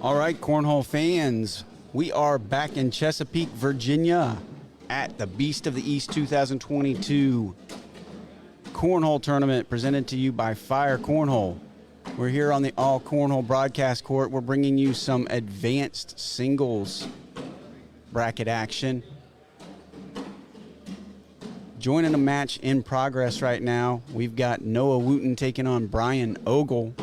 All right, Cornhole fans, we are back in Chesapeake, Virginia at the Beast of the East 2022 Cornhole Tournament presented to you by Fire Cornhole. We're here on the All Cornhole broadcast court. We're bringing you some advanced singles bracket action. Joining a match in progress right now, we've got Noah Wooten taking on Brian Ogle.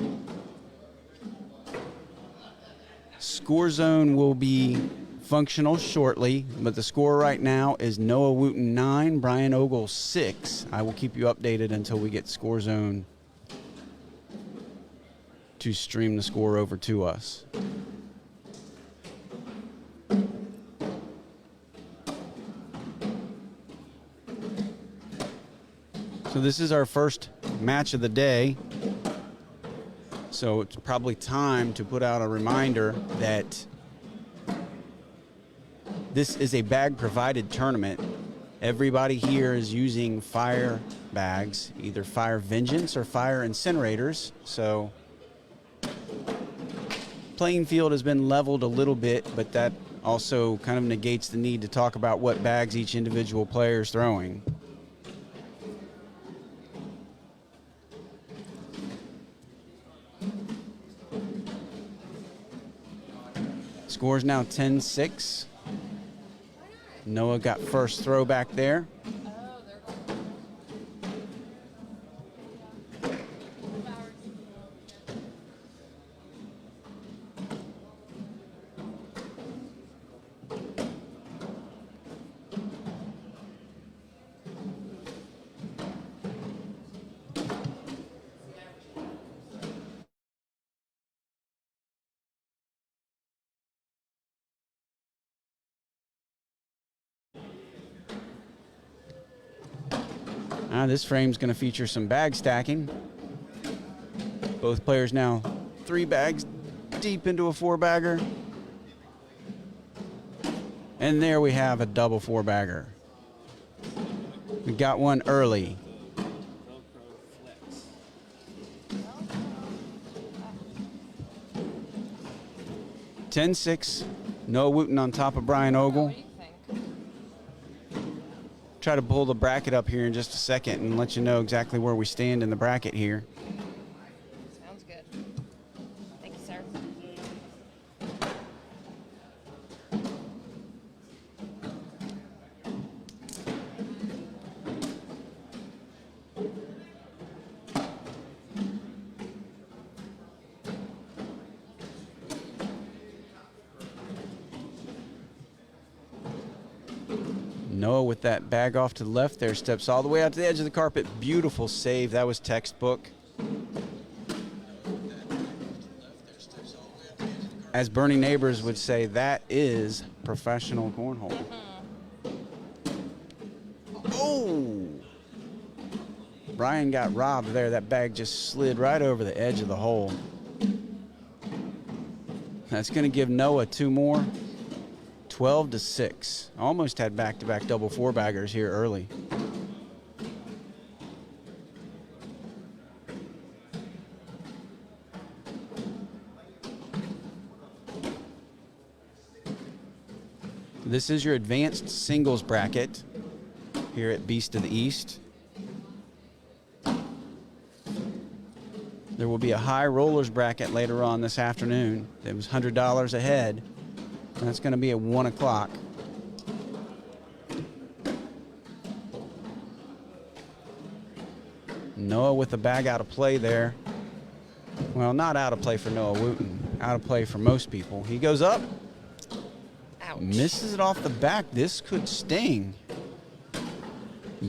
Score zone will be functional shortly, but the score right now is Noah Wooten 9, Brian Ogle 6. I will keep you updated until we get score zone to stream the score over to us. So this is our first match of the day. So it's probably time to put out a reminder that this is a bag provided tournament. Everybody here is using fire bags, either Fire Vengeance or Fire Incinerators. So playing field has been leveled a little bit, but that also kind of negates the need to talk about what bags each individual player is throwing. Score is now 10-6. Noah got first throw back there. This frame's going to feature some bag stacking. Both players now 3 bags deep into a 4-bagger. And there we have a double 4-bagger. We got one early. Velcro 10-6. Noah Wooten on top of Brian Ogle. Try to pull the bracket up here in just a second and let you know exactly where we stand in the bracket here. Sounds good. Thank you, sir. Noah with that bag off to the left there, steps all the way out to the edge of the carpet. Beautiful save. That was textbook. As Bernie Neighbors would say, that is professional cornhole. Oh! Brian got robbed there. That bag just slid right over the edge of the hole. That's going to give Noah 2 more. 12-6. Almost had back-to-back double 4-baggers here early. This is your advanced singles bracket here at Beast of the East. There will be a high rollers bracket later on this afternoon. It was $100 ahead. That's going to be at 1 o'clock. Noah with the bag out of play there. Well, not out of play for Noah Wooten. Out of play for most people. He goes up. Ouch. Misses it off the back. This could sting.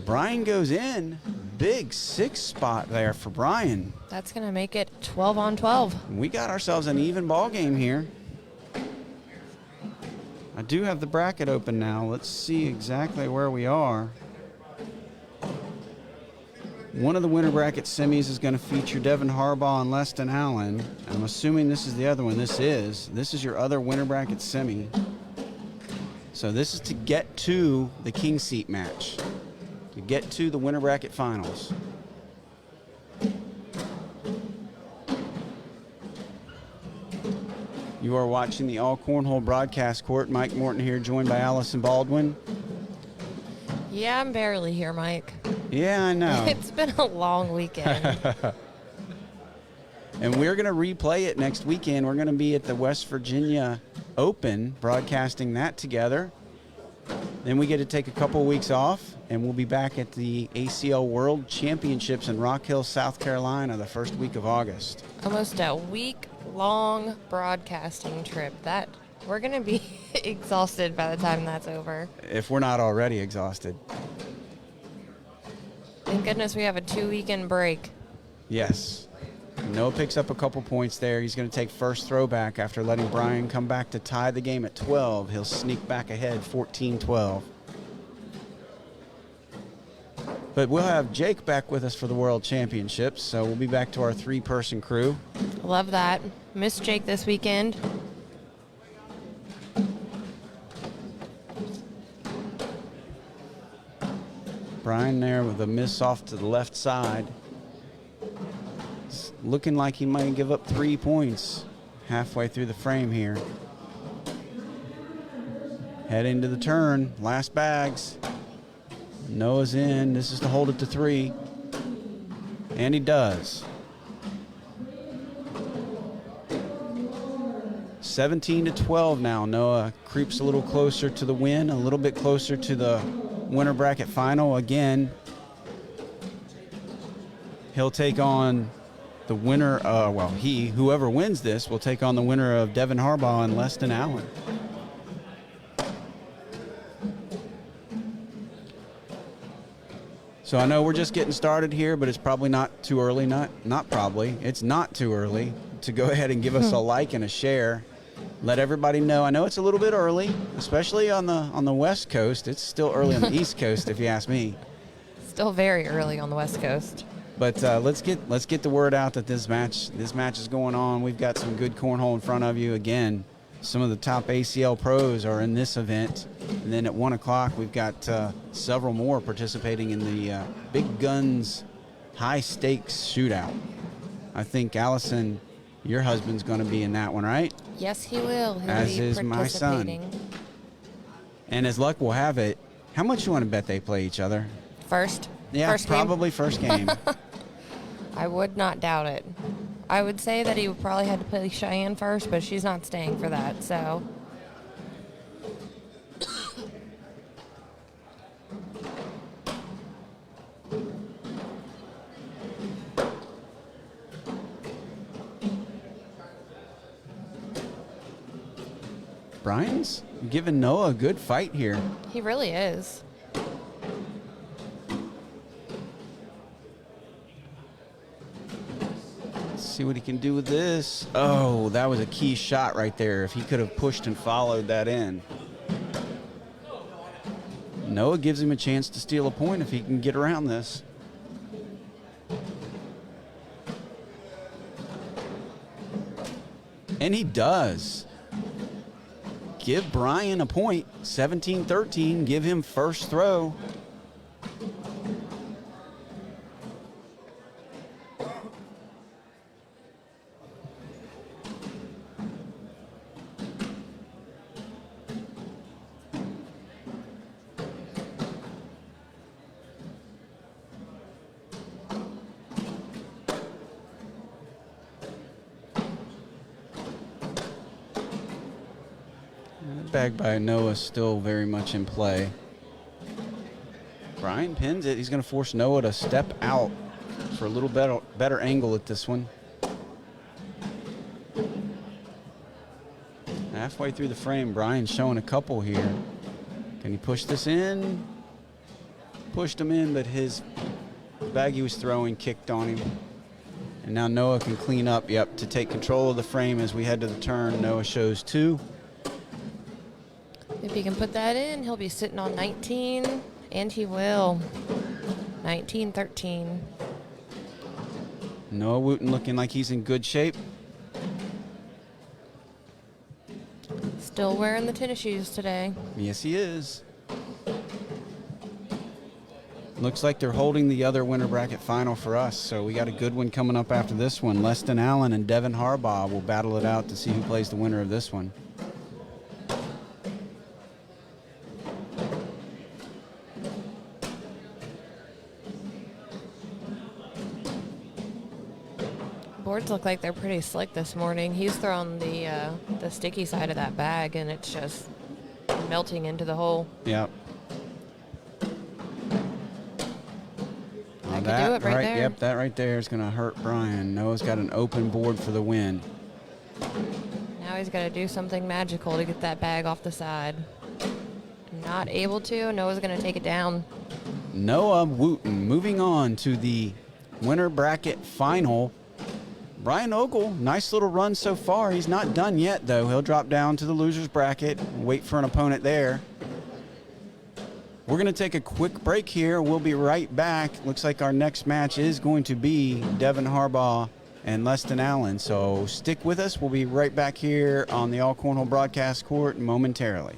Brian goes in. Big 6 spot there for Brian. That's going to make it 12 on 12. We got ourselves an even ball game here. I do have the bracket open now. Let's see exactly where we are. One of the winter bracket semis is going to feature Devin Harbaugh and Leston Allen. I'm assuming this is the other one. This is your other winter bracket semi. So this is to get to the king seat match, to get to the winter bracket finals. You are watching the All Cornhole broadcast court. Mike Morton here, joined by Allison Baldwin. Yeah, I'm barely here, Mike. Yeah, I know. It's been a long weekend. And we're going to replay it next weekend. We're going to be at the West Virginia Open, broadcasting that together. Then we get to take a couple of weeks off, and we'll be back at the ACL World Championships in Rock Hill, South Carolina, the first week of August. Almost a week-long broadcasting trip. That we're going to be exhausted by the time that's over. If we're not already exhausted. Thank goodness we have a 2-weekend break. Yes. Noah picks up a couple points there. He's going to take first throwback after letting Brian come back to tie the game at 12. He'll sneak back ahead 14-12. But we'll have Jake back with us for the World Championships, so we'll be back to our 3-person crew. Love that. Missed Jake this weekend. Brian there with a miss off to the left side. It's looking like he might give up 3 points halfway through the frame here. Head into the turn, last bags. Noah's in. This is to hold it to 3. And he does. 17-12 now. Noah creeps a little closer to the win, a little bit closer to the winner bracket final. Again, he'll take on the winner, whoever wins this will take on the winner of Devin Harbaugh and Leston Allen. So I know we're just getting started here, but it's probably not too early, it's not too early to go ahead and give us a like and a share. Let everybody know. I know it's a little bit early, especially on the West Coast. It's still early on the East Coast, if you ask me. Still very early on the West Coast. But let's get the word out that this match is going on. We've got some good cornhole in front of you. Again, some of the top ACL pros are in this event. And then at 1 o'clock, we've got several more participating in the Big Guns High Stakes Shootout. I think, Allison, your husband's going to be in that one, right? Yes, he will. He'll As be is my son. And as luck will have it, how much you want to bet they play each other? First? Yeah, first probably game? first game. I would not doubt it. I would say that he would probably have to play Cheyenne first, but she's not staying for that, so. Brian's giving Noah a good fight here. He really is. Let's see what he can do with this. Oh, that was a key shot right there. If he could have pushed and followed that in. Noah gives him a chance to steal a point if he can get around this. And he does. Give Brian a point. 17-13. Give him first throw. Bag by Noah still very much in play. Brian pins it. He's going to force Noah to step out for a little better angle at this one. Halfway through the frame, Brian's showing a couple here. Can he push this in? Pushed him in, but his bag he was throwing kicked on him. And now Noah can clean up, to take control of the frame as we head to the turn. Noah shows 2. If he can put that in, he'll be sitting on 19, and he will. 19-13. Noah Wooten looking like he's in good shape. Still wearing the tennis shoes today. Yes, he is. Looks like they're holding the other winter bracket final for us, so we got a good one coming up after this one. Leston Allen and Devin Harbaugh will battle it out to see who plays the winner of this one. Boards look like they're pretty slick this morning. He's thrown the sticky side of that bag, and it's just melting into the hole. Yep. I could do it right there. Yep, that right there is going to hurt Brian. Noah's got an open board for the win. Now he's got to do something magical to get that bag off the side. Not able to. Noah's going to take it down. Noah Wooten moving on to the winter bracket final. Brian Ogle, nice little run so far. He's not done yet, though. He'll drop down to the loser's bracket, wait for an opponent there. We're going to take a quick break here. We'll be right back. Looks like our next match is going to be Devin Harbaugh and Leston Allen. So stick with us. We'll be right back here on the All Cornhole broadcast court momentarily.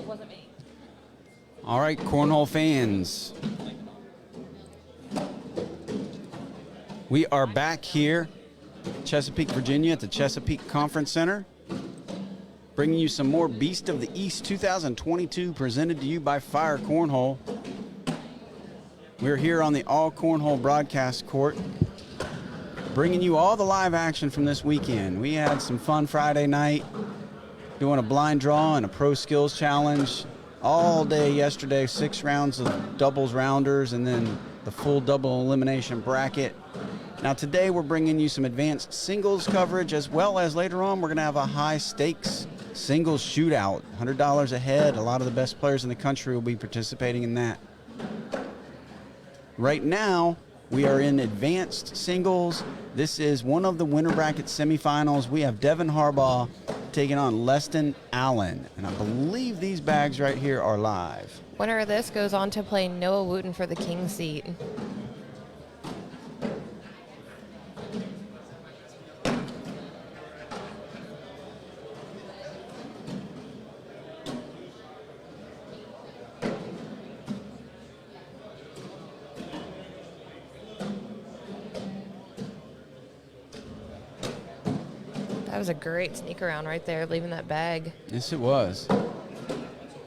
wasn't me. All right, Cornhole fans. We are back here, Chesapeake, Virginia, at the Chesapeake Conference Center, bringing you some more Beast of the East 2022, presented to you by Fire Cornhole. We're here on the AllCornhole broadcast court, bringing you all the live action from this weekend. We had some fun Friday night, doing a blind draw and a pro skills challenge all day yesterday, 6 rounds of doubles rounders, and then the full double elimination bracket. Now today we're bringing you some advanced singles coverage, as well as later on we're going to have a high stakes singles shootout, $100 a head. A lot of the best players in the country will be participating in that. Right now we are in advanced singles. This is one of the winner bracket semifinals. We have Devin Harbaugh taking on Leston Allen, and I believe these bags right here are live. Winner of this goes on to play Noah Wooten for the king seat. That was a great sneak around right there, leaving that bag. Yes, it was.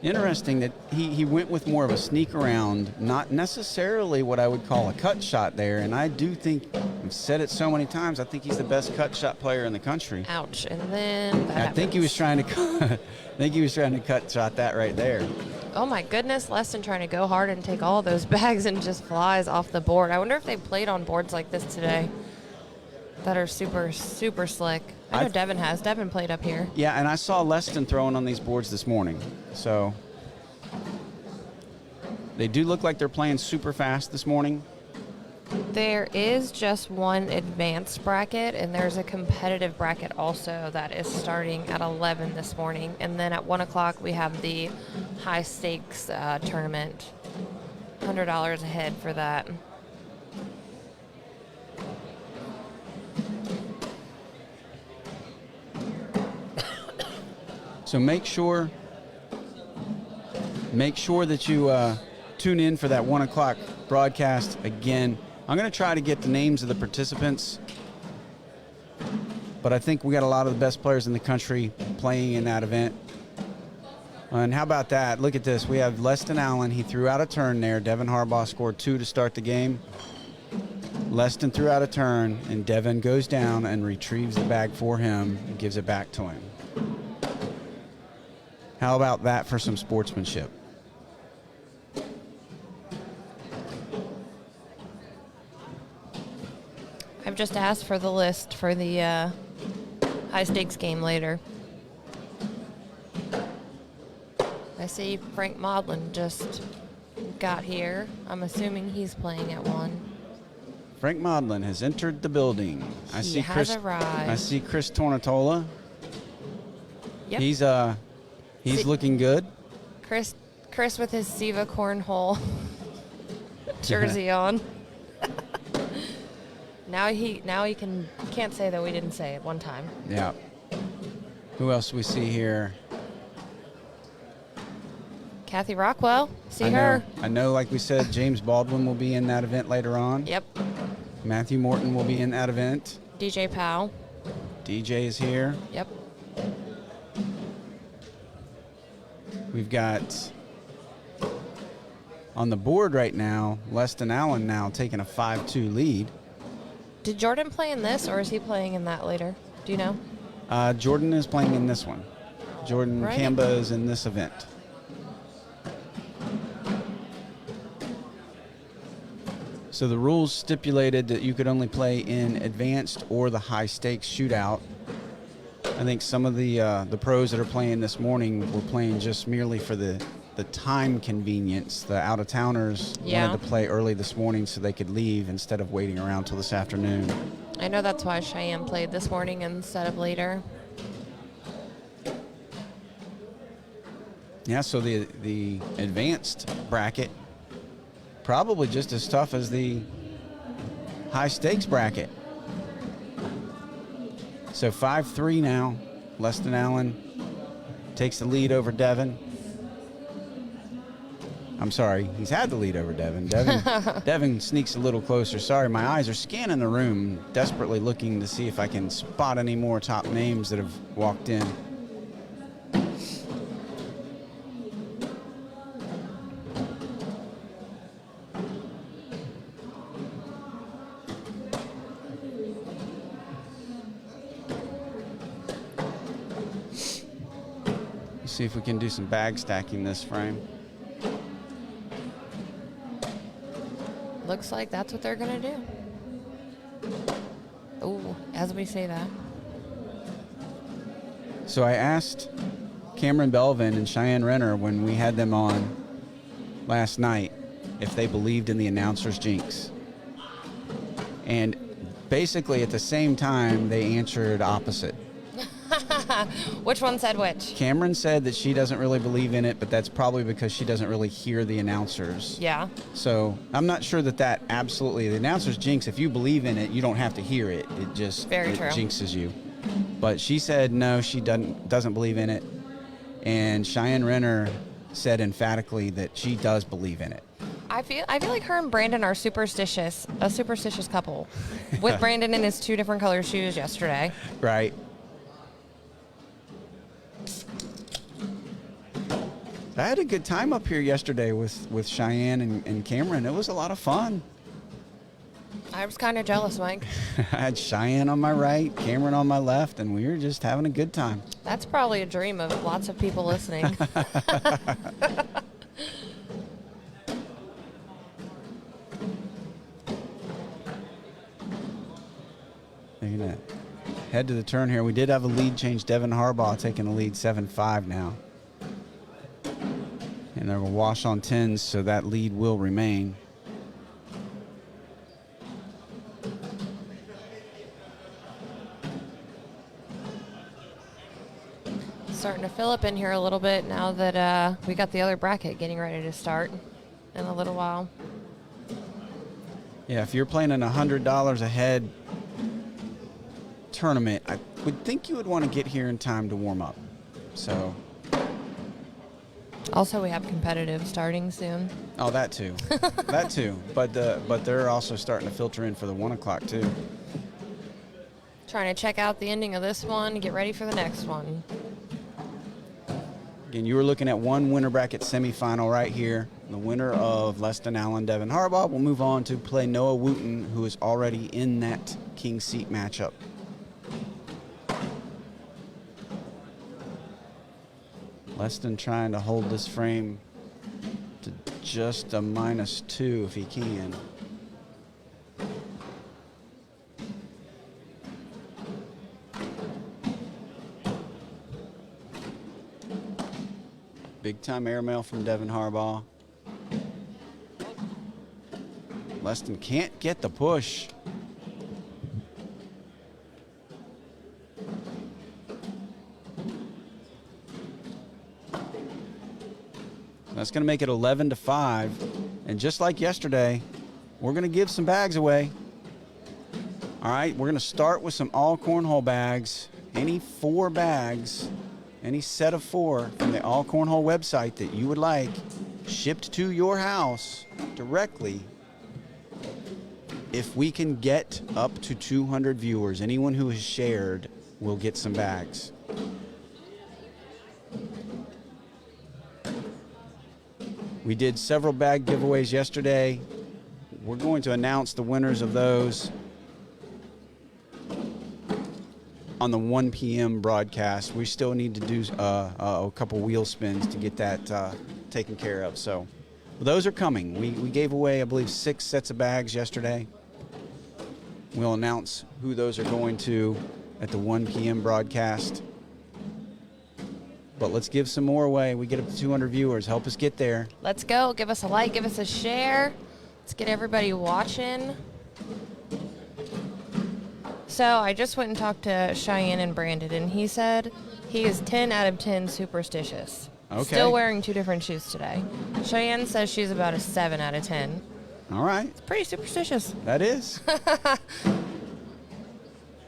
Interesting that he went with more of a sneak around, not necessarily what I would call a cut shot there. And I do think, I've said it so many times, I think he's the best cut shot player in the country. Ouch! And then I think he was trying to, I think he was trying to cut shot that right there. Oh my goodness, Leston trying to go hard and take all those bags and just flies off the board. I wonder if they played on boards like this today that are super, super slick. I know Devin has. Devin played up here. Yeah, and I saw Leston throwing on these boards this morning. So they do look like they're playing super fast this morning. There is just one advanced bracket, and there's a competitive bracket also that is starting at 11 this morning. And then at 1 o'clock, we have the high stakes tournament. $100 a head for that. So make sure that you tune in for that 1 o'clock broadcast again. I'm going to try to get the names of the participants, but I think we got a lot of the best players in the country playing in that event. And how about that? Look at this. We have Leston Allen. He threw out a turn there. Devin Harbaugh scored 2 to start the game. Leston threw out a turn, and Devin goes down and retrieves the bag for him and gives it back to him. How about that for some sportsmanship? I've just asked for the list for the high stakes game later. I see Frank Maudlin just got here. I'm assuming he's playing at 1. Frank Maudlin has entered the building. He has arrived. I see Chris Tornatola. Yep. He's looking good. Chris with his Siva Cornhole jersey on. Now he can't say that we didn't say it one time. Yeah. Who else do we see here? Kathy Rockwell. See her. I know, like we said, James Baldwin will be in that event later on. Yep. Matthew Morton will be in that event. DJ Powell. DJ is here. Yep. We've got on the board right now, Leston Allen now taking a 5-2 lead. Did Jordan play in this, or is he playing in that later? Do you know? Jordan is playing in this one. Jordan Right. Campbell is in this event. So the rules stipulated that you could only play in advanced or the high stakes shootout. I think some of the pros that are playing this morning were playing just merely for the time convenience. The out-of-towners wanted to play early this morning so they could leave instead of waiting around till this afternoon. I know that's why Cheyenne played this morning instead of later. Yeah, so the advanced bracket, probably just as tough as the high stakes bracket. So 5-3 now. Leston Allen takes the lead over Devin. I'm sorry, he's had the lead over Devin. Devin sneaks a little closer. Sorry, my eyes are scanning the room, desperately looking to see if I can spot any more top names that have walked in. Let's see if we can do some bag stacking this frame. Looks like that's what they're going to do. Oh, as we say that. So I asked Cameron Belvin and Cheyenne Renner when we had them on last night if they believed in the announcer's jinx. And basically at the same time, they answered opposite. Which one said which? Cameron said that she doesn't really believe in it, but that's probably because she doesn't really hear the announcers. Yeah. So I'm not sure that absolutely, the announcer's jinx, if you believe in it, you don't have to hear it. It just jinxes you. But she said no, she doesn't believe in it. And Cheyenne Renner said emphatically that she does believe in it. I feel like her and Brandon are a superstitious couple. With Brandon in his 2 different color shoes yesterday. Right. I had a good time up here yesterday with Cheyenne and Cameron. It was a lot of fun. I was kind of jealous, Mike. I had Cheyenne on my right, Cameron on my left, and we were just having a good time. That's probably a dream of lots of people listening. Look at that. Head to the turn here. We did have a lead change. Devin Harbaugh taking the lead 7-5 now. And they're going to wash on 10s, so that lead will remain. Starting to fill up in here a little bit now that we got the other bracket getting ready to start in a little while. Yeah, if you're playing an $100 a head tournament, I would think you would want to get here in time to warm up. So... Also, we have competitive starting soon. Oh, that too. That too. But they're also starting to filter in for the 1 o'clock too. Trying to check out the ending of this one and get ready for the next one. Again, you were looking at one winner bracket semifinal right here. The winner of Leston Allen, Devin Harbaugh, will move on to play Noah Wooten, who is already in that king seat matchup. Leston trying to hold this frame to just a -2 if he can. Big time airmail from Devin Harbaugh. Leston can't get the push. That's going to make it 11-5. And just like yesterday, we're going to give some bags away. All right, we're going to start with some AllCornhole bags. Any 4 bags, any set of 4 from the AllCornhole website that you would like shipped to your house directly. If we can get up to 200 viewers, anyone who has shared will get some bags. We did several bag giveaways yesterday. We're going to announce the winners of those on the 1 p.m. broadcast. We still need to do a couple wheel spins to get that taken care of. So those are coming. We gave away, I believe, 6 sets of bags yesterday. We'll announce who those are going to at the 1 p.m. broadcast. But let's give some more away. We get up to 200 viewers. Help us get there. Let's go. Give us a like. Give us a share. Let's get everybody watching. So I just went and talked to Cheyenne and Brandon, and he said he is 10 out of 10 superstitious. Okay. Still wearing 2 different shoes today. Cheyenne says she's about a 7 out of 10. All right. It's pretty superstitious. That is.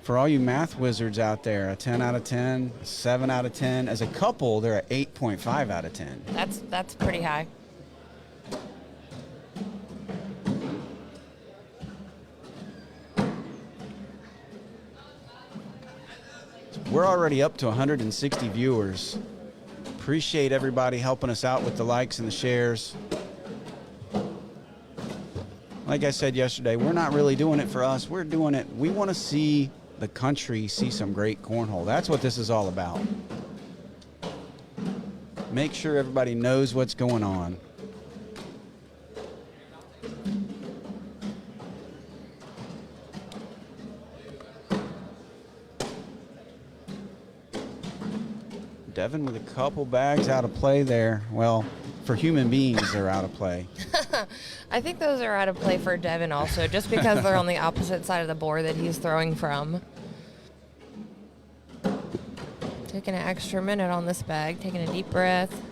For all you math wizards out there, a 10 out of 10, a 7 out of 10. As a couple, they're at 8.5 out of 10. That's pretty high. We're already up to 160 viewers. Appreciate everybody helping us out with the likes and the shares. Like I said yesterday, we're not really doing it for us. We're doing it. We want to see the country see some great cornhole. That's what this is all about. Make sure everybody knows what's going on. Devin with a couple bags out of play there. Well, for human beings, they're out of play. I think those are out of play for Devin also, just because they're on the opposite side of the board that he's throwing from. Taking an extra minute on this bag, taking a deep breath.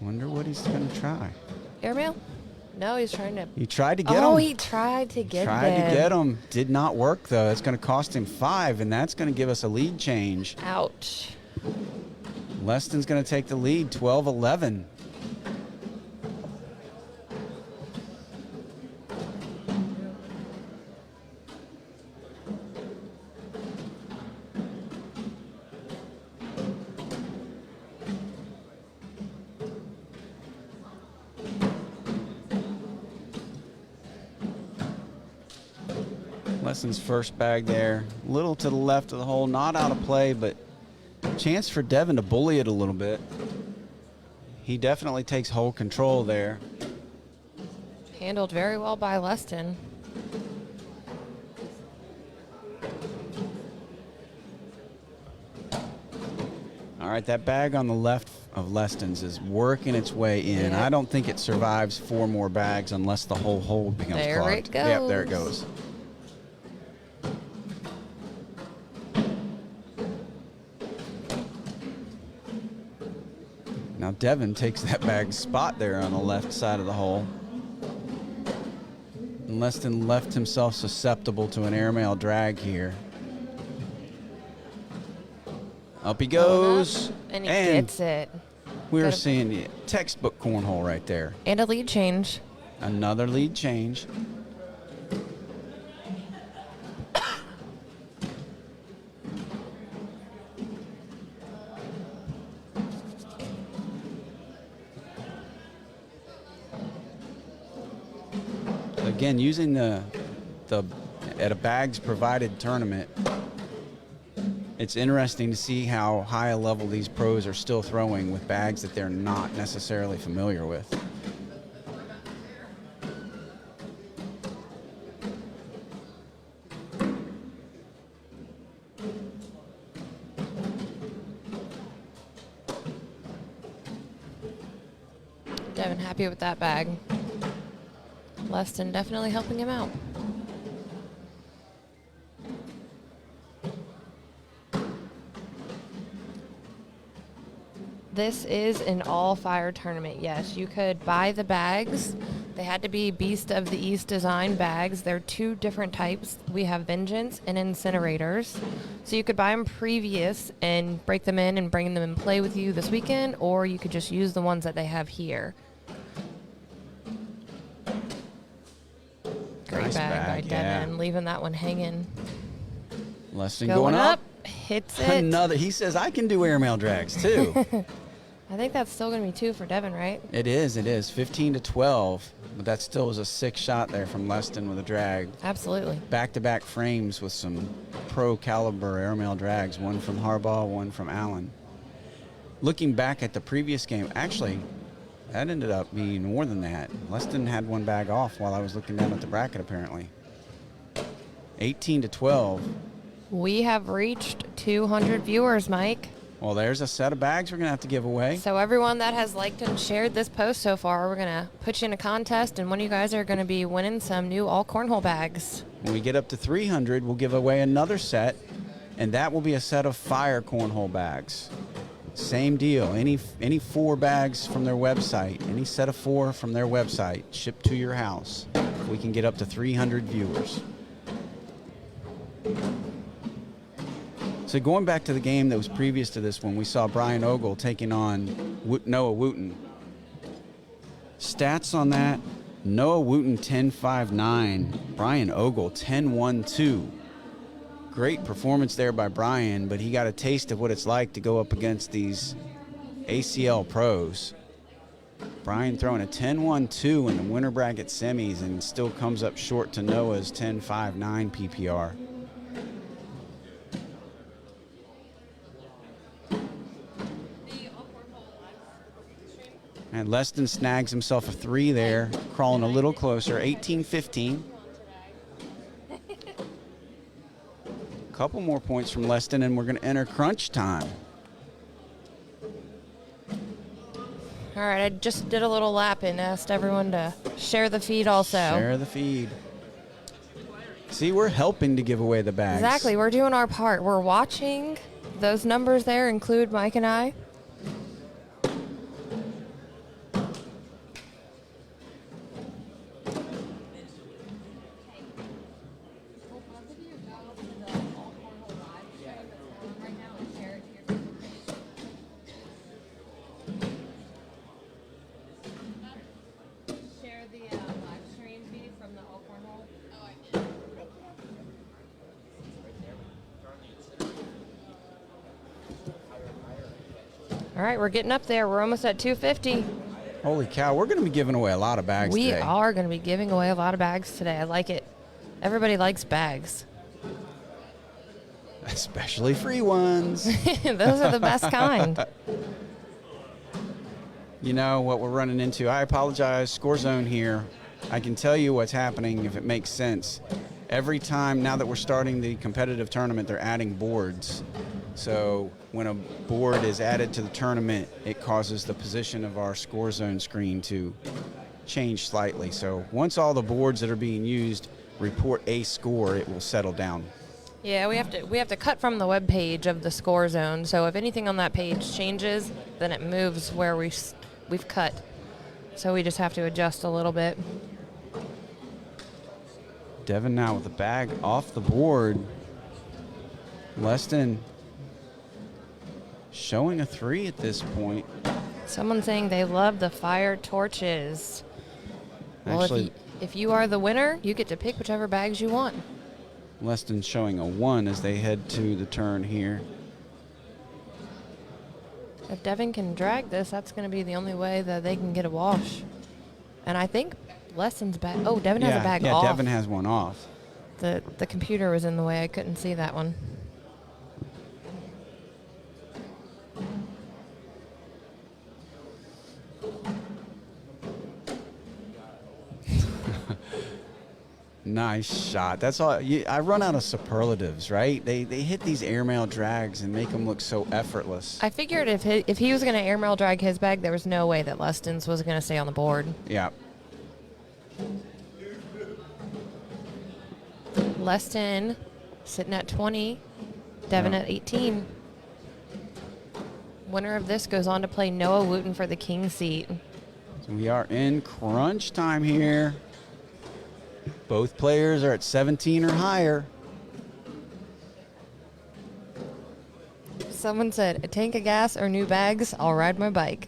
Wonder what he's going to try. Airmail? No, he's trying to. He tried to get him. Oh, he tried to get them. Tried to get him. Did not work, though. It's going to cost him 5, and that's going to give us a lead change. Ouch. Leston's going to take the lead, 12-11. Leston's first bag there, a little to the left of the hole, not out of play, but chance for Devin to bully it a little bit. He definitely takes hole control there. Handled very well by Leston. All right, that bag on the left of Leston's is working its way in. Yep. I don't think it survives 4 more bags unless the whole hole becomes There clogged. it goes. Yep, there it goes. Now Devin takes that bag's spot there on the left side of the hole. And Leston left himself susceptible to an airmail drag here. Up he goes. And he gets it. We're seeing the textbook cornhole right there. And a lead change. Another lead change. Again, using the at a bags provided tournament, it's interesting to see how high a level these pros are still throwing with bags that they're not necessarily familiar with. Devin happy with that bag. Leston definitely helping him out. This is an all-fire tournament. Yes, you could buy the bags. They had to be Beast of the East design bags. They're 2 different types. We have Vengeance and Incinerators. So you could buy them previous and break them in and bring them and play with you this weekend, or you could just use the ones that they have here. Great Nice bag by yeah. Devin, leaving that one hanging. Leston Going up. Hits it. Another. He says, I can do airmail drags too. I think that's still going to be 2 for Devin, right? It is. 15-12. But that still was a 6 shot there from Leston with a drag. Absolutely. Back-to-back frames with some pro caliber airmail drags, one from Harbaugh, one from Allen. Looking back at the previous game, actually, that ended up being more than that. Leston had one bag off while I was looking down at the bracket, apparently. 18-12. We have reached 200 viewers, Mike. Well, there's a set of bags we're going to have to give away. So everyone that has liked and shared this post so far, we're going to put you in a contest, and one of you guys are going to be winning some new all-cornhole bags. When we get up to 300, we'll give away another set, and that will be a set of fire cornhole bags. Same deal. Any 4 bags from their website, any set of 4 from their website, shipped to your house. We can get up to 300 viewers. So going back to the game that was previous to this one, we saw Brian Ogle taking on Noah Wooten. Stats on that, Noah Wooten 10.59, Brian Ogle 10.12. Great performance there by Brian, but he got a taste of what it's like to go up against these ACL pros. Brian throwing a 10-1-2 in the winter bracket semis and still comes up short to Noah's 10-5-9 PPR. And Leston snags himself a 3 there, crawling a little closer, 18-15. Couple more points from Leston, and we're going to enter crunch time. All right, I just did a little lap and asked everyone to share the feed also. Share the feed. See, we're helping to give away the bags. Exactly, we're doing our part. We're watching. Those numbers there include Mike and I. All right, we're getting up there. We're almost at 250. Holy cow, we're going to be giving away a lot of bags We today. are going to be giving away a lot of bags today. I like it. Everybody likes bags. Especially free ones. Those are the best kind. You know what we're running into? I apologize, Score Zone here. I can tell you what's happening if it makes sense. Every time, now that we're starting the competitive tournament, they're adding boards. So when a board is added to the tournament, it causes the position of our Score Zone screen to change slightly. So once all the boards that are being used report a score, it will settle down. Yeah, we have to cut from the web page of the Score Zone. So if anything on that page changes, then it moves where we've cut. So we just have to adjust a little bit. Devin now with the bag off the board. Leston showing a 3 at this point. Someone saying they love the fire torches. Well, Actually, if you are the winner, you get to pick whichever bags you want. Leston showing a 1 as they head to the turn here. If Devin can drag this, that's going to be the only way that they can get a wash. And I think Leston's bag. Oh, Devin has a bag off. Yeah, Devin has one off. The computer was in the way. I couldn't see that one. Nice shot. That's all. I run out of superlatives, right? They hit these airmail drags and make them look so effortless. I figured if he was going to airmail drag his bag, there was no way that Leston's was going to stay on the board. Yeah. Leston sitting at 20, Devin at 18. Winner of this goes on to play Noah Wooten for the king seat. So we are in crunch time here. Both players are at 17 or higher. Someone said, a tank of gas or new bags, I'll ride my bike.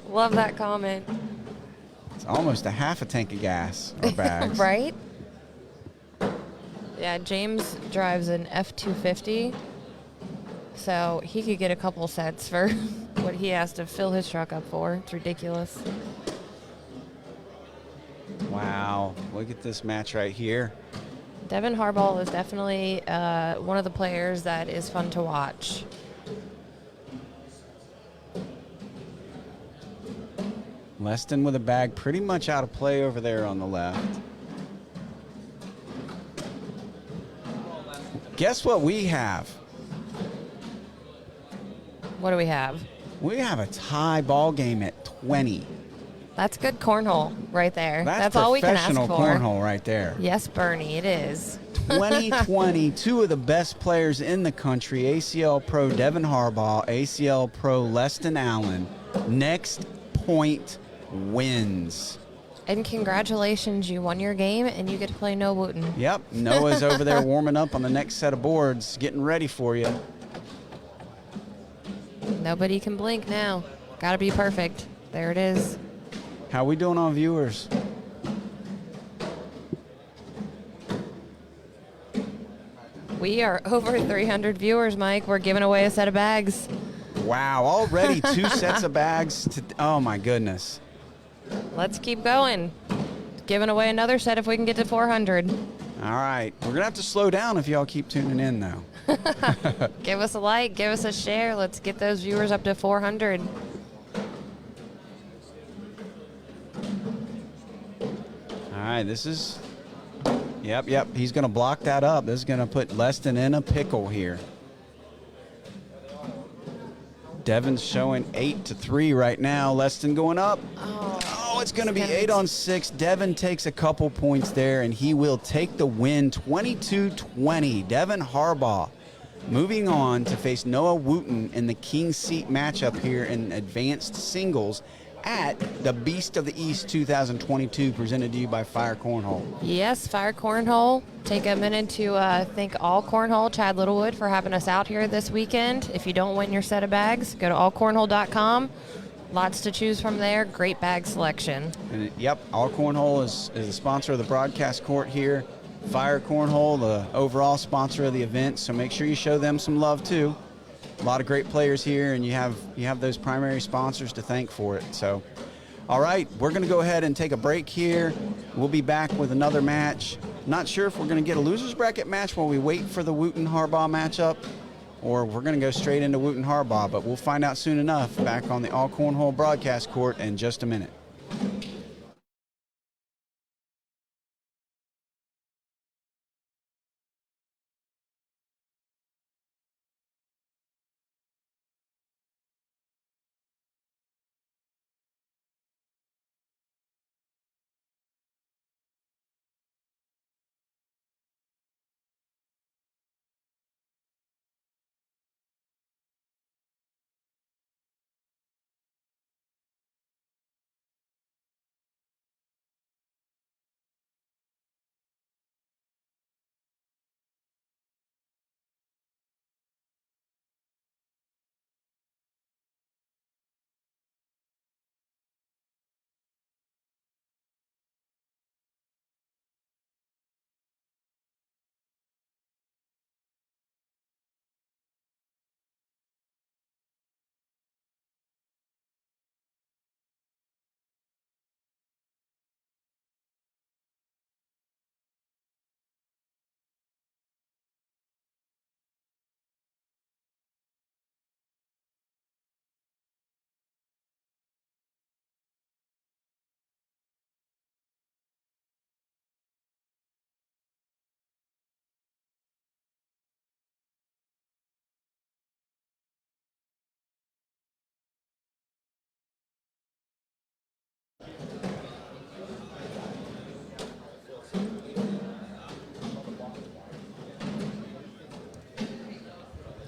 Love that comment. It's almost a half a tank of gas or bags. Right? Yeah, James drives an F-250, so he could get a couple sets for what he has to fill his truck up for. It's ridiculous. Wow, look at this match right here. Devin Harbaugh is definitely one of the players that is fun to watch. Leston with a bag pretty much out of play over there on the left. Guess what we have? What do we have? We have a tie ball game at 20. That's good cornhole right there. That's all we can ask professional for. cornhole right there. Yes, Bernie, it is. 2020, two of the best players in the country, ACL Pro Devin Harbaugh, ACL Pro Leston Allen. Next point wins. And congratulations, you won your game, and you get to play Noah Wooten. Yep, Noah's over there warming up on the next set of boards, getting ready for you. Nobody can blink now. Got to be perfect. There it is. How we doing on viewers? We are over 300 viewers, Mike. We're giving away a set of bags. Wow, already 2 sets of bags. Oh, my goodness. Let's keep going. Giving away another set if we can get to 400. All right. We're going to have to slow down if y'all keep tuning in, though. Give us a like. Give us a share. Let's get those viewers up to 400. All right, this is... Yep. He's going to block that up. This is going to put Leston in a pickle here. Devin's showing 8-3 right now. Leston going up. Oh, it's going to be 8-6. Devin takes a couple points there, and he will take the win, 22-20. Devin Harbaugh moving on to face Noah Wooten in the King's Seat matchup here in advanced singles at the Beast of the East 2022, presented to you by Fire Cornhole. Yes, Fire Cornhole. Take a minute to thank AllCornhole, Chad Littlewood, for having us out here this weekend. If you don't win your set of bags, go to AllCornhole.com. Lots to choose from there. Great bag selection. And AllCornhole is the sponsor of the broadcast court here. Fire Cornhole, the overall sponsor of the event, so make sure you show them some love too. A lot of great players here, and you have those primary sponsors to thank for it. So, all right, we're going to go ahead and take a break here. We'll be back with another match. Not sure if we're going to get a loser's bracket match while we wait for the Wooten Harbaugh matchup, or we're going to go straight into Wooten Harbaugh, but we'll find out soon enough back on the AllCornhole broadcast court in just a minute.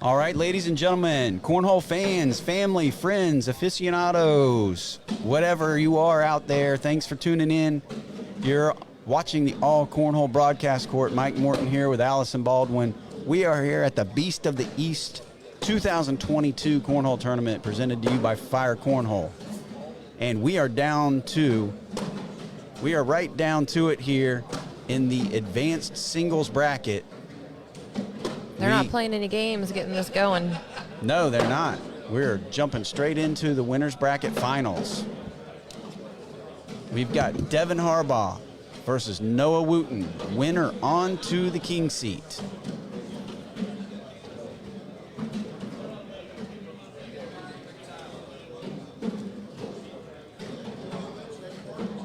All right, ladies and gentlemen, Cornhole fans, family, friends, aficionados, whatever you are out there, thanks for tuning in. You're watching the AllCornhole broadcast court. Mike Morton here with Allison Baldwin. We are here at the Beast of the East 2022 Cornhole Tournament, presented to you by Fire Cornhole. And we are right down to it here in the advanced singles bracket. They're not playing any games getting this going. No, they're not. We're jumping straight into the winners bracket finals. We've got Devin Harbaugh versus Noah Wooten, winner on to the king seat.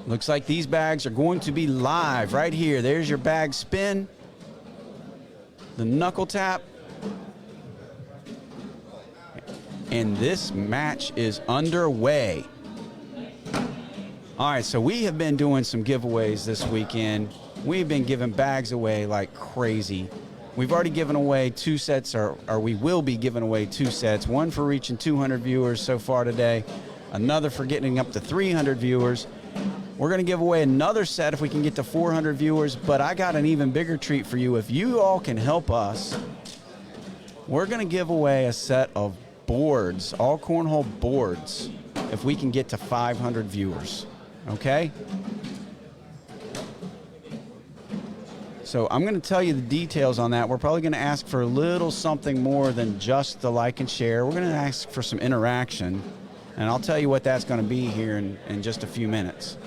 Looks like these bags are going to be live right here. There's your bag spin. The knuckle tap. And this match is underway. All right, so we have been doing some giveaways this weekend. We've been giving bags away like crazy. We've already given away 2 sets, or we will be giving away 2 sets. One for reaching 200 viewers so far today. Another for getting up to 300 viewers. We're going to give away another set if we can get to 400 viewers, but I got an even bigger treat for you. If you all can help us, we're going to give away a set of boards, AllCornhole boards, if we can get to 500 viewers, okay? So I'm going to tell you the details on that. We're probably going to ask for a little something more than just the like and share. We're going to ask for some interaction, and I'll tell you what that's going to be here in just a few minutes.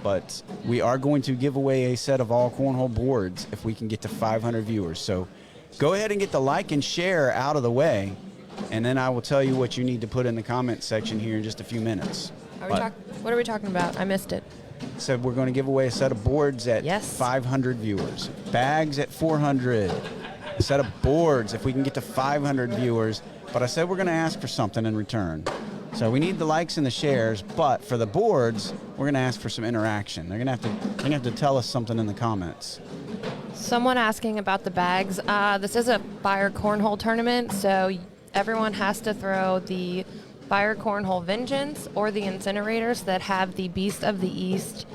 But we are going to give away a set of all cornhole boards if we can get to 500 viewers. So go ahead and get the like and share out of the way, and then I will tell you what you need to put in the comment section here in just a few minutes. What are we talking about? I missed it. Said we're going to give away a set of boards at 500 viewers. Bags at 400. A set of boards if we can get to 500 viewers. But I said we're going to ask for something in return. So we need the likes and the shares, but for the boards, we're going to ask for some interaction. They're going to have to tell us something in the comments. Someone asking about the bags. This is a Fire Cornhole tournament, so everyone has to throw the Fire Cornhole Vengeance or the incinerators that have the Beast of the East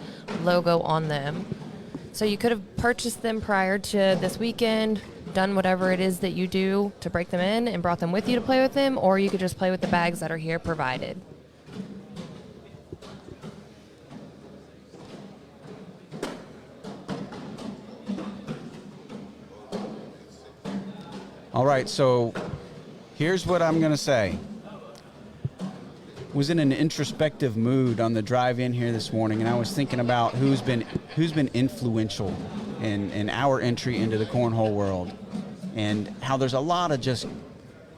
logo on them. So you could have purchased them prior to this weekend, done whatever it is that you do to break them in and brought them with you to play with them, or you could just play with the bags that are here provided. All right, so here's what I'm going to say. Was in an introspective mood on the drive in here this morning, and I was thinking about who's been influential in our entry into the cornhole world, and how there's a lot of just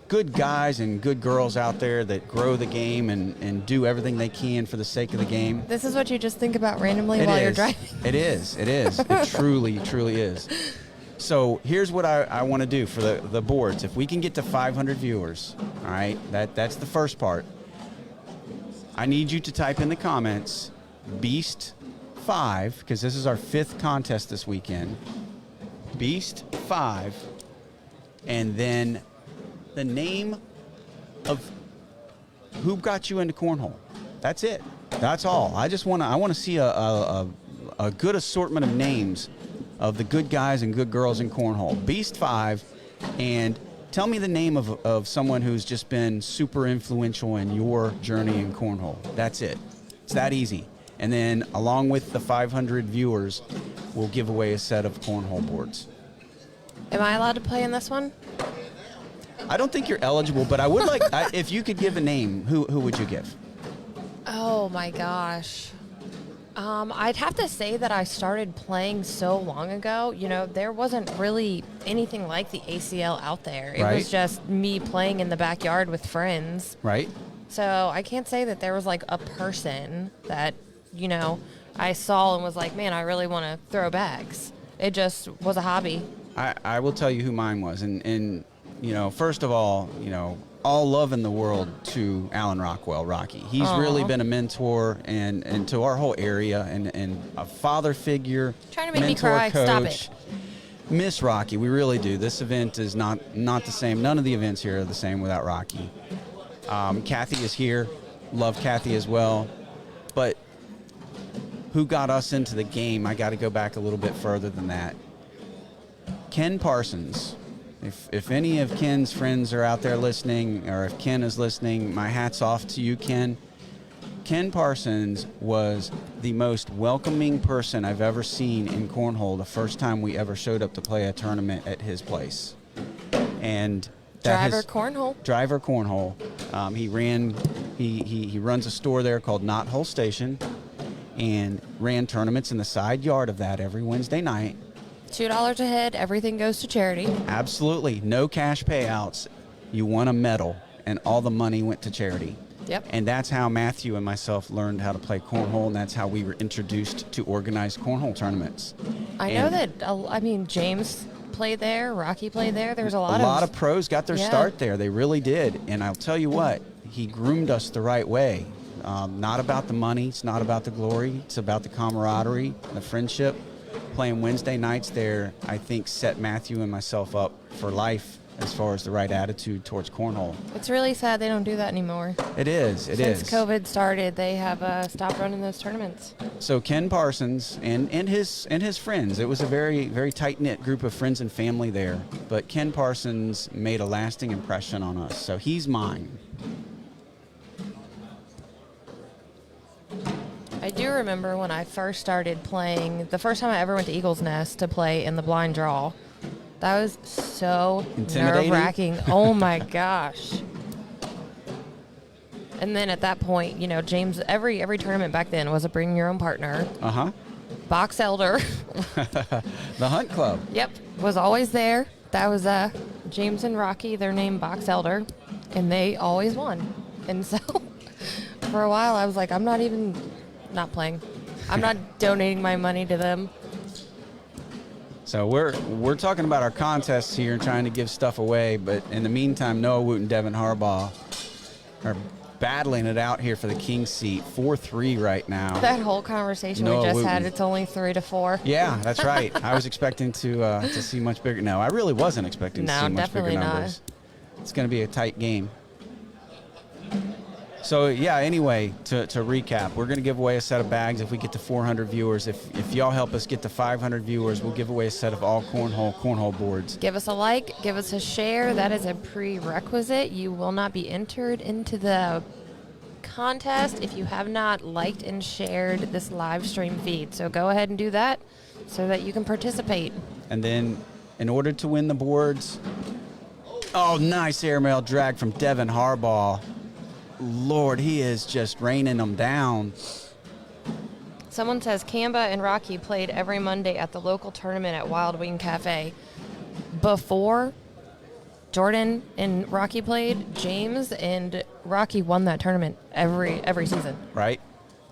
good guys and good girls out there that grow the game and do everything they can for the sake of the game. This is what you just think about randomly while you're driving. It is. It truly is. So here's what I want to do for the boards. If we can get to 500 viewers, all right, that's the first part. I need you to type in the comments, Beast 5, because this is our 5th contest this weekend. Beast 5, and then the name of who got you into cornhole. That's it. That's all. I want to see a good assortment of names of the good guys and good girls in cornhole. Beast 5, and tell me the name of someone who's just been super influential in your journey in cornhole. That's it. It's that easy. And then along with the 500 viewers, we'll give away a set of cornhole boards. Am I allowed to play in this one? I don't think you're eligible, but I would like, if you could give a name, who would you give? Oh my gosh. I'd have to say that I started playing so long ago. You know, there wasn't really anything like the ACL out there. It was just me playing in the backyard with friends. Right. So I can't say that there was like a person that, you know, I saw and was like, man, I really want to throw bags. It just was a hobby. I will tell you who mine was. And you know, first of all, you know, all love in the world to Alan Rockwell, Rocky. He's really been a mentor and to our whole area and a father figure, trying to make mentor, me cry. coach. Stop it. Miss Rocky, we really do. This event is not the same. None of the events here are the same without Rocky. Kathy is here. Love Kathy as well. But who got us into the game? I got to go back a little bit further than that. Ken Parsons. If any of Ken's friends are out there listening, or if Ken is listening, my hat's off to you, Ken. Ken Parsons was the most welcoming person I've ever seen in cornhole the first time we ever showed up to play a tournament at his place. And Driver Cornhole. He runs a store there called Knothole Station, and ran tournaments in the side yard of that every Wednesday night. $2 a head, everything goes to charity. Absolutely. No cash payouts. You won a medal, and all the money went to charity. Yep. And that's how Matthew and myself learned how to play cornhole, and that's how we were introduced to organized cornhole tournaments. I know that, James played there, Rocky played there. There's a lot of pros got their start there. They really did. And I'll tell you what, he groomed us the right way. Not about the money. It's not about the glory. It's about the camaraderie, the friendship. Playing Wednesday nights there, I think, set Matthew and myself up for life as far as the right attitude towards cornhole. It's really sad they don't do that anymore. It is. Since COVID started, they have stopped running those tournaments. So Ken Parsons and his friends, it was a very, very tight-knit group of friends and family there. But Ken Parsons made a lasting impression on us. So he's mine. I do remember when I first started playing, the first time I ever went to Eagle's Nest to play in the blind draw. That was so Intimidating? nerve-wracking. Oh, my gosh. And then at that point, you know, James, every tournament back then was a bring your own partner. Uh-huh. Box elder. The Hunt Club. Yep, was always there. That was James and Rocky, their name Box Elder, and they always won. And so for a while I was like, I'm not playing. I'm not donating my money to them. So we're talking about our contests here and trying to give stuff away, but in the meantime, Noah Wooten, Devin Harbaugh are battling it out here for the king seat. 4-3 right now. That whole conversation Noah we just Wooten. had, it's only 3-4. Yeah, that's right. I was expecting to see much bigger. No, I really wasn't expecting to see much bigger definitely not. numbers. It's going to be a tight game. So, yeah, anyway, to recap, we're going to give away a set of bags if we get to 400 viewers. If y'all help us get to 500 viewers, we'll give away a set of cornhole boards. Give us a like, give us a share. That is a prerequisite. You will not be entered into the contest if you have not liked and shared this live stream feed. So go ahead and do that so that you can participate. And then in order to win the boards, oh, nice airmail drag from Devin Harbaugh. Lord, he is just raining them down. Someone says Campbell and Rocky played every Monday at the local tournament at Wild Wing Cafe. Before Jordan and Rocky played, James and Rocky won that tournament every season. Right?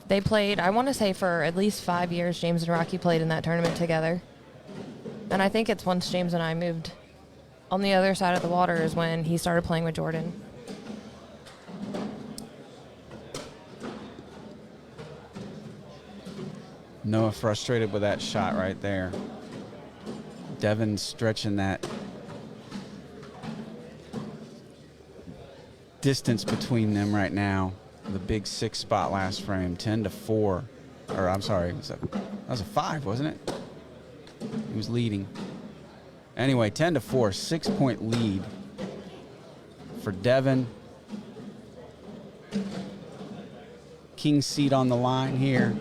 They played, I want to say for at least 5 years, James and Rocky played in that tournament together. And I think it's once James and I moved on the other side of the water is when he started playing with Jordan. Noah frustrated with that shot right there. Devin stretching that distance between them right now. The big 6 spot last frame, 10-4. Or I'm sorry, that was a 5, wasn't it? He was leading. Anyway, 10-4, 6-point lead for Devin. King seat on the line here.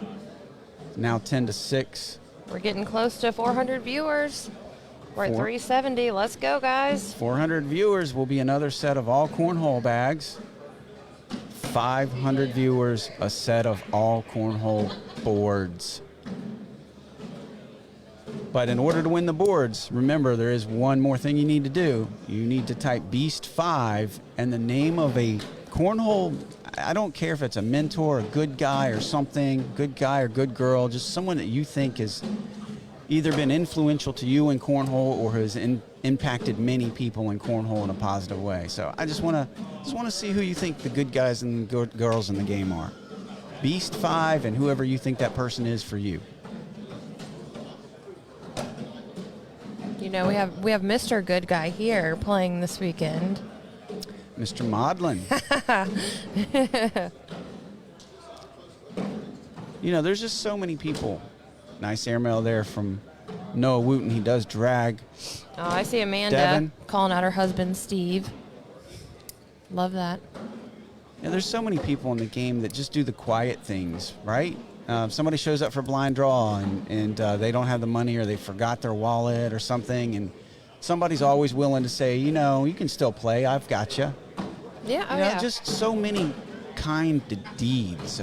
Now 10-6. We're getting close to 400 viewers. We're at 370. Let's go, guys. 400 viewers will be another set of all cornhole bags. 500 viewers, a set of all cornhole boards. But in order to win the boards, remember there is one more thing you need to do. You need to type Beast 5 and the name of a cornhole. I don't care if it's a mentor, a good guy or something, good guy or good girl, just someone that you think has either been influential to you in cornhole or has impacted many people in cornhole in a positive way. So I just want to see who you think the good guys and good girls in the game are. Beast 5 and whoever you think that person is for you. You know, we have Mr. Good Guy here playing this weekend. Mr. Maudlin. You know, there's just so many people. Nice airmail there from Noah Wooten. He does drag. Oh, I see Amanda Devin. calling out her husband, Steve. Love that. Yeah, there's so many people in the game that just do the quiet things, right? Somebody shows up for blind draw and they don't have the money or they forgot their wallet or something, and somebody's always willing to say, you know, you can still play. I've got you. Yeah, oh You know, yeah. just so many kind deeds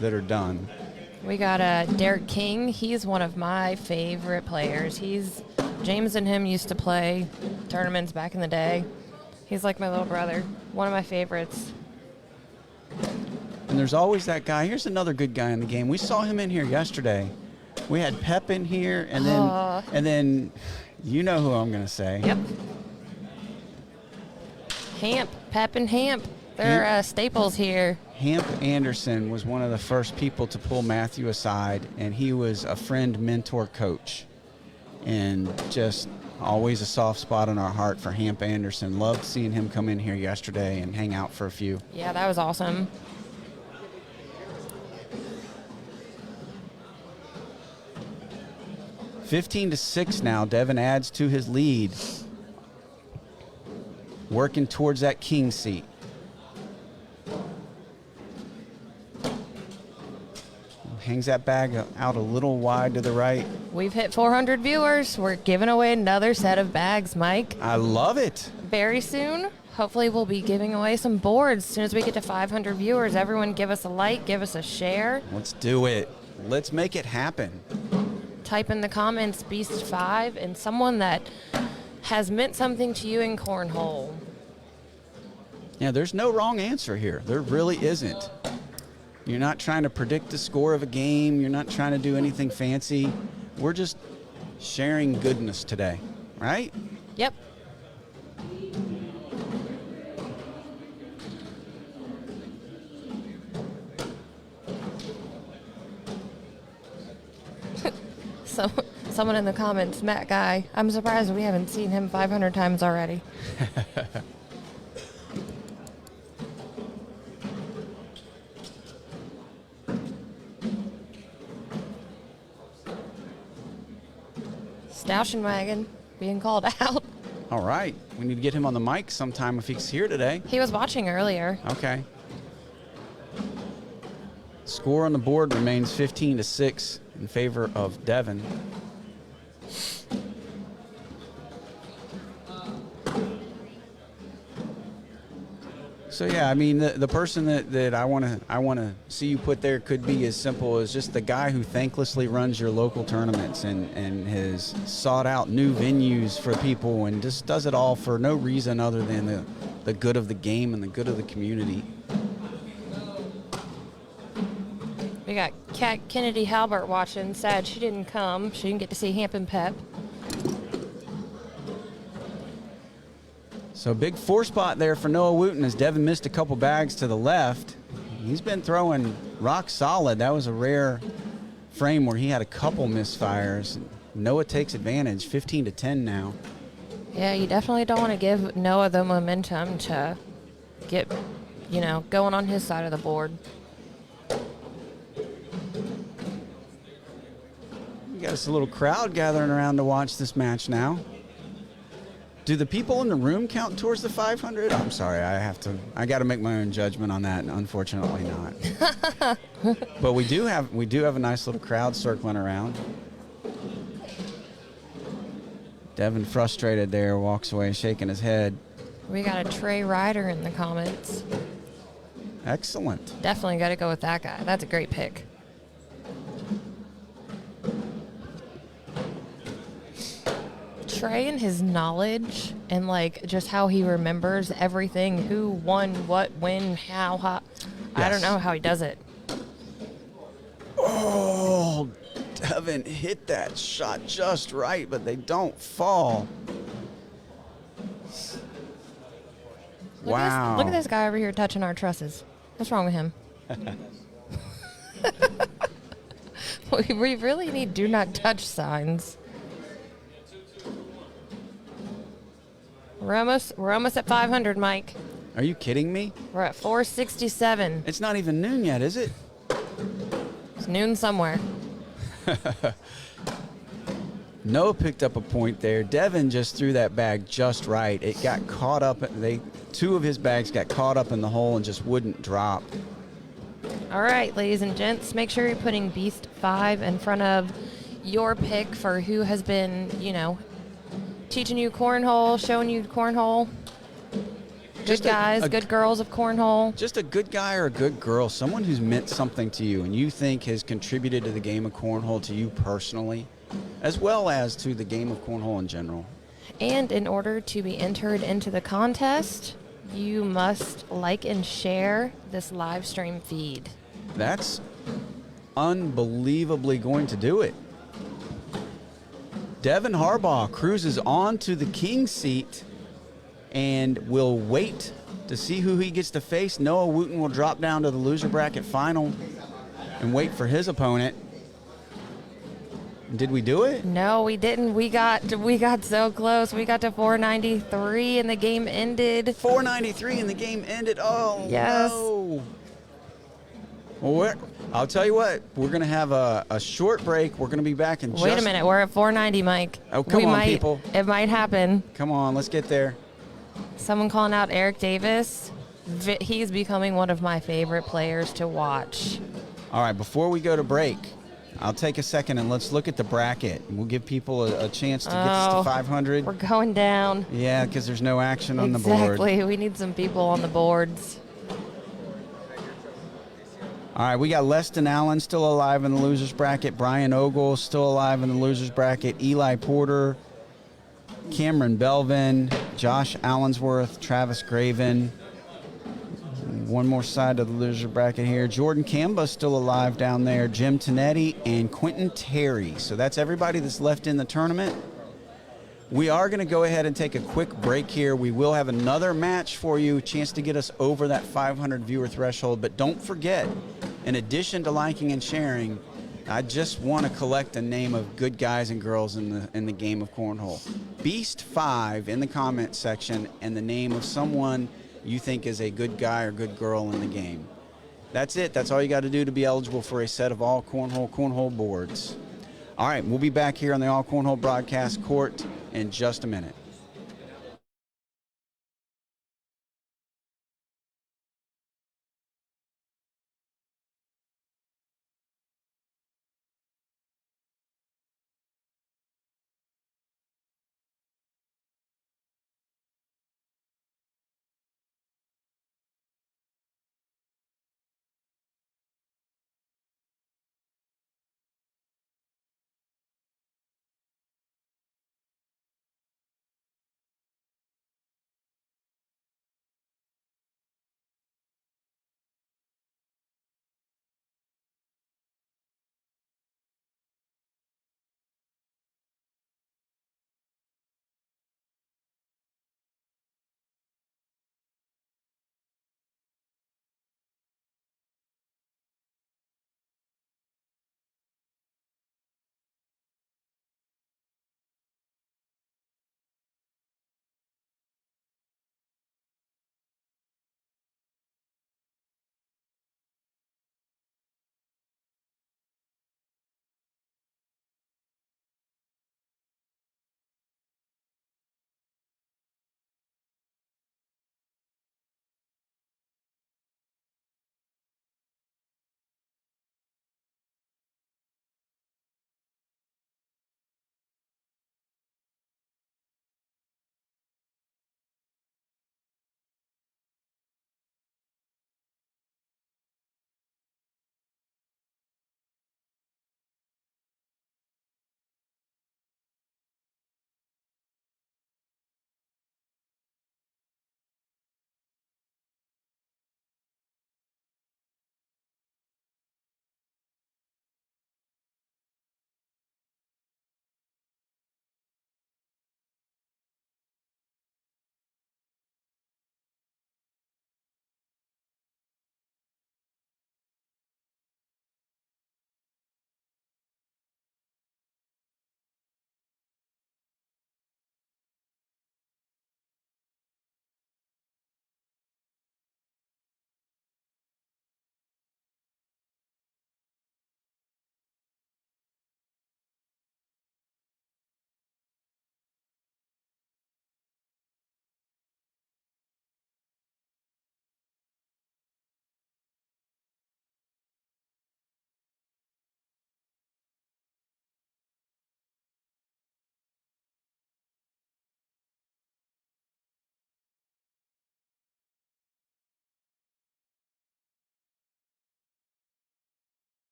that are done. We got Derek King. He's one of my favorite players. James and him used to play tournaments back in the day. He's like my little brother. One of my favorites. And there's always that guy. Here's another good guy in the game. We saw him in here yesterday. We had Pep in here, and then you know who I'm going to say. Yep. Hamp, Pep and Hamp. They're staples here. Hamp Anderson was one of the first people to pull Matthew aside, and he was a friend, mentor, coach. And just always a soft spot in our heart for Hamp Anderson. Loved seeing him come in here yesterday and hang out for a few. Yeah, that was awesome. (15-6) now. Devin adds to his lead. Working towards that king seat. hangs that bag out a little wide to the right. We've hit 400 viewers. We're giving away another set of bags, Mike. I love it. Very soon, hopefully we'll be giving away some boards. As soon as we get to 500 viewers, everyone give us a like, give us a share. Let's do it. Let's make it happen. Type in the comments Beast5 and someone that has meant something to you in Cornhole. Yeah, there's no wrong answer here. There really isn't. You're not trying to predict the score of a game. You're not trying to do anything fancy. We're just sharing goodness today, right? Yep. So, someone in the comments, Matt Guy, I'm surprised we haven't seen him 500 times already. Station wagon being called out. All right. We need to get him on the mic sometime if he's here today. He was watching earlier. Okay. Score on the board remains 15-6 in favor of Devin. So yeah, I mean the person that I want to see you put there could be as simple as just the guy who thanklessly runs your local tournaments and has sought out new venues for people and just does it all for no reason other than the good of the game and the good of the community. We got Kat Kennedy Halbert watching. Sad she didn't come. She didn't get to see Hampton Pep. So big 4-spot there for Noah Wooten as Devin missed a couple bags to the left. He's been throwing rock solid. That was a rare frame where he had a couple misfires. Noah takes advantage, 15-10 now. Yeah, you definitely don't want to give Noah the momentum to get, going on his side of the board. We got us a little crowd gathering around to watch this match now. Do the people in the room count towards the 500? I'm sorry, I got to make my own judgment on that, and unfortunately not. But we do have a nice little crowd circling around. Devin, frustrated there, walks away shaking his head. We got a Trey Ryder in the comments. Excellent. Definitely got to go with that guy. That's a great pick. Trey and his knowledge and just how he remembers everything, who won, what, when, how. Yes. I don't know how he does it. Oh, Devin hit that shot just right, but they don't fall. Wow. Look at this guy over here touching our trusses. What's wrong with him? We really need do not touch signs. We're almost at 500, Mike. Are you kidding me? We're at 467. It's not even noon yet, is it? It's noon somewhere. Noah picked up a point there. Devin just threw that bag just right. It got caught up. Two of his bags got caught up in the hole and just wouldn't drop. All right, ladies and gents, make sure you're putting Beast 5 in front of your pick for who has been, teaching you cornhole, showing you cornhole. Good guys, good girls of cornhole. Just a good guy or a good girl, someone who's meant something to you and you think has contributed to the game of cornhole to you personally, as well as to the game of cornhole in general. And in order to be entered into the contest, you must like and share this live stream feed. That's unbelievably going to do it. Devin Harbaugh cruises on to the king's seat and will wait to see who he gets to face. Noah Wooten will drop down to the loser bracket final and wait for his opponent. Did we do it? No, we didn't. We got so close. We got to 493 and the game ended. 493 and the game ended. Oh, yes. No. Well, I'll tell you what. We're going to have a short break. We're going to be back in just... Wait a minute. We're at 490, Mike. Oh, come on, people. It might happen. Come on. Let's get there. Someone calling out Eric Davis. He's becoming one of my favorite players to watch. All right, before we go to break, I'll take a second and let's look at the bracket. We'll give people a chance to get us to 500. We're going down. Yeah, because there's no action on the board. Exactly. We need some people on the boards. All right, we got Leston Allen still alive in the losers bracket. Brian Ogle still alive in the losers bracket. Eli Porter, Cameron Belvin, Josh Allensworth, Travis Graven. One more side of the loser bracket here. Jordan Campbell still alive down there. Jim Tonetti and Quentin Terry. So that's everybody that's left in the tournament. We are going to go ahead and take a quick break here. We will have another match for you, a chance to get us over that 500 viewer threshold. But don't forget, in addition to liking and sharing, I just want to collect a name of good guys and girls in the game of cornhole. Beast 5 in the comment section and the name of someone you think is a good guy or good girl in the game. That's it. That's all you got to do to be eligible for a set of AllCornhole boards. All right, we'll be back here on the AllCornhole broadcast court in just a minute.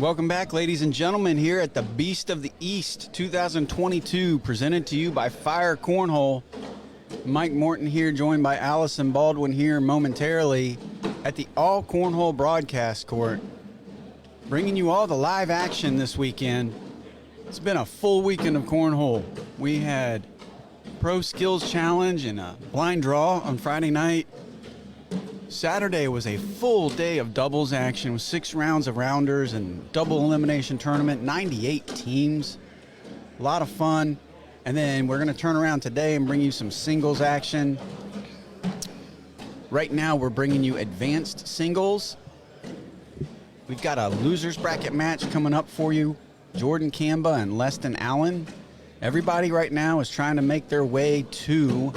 Welcome back, ladies and gentlemen, here at the Beast of the East 2022, presented to you by Fire Cornhole. Mike Morton here, joined by Allison Baldwin here momentarily at the AllCornhole broadcast court, bringing you all the live action this weekend. It's been a full weekend of cornhole. We had Pro Skills Challenge and a blind draw on Friday night. Saturday was a full day of doubles action with 6 rounds of rounders and double elimination tournament, 98 teams. A lot of fun. And then we're going to turn around today and bring you some singles action. Right now we're bringing you advanced singles. We've got a losers bracket match coming up for you. Jordan Campbell and Leston Allen. Everybody right now is trying to make their way to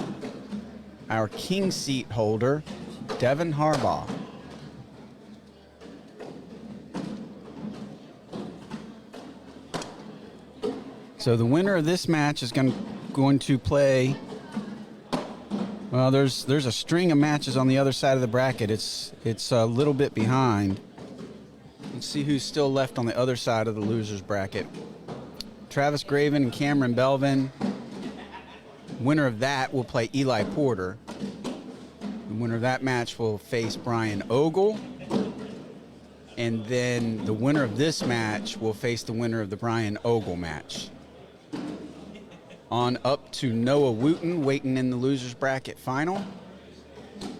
our king seat holder, Devin Harbaugh. So the winner of this match is going to play. Well, there's a string of matches on the other side of the bracket. It's a little bit behind. Let's see who's still left on the other side of the losers bracket. Travis Graven and Cameron Belvin. Winner of that will play Eli Porter. The winner of that match will face Brian Ogle. And then the winner of this match will face the winner of the Brian Ogle match. On up to Noah Wooten, waiting in the losers bracket final.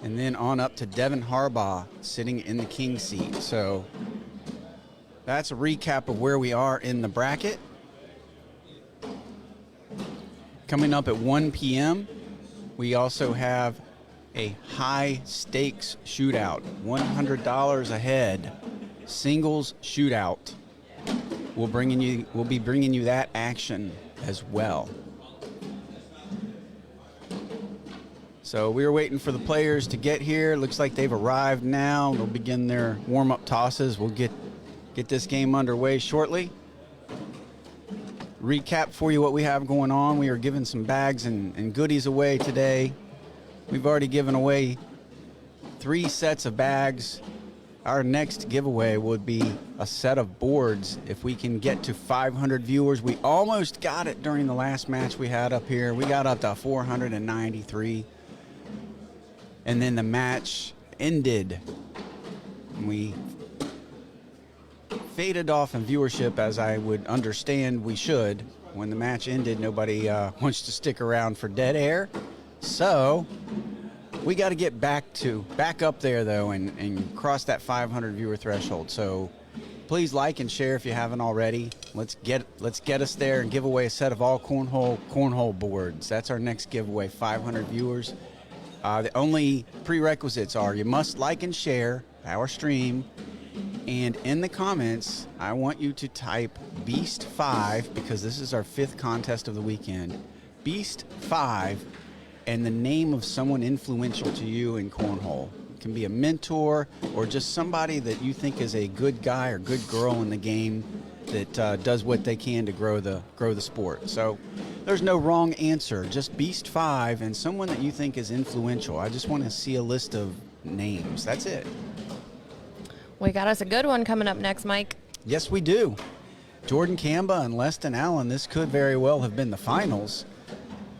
And then on up to Devin Harbaugh, sitting in the king seat. So that's a recap of where we are in the bracket. Coming up at 1 p.m., we also have a high stakes shootout, $100 a head, singles shootout. We'll be bringing you that action as well. So we were waiting for the players to get here. Looks like they've arrived now. They'll begin their warm-up tosses. We'll get this game underway shortly. Recap for you what we have going on. We are giving some bags and goodies away today. We've already given away 3 sets of bags. Our next giveaway would be a set of boards if we can get to 500 viewers. We almost got it during the last match we had up here. We got up to 493. And then the match ended. We faded off in viewership, as I would understand we should. When the match ended, nobody wants to stick around for dead air. So we got to get back up there, though, and cross that 500 viewer threshold. So please like and share if you haven't already. Let's get us there and give away a set of AllCornhole boards. That's our next giveaway, 500 viewers. The only prerequisites are you must like and share our stream. And in the comments, I want you to type Beast5, because this is our 5th contest of the weekend. Beast5 and the name of someone influential to you in cornhole. It can be a mentor or just somebody that you think is a good guy or good girl in the game that does what they can to grow the sport. So there's no wrong answer, just Beast5 and someone that you think is influential. I just want to see a list of names. That's it. We got us a good one coming up next, Mike. Yes, we do. Jordan Campbell and Leston Allen. This could very well have been the finals,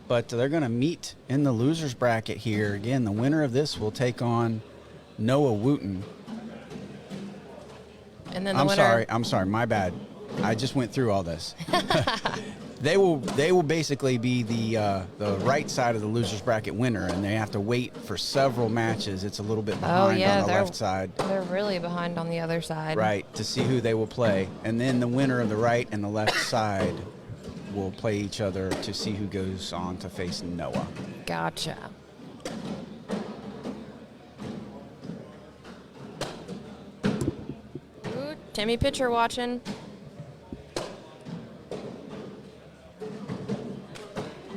but they're going to meet in the losers bracket here. Again, the winner of this will take on Noah Wooten. And then the winner. I'm sorry, my bad. I just went through all this. They will basically be the right side of the losers bracket winner, and they have to wait for several matches. It's a little bit behind on the left side. They're really behind on the other side. Right, to see who they will play. And then the winner of the right and the left side will play each other to see who goes on to face Noah. Gotcha. Ooh, Timmy Pitcher watching.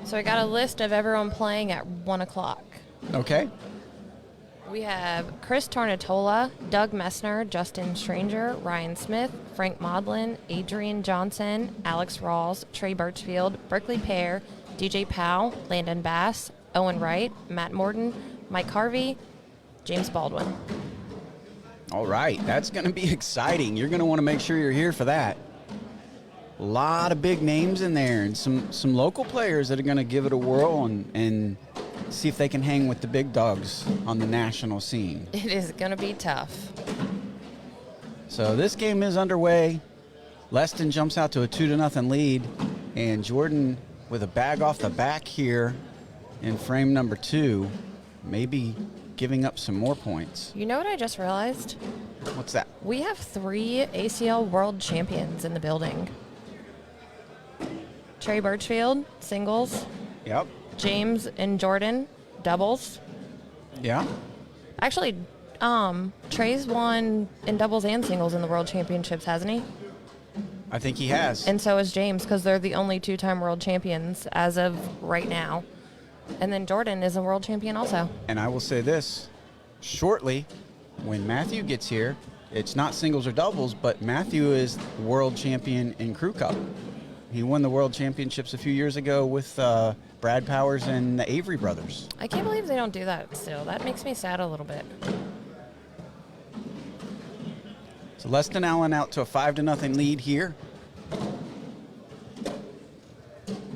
So I got a list of everyone playing at 1 o'clock. Okay. We have Chris Tornatola, Doug Messner, Justin Stranger, Ryan Smith, Frank Maudlin, Adrian Johnson, Alex Rawls, Trey Burchfield, Berkeley Pear, DJ Powell, Landon Bass, Owen Wright, Matt Morton, Mike Harvey, James Baldwin. All right, that's going to be exciting. You're going to want to make sure you're here for that. A lot of big names in there and some local players that are going to give it a whirl and see if they can hang with the big dogs on the national scene. It is going to be tough. So this game is underway. Leston jumps out to a 2-0 lead, and Jordan with a bag off the back here in frame number 2, maybe giving up some more points. You know what I just realized? What's that? We have 3 ACL world champions in the building. Trey Burchfield, singles. Yep. James and Jordan, doubles. Yeah. Actually, Trey's won in doubles and singles in the world championships, hasn't he? I think he has. And so is James, because they're the only 2-time world champions as of right now. And then Jordan is a world champion also. And I will say this, shortly, when Matthew gets here, it's not singles or doubles, but Matthew is world champion in Crew Cup. He won the world championships a few years ago with Brad Powers and the Avery brothers. I can't believe they don't do that still. That makes me sad a little bit. So Leston Allen out to a 5-0 lead here.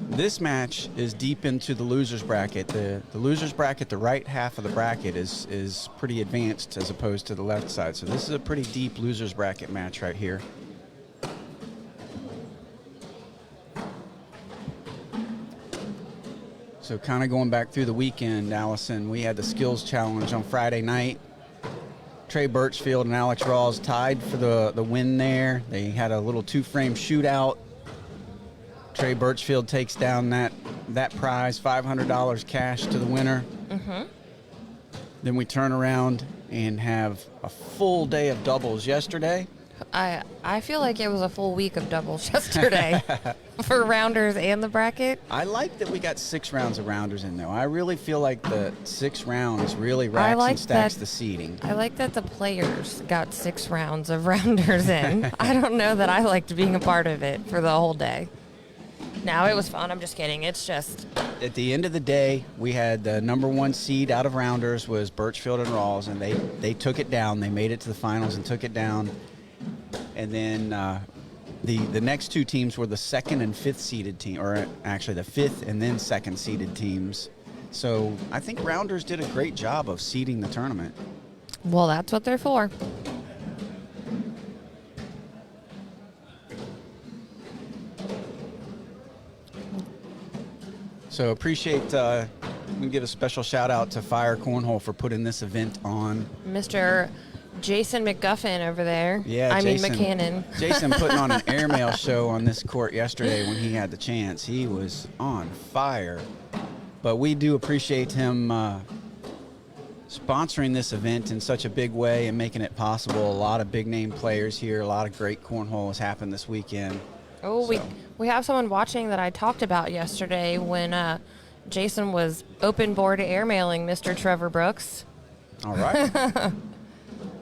This match is deep into the loser's bracket. The loser's bracket, the right half of the bracket is pretty advanced as opposed to the left side. So this is a pretty deep loser's bracket match right here. So kind of going back through the weekend, Allison, we had the skills challenge on Friday night. Trey Burchfield and Alex Rawls tied for the win there. They had a little 2-frame shootout. Trey Burchfield takes down that prize, $500 cash to the winner. Mm-hmm. Then we turn around and have a full day of doubles yesterday. I feel like it was a full week of doubles yesterday for rounders and the bracket. I like that we got 6 rounds of rounders in, though. I really feel like the 6 rounds really racks and stacks the seating. I like that the players got 6 rounds of rounders in. I don't know that I liked being a part of it for the whole day. No, it was fun. I'm just kidding. It's just... At the end of the day, we had the number 1 seed out of rounders was Burchfield and Rawls, and they took it down. They made it to the finals and took it down. And then the next 2 teams were the 2nd and 5th seeded team, or actually the 5th and then 2nd seeded teams. So I think rounders did a great job of seeding the tournament. Well, that's what they're for. So appreciate, we give a special shout out to Fire Cornhole for putting this event on. Mr. Jason McGuffin over there. Yeah, Jason, McCannon. Jason putting on an airmail show on this court yesterday when he had the chance. He was on fire. But we do appreciate him sponsoring this event in such a big way and making it possible. A lot of big name players here. A lot of great cornhole has happened this weekend. Oh, so. We have someone watching that I talked about yesterday when Jason was open board airmailing Mr. Trevor Brooks. All right.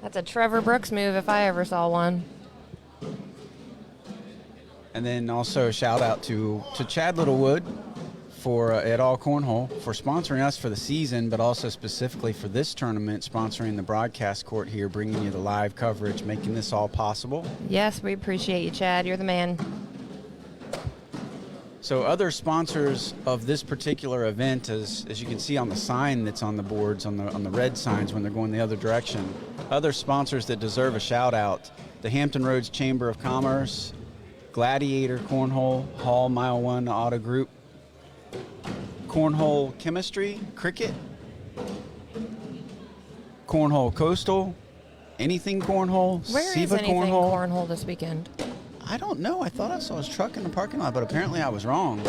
That's a Trevor Brooks move if I ever saw one. And then also a shout out to Chad Littlewood for at AllCornhole for sponsoring us for the season, but also specifically for this tournament, sponsoring the broadcast court here, bringing you the live coverage, making this all possible. Yes, we appreciate you, Chad. You're the man. So other sponsors of this particular event, as you can see on the sign that's on the boards, on the red signs when they're going the other direction, other sponsors that deserve a shout out: the Hampton Roads Chamber of Commerce, Gladiator Cornhole, Hall Mile 1 Auto Group, Cornhole Chemistry, Cricket, Cornhole Coastal, Anything Cornhole, Where Siva is Anything Cornhole. Cornhole this weekend? I don't know. I thought I saw his truck in the parking lot, but apparently I was wrong.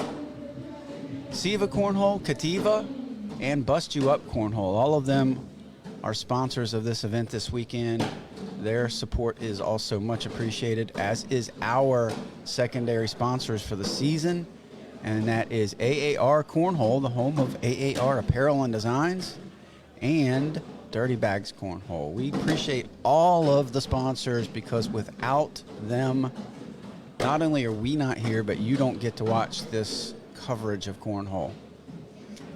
Siva Cornhole, Cativa, and Bust You Up Cornhole. All of them are sponsors of this event this weekend. Their support is also much appreciated, as is our secondary sponsors for the season, and that is AAR Cornhole, the home of AAR Apparel and Designs, and Dirty Bags Cornhole. We appreciate all of the sponsors because without them, not only are we not here, but you don't get to watch this coverage of cornhole.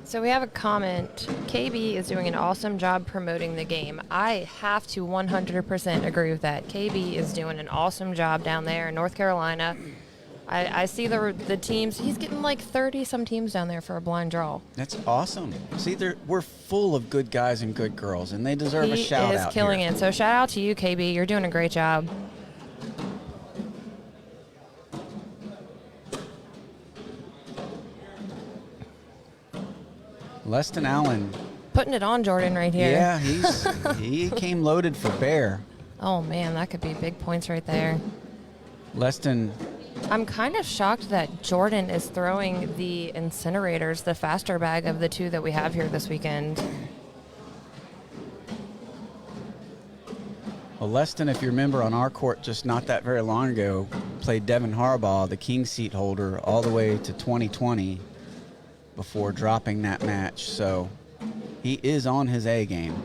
So we have a comment. KB is doing an awesome job promoting the game. I have to 100% agree with that. KB is doing an awesome job down there in North Carolina. I see the teams. He's getting like 30-some teams down there for a blind draw. That's awesome. See, we're full of good guys and good girls, and they deserve a shout out. He is killing here. it. So shout out to you, KB. You're doing a great job. Leston Allen. Putting it on Jordan right here. Yeah, he came loaded for bear. Oh, man, that could be big points right there. Leston. I'm kind of shocked that Jordan is throwing the incinerators, the faster bag of the two that we have here this weekend. Well, Leston, if you remember, on our court just not that very long ago, played Devin Harbaugh, the king seat holder, all the way to 2020 before dropping that match. So he is on his A game.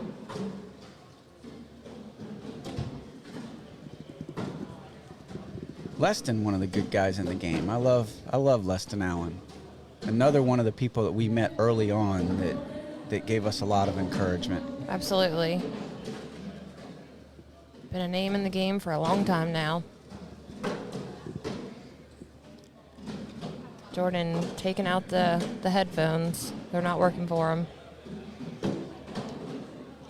Leston, one of the good guys in the game. I love Leston Allen. Another one of the people that we met early on that gave us a lot of encouragement. Absolutely. Been a name in the game for a long time now. Jordan taking out the headphones. They're not working for him.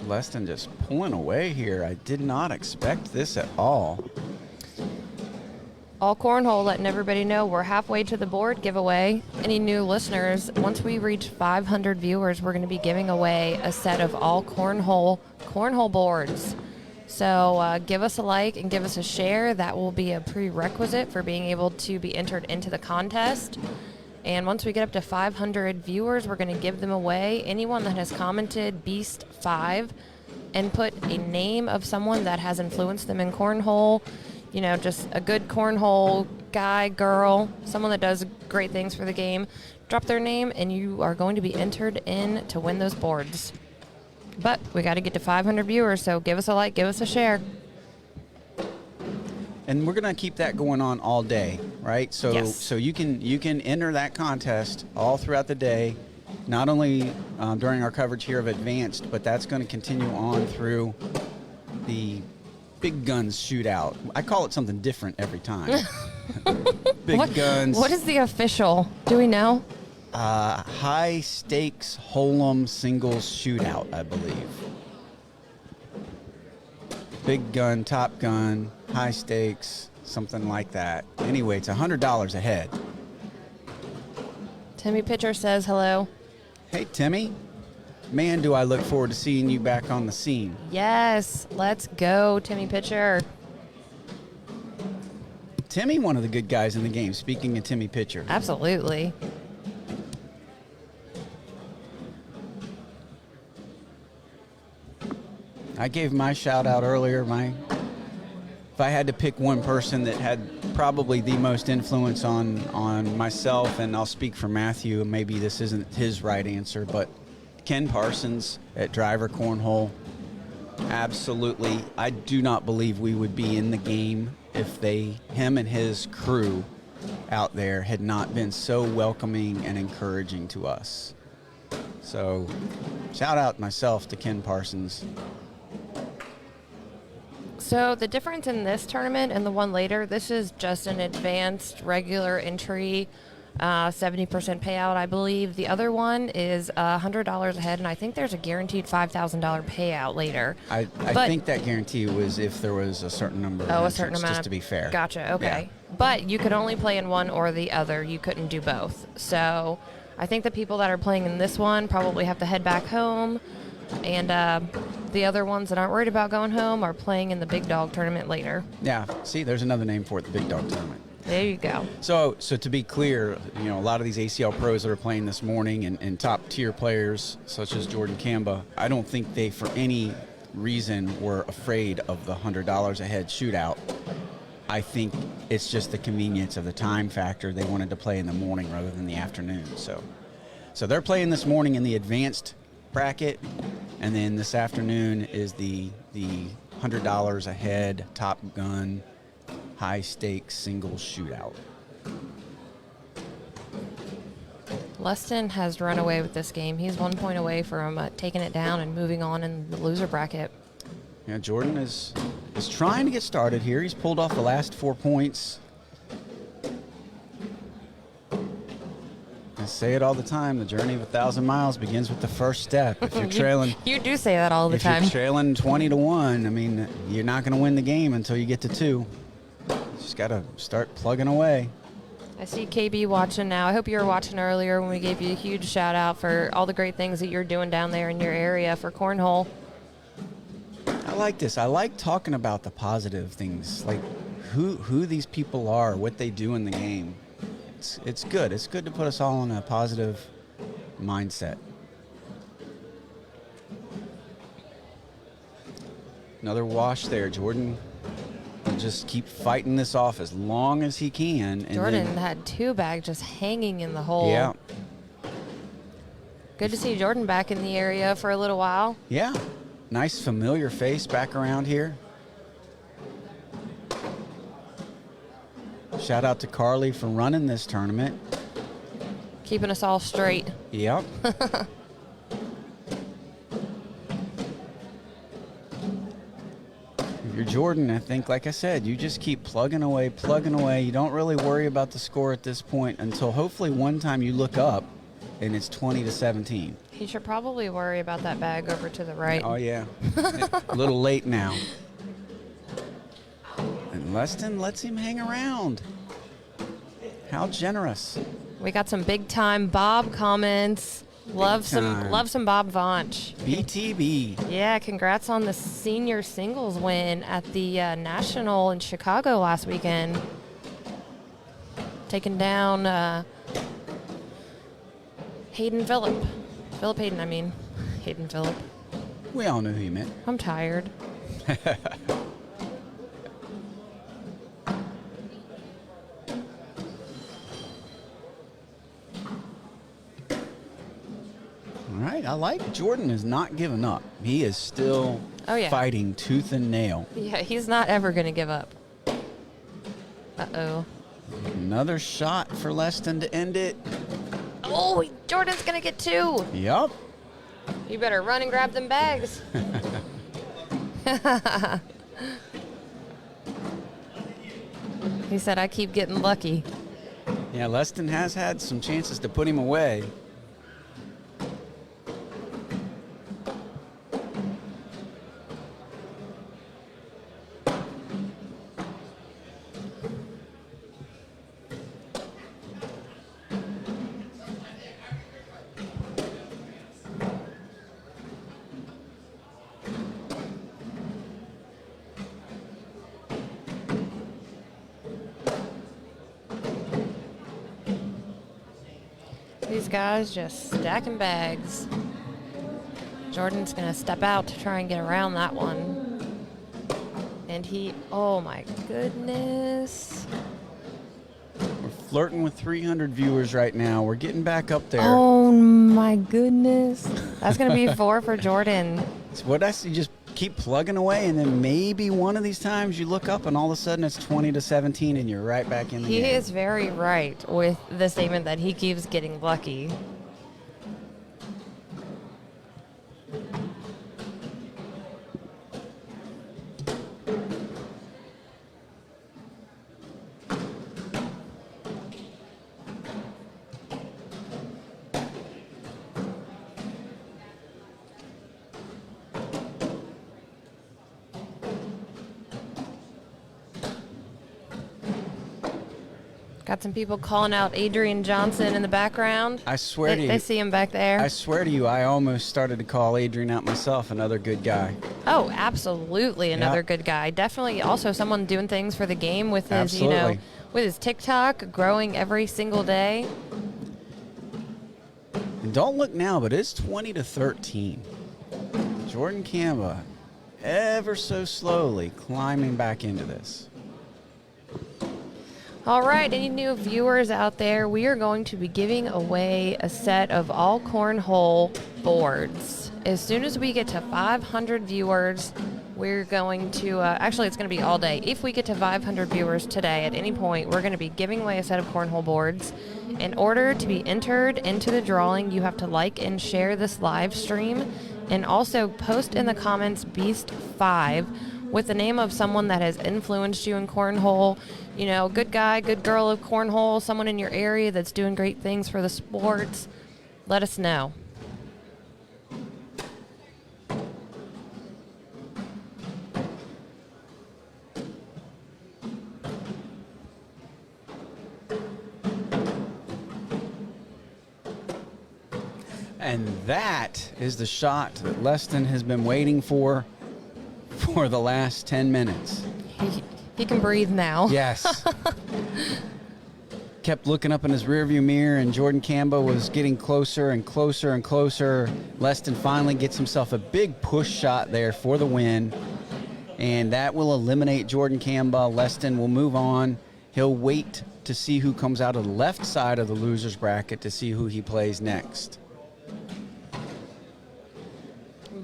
Leston just pulling away here. I did not expect this at all. AllCornhole letting everybody know we're halfway to the board giveaway. Any new listeners, once we reach 500 viewers, we're going to be giving away a set of cornhole boards. So give us a like and give us a share. That will be a prerequisite for being able to be entered into the contest. And once we get up to 500 viewers, we're going to give them away. Anyone that has commented Beast5 and put a name of someone that has influenced them in cornhole, you know, just a good cornhole guy, girl, someone that does great things for the game, drop their name and you are going to be entered in to win those boards. But we got to get to 500 viewers, so give us a like, give us a share. And we're going to keep that going on all day, right? So Yes. so you can enter that contest all throughout the day, not only during our coverage here of Advanced, but that's going to continue on through the Big Guns shootout. I call it something different every time. Big Guns. What is the official? Do we know? High stakes Hold'em singles shootout, I believe. Big gun, top gun, high stakes, something like that. Anyway, it's $100 a head. Timmy Pitcher says hello. Hey, Timmy. Man, do I look forward to seeing you back on the scene. Yes, let's go, Timmy Pitcher. Timmy, one of the good guys in the game, speaking of Timmy Pitcher. Absolutely. I gave my shout out earlier. If I had to pick one person that had probably the most influence on myself, and I'll speak for Matthew, and maybe this isn't his right answer, but Ken Parsons at Driver Cornhole. Absolutely. I do not believe we would be in the game if him and his crew out there had not been so welcoming and encouraging to us. So shout out myself to Ken Parsons. So the difference in this tournament and the one later, this is just an advanced regular entry, 70% payout, I believe. The other one is $100 a head, and I think there's a guaranteed $5,000 payout later. I think that guarantee was if there was a certain number of a entrants, certain amount, just to be fair. Gotcha. Okay, Yeah. But you could only play in one or the other. You couldn't do both. So I think the people that are playing in this one probably have to head back home, and the other ones that aren't worried about going home are playing in the big dog tournament later. Yeah. See, there's another name for it, the Big Dog Tournament. There you go. So to be clear, you know, a lot of these ACL pros that are playing this morning and top tier players such as Jordan Campbell, I don't think they for any reason were afraid of the $100 a head shootout. I think it's just the convenience of the time factor. They wanted to play in the morning rather than the afternoon. So they're playing this morning in the advanced bracket, and then this afternoon is the $100 a head Top Gun high stakes single shootout. Leston has run away with this game. He's 1 point away from taking it down and moving on in the loser bracket. Yeah, Jordan is trying to get started here. He's pulled off the last 4 points. I say it all the time. The journey of 1,000 miles begins with the first step. If you're trailing, you do say that all the time. If you're trailing 20-1, I mean, you're not going to win the game until you get to 2. Just got to start plugging away. I see KB watching now. I hope you were watching earlier when we gave you a huge shout out for all the great things that you're doing down there in your area for cornhole. I like this. I like talking about the positive things, like who these people are, what they do in the game. It's good. It's good to put us all in a positive mindset. Another wash there. Jordan will just keep fighting this off as long as he can. And Jordan had 2 bags just hanging in the hole. Yeah. Good to see Jordan back in the area for a little while. Yeah. Nice familiar face back around here. Shout out to Carly for running this tournament. Keeping us all straight. Yep. If you're Jordan, I think, like I said, you just keep plugging away. You don't really worry about the score at this point until hopefully one time you look up and it's 20-17. He should probably worry about that bag over to the right. Oh, yeah. A little late now. And Leston lets him hang around. How generous. We got some big time Bob comments. Love some Bob Vaunch. BTB. Yeah, congrats on the senior singles win at the National in Chicago last weekend. Taking down Hayden Phillip. Philip Hayden, I mean. Hayden Phillip. We all knew who you meant. I'm tired. All right, I like Jordan is not giving up. He is still fighting tooth and nail. Yeah, he's not ever going to give up. Uh-oh. Another shot for Leston to end it. Oh, Jordan's going to get 2. Yep. You better run and grab them bags. He said, I keep getting lucky. Yeah, Leston has had some chances to put him away. These guys just stacking bags. Jordan's going to step out to try and get around that one. And oh my goodness. We're flirting with 300 viewers right now. We're getting back up there. Oh my goodness. That's going to be 4 for Jordan. It's what I see. Just keep plugging away, and then maybe one of these times you look up and all of a sudden it's 20-17 and you're right back in the game. He is very right with the statement that he keeps getting lucky. Got some people calling out Adrian Johnson in the background. I swear to you. They see him back there. I swear to you, I almost started to call Adrian out myself, another good guy. Oh, absolutely another good guy. Definitely also someone doing things for the game with his, Absolutely. With his TikTok growing every single day. And don't look now, but it's 20-13. Jordan Campbell ever so slowly climbing back into this. All right, any new viewers out there, we are going to be giving away a set of AllCornhole boards. As soon as we get to 500 viewers, we're going to, actually it's going to be all day. If we get to 500 viewers today at any point, we're going to be giving away a set of cornhole boards. In order to be entered into the drawing, you have to like and share this live stream, and also post in the comments Beast 5 with the name of someone that has influenced you in cornhole. You know, good guy, good girl of cornhole, someone in your area that's doing great things for the sports. Let us know. And that is the shot that Leston has been waiting for the last 10 minutes. He can breathe now. Yes. Kept looking up in his rearview mirror, and Jordan Campbell was getting closer and closer and closer. Leston finally gets himself a big push shot there for the win, and that will eliminate Jordan Campbell. Leston will move on. He'll wait to see who comes out of the left side of the loser's bracket to see who he plays next.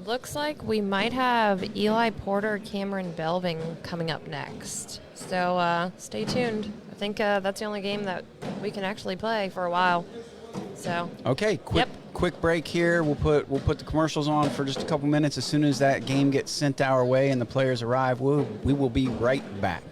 Looks like we might have Eli Porter, Cameron Belvin coming up next. So stay tuned. I think that's the only game that we can actually play for a while. So okay, quick break here. We'll put the commercials on for just a couple minutes. As soon as that game gets sent our way and the players arrive, we will be right back.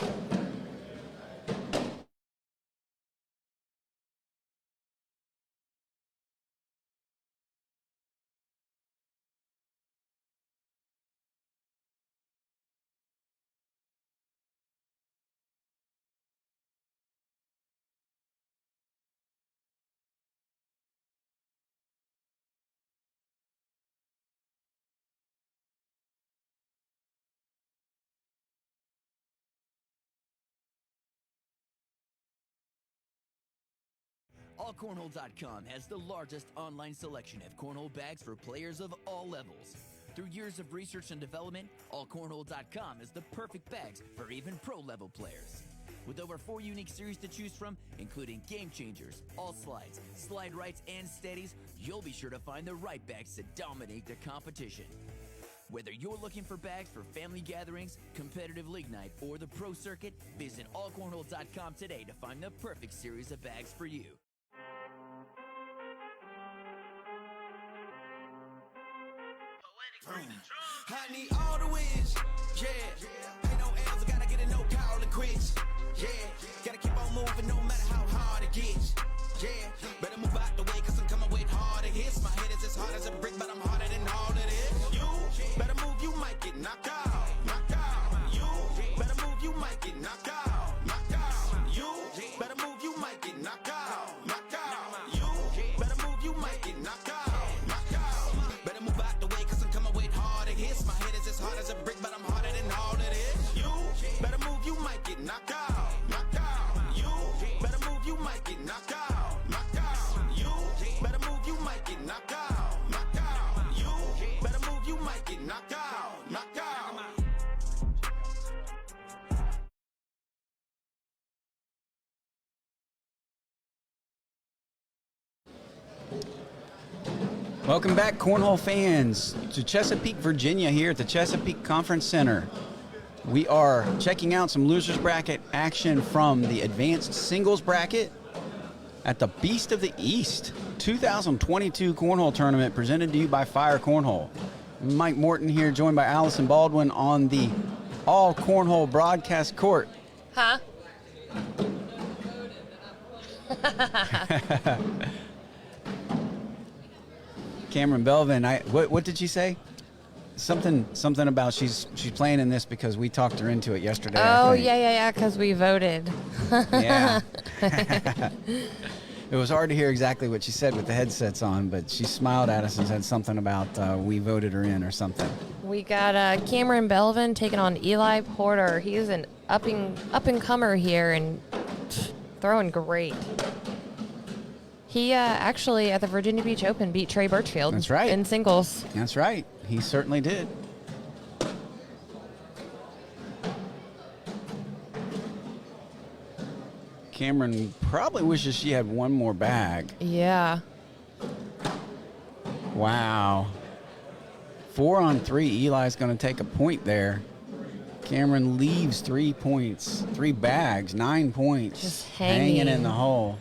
AllCornhole.com has the largest online selection of cornhole bags for players of all levels. Through years of research and development, AllCornhole.com is the perfect bags for even pro-level players. With over 4 unique series to choose from, including Game Changers, All Slides, Slide Rights, and Steadies, you'll be sure to find the right bags to dominate the competition. Whether you're looking for bags for family gatherings, competitive league night, or the pro circuit, visit AllCornhole.com today to find the perfect series of bags for you. I need all the wins, yeah. Ain't no L's, I gotta get it, no call it quits, yeah. Gotta keep on moving no matter how hard it gets, yeah. Better move out the way, cause I'm coming with harder hits. My head is as hard as a brick, but I'm harder than all of this. You better move, you might get knocked out, knocked out. You better move, you might get knocked out, knocked out. You better move, you might get knocked out, knocked out. You better move, you might get knocked out, knocked out. Better move out the way, cause I'm coming with harder hits. My head is as hard as a brick, but I'm harder than all of this. You better move, you might get knocked out, knocked out. You better move, you might get knocked out, knocked out. You better move, you might get knocked out, knocked out. You better move, you might get knocked out, knocked out. Welcome back, Cornhole fans, to Chesapeake, Virginia, here at the Chesapeake Conference Center. We are checking out some losers bracket action from the advanced singles bracket at the Beast of the East 2022 Cornhole Tournament presented to you by Fire Cornhole. Mike Morton here, joined by Allison Baldwin on the All Cornhole broadcast court. Huh? Cameron Belvin, what did she say? Something about she's playing in this because we talked her into it yesterday. Oh, yeah, because we voted. Yeah. It was hard to hear exactly what she said with the headsets on, but she smiled at us and said something about we voted her in or something. We got Cameron Belvin taking on Eli Porter. He's an up-and-comer here and throwing great. He actually, at the Virginia Beach Open, beat Trey Burchfield. That's right. In singles. That's right. He certainly did. Cameron probably wishes she had one more bag. Yeah. Wow. 4-on-3. Eli's going to take a point there. Cameron leaves 3 points, 3 bags, 9 points. Just hanging in the hole.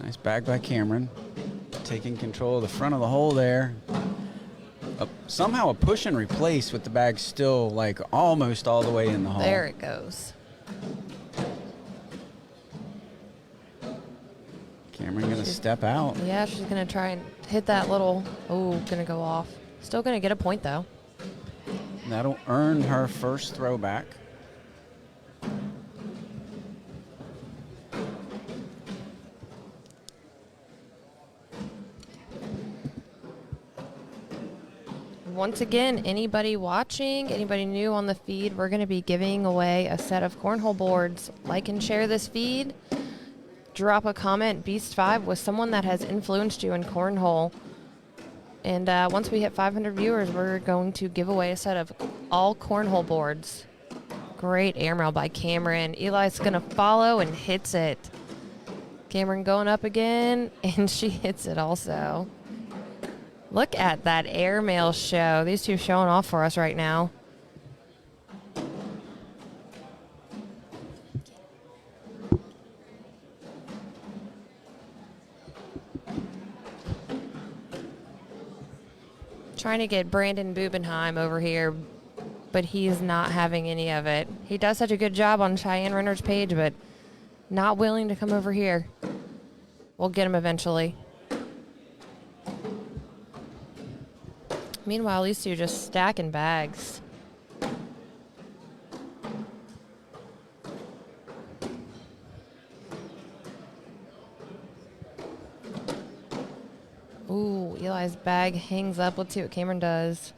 Nice bag by Cameron. Taking control of the front of the hole there. Somehow a push and replace with the bag still like almost all the way in the hole. There it goes. Cameron gonna step out. Yeah, she's gonna try and hit that little, gonna go off. Still gonna get a point though. That'll earn her first throwback. Once again, anybody watching, anybody new on the feed, we're going to be giving away a set of cornhole boards. Like and share this feed. Drop a comment, Beast5, with someone that has influenced you in cornhole. And once we hit 500 viewers, we're going to give away a set of all cornhole boards. Great airmail by Cameron. Eli's going to follow and hits it. Cameron going up again, and she hits it also. Look at that airmail show. These two showing off for us right now. Trying to get Brandon Bubenheim over here, but he's not having any of it. He does such a good job on Cheyenne Renner's page, but not willing to come over here. We'll get him eventually. Meanwhile, these two just stacking bags. Ooh, Eli's bag hangs up. Let's see what Cameron does.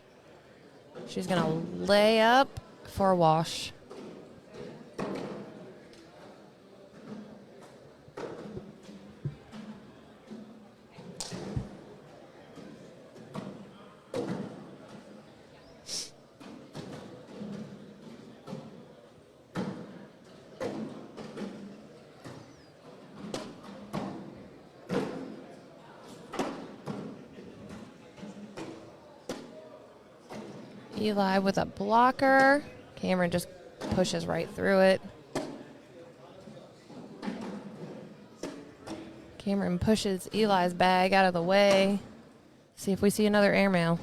She's going to lay up for a wash. Eli with a blocker. Cameron just pushes right through it. Cameron pushes Eli's bag out of the way. See if we see another airmail.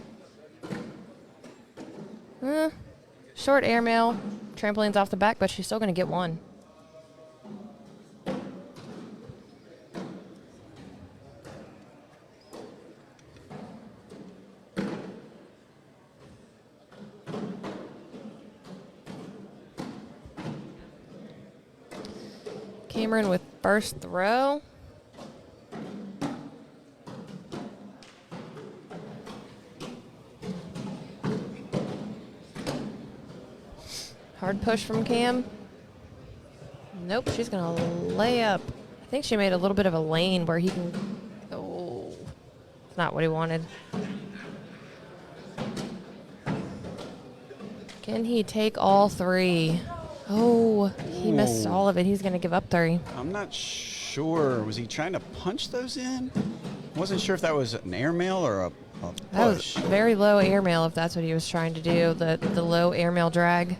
Short airmail. Trampoline's off the back, but she's still going to get one. Cameron with first throw. Hard push from Cam. Nope, she's going to lay up. I think she made a little bit of a lane where he can... Oh, it's not what he wanted. Can he take all three? Oh, he missed all of it. He's going to give up 3. I'm not sure. Was he trying to punch those in? Wasn't sure if that was an airmail or a push. That was very low airmail if that's what he was trying to do, the low airmail drag.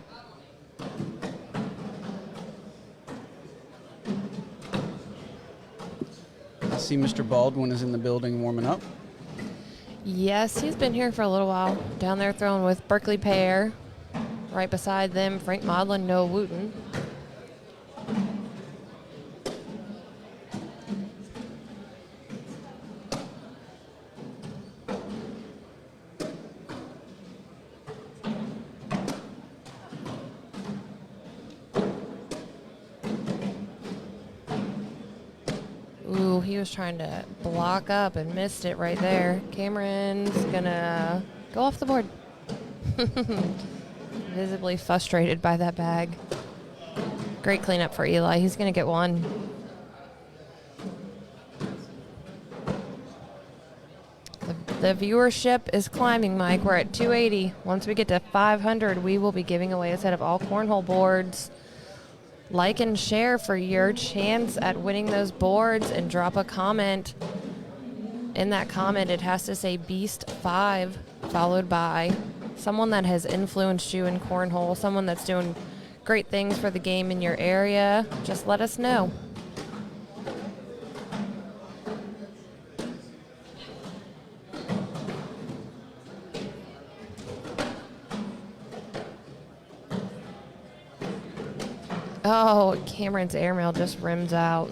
I see Mr. Baldwin is in the building warming up. Yes, he's been here for a little while. Down there throwing with Berkeley Pair. Right beside them, Frank Modlin, Noah Wooten. Ooh, he was trying to block up and missed it right there. Cameron's gonna go off the board. Visibly frustrated by that bag. Great cleanup for Eli. He's going to get one. The viewership is climbing, Mike. We're at 280. Once we get to 500, we will be giving away a set of all cornhole boards. Like and share for your chance at winning those boards, and drop a comment. In that comment, it has to say Beast 5, followed by someone that has influenced you in cornhole, someone that's doing great things for the game in your area. Just let us know. Oh, Cameron's airmail just rims out.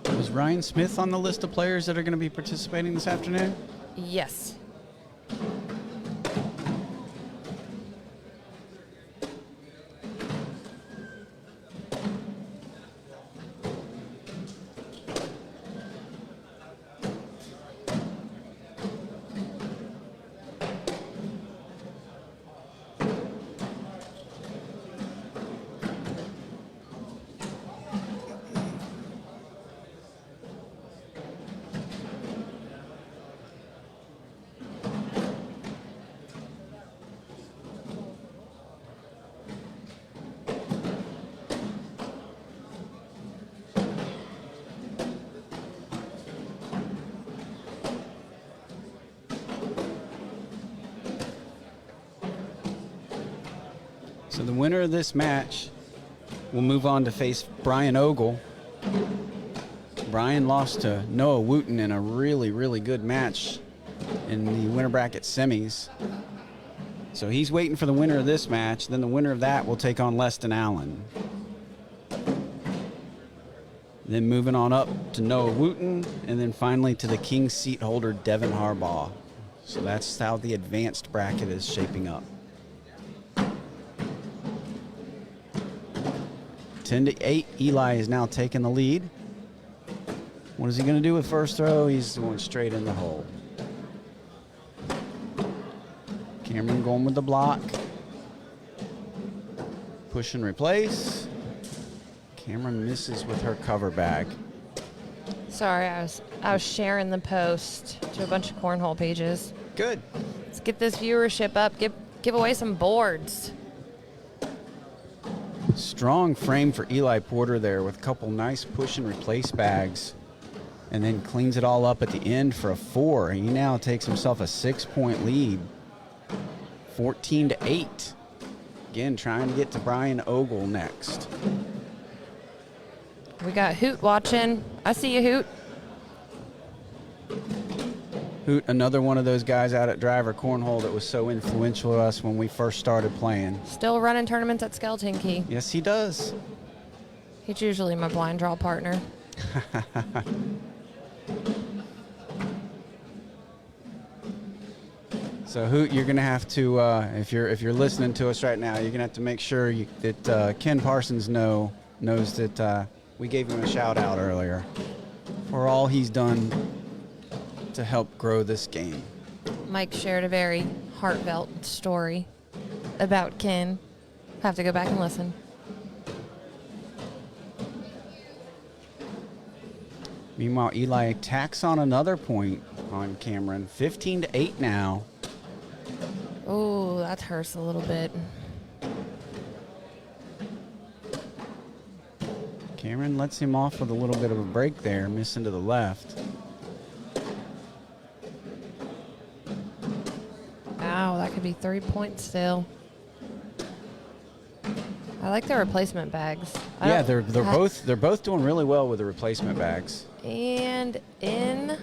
Was Ryan Smith on the list of players that are going to be participating this afternoon? Yes. So the winner of this match will move on to face Brian Ogle. Brian lost to Noah Wooten in a really, really good match in the winner bracket semis. So he's waiting for the winner of this match. Then the winner of that will take on Leston Allen. Then moving on up to Noah Wooten, and then finally to the King's seat holder, Devin Harbaugh. So that's how the advanced bracket is shaping up. 10-8, Eli is now taking the lead. What is he going to do with first throw? He's going straight in the hole. Cameron going with the block. Push and replace. Cameron misses with her cover bag. Sorry, I was sharing the post to a bunch of cornhole pages. Good. Let's get this viewership up. Give away some boards. Strong frame for Eli Porter there with a couple nice push and replace bags, and then cleans it all up at the end for a 4. He now takes himself a 6-point lead, 14-8. Again, trying to get to Brian Ogle next. We got Hoot watching. I see you, Hoot. Hoot, another one of those guys out at Driver Cornhole that was so influential to us when we first started playing. Still running tournaments at Skeleton Key. Yes, he does. He's usually my blind draw partner. So Hoot, you're gonna have to, if you're listening to us right now, you're gonna have to make sure that Ken Parsons knows that we gave him a shout out earlier for all he's done to help grow this game. Mike shared a very heartfelt story about Ken. Have to go back and listen. Meanwhile, Eli tacks on another point on Cameron. 15-8 now. Oh, that hurts a little bit. Cameron lets him off with a little bit of a break there, missing to the left. Ow, that could be 3 points still. I like the replacement bags. Yeah, they're both doing really well with the replacement bags. And in,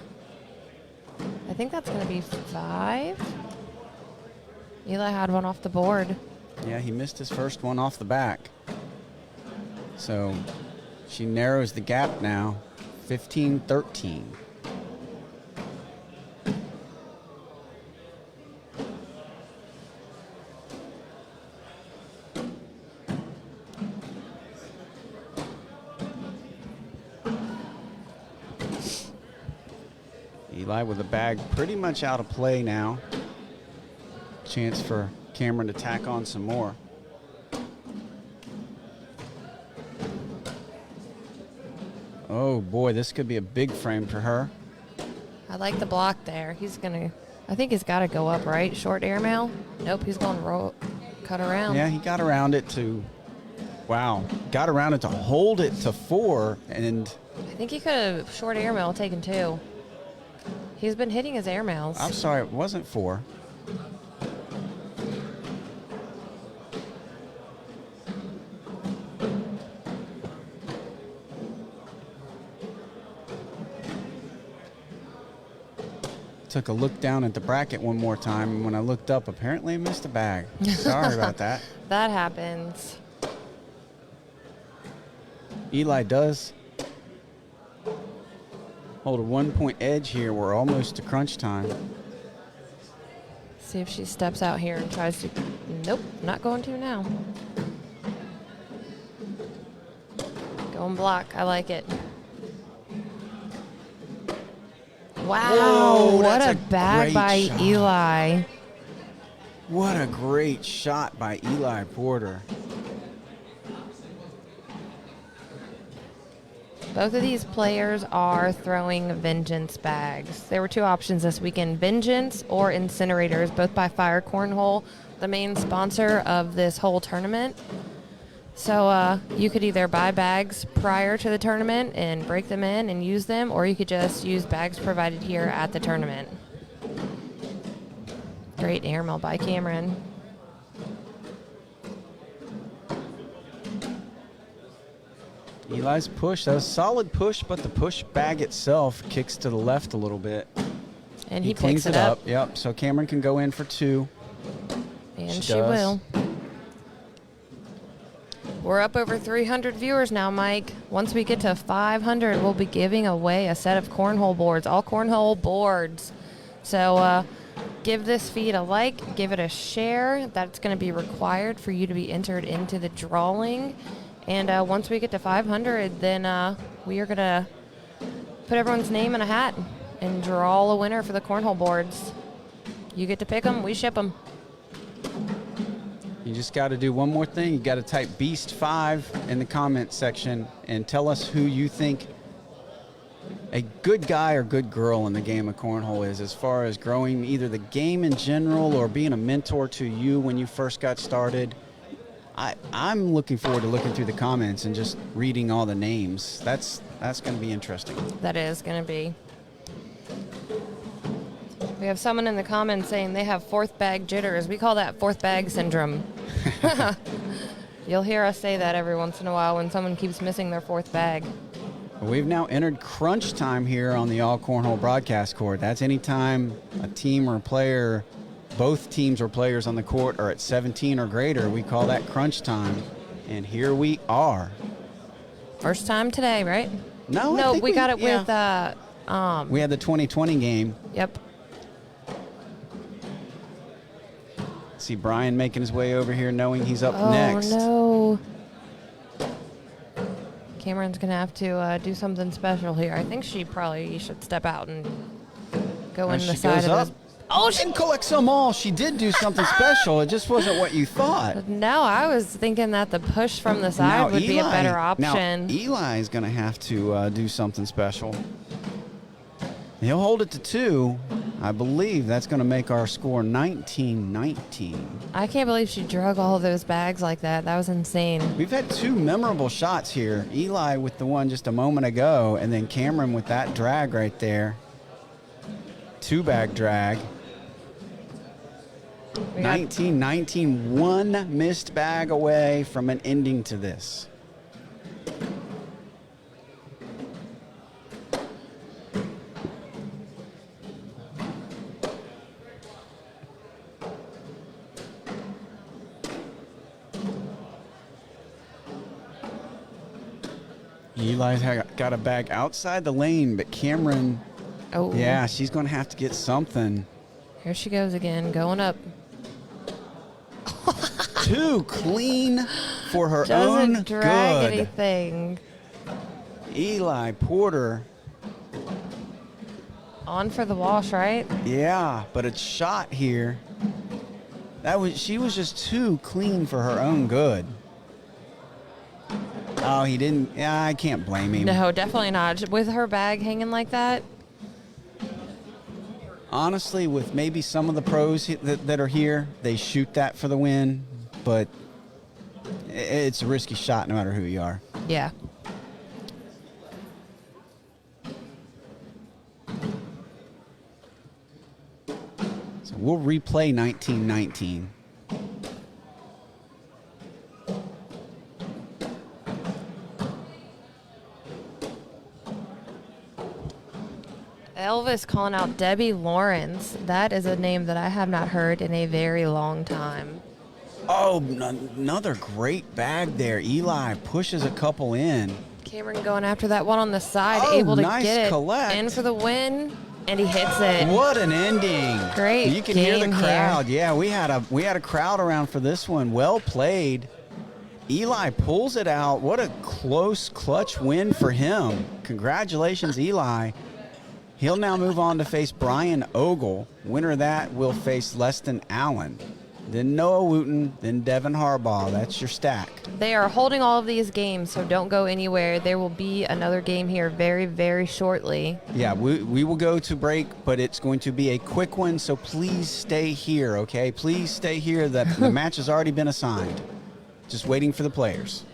I think that's going to be 5. Eli had one off the board. Yeah, he missed his first one off the back. So she narrows the gap now, 15-13. Eli with the bag pretty much out of play now. Chance for Cameron to tack on some more. Oh boy, this could be a big frame for her. I like the block there. I think he's got to go up, right? Short airmail? Nope, he's going to cut around. Yeah, he got around it to, wow, got around it to hold it to 4, and I think he could have short airmail taken 2. He's been hitting his airmails. I'm sorry, it wasn't 4. Took a look down at the bracket one more time, and when I looked up, apparently I missed a bag. Sorry about that. That happens. Eli does hold a 1-point edge here. We're almost to crunch time. See if she steps out here and tries to. Nope, not going to now. Going block. I like it. Wow, Whoa, what that's a a bag great by shot. Eli. What a great shot by Eli Porter. Both of these players are throwing Vengeance bags. There were 2 options this weekend, Vengeance or Incinerators, both by Fire Cornhole, the main sponsor of this whole tournament. So you could either buy bags prior to the tournament and break them in and use them, or you could just use bags provided here at the tournament. Great airmail by Cameron. Eli's push, that was a solid push, but the push bag itself kicks to the left a little bit. And he cleans picks it up. Yep, so Cameron can go in for 2. And She she does. will. We're up over 300 viewers now, Mike. Once we get to 500, we'll be giving away a set of cornhole boards, all cornhole boards. So give this feed a like, give it a share. That's going to be required for you to be entered into the drawing. And once we get to 500, then we are going to put everyone's name in a hat and draw a winner for the cornhole boards. You get to pick them, we ship them. You just got to do one more thing. You got to type Beast5 in the comment section and tell us who you think a good guy or good girl in the game of cornhole is, as far as growing either the game in general or being a mentor to you when you first got started. I'm looking forward to looking through the comments and just reading all the names. That's going to be interesting. That is going to be. We have someone in the comments saying they have 4th bag jitters. We call that 4th bag syndrome. You'll hear us say that every once in a while when someone keeps missing their 4th bag. We've now entered crunch time here on the All Cornhole broadcast court. That's any time a team or a player, both teams or players on the court are at 17 or greater. We call that crunch time. And here we are. First time today, right? No, I No, think we got it yeah. with, We had the 2020 game. yep. See Brian making his way over here knowing he's up Oh, next. no. Cameron's going to have to do something special here. I think she probably should step out and go in the She side goes of up. his. Oh, she And collects them all. She did do something special. It just wasn't what you thought. No, I was thinking that the push from the side Now would be a better Now option. Eli's going to have to do something special. He'll hold it to 2. I believe that's going to make our score 19-19. I can't believe she drug all of those bags like that. That was insane. We've had 2 memorable shots here. Eli with the one just a moment ago, and then Cameron with that drag right there. 2-bag drag. We got- 19-19, 1 missed bag away from an ending to this. Eli's got a bag outside the lane, but Cameron, Oh, yeah, she's going to have to get something. Here she goes again, going up. Too clean for her Doesn't own drag good. anything. Eli Porter On for the wash, right? Yeah, but a shot here. She was just too clean for her own good. Oh, he didn't. Yeah, I can't blame him. No, definitely not. With her bag hanging like that. Honestly, with maybe some of the pros that are here, they shoot that for the win, but it's a risky shot no matter who you are. Yeah. So we'll replay 1919. Elvis calling out Debbie Lawrence. That is a name that I have not heard in a very long time. Oh, another great bag there. Eli pushes a couple in. Cameron going after that one on the side, Oh, able to nice get it collect. in for the win, and he hits it. What an ending. Great You can hear the game crowd. here. Yeah, we had a crowd around for this one. Well played. Eli pulls it out. What a close clutch win for him. Congratulations, Eli. He'll now move on to face Brian Ogle. Winner of that will face Leston Allen. Then Noah Wooten, then Devin Harbaugh. That's your stack. They are holding all of these games, so don't go anywhere. There will be another game here very, very shortly. Yeah, we will go to break, but it's going to be a quick one, so please stay here, okay? Please stay here. The match has already been assigned. Just waiting for the players.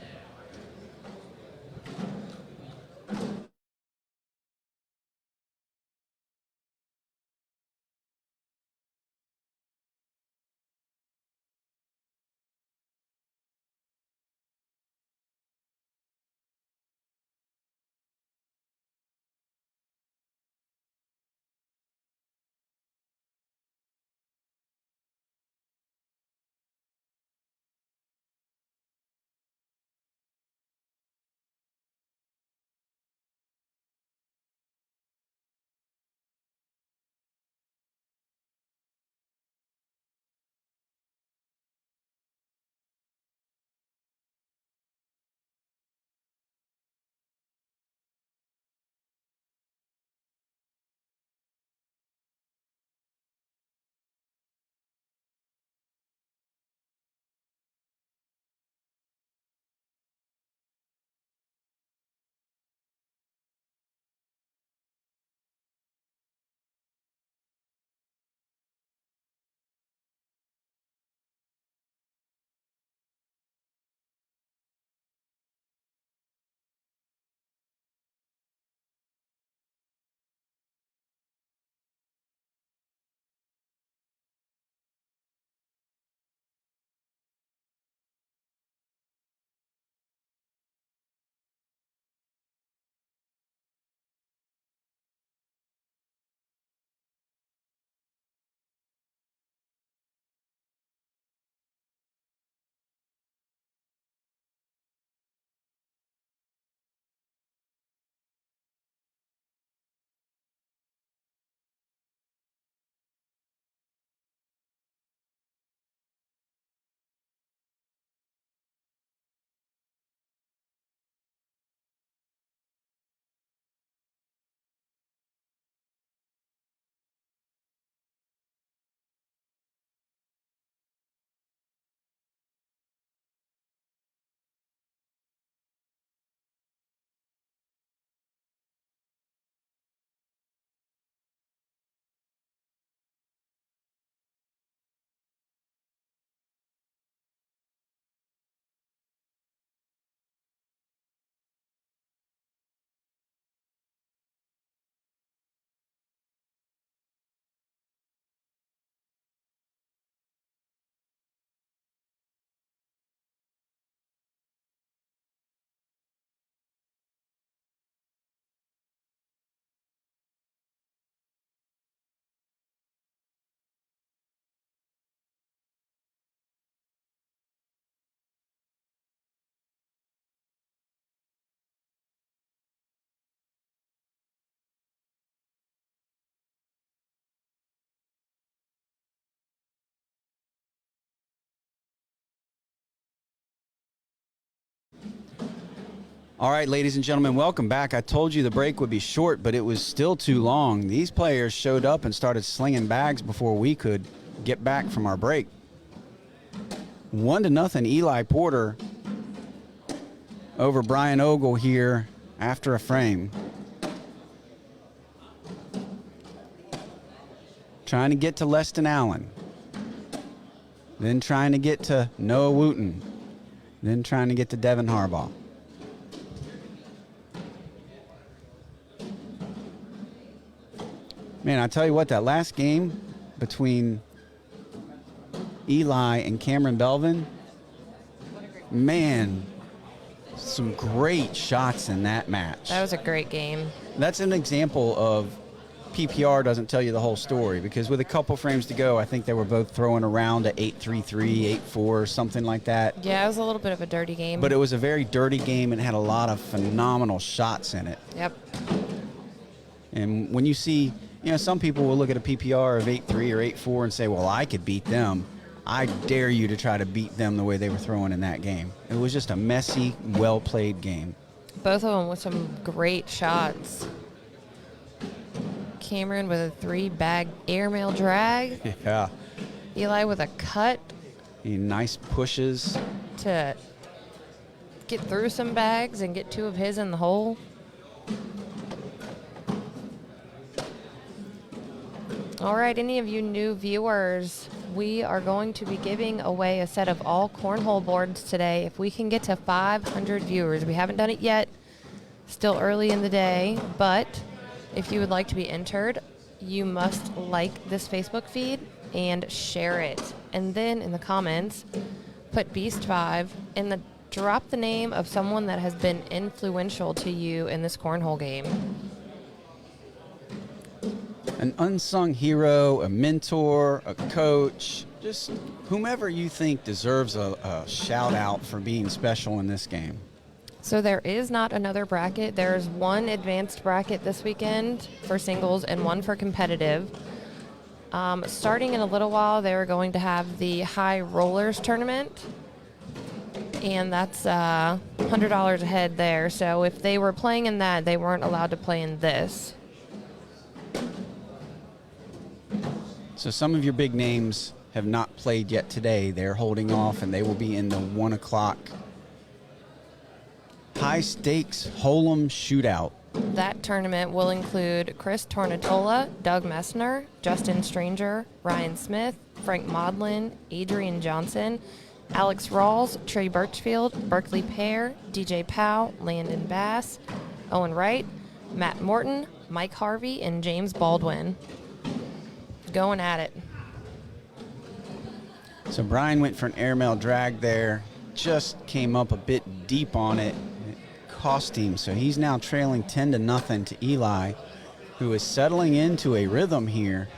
All right, ladies and gentlemen, welcome back. I told you the break would be short, but it was still too long. These players showed up and started slinging bags before we could get back from our break. 1-0 Eli Porter over Brian Ogle here after a frame. Trying to get to Leston Allen. Then trying to get to Noah Wooten. Then trying to get to Devin Harbaugh. Man, I tell you what, that last game between Eli and Cameron Belvin, man, some great shots in that match. That was a great game. That's an example of PPR doesn't tell you the whole story, because with a couple frames to go, I think they were both throwing around a 8-3-3, 8-4, something like that. Yeah, it was a little bit of a dirty game. But it was a very dirty game and had a lot of phenomenal shots in it. Yep. And when you see, some people will look at a PPR of 8-3 or 8-4 and say, well, I could beat them. I dare you to try to beat them the way they were throwing in that game. It was just a messy, well-played game. Both of them with some great shots. Cameron with a 3-bag airmail drag. Yeah. Eli with a cut Nice pushes. to get through some bags and get 2 of his in the hole. All right, any of you new viewers, we are going to be giving away a set of all cornhole boards today. If we can get to 500 viewers, we haven't done it yet, still early in the day, but if you would like to be entered, you must like this Facebook feed and share it. And then in the comments, put Beast5 and drop the name of someone that has been influential to you in this cornhole game. An unsung hero, a mentor, a coach, just whomever you think deserves a shout out for being special in this game. So there is not another bracket. There's one advanced bracket this weekend for singles and one for competitive. Starting in a little while, they're going to have the High Rollers tournament, and that's $100 a head there. So if they were playing in that, they weren't allowed to play in this. So some of your big names have not played yet today. They're holding off, and they will be in the 1 o'clock high-stakes Hold'em shootout. That tournament will include Chris Tornatola, Doug Messner, Justin Stranger, Ryan Smith, Frank Maudlin, Adrian Johnson, Alex Rawls, Trey Burchfield, Berkeley Pear, DJ Powell, Landon Bass, Owen Wright, Matt Morton, Mike Harvey, and James Baldwin. Going at it. So Brian went for an airmail drag there, just came up a bit deep on it. It cost him, so he's now trailing 10-0 to Eli, who is settling into a rhythm here.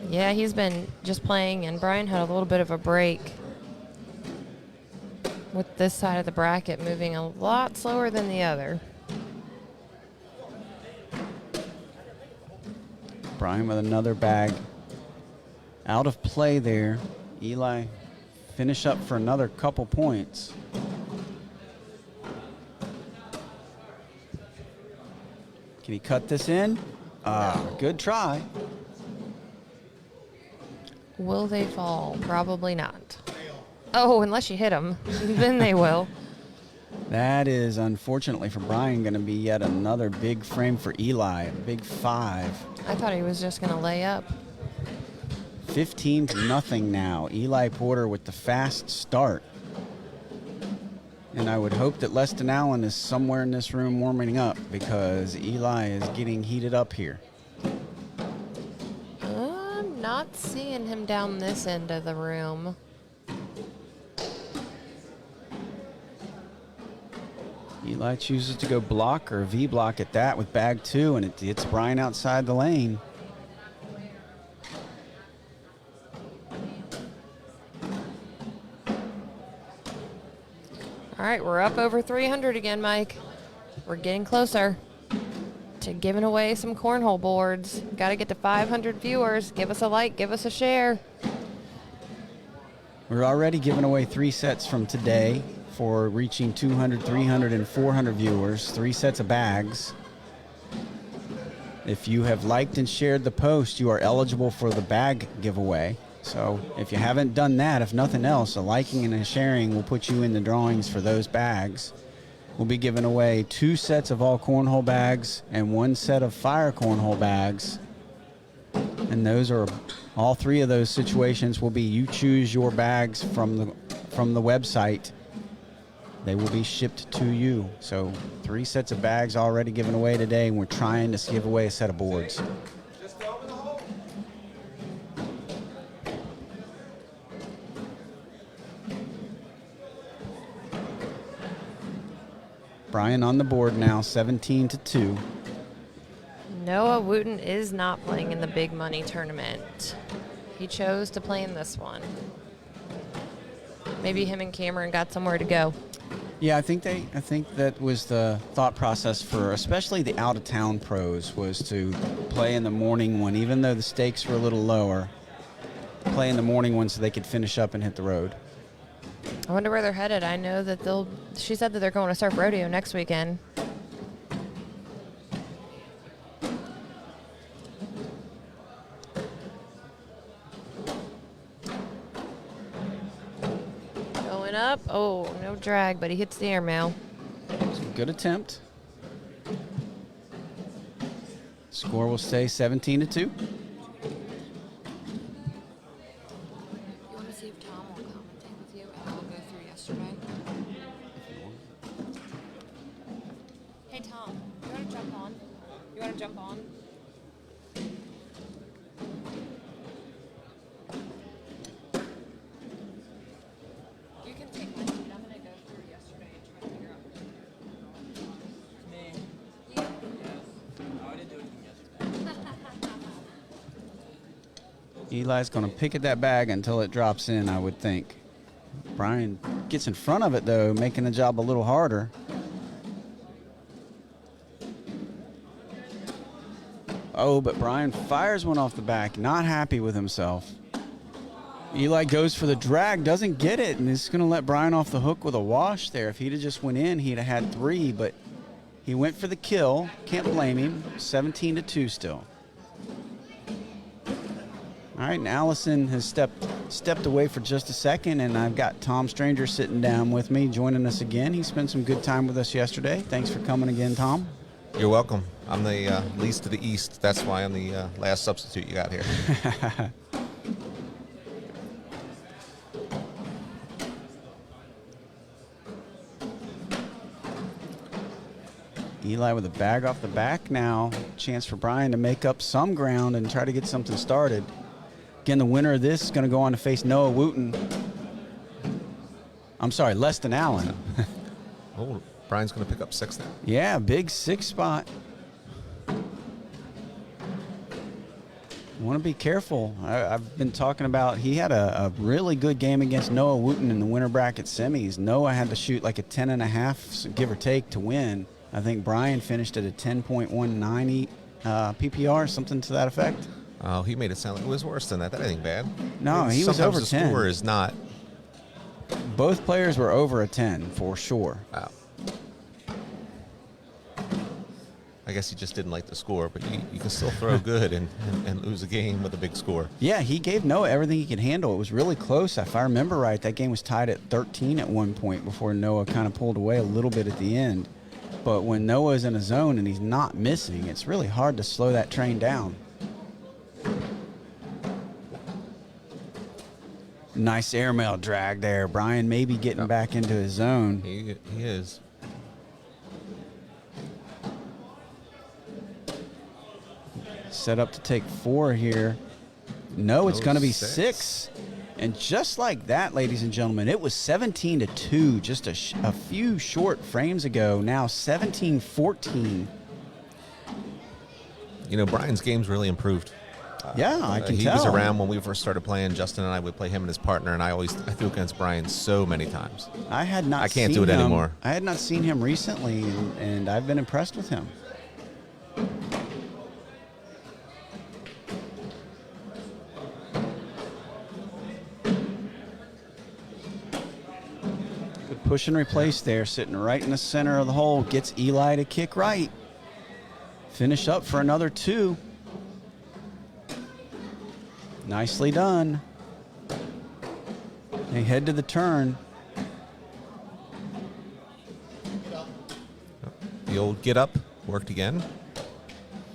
Yeah, he's been just playing, and Brian had a little bit of a break with this side of the bracket moving a lot slower than the other. Brian with another bag out of play there. Eli finish up for another couple points. Can he cut this in? Good try. Will they fall? Probably not. Oh, unless you hit them, then they will. That is, unfortunately for Brian, going to be yet another big frame for Eli, a big 5. I thought he was just going to lay up. 15-0 now. Eli Porter with the fast start. And I would hope that Leston Allen is somewhere in this room warming up, because Eli is getting heated up here. I'm not seeing him down this end of the room. Eli chooses to go block, or V block at that, with bag 2, and it's Brian outside the lane. All right, we're up over 300 again, Mike. We're getting closer to giving away some cornhole boards. Got to get to 500 viewers. Give us a like, give us a share. We're already giving away 3 sets from today. for reaching 200, 300, and 400 viewers. 3 sets of bags. If you have liked and shared the post, you are eligible for the bag giveaway. So if you haven't done that, if nothing else, a liking and a sharing will put you in the drawings for those bags. We'll be giving away 2 sets of all cornhole bags and 1 set of fire cornhole bags. And those are all 3 of those situations will be you choose your bags from the website. They will be shipped to you. So 3 sets of bags already given away today, and we're trying to give away a set of boards. Brian on the board now, 17-2. Noah Wooten is not playing in the big money tournament. He chose to play in this one. Maybe him and Cameron got somewhere to go. Yeah, I think that was the thought process for especially the out-of-town pros, was to play in the morning one, even though the stakes were a little lower. Play in the morning one so they could finish up and hit the road. I wonder where they're headed. I know that she said that they're going to Surf Rodeo next weekend. Going up. Oh, no drag, but he hits the airmail. Good attempt. Score will stay 17-2. You want to see if Tom will commentate with you and we'll go through yesterday? Hey, Tom, you want to jump on? You want to jump on? You can take my seat. I'm going to go through yesterday and try to figure out. Me? Yeah. Yes. Oh, I didn't do anything yesterday. Eli's going to pick at that bag until it drops in, I would think. Brian gets in front of it, though, making the job a little harder. Oh, but Brian fires one off the back, not happy with himself. Eli goes for the drag, doesn't get it, and is going to let Brian off the hook with a wash there. If he'd have just went in, he'd have had 3, but he went for the kill. Can't blame him. 17-2 still. All right, and Allison has stepped away for just a second, and I've got Tom Stranger sitting down with me, joining us again. He spent some good time with us yesterday. Thanks for coming again, Tom. You're welcome. I'm the least to the east. That's why I'm the last substitute you got here. Eli with a bag off the back now. Chance for Brian to make up some ground and try to get something started. Again, the winner of this is going to go on to face Noah Wooten. I'm sorry, Leston Allen. Oh, Brian's going to pick up 6 now. Yeah, big 6 spot. Want to be careful. I've been talking about he had a really good game against Noah Wooten in the winter bracket semis. Noah had to shoot like a 10.5, give or take, to win. I think Brian finished at a 10.190 PPR, something to that effect. Oh, he made it sound like it was worse than that. That ain't bad. No, he was over 10. Sometimes the score is not. Both players were over a 10 for sure. Wow. I guess he just didn't like the score, but you can still throw good and lose a game with a big score. Yeah, he gave Noah everything he could handle. It was really close. If I remember right, that game was tied at 13 at one point before Noah kind of pulled away a little bit at the end. But when Noah's in a zone and he's not missing, it's really hard to slow that train down. Nice airmail drag there. Brian maybe getting back into his zone. He is. Set up to take 4 here. No, it's going to be 6. And just like that, ladies and gentlemen, it was 17-2 just a few short frames ago. Now 17-14. You know, Brian's game's really improved. Yeah, I can he tell. was around when we first started playing. Justin and I would play him and his partner, and I threw against Brian so many times. I can't do it anymore. I had not seen him recently, and I've been impressed with him. Good Push and replace there, sitting right in the center of the hole. Gets Eli to kick right. Finish up for another 2. Nicely done. They head to the turn. The old get up worked again.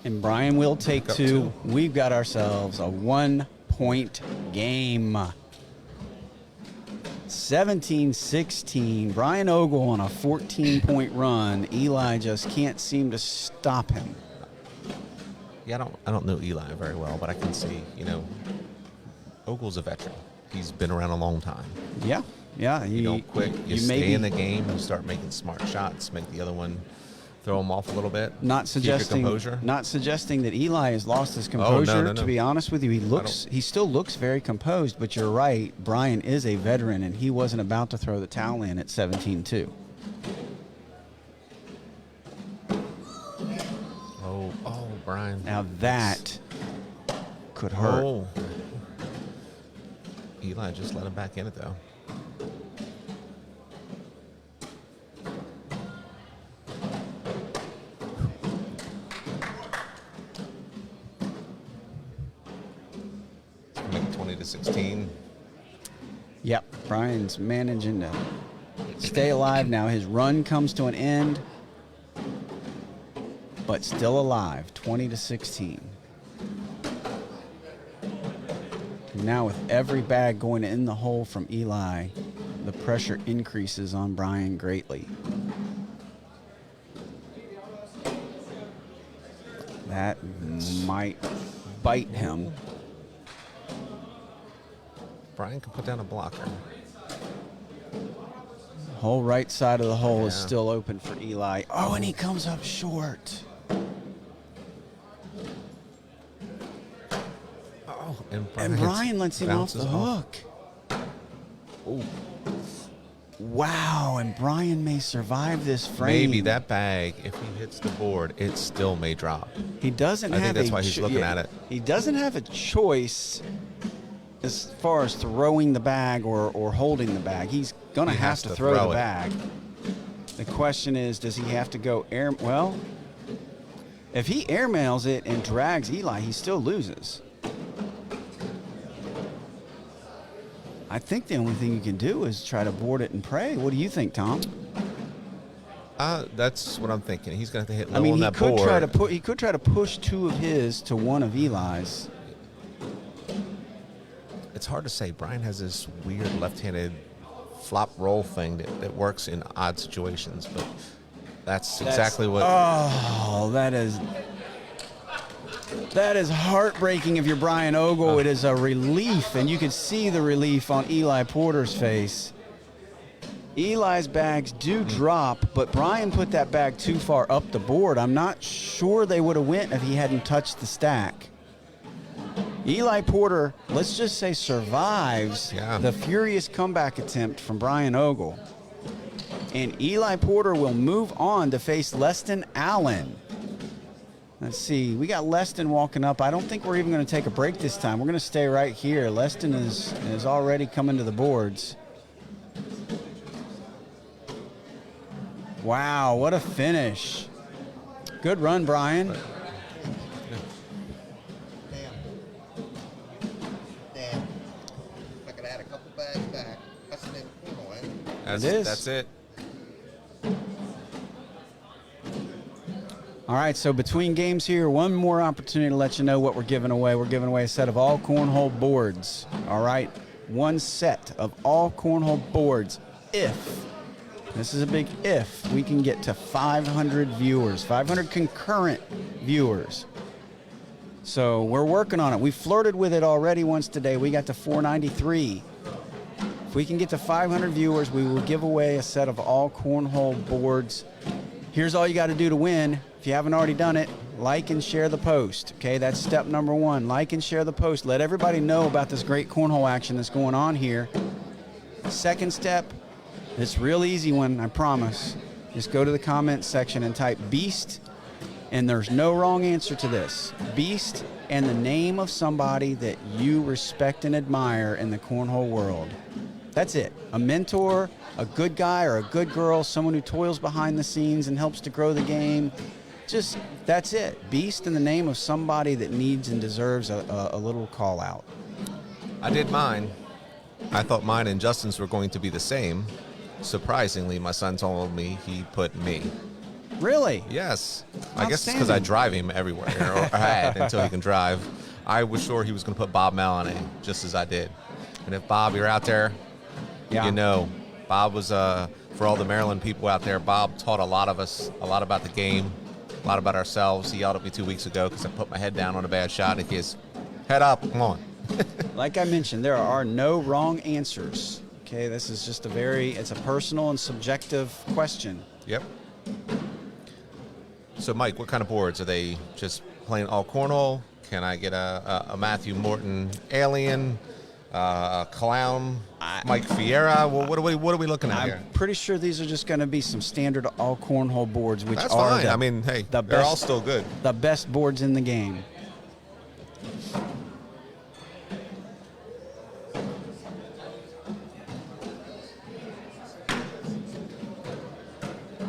And Brian will take Pick up 2. two. We've got ourselves a 1-point game. 17-16. Brian Ogle on a 14-point run. Eli just can't seem to stop him. Yeah, I don't know Eli very well, but I can see, Ogle's a veteran. He's been around a long time. Yeah. You don't quit. You stay maybe in the game. You start making smart shots. Make the other one throw him off a little bit. not Keep your suggesting composure. not suggesting that Eli has lost his composure. no. To be honest with you, he still looks very composed. But you're right. Brian is a veteran, and he wasn't about to throw the towel in at 17-2. Oh, Brian. Now that could hurt. Oh. Eli just let him back in it, though. Make it 20-16. Yep, Brian's managing to stay alive now. His run comes to an end, but still alive, 20-16. Now with every bag going in the hole from Eli, the pressure increases on Brian greatly. That might bite him. Brian can put down a blocker. Whole right side of the hole is Yeah. still open for Eli. Oh, and he comes up short. Oh, And Brian lets him off the bounces hook. Oh. Wow, and Brian may survive this frame. Maybe that bag, if he hits the board, it still may drop. He doesn't I have think that's a why he's looking at it. He doesn't have a choice as far as throwing the bag or holding the bag. He's going to He have has to to throw throw the it. bag. The question is, does he have to go air? Well, if he airmails it and drags Eli, he still loses. I think the only thing you can do is try to board it and pray. What do you think, Tom? That's what I'm thinking. He's going to have to hit low I mean, on he that could board. try to he could try to push 2 of his to 1 of Eli's. It's hard to say. Brian has this weird left-handed flop roll thing that works in odd situations, but that's exactly what. Oh, that is heartbreaking if you're Brian Ogle. It is a relief, and you can see the relief on Eli Porter's face. Eli's bags do drop, but Brian put that bag too far up the board. I'm not sure they would have went if he hadn't touched the stack. Eli Porter, let's just say, survives the furious comeback attempt from Brian Ogle. And Eli Porter will move on to face Leston Allen. Let's see. We got Leston walking up. I don't think we're even going to take a break this time. We're going to stay right here. Leston is already coming to the boards. Wow, what a finish. Good run, Brian. Damn. If I could add a couple bags back, that's an cornhole, eh? That's it. All right, so between games here, one more opportunity to let you know what we're giving away. We're giving away a set of all cornhole boards. All right, one set of all cornhole boards. If, this is a big if, we can get to 500 viewers, 500 concurrent viewers. So we're working on it. We flirted with it already once today. We got to 493. If we can get to 500 viewers, we will give away a set of all cornhole boards. Here's all you got to do to win. If you haven't already done it, like and share the post. Okay, that's step number 1. Like and share the post. Let everybody know about this great cornhole action that's going on here. Second step, it's a real easy one, I promise. Just go to the comments section and type Beast, and there's no wrong answer to this. Beast and the name of somebody that you respect and admire in the cornhole world. That's it. A mentor, a good guy or a good girl, someone who toils behind the scenes and helps to grow the game. Just, that's it. Beast in the name of somebody that needs and deserves a little call out. I did mine. I thought mine and Justin's were going to be the same. Surprisingly, my son told me he put me. Really? Yes. I guess it's because I drive him everywhere, or had until he can drive. I was sure he was going to put Bob Maloney, just as I did. And if, Bob, you're out there, you know, Bob was, for all the Maryland people out there, Bob taught a lot of us a lot about the game, a lot about ourselves. He yelled at me 2 weeks ago because I put my head down on a bad shot. And he's, head up, come on. Like I mentioned, there are no wrong answers. Okay, this is just it's a personal and subjective question. Yep. So, Mike, what kind of boards? Are they just plain all cornhole? Can I get a Matthew Morton alien, a clown, Mike Fiera? Well, what are we looking at here? I'm pretty sure these are just going to be some standard all cornhole boards, which That's are fine. I mean, hey, they're all still good. The best boards in the game.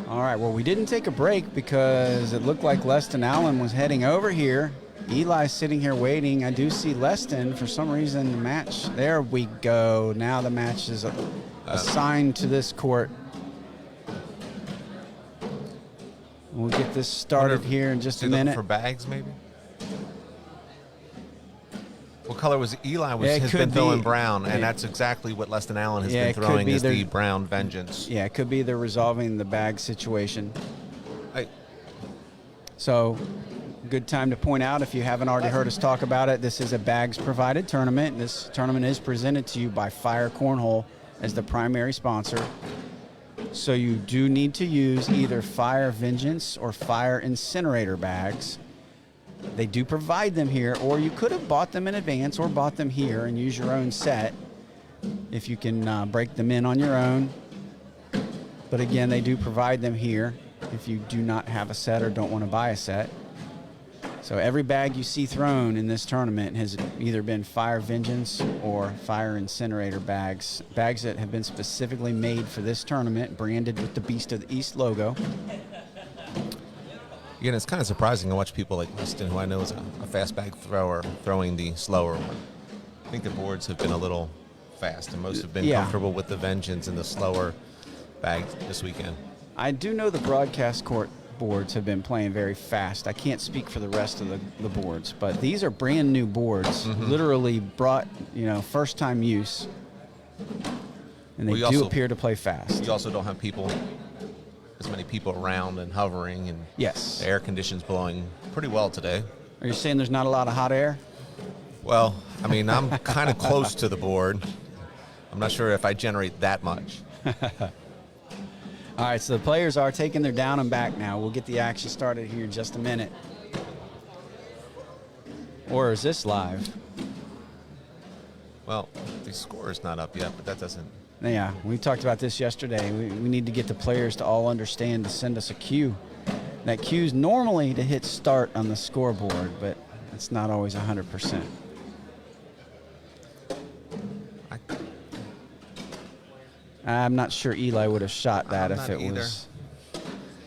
All right, well, we didn't take a break because it looked like Leston Allen was heading over here. Eli's sitting here waiting. I do see Leston. For some reason, the match. There we go. Now the match is assigned to this court. We'll get this started here in just a minute. For bags, maybe? What color was Eli? Has been throwing brown, and that's exactly what Leston Allen has been throwing is the brown vengeance. Yeah, it could be they're resolving the bag situation. So, good time to point out, if you haven't already heard us talk about it, this is a bags-provided tournament. This tournament is presented to you by Fire Cornhole as the primary sponsor. So you do need to use either Fire Vengeance or Fire Incinerator bags. They do provide them here, or you could have bought them in advance or bought them here and use your own set if you can break them in on your own. But again, they do provide them here if you do not have a set or don't want to buy a set. So every bag you see thrown in this tournament has either been Fire Vengeance or Fire Incinerator bags. Bags that have been specifically made for this tournament, branded with the Beast of the East logo. Yeah, and it's kind of surprising to watch people like Leston, who I know is a fast bag thrower, throwing the slower one. I think the boards have been a little fast, and most have been comfortable with the Vengeance and the slower bag this weekend. I do know the broadcast court boards have been playing very fast. I can't speak for the rest of the boards, but these are brand new boards, literally brought, first time use, and they do appear to play fast. You also don't have as many people around and hovering, and the air conditions blowing pretty well today. Are you saying there's not a lot of hot air? Well, I mean, I'm kind of close to the board. I'm not sure if I generate that much. All right, so the players are taking their down and back now. We'll get the action started here in just a minute. Or is this live? Well, the score is not up yet, but that doesn't... Yeah, we talked about this yesterday. We need to get the players to all understand to send us a cue. That cue's normally to hit start on the scoreboard, but it's not always 100%. I'm not sure Eli would have shot that if it was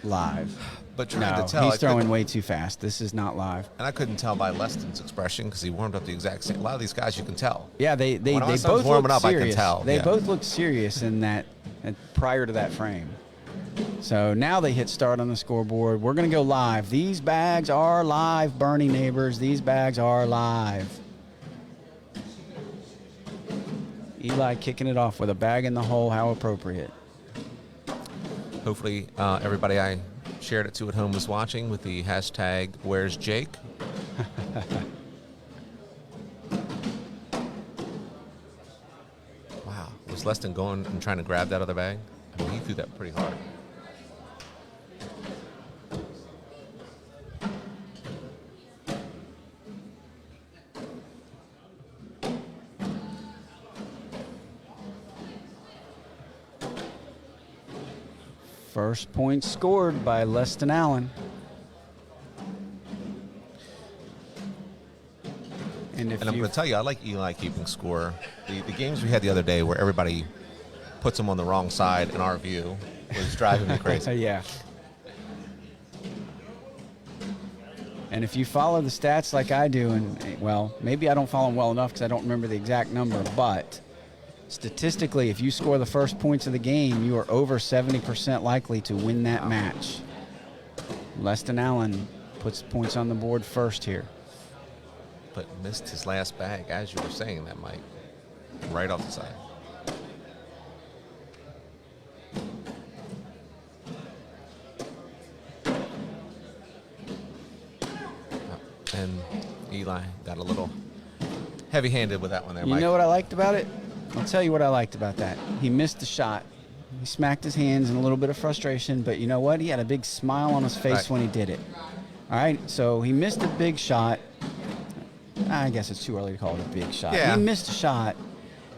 live. But trying to tell, he's throwing way too fast. This is not live. And I couldn't tell by Leston's expression because he warmed up the exact same. A lot of these guys you can tell. Yeah, they both warming look up, serious. I can tell. They both look serious in that prior to that frame. So now they hit start on the scoreboard. We're going to go live. These bags are live, Bernie neighbors. These bags are live. Eli kicking it off with a bag in the hole. How appropriate. Hopefully everybody I shared it to at home was watching with the hashtag Where's Jake? Wow. Was Leston going and trying to grab that other bag? I mean, he threw that pretty hard. First point scored by Leston Allen. And I'm going to tell you, I like Eli keeping score. The games we had the other day where everybody puts him on the wrong side in our view. Was driving me crazy. Yeah. And if you follow the stats like I do, and well, maybe I don't follow them well enough because I don't remember the exact number, but statistically, if you score the first points of the game, you are over 70% likely to win that match. Leston Allen puts points on the board first here. But missed his last bag, as you were saying that, Mike. Right off the side. And Eli got a little heavy-handed with that one there, Mike. You know what I liked about it? I'll tell you what I liked about that. He missed the shot. He smacked his hands in a little bit of frustration, but you know what? He had a big smile on his face Right. when he did it. All right, so he missed a big shot. I guess it's too early to call it a big shot. Yeah. He missed a shot.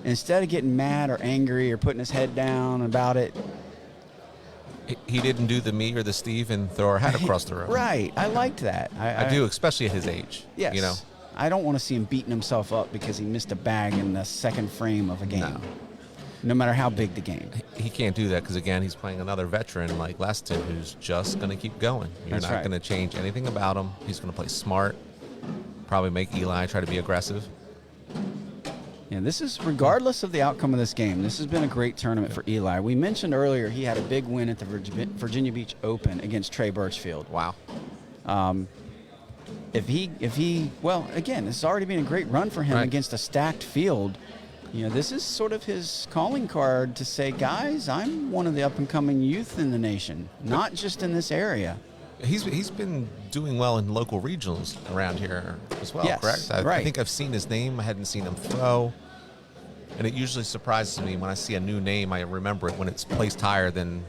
Instead of getting mad or angry or putting his head down about it, He didn't do the me or the Steve and throw our hat across the room. right, I liked that. I do, especially at his age. Yes. You know? I don't want to see him beating himself up because he missed a bag in the second frame of a game. No matter how big the game. He can't do that because, again, he's playing another veteran like Leston who's just going to keep going. You're That's not right. going to change anything about him. He's going to play smart, probably make Eli try to be aggressive. Yeah, this is regardless of the outcome of this game. This has been a great tournament for Eli. We mentioned earlier he had a big win at the Virginia Beach Open against Trey Burchfield. Wow. If he, well, again, this has already been a great run for him Right. against a stacked field. You know, this is sort of his calling card to say, guys, I'm one of the up-and-coming youth in the nation, not just in this area. He's been doing well in local regionals around here as well, Yes, correct? I right. think I've seen his name. I hadn't seen him throw. And it usually surprises me when I see a new name. I remember it when it's placed higher than,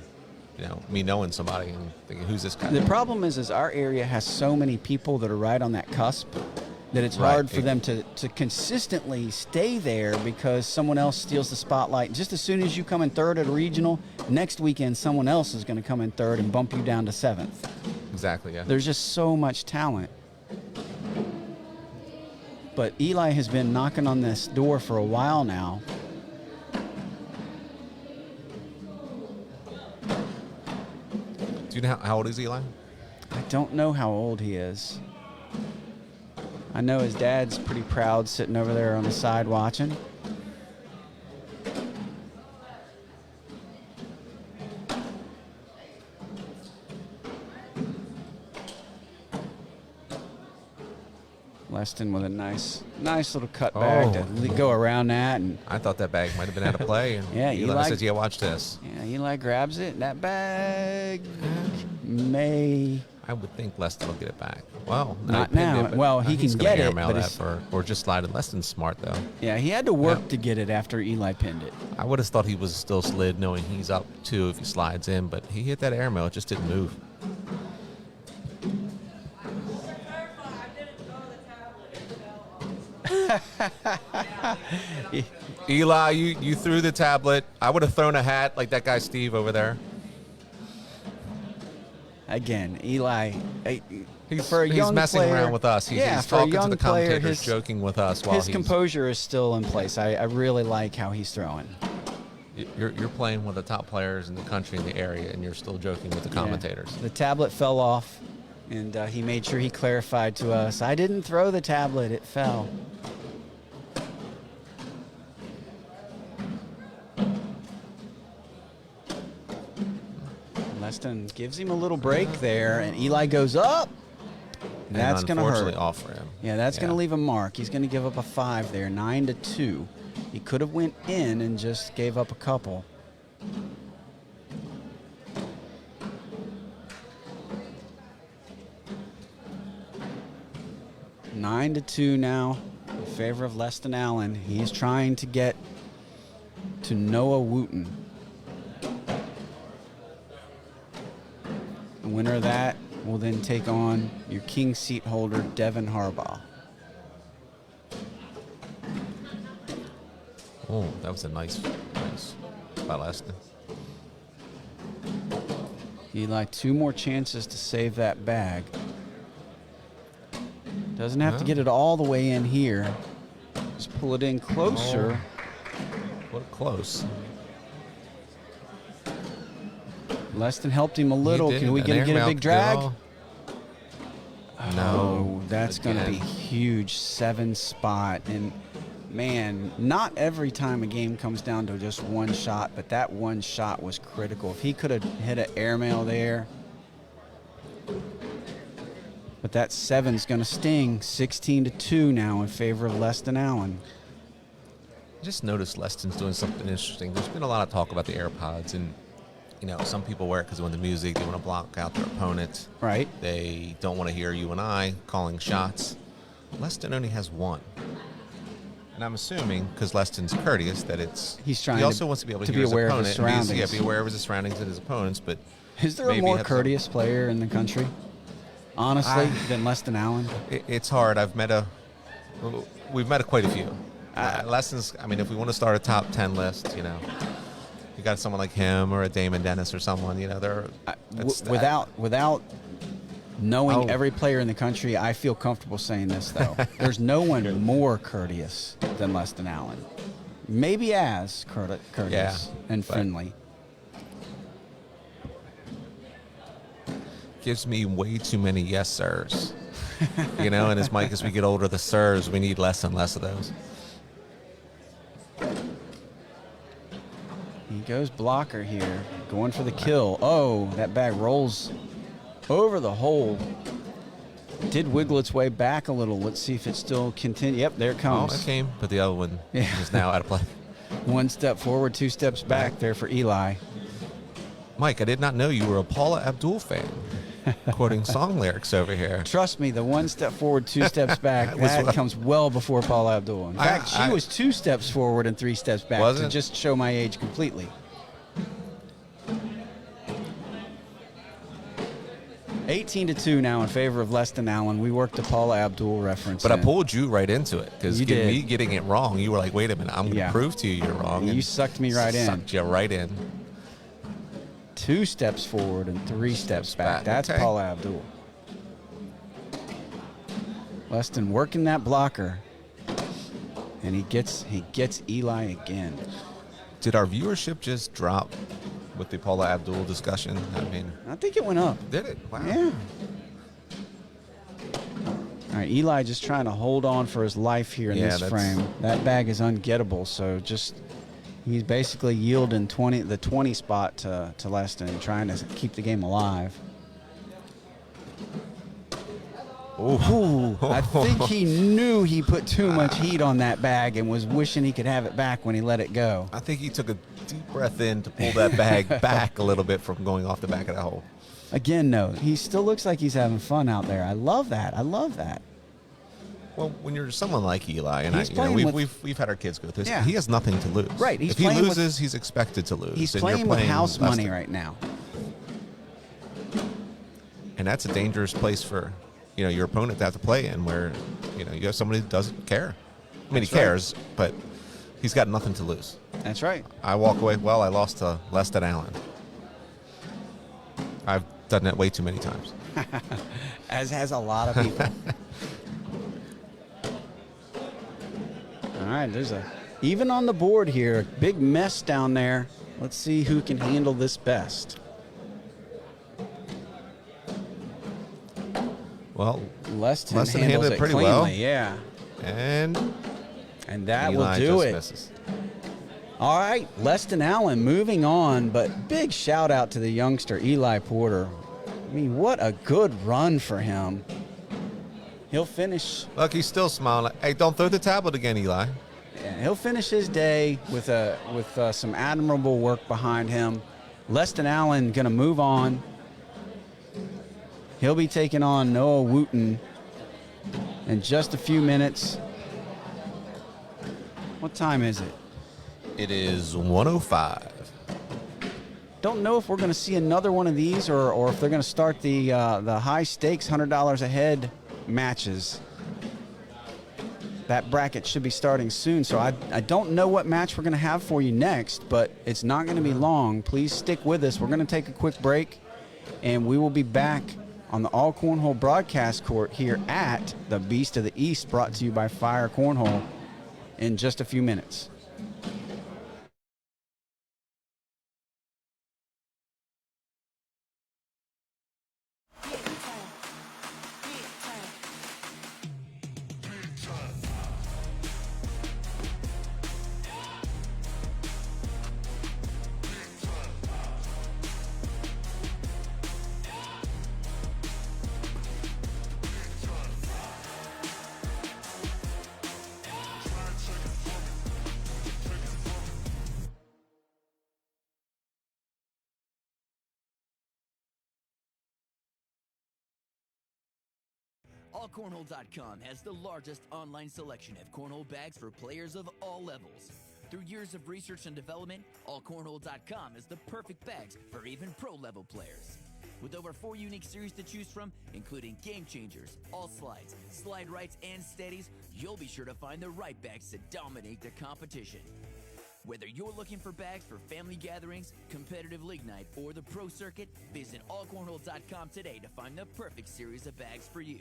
me knowing somebody and thinking, who's this guy? The problem is our area has so many people that are right on that cusp that it's Right. hard for them to consistently stay there because someone else steals the spotlight. Just as soon as you come in third at a regional, next weekend someone else is going to come in third and bump you down to seventh. Exactly, yeah. There's just so much talent. But Eli has been knocking on this door for a while now. Do you know how old is Eli? I don't know how old he is. I know his dad's pretty proud sitting over there on the side watching. Leston with a nice little cut bag to go around that. And I thought that bag might have been out of play. And Yeah, Eli says, yeah, watch this. yeah, Eli grabs it. That bag may... I would think Leston will get it back. Well, Not he pinned now. It, but Well, he he's can gonna get it, airmail but that it's- for, or just slide it. Leston's smart, though. Yeah, he had to work Yeah. to get it after Eli pinned it. I would have thought he was still slid, knowing he's up two if he slides in, but he hit that airmail. It just didn't move. Eli, you threw the tablet. I would have thrown a hat like that guy Steve over there. Again, Eli, He's for a young messing player, around with us. He's for a talking to young the player, commentators, joking with us while his he's composure is still in place. I really like how he's throwing. You're playing with the top players in the country in the area, and you're still joking with the commentators. Yeah. The tablet fell off, and he made sure he clarified to us, I didn't throw the tablet, it fell. Leston gives him a little break there, and Eli goes up. That's going to unfortunately hurt. off for him. Yeah, that's going to leave a mark. He's going to give up a 5 there, 9-2. He could have went in and just gave up a couple. Nine to 2 now in favor of Leston Allen. He's trying to get to Noah Wooten. The winner of that will then take on your king seat holder, Devin Harbaugh. Oh, that was a nice by Leston. Eli, 2 more chances to save that bag. Doesn't have to get it all the way in here. Just pull it in closer. What close. Leston helped him a little. He did. Can we An get a airmail big could drag? go. Oh, No. that's going to be Again. huge. 7 spot. And, man, not every time a game comes down to just one shot, but that one shot was critical. If he could have hit an airmail there. But that 7's going to sting. 16-2 now in favor of Leston Allen. Just noticed Leston's doing something interesting. There's been a lot of talk about the AirPods, and some people wear it because they want the music, they want to block out their opponent. Right. They don't want to hear you and I calling shots. Leston only has one. And I'm assuming, because Leston's courteous, that he also wants to be able to hear his aware opponent. of his surroundings. Be aware of his surroundings and his opponents. But Is there a maybe more have courteous player in the country, honestly, than Leston Allen? It's hard. We've met quite a few. Leston's, if we want to start a top 10 list, you got someone like him or a Damon Dennis or someone, Without knowing every player in the country, I feel comfortable saying this, though. There's no one more courteous than Leston Allen. Maybe as courteous and friendly. Gives me way too many yes sirs. And as Mike, as we get older, the sirs, we need less and less of those. He goes blocker here, going for the kill. Oh, that bag rolls over the hole. Did wiggle its way back a little. Let's see if it still continues. Yep, there it comes. Oh, it came, but the other one is now out of play. 1 step forward, 2 steps back there for Eli. Mike, I did not know you were a Paula Abdul fan. Quoting song lyrics over here. Trust me, the 1 step forward, 2 steps back, that comes well before Paula Abdul. In fact, she was 2 steps forward and 3 steps back to just show my age completely. 18-2 now in favor of Leston Allen. We worked the Paula Abdul reference. But I pulled you right into it because me getting it wrong, you were like, wait a minute, I'm going to prove to you you're wrong. You sucked me right in. Sucked you right in. 2 steps forward and 3 steps back. That's Paula Abdul. Leston working that blocker. And he gets Eli again. Did our viewership just drop with the Paula Abdul discussion? I think it went up. Did it? Wow. Yeah. All right, Eli just trying to hold on for his life here in this frame. That bag is ungettable, so he's basically yielding the 20 spot to Leston, trying to keep the game alive. Ooh, I think he knew he put too much heat on that bag and was wishing he could have it back when he let it go. I think he took a deep breath in to pull that bag back a little bit from going off the back of the hole. Again, no, he still looks like he's having fun out there. I love that. Well, when you're someone like Eli, and we've had our kids go through this, he has nothing to lose. Right. If he loses, he's expected to lose. He's playing with house money right now. And that's a dangerous place for your opponent to have to play in, where you have somebody who doesn't care. He cares, but he's got nothing to lose. That's right. I walk away, I lost to Leston Allen. I've done that way too many times. As has a lot of people. All right, there's even on the board here, big mess down there. Let's see who can handle this best. Well, Leston handled it pretty cleanly, well. Yeah. And that Eli will do it. Misses. All right, Leston Allen moving on, but big shout out to the youngster, Eli Porter. What a good run for him. He'll finish. Look, he's still smiling. Hey, don't throw the tablet again, Eli. Yeah, he'll finish his day with some admirable work behind him. Leston Allen going to move on. He'll be taking on Noah Wooten in just a few minutes. What time is it? It is 1:05. Don't know if we're going to see another one of these or if they're going to start the high stakes $100 a head matches. That bracket should be starting soon, so I don't know what match we're going to have for you next, but it's not going to be long. Please stick with us. We're going to take a quick break, and we will be back on the All Cornhole broadcast court here at the Beast of the East, brought to you by Fire Cornhole, in just a few minutes. AllCornhole.com has the largest online selection of cornhole bags for players of all levels. Through years of research and development, AllCornhole.com is the perfect bags for even pro-level players. With over 4 unique series to choose from, including Game Changers, All Slides, Slide Rights, and Steadies, you'll be sure to find the right bags to dominate the competition. Whether you're looking for bags for family gatherings, competitive league night, or the pro circuit, visit AllCornhole.com today to find the perfect series of bags for you.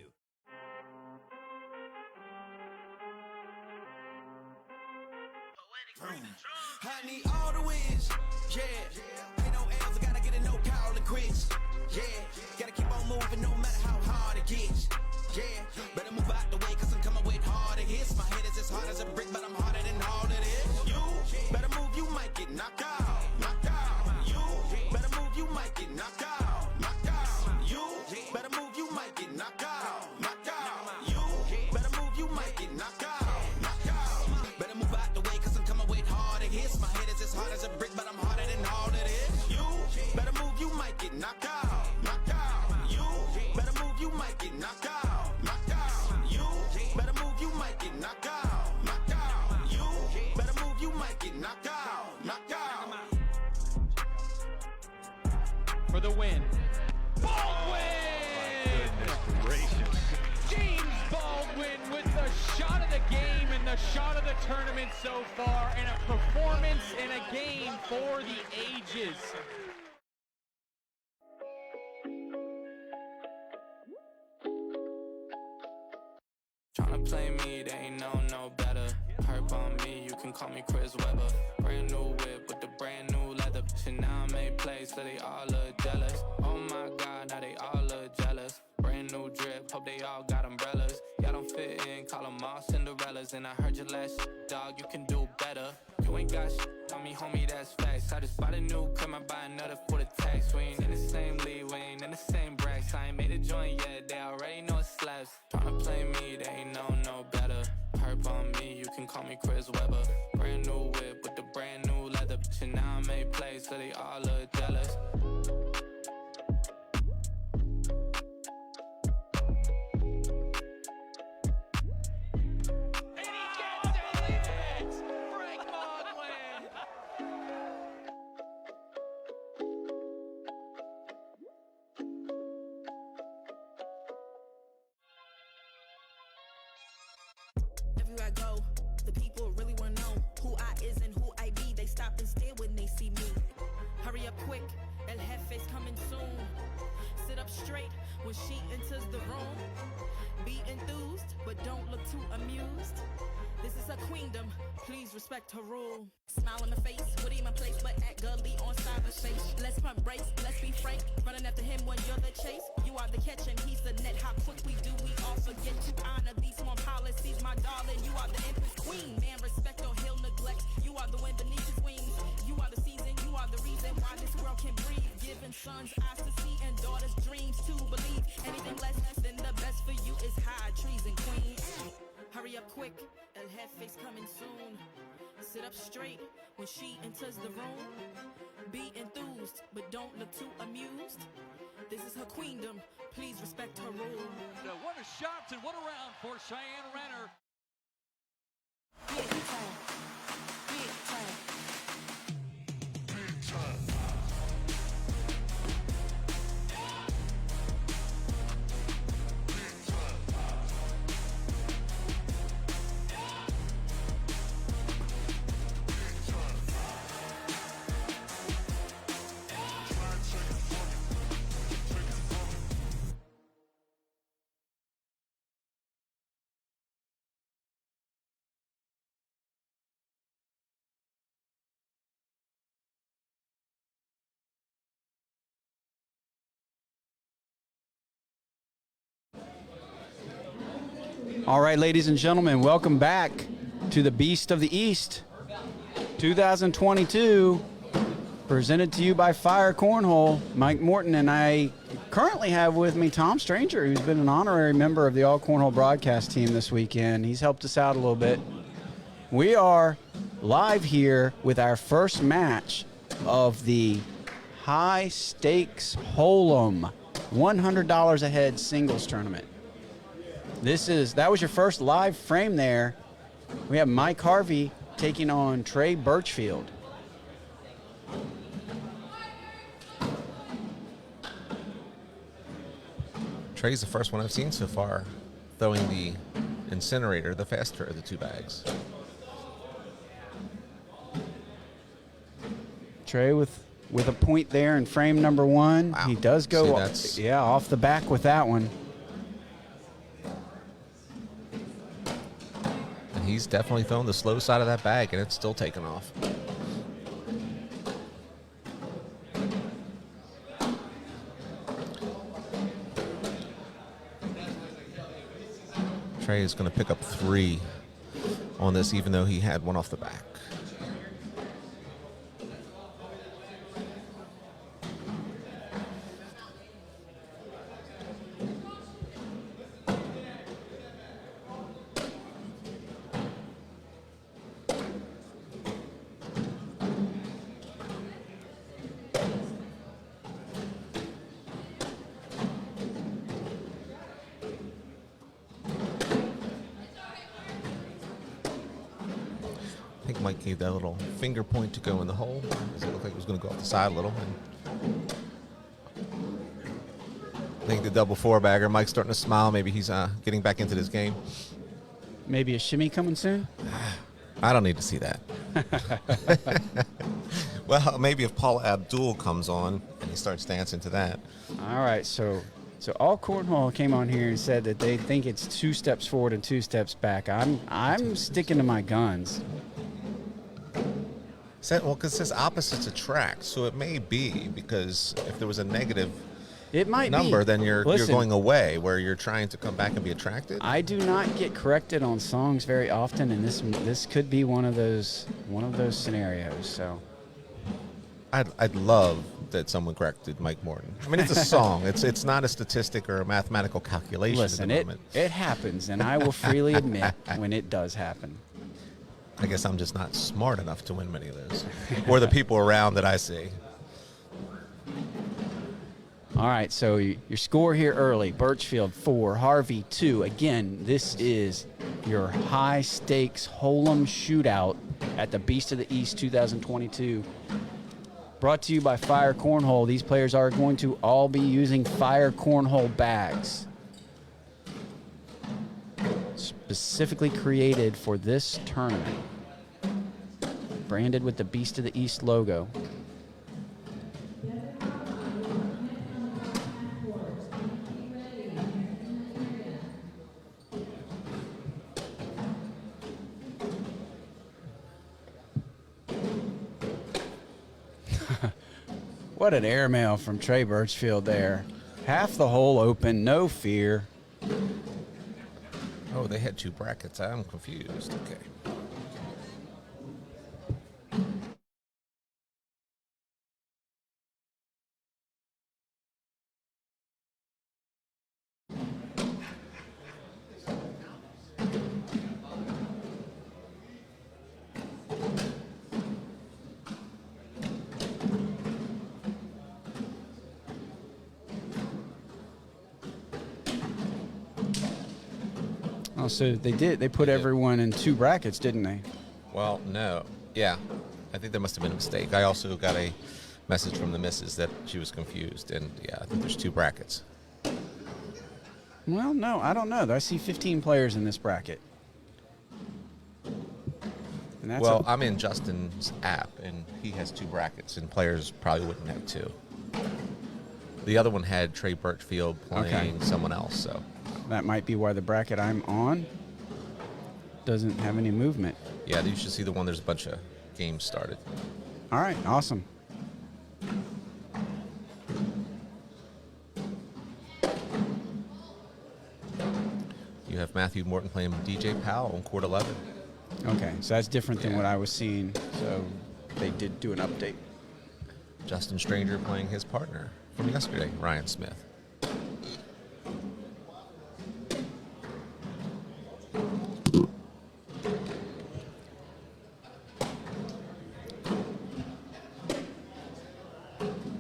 I need all the wins, yeah. Ain't no L's, I gotta get a no call to quits, yeah. Gotta keep on moving no matter how hard it gets, yeah. Better move out the way, cause I'm coming with harder hits. My head is as hard as a brick, but I'm harder than all it is. You better move, you might get knocked out, knocked out. You better move, you might get knocked out, knocked out. You better move, you might get knocked out, knocked out. You better move, you might get knocked out, knocked out. Better move out the way, cause I'm coming with harder hits. My head is as hard as a brick, but I'm harder than all it is. You better move, you might get knocked out, knocked out. You better move, you might get knocked out, knocked out. You better move, you might get knocked out, knocked out. You better move, you might get knocked out, knocked out. For the win. Baldwin! James Baldwin with the shot of the game and the shot of the tournament so far, and a performance in a game for the ages. Tryna play me, they ain't no better. Herb on me, you can call me Chris Webber. Brand new whip with the brand new leather. Shit, now I made plays, so they all look jealous. Oh my God, now they all look jealous. Brand new drip, hope they all got umbrellas. Y'all don't fit in, call them all Cinderellas. And I heard your last shit, dog, you can do better. You ain't got shit on me, homie, that's facts. I just bought a new crib, I buy another for the tax. We ain't in the same league, we ain't in the same brackets. I ain't made a joint yet, they already know it slaps. Tryna play me, they ain't no better. Herb on me, you can call me Chris Webber. Brand new whip with the brand new leather. Shit, now I made plays, so they all look jealous. Everywhere I go, the people really wanna know who I is and who I be. They stop and stare when they see me. Hurry up quick, El Jefe's coming soon. Sit up straight when she enters the room. Be enthused, but don't look too amused. This is a queendom, please respect her rule. Smile on the face, Woody in my place, but act gully on cyberspace. Let's pump brakes, let's be frank. Running after him when you're the chase. You are the catch and he's the net. How quickly do we all forget to honor these small policies? My darling, you are the empress queen. Man, respect or he'll neglect. You are the wind beneath his wings. You are the season, you are the reason why this world can breathe. Giving sons eyes to see and daughters dreams to believe. Anything less than the best for you is high treason, queen. Hurry up quick, El Jefe's coming soon. Sit up straight when she enters the room. Be enthused, but don't look too amused. This is her queendom, please respect her rule. What a shot and what a round for Cheyenne Renner. Big time. Big time. Big time. All right, ladies and gentlemen, welcome back to the Beast of the East 2022, presented to you by Fire Cornhole. Mike Morton, and I currently have with me Tom Stranger, who's been an honorary member of the All Cornhole broadcast team this weekend. He's helped us out a little bit. We are live here with our first match of the high stakes Hold'em $100 a head singles tournament. That was your first live frame there. We have Mike Harvey taking on Trey Burchfield. Trey's the first one I've seen so far throwing the incinerator, the faster of the 2 bags. Trey with a point there in frame number 1. Wow. He does go off the back with that one. And he's definitely throwing the slow side of that bag, and it's still taking off. Trey is going to pick up 3 on this, even though he had 1 off the back. I think Mike gave that little finger point to go in the hole, because it looked like it was going to go off the side a little. And I think the double 4-bagger, Mike's starting to smile. Maybe he's getting back into this game. Maybe a shimmy coming soon? I don't need to see that. Well, maybe if Paul Abdul comes on and he starts dancing to that. All right, so AllCornhole came on here and said that they think it's 2 steps forward and 2 steps back. I'm sticking to my guns. Well, because it says opposites attract, so it may be, because if there was a negative number, then you're going away, where you're trying to come back and be attracted. I do not get corrected on songs very often, and this could be one of those scenarios. So I'd love that someone corrected Mike Morton. I mean, it's a song. It's not a statistic or a mathematical calculation. Listen, at the moment. It happens, and I will freely admit when it does happen. I guess I'm just not smart enough to win many of those, or the people around that I see. All right, so your score here early: Burchfield 4, Harvey 2. Again, this is your high-stakes Hold'em shootout at the Beast of the East 2022. Brought to you by Fire Cornhole. These players are going to all be using Fire Cornhole bags, specifically created for this tournament, branded with the Beast of the East logo. What an airmail from Trey Burchfield there. Half the hole open, no fear. Oh, they had 2 brackets. I'm confused. Okay. Oh, so they put everyone in 2 brackets, didn't they? Well, no. Yeah. I think there must have been a mistake. I also got a message from the missus that she was confused. And, yeah, I think there's 2 brackets. Well, no, I don't know. I see 15 players in this bracket. And that's I'm in Justin's app, and he has 2 brackets, and players probably wouldn't have 2. The other one had Trey Burchfield playing someone else, so. That might be why the bracket I'm on doesn't have any movement. Yeah, you should see the one. There's a bunch of games started. All right, awesome. You have Matthew Morton playing DJ Powell on court 11. Okay, so that's different than what I was seeing. So they did do an update. Justin Stranger playing his partner from yesterday, Ryan Smith.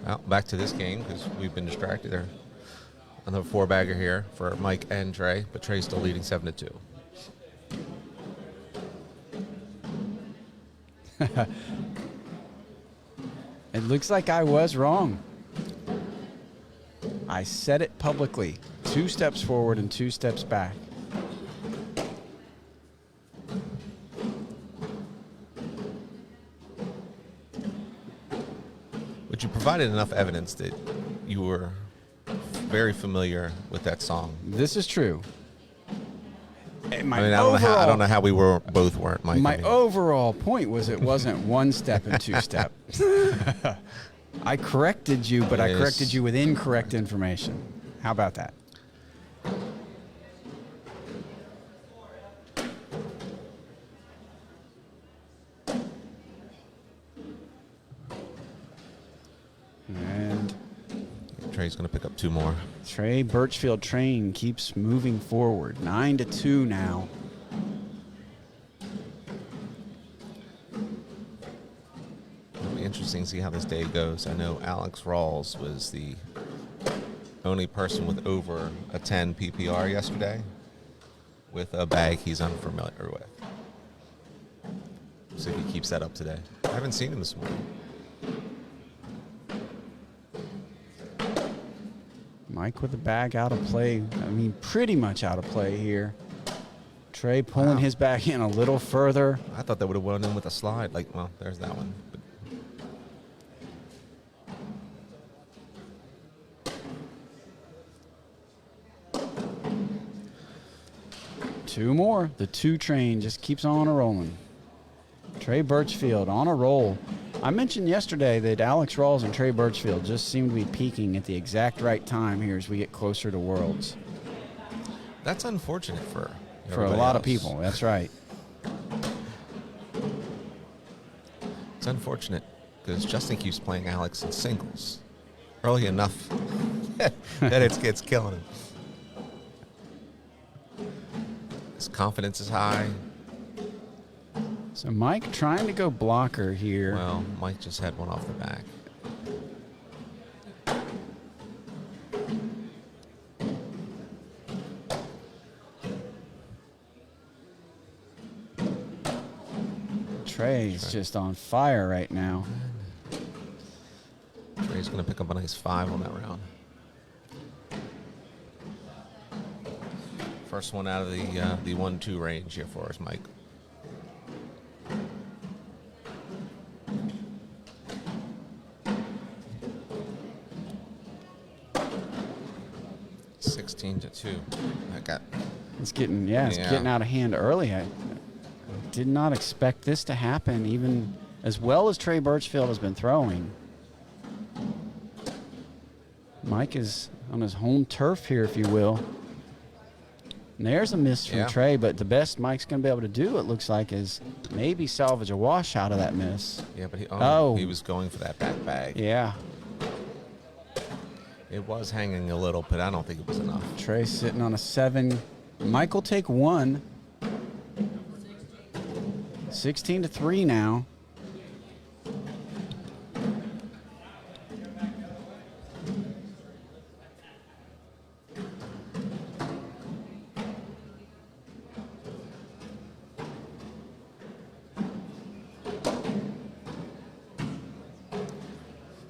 Well, back to this game because we've been distracted there. Another 4-bagger here for Mike and Trey, but Trey's still leading 7-2. It looks like I was wrong. I said it publicly. 2 steps forward and 2 steps back. But you provided enough evidence that you were very familiar with that song. This is true. I don't know how we both weren't, Mike. My overall point was it wasn't 1 step and 2 step. I corrected you, but I corrected you with incorrect information. How about that? And Trey's going to pick up 2 more. Trey Burchfield train keeps moving forward. 9-2 now. It'll be interesting to see how this day goes. I know Alex Rawls was the only person with over a 10 PPR yesterday with a bag he's unfamiliar with. See if he keeps that up today. I haven't seen him this morning. Mike with the bag out of play. I mean, pretty much out of play here. Trey pulling his bag in a little further. I thought that would have went in with a slide. Like, well, there's that one. But 2 more. The 2 train just keeps on rolling. Trey Burchfield on a roll. I mentioned yesterday that Alex Rawls and Trey Burchfield just seem to be peaking at the exact right time here as we get closer to Worlds. That's unfortunate for a lot of people. That's right. It's unfortunate because Justin keeps playing Alex in singles early enough that it's killing him. His confidence is high. So Mike trying to go blocker here. Well, Mike just had one off the back. Trey's just on fire right now. Trey's going to pick up a nice 5 on that round. First one out of the 1-2 range here for us, Mike. It's getting getting out of hand early. I did not expect this to happen, even as well as Trey Burchfield has been throwing. Mike is on his home turf here, if you will. And there's a miss from Trey, but the best Mike's going to be able to do, it looks like, is maybe salvage a wash out of that miss. Yeah, but he was going for that back bag. Yeah. It was hanging a little, but I don't think it was enough. Trey sitting on a 7. Mike will take 1. 16-3 now.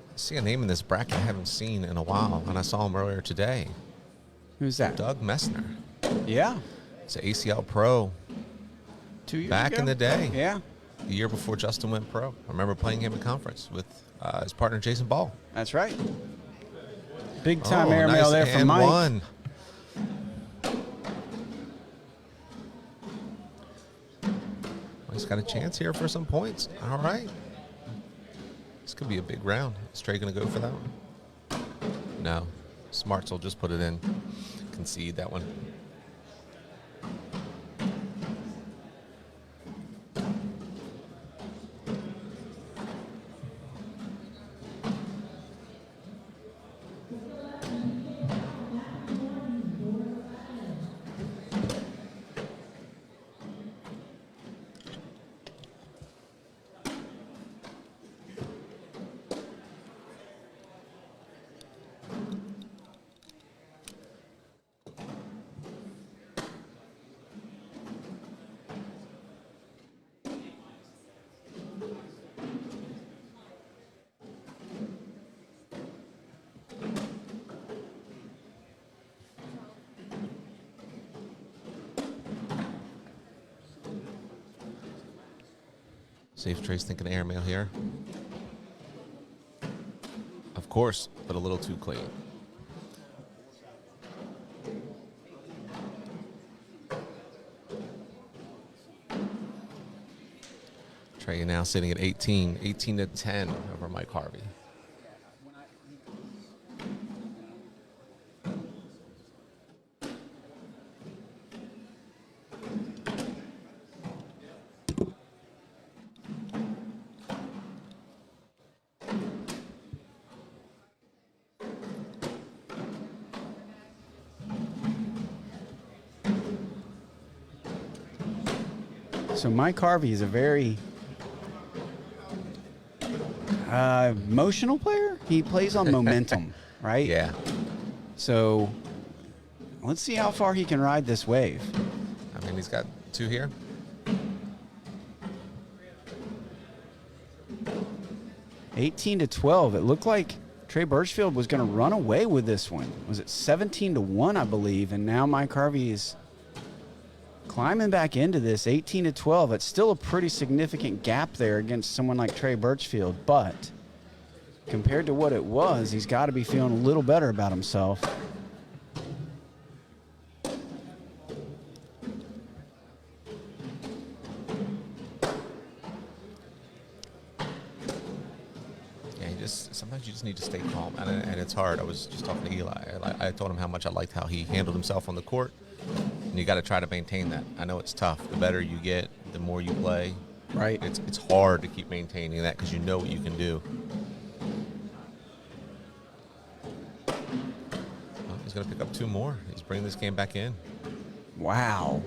I see a name in this bracket I haven't seen in a while, and I saw him earlier today. Who's that? Doug Messner. Yeah. It's an ACL pro. 2 years back ago? in the day. Yeah. The year before Justin went pro. I remember playing him in conference with his partner Jason Ball. That's right. Big time airmail nice there from Mike. 1. Mike's got a chance here for some points. All right. This could be a big round. Is Trey going to go for that one? No. Smarts will just put it in. Concede that one. Safe Trace thinking airmail here. Of course, but a little too clean. Trey now sitting at 18 to 10 over Mike Harvey. So Mike Harvey is a very emotional player. He plays on momentum, right? Yeah. So let's see how far he can ride this wave. I mean, he's got 2 here. $18 to 12. It looked like Trey Burchfield was going to run away with this one. Was it 17 to 1, I believe? And now Mike Harvey is climbing back into this 18 to 12. It's still a pretty significant gap there against someone like Trey Burchfield, but compared to what it was, he's got to be feeling a little better about himself. Sometimes you just need to stay calm, and it's hard. I was just talking to Eli. I told him how much I liked how he handled himself on the court, and you got to try to maintain that. I know it's tough. The better you get, the more you play. Right. It's hard to keep maintaining that because you know what you can do. Well, he's going to pick up 2 more. He's bringing this game back in. Wow.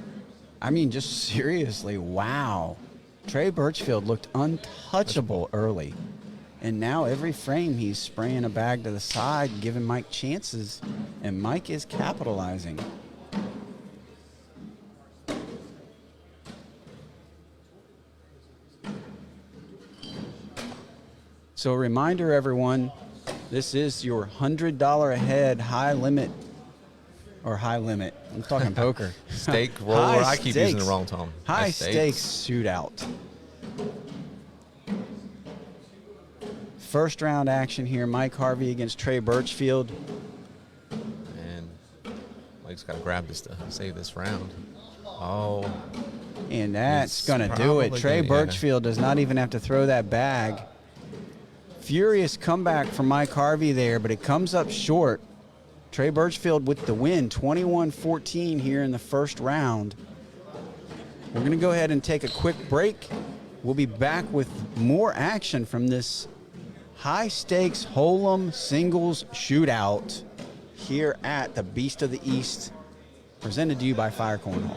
I mean, just seriously, wow. Trey Burchfield looked untouchable early. And now every frame he's spraying a bag to the side, giving Mike chances, and Mike is capitalizing. So a reminder, everyone, this is your $100 a head high limit, or high limit. I'm talking poker. Stake roller. I keep using the wrong term. High stakes shootout. First round action here. Mike Harvey against Trey Burchfield. And Mike's got to grab this to save this round. Oh. And that's going to do it. Trey Burchfield does not even have to throw that bag. Furious comeback from Mike Harvey there, but it comes up short. Trey Burchfield with the win, 21-14 here in the first round. We're going to go ahead and take a quick break. We'll be back with more action from this high-stakes Hold'em singles shootout here at the Beast of the East, presented to you by Fire Cornhole.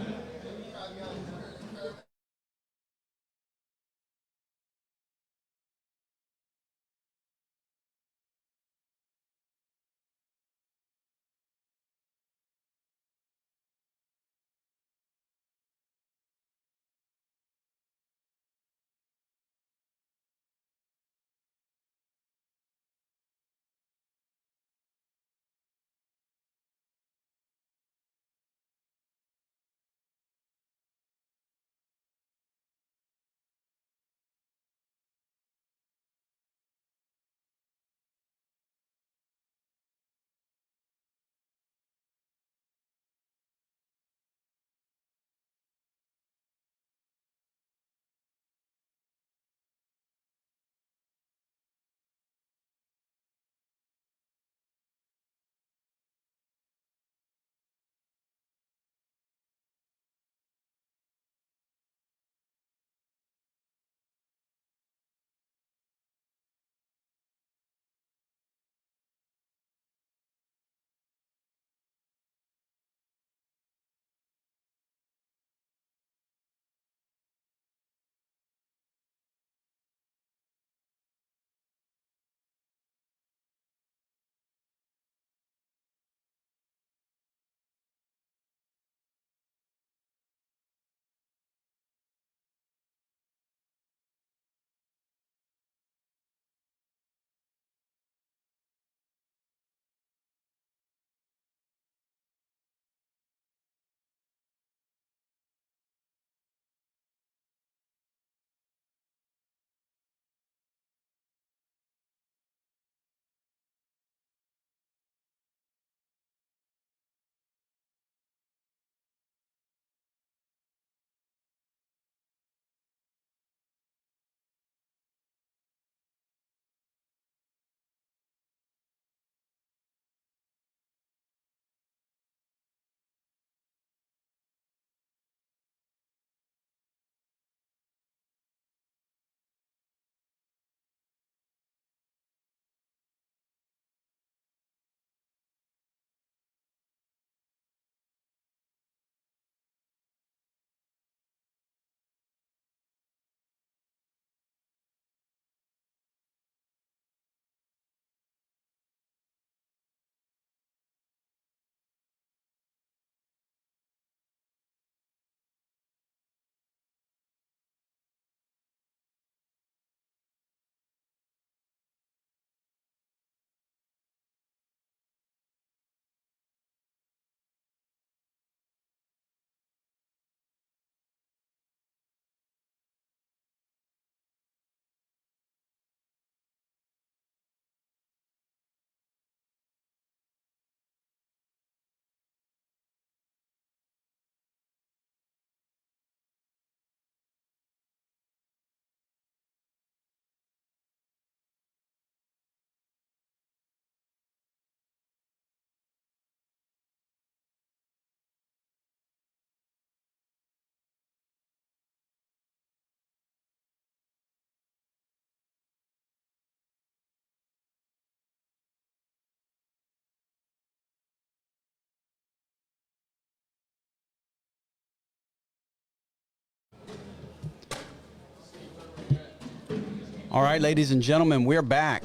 All right, ladies and gentlemen, we're back.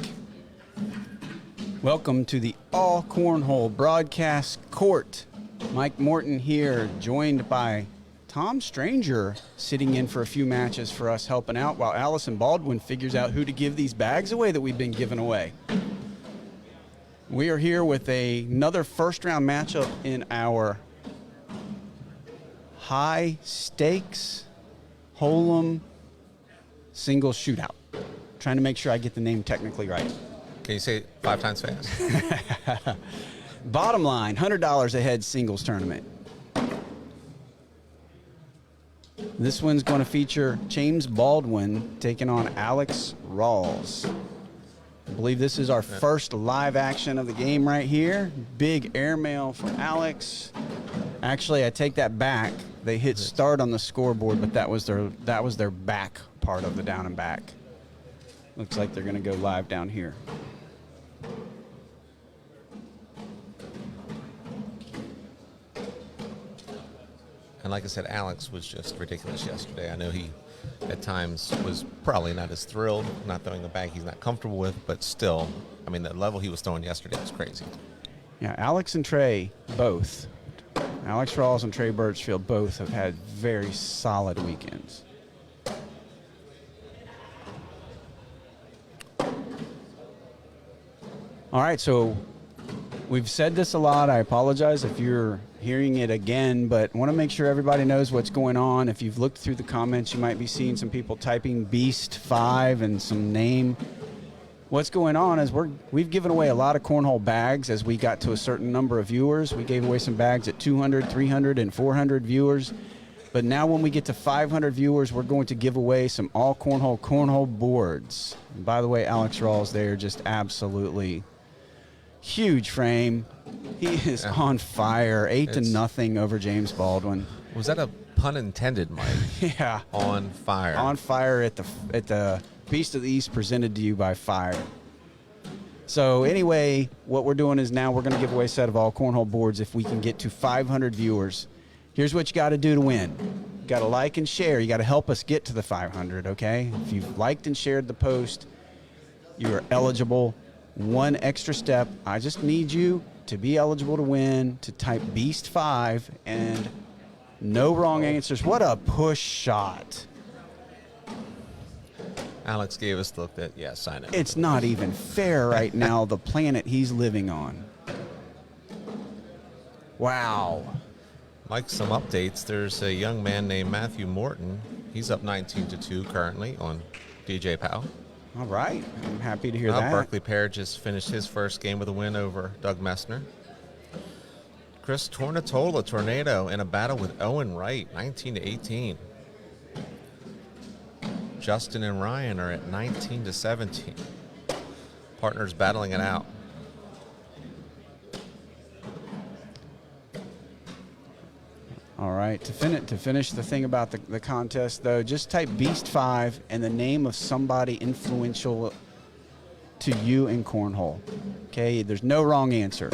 Welcome to the All Cornhole broadcast court. Mike Morton here, joined by Tom Stranger, sitting in for a few matches for us, helping out while Allison Baldwin figures out who to give these bags away that we've been giving away. We are here with another first-round matchup in our high-stakes Hold'em single shootout. Trying to make sure I get the name technically right. Can you say it 5 times fast? Bottom line, $100 a head singles tournament. This one's going to feature James Baldwin taking on Alex Rawls. I believe this is our first live action of the game right here. Big airmail for Alex. Actually, I take that back. They hit start on the scoreboard, but that was their back part of the down and back. Looks like they're going to go live down here. And like I said, Alex was just ridiculous yesterday. I know he, at times, was probably not as thrilled, not throwing a bag he's not comfortable with, but still, I mean, the level he was throwing yesterday was crazy. Yeah, Alex and Trey both. Alex Rawls and Trey Burchfield both have had very solid weekends. All right, so we've said this a lot. I apologize if you're hearing it again, but want to make sure everybody knows what's going on. If you've looked through the comments, you might be seeing some people typing Beast 5 and some name. What's going on is we've given away a lot of cornhole bags as we got to a certain number of viewers. We gave away some bags at 200, 300, and 400 viewers. But now when we get to 500 viewers, we're going to give away some cornhole boards. And by the way, Alex Rawls there, just absolutely huge frame. He is on fire, 8-0 over James Baldwin. Was that a pun intended, Mike? Yeah. On fire. On fire at the Beast of the East, presented to you by Fire. So anyway, what we're doing is now we're going to give away a set of all cornhole boards if we can get to 500 viewers. Here's what you got to do to win. You got to like and share. You got to help us get to the 500, okay? If you've liked and shared the post, you are eligible. One extra step. I just need you to be eligible to win, to type Beast 5 and no wrong answers. What a push shot. Alex gave us the look that, yes, I know. It's not even fair right now, the planet he's living on. Wow. Mike, some updates. There's a young man named Matthew Morton. He's up 19-2 currently on DJ Powell. All right. I'm happy to hear that. Berkeley Pear just finished his first game with a win over Doug Messner. Chris Tornado in a battle with Owen Wright, 19-18. Justin and Ryan are at 19-17. Partners battling it out. All right, to finish the thing about the contest, though, just type Beast 5 and the name of somebody influential to you in Cornhole. Okay, there's no wrong answer.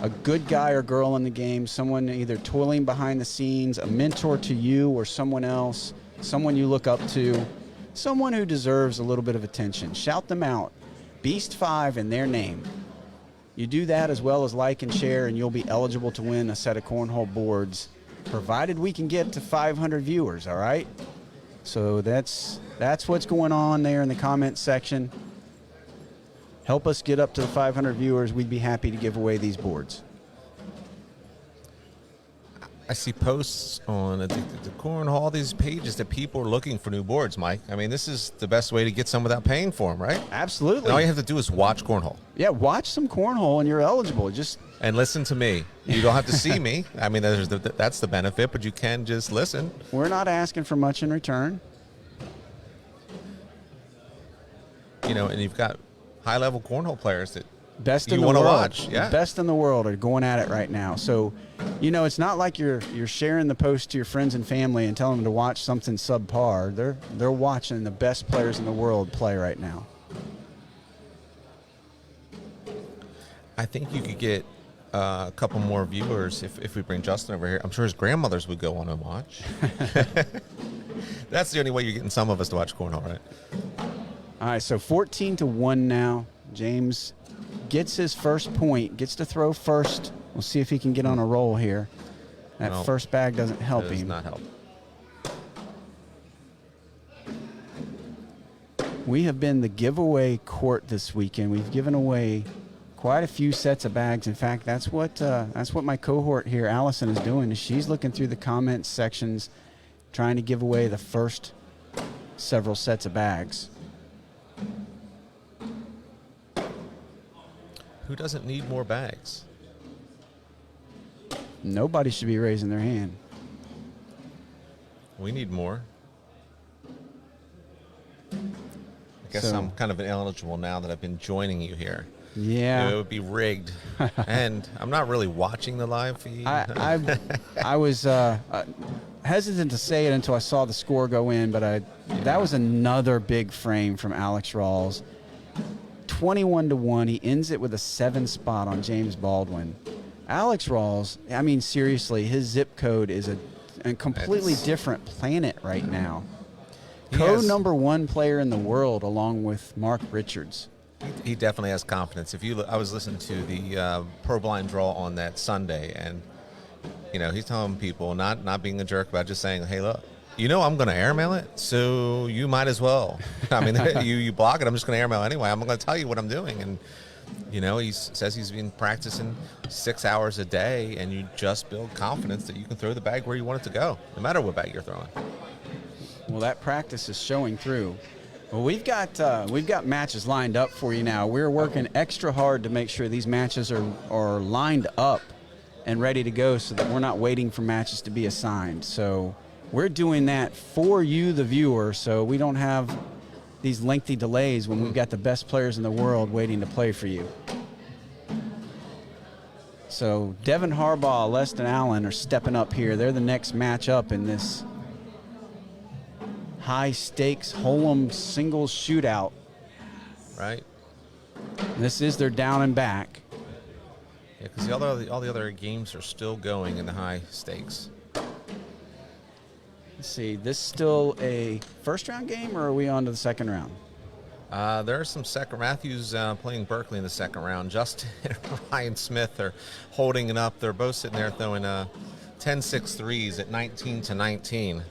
A good guy or girl in the game, someone either toiling behind the scenes, a mentor to you or someone else, someone you look up to, someone who deserves a little bit of attention. Shout them out. Beast 5 and their name. You do that as well as like and share, and you'll be eligible to win a set of cornhole boards, provided we can get to 500 viewers, all right? So that's what's going on there in the comment section. Help us get up to the 500 viewers. We'd be happy to give away these boards. I see posts on the Cornhole, all these pages that people are looking for new boards, Mike. I mean, this is the best way to get some without paying for them, right? Absolutely. And all you have to do is watch Cornhole. Yeah, watch some Cornhole and you're eligible. And listen to me. You don't have to see me. I mean, that's the benefit, but you can just listen. We're not asking for much in return. You know, and you've got high-level Cornhole players that best in you the want to world. watch. Yeah. Best in the world are going at it right now. So, you know, it's not like you're sharing the post to your friends and family and telling them to watch something subpar. They're watching the best players in the world play right now. I think you could get a couple more viewers if we bring Justin over here. I'm sure his grandmothers would go on and watch. That's the only way you're getting some of us to watch Cornhole, right? All right, so 14-1 now. James gets his first point, gets to throw first. We'll see if he can get on a roll here. That No, first bag doesn't help does him. not help. We have been the giveaway court this weekend. We've given away quite a few sets of bags. In fact, that's what my cohort here, Allison, is doing. She's looking through the comments sections, trying to give away the first several sets of bags. Who doesn't need more bags? Nobody should be raising their hand. We need more. I guess So- I'm kind of ineligible now that I've been joining you here. Yeah. It would be rigged. And I'm not really watching the live feed. I was hesitant to say it until I saw the score go in, but that was another big frame from Alex Rawls. 21-1. He ends it with a 7 spot on James Baldwin. Alex Rawls, I mean, seriously, his zip code is a completely different planet right now. Co-number 1 player in the world, along with Mark Richards. He definitely has confidence. I was listening to the Pro Blind Draw on that Sunday, and he's telling people, not being a jerk about just saying, hey, look, I'm going to airmail it, so you might as well. I mean, you block it, I'm just going to airmail anyway. I'm going to tell you what I'm doing. And, he says he's been practicing 6 hours a day, and you just build confidence that you can throw the bag where you want it to go, no matter what bag you're throwing. Well, that practice is showing through. Well, we've got matches lined up for you now. We're working extra hard to make sure these matches are lined up and ready to go so that we're not waiting for matches to be assigned. So we're doing that for you, the viewer, so we don't have these lengthy delays when we've got the best players in the world waiting to play for you. So Devin Harbaugh, Leston Allen are stepping up here. They're the next match up in this high-stakes Hol'em singles shootout. Right. This is their down and back. Yeah, because all the other games are still going in the high stakes. Let's see, this still a first-round game, or are we on to the second round? There are some second. Matthews playing Berkeley in the second round. Justin and Ryan Smith are holding it up. They're both sitting there throwing 10-6 threes at 19-19.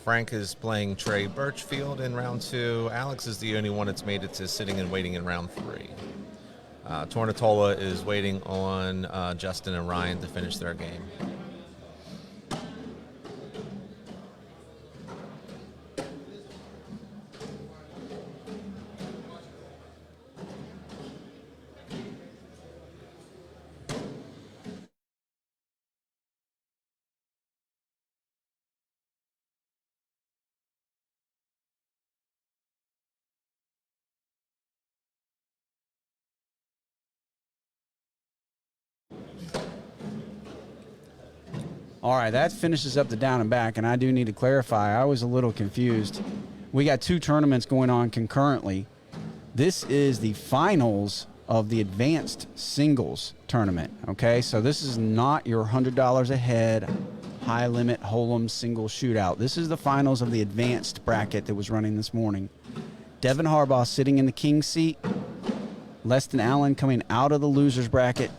Frank is playing Trey Burchfield in round 2. Alex is the only one that's made it to sitting and waiting in round 3. Tornatola is waiting on Justin and Ryan to finish their game. All right, that finishes up the down and back, and I do need to clarify. I was a little confused. We got 2 tournaments going on concurrently. This is the finals of the advanced singles tournament, okay? So this is not your $100 a head high-limit Hol'em single shootout. This is the finals of the advanced bracket that was running this morning. Devin Harbaugh sitting in the king seat. Leston Allen coming out of the loser's bracket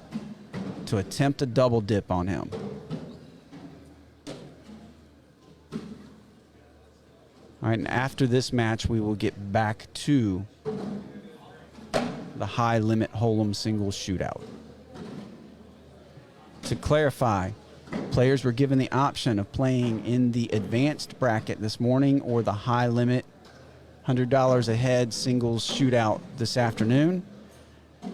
to attempt a double dip on him. All right, and after this match, we will get back to the high-limit Hol'em singles shootout. To clarify, players were given the option of playing in the advanced bracket this morning or the high-limit $100 a head singles shootout this afternoon.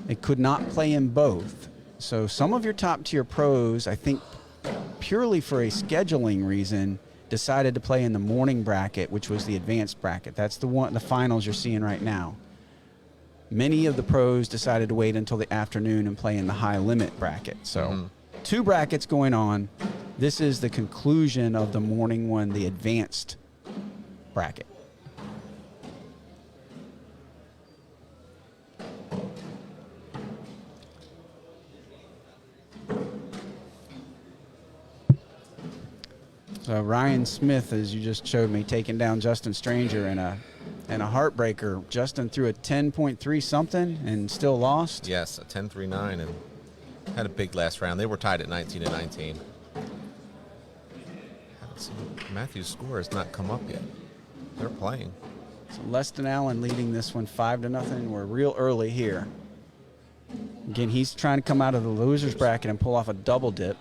They could not play in both. So some of your top-tier pros, I think purely for a scheduling reason, decided to play in the morning bracket, which was the advanced bracket. That's the finals you're seeing right now. Many of the pros decided to wait until the afternoon and play in the high limit bracket. So 2 brackets going on. This is the conclusion of the morning one, the advanced bracket. So Ryan Smith, as you just showed me, taking down Justin Stranger in a heartbreaker. Justin threw a 10.3 something and still lost. Yes, a 10.39 and had a big last round. They were tied at 19-19. Matthew's score has not come up yet. They're playing. So Leston Allen leading this one 5-0. We're real early here. Again, he's trying to come out of the loser's bracket and pull off a double dip.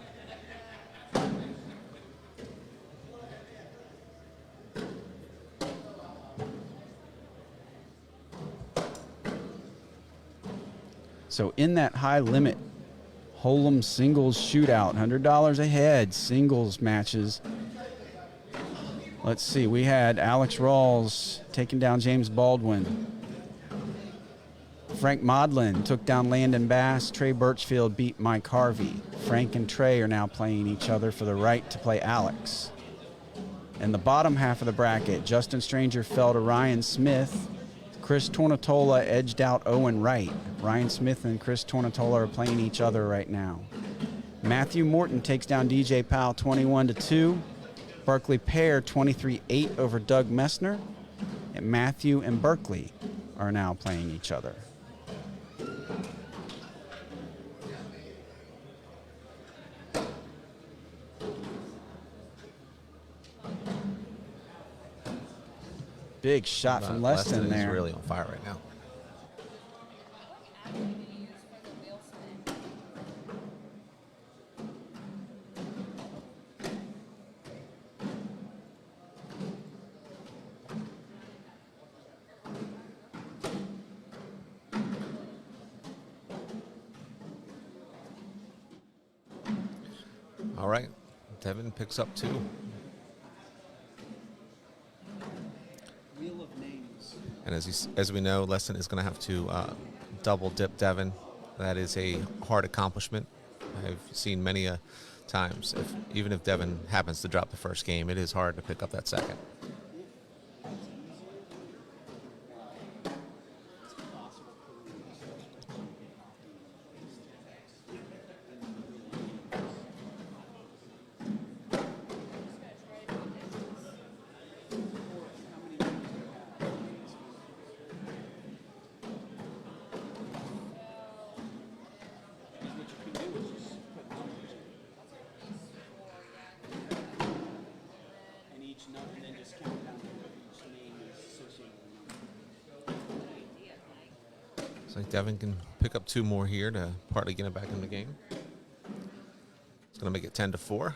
So in that high limit Hold'em singles shootout, $100 ahead, singles matches. Let's see, we had Alex Rawls taking down James Baldwin. Frank Modlin took down Landon Bass. Trey Burchfield beat Mike Harvey. Frank and Trey are now playing each other for the right to play Alex. In the bottom half of the bracket, Justin Stranger fell to Ryan Smith. Chris Tornatola edged out Owen Wright. Ryan Smith and Chris Tornatola are playing each other right now. Matthew Morton takes down DJ Powell 21-2. Berkeley Pear 23-8 over Doug Messner. And Matthew and Berkeley are now playing each other. Big shot from Leston there. He's really on fire right now. All right, Devin picks up 2. Wheel of names. And as we know, Leston is going to have to double dip Devin. That is a hard accomplishment. I've seen many times. Even if Devin happens to drop the first game, it is hard to pick up that second. I think Devin can pick up 2 more here to partly get him back in the game. It's going to make it 10-4.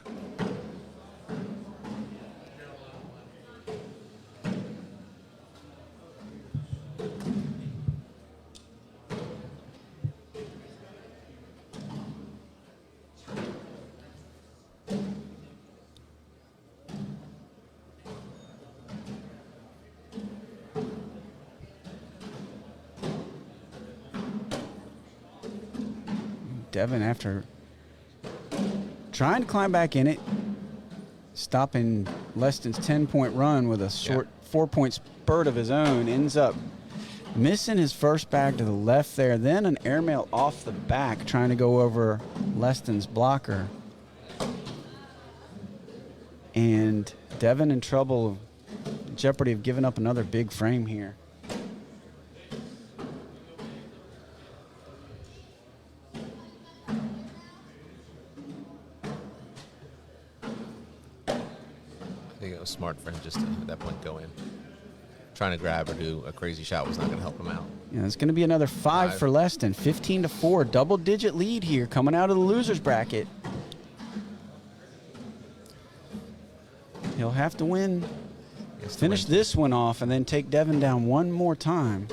Devin, after trying to climb back in it, stopping Leston's 10-point run with a short 4-point spurt of his own, ends up missing his first bag to the left there, then an airmail off the back trying to go over Leston's blocker. And Devin in trouble, jeopardy of giving up another big frame here. I think it was smart for him just to, at that point, go in. Trying to grab or do a crazy shot was not going to help him out. Yeah, it's going to be another 5 for Leston. 15-4, double-digit lead here coming out of the loser's bracket. He'll have to win, finish this one off, and then take Devin down one more time.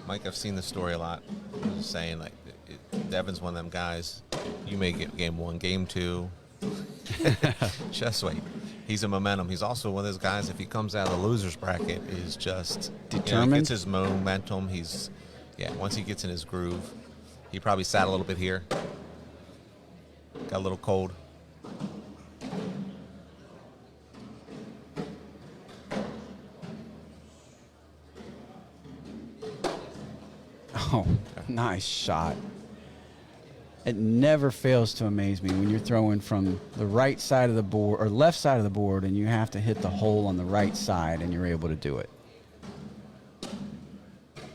Mike, I've seen this story a lot. I'm just saying, like, Devin's one of them guys. You may get game 1, game 2. Just wait. He's a momentum. He's also one of those guys, if he comes out of the loser's bracket, is just determined. Gets his momentum. Once he gets in his groove, he probably sat a little bit here. Got a little cold. Oh, nice shot. It never fails to amaze me when you're throwing from the right side of the board or left side of the board and you have to hit the hole on the right side and you're able to do it.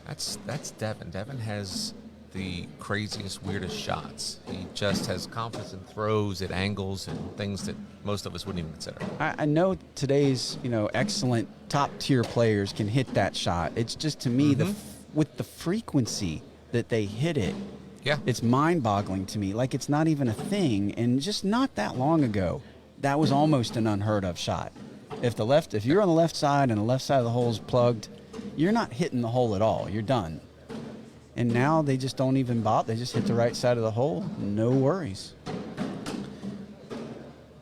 That's Devin. Devin has the craziest, weirdest shots. He just has confidence and throws at angles and things that most of us wouldn't even consider. I know today's, excellent top-tier players can hit that shot. It's just, to me, with the frequency that they hit it, yeah, it's mind-boggling to me. Like, it's not even a thing. And just not that long ago, that was almost an unheard-of shot. If you're on the left side and the left side of the hole is plugged, you're not hitting the hole at all. You're done. And now they just don't even bother. They just hit the right side of the hole. No worries.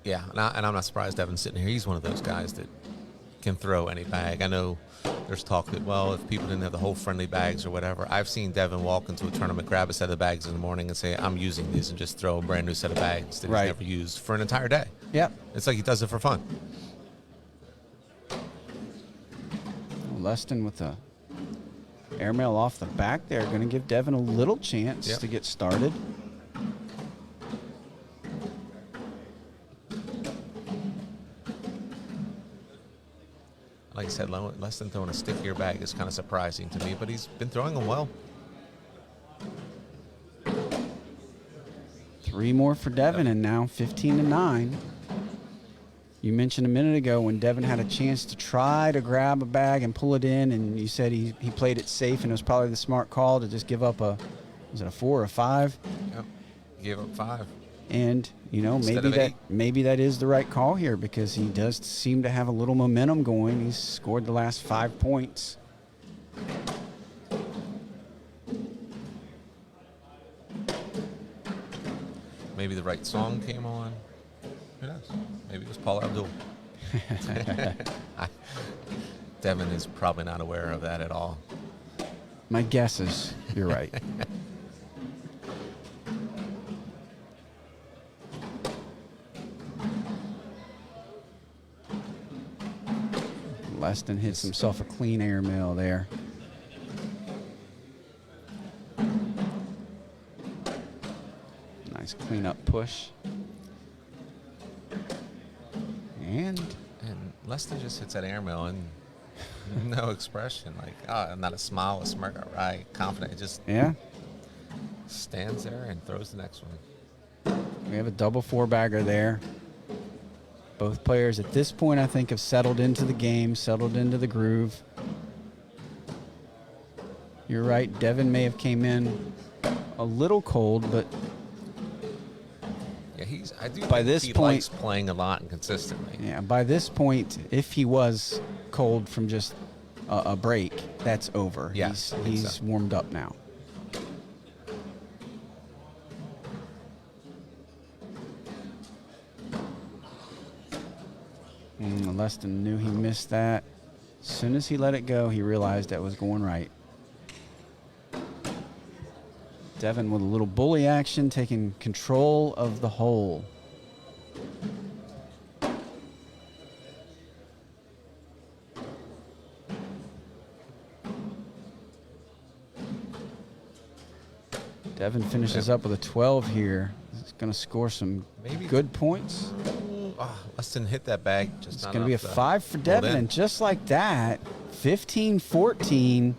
Yeah, and I'm not surprised Devin's sitting here. He's one of those guys that can throw any bag. I know there's talk that, well, if people didn't have the whole friendly bags or whatever, I've seen Devin walk into a tournament, grab a set of bags in the morning and say, I'm using these, and just throw a brand new set of bags that he's never used for an entire day. Yep. It's like he does it for fun. Leston with the airmail off the back there, going to give Devin a little chance to get started. Like I said, Leston throwing a stickier bag is kind of surprising to me, but he's been throwing them well. 3 more for Devin, and now 15-9. You mentioned a minute ago when Devin had a chance to try to grab a bag and pull it in, and you said he played it safe, and it was probably the smart call to just give up was it a 4 or a 5? Yep, give up 5. And, maybe that is the right call here, because he does seem to have a little momentum going. He's scored the last 5 points. Maybe the right song came on. Who knows? Maybe it was Paul Abdul. Devin is probably not aware of that at all. My guess is you're right. Leston hits himself a clean airmail there. Nice clean-up push. And Leston just hits that airmail and no expression. Like, not a smile, a smirk, all right, confident. It just stands there and throws the next one. We have a double 4-bagger there. Both players at this point, I think, have settled into the game, settled into the groove. You're right. Devin may have came in a little cold, but I do by think this he point, likes playing a lot and consistently. Yeah, by this point, if he was cold from just a break, that's over. Yeah, he's warmed up now. Leston knew he missed that. As soon as he let it go, he realized that was going right. Devin with a little bully action, taking control of the hole. Devin finishes up with a 12 here. He's going to score some good points. Leston hit that bag. It's going to be a 5 for Devin, and just like that, 15-14.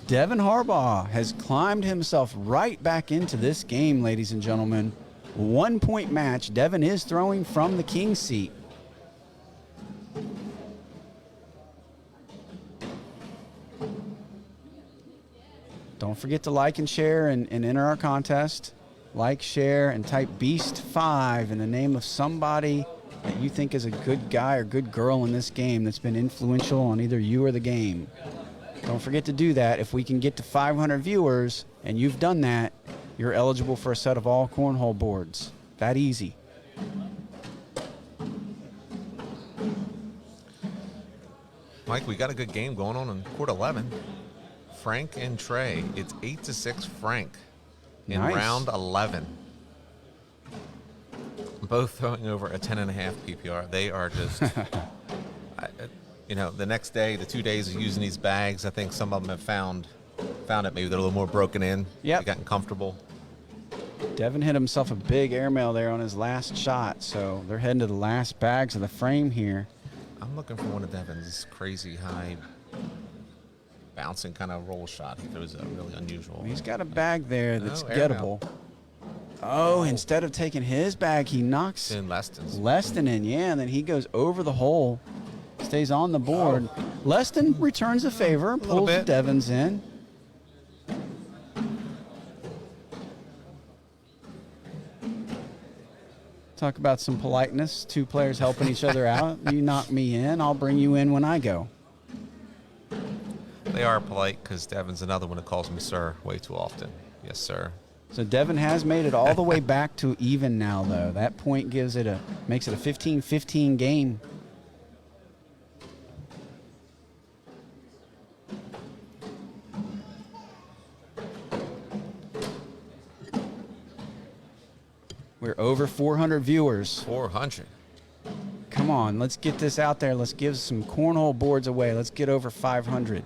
Devin Harbaugh has climbed himself right back into this game, ladies and gentlemen. 1-point match. Devin is throwing from the king seat. Don't forget to like and share and enter our contest. Like, share, and type Beast5 in the name of somebody that you think is a good guy or good girl in this game that's been influential on either you or the game. Don't forget to do that. If we can get to 500 viewers and you've done that, you're eligible for a set of all cornhole boards. That easy. Mike, we got a good game going on in court 11. Frank and Trey. It's 8-6 Frank in round 11. Both throwing over a 10.5 PPR. They are just, the next day, the 2 days of using these bags, I think some of them have found it. Maybe they're a little more broken in. Yeah. They've gotten comfortable. Devin hit himself a big airmail there on his last shot, so they're heading to the last bags of the frame here. I'm looking for one of Devin's crazy high bouncing kind of roll shot. He throws a really unusual. He's got a bag there that's airmail. gettable. Oh, instead of taking his bag, he knocks in Leston in, yeah, and then he goes over the hole, stays on the board. Leston returns the favor, pulls Devin's in. Talk about some politeness, two players helping each other out. You knock me in, I'll bring you in when I go. They are polite because Devin's another one that calls me sir way too often. Yes, sir. So Devin has made it all the way back to even now, though. That point makes it a 15-15 game. We're over 400 viewers. 400. Come on, let's get this out there. Let's give some cornhole boards away. Let's get over 500.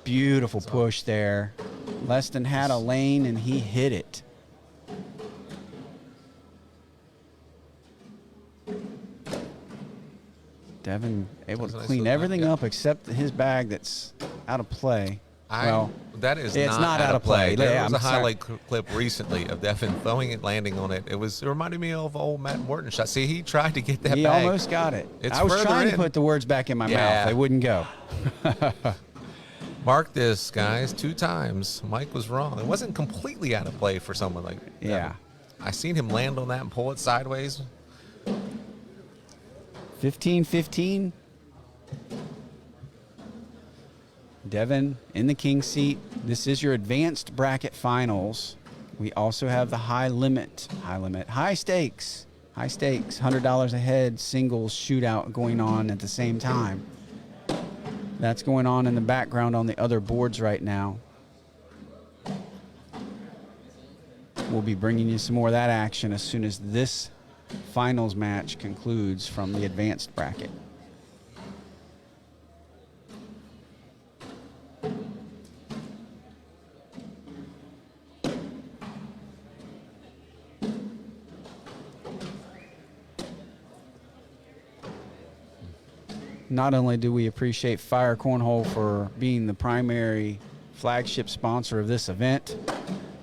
Beautiful push there. Leston had a lane, and he hit it. Devin able to clean everything up except his bag that's out of play. That is it's not out of play. There was a highlight clip recently of Devin throwing it, landing on it. It reminded me of old Matt Morton shot. See, he tried to get that bag. He almost got it. I was trying to put the words back in my mouth. They wouldn't go. Mark this, guys, 2 times. Mike was wrong. It wasn't completely out of play for someone like that. Yeah. I seen him land on that and pull it sideways. 15-15. Devin in the king seat. This is your advanced bracket finals. We also have the high stakes, $100 a head singles shootout going on at the same time. That's going on in the background on the other boards right now. We'll be bringing you some more of that action as soon as this finals match concludes from the advanced bracket. Not only do we appreciate Fire Cornhole for being the primary flagship sponsor of this event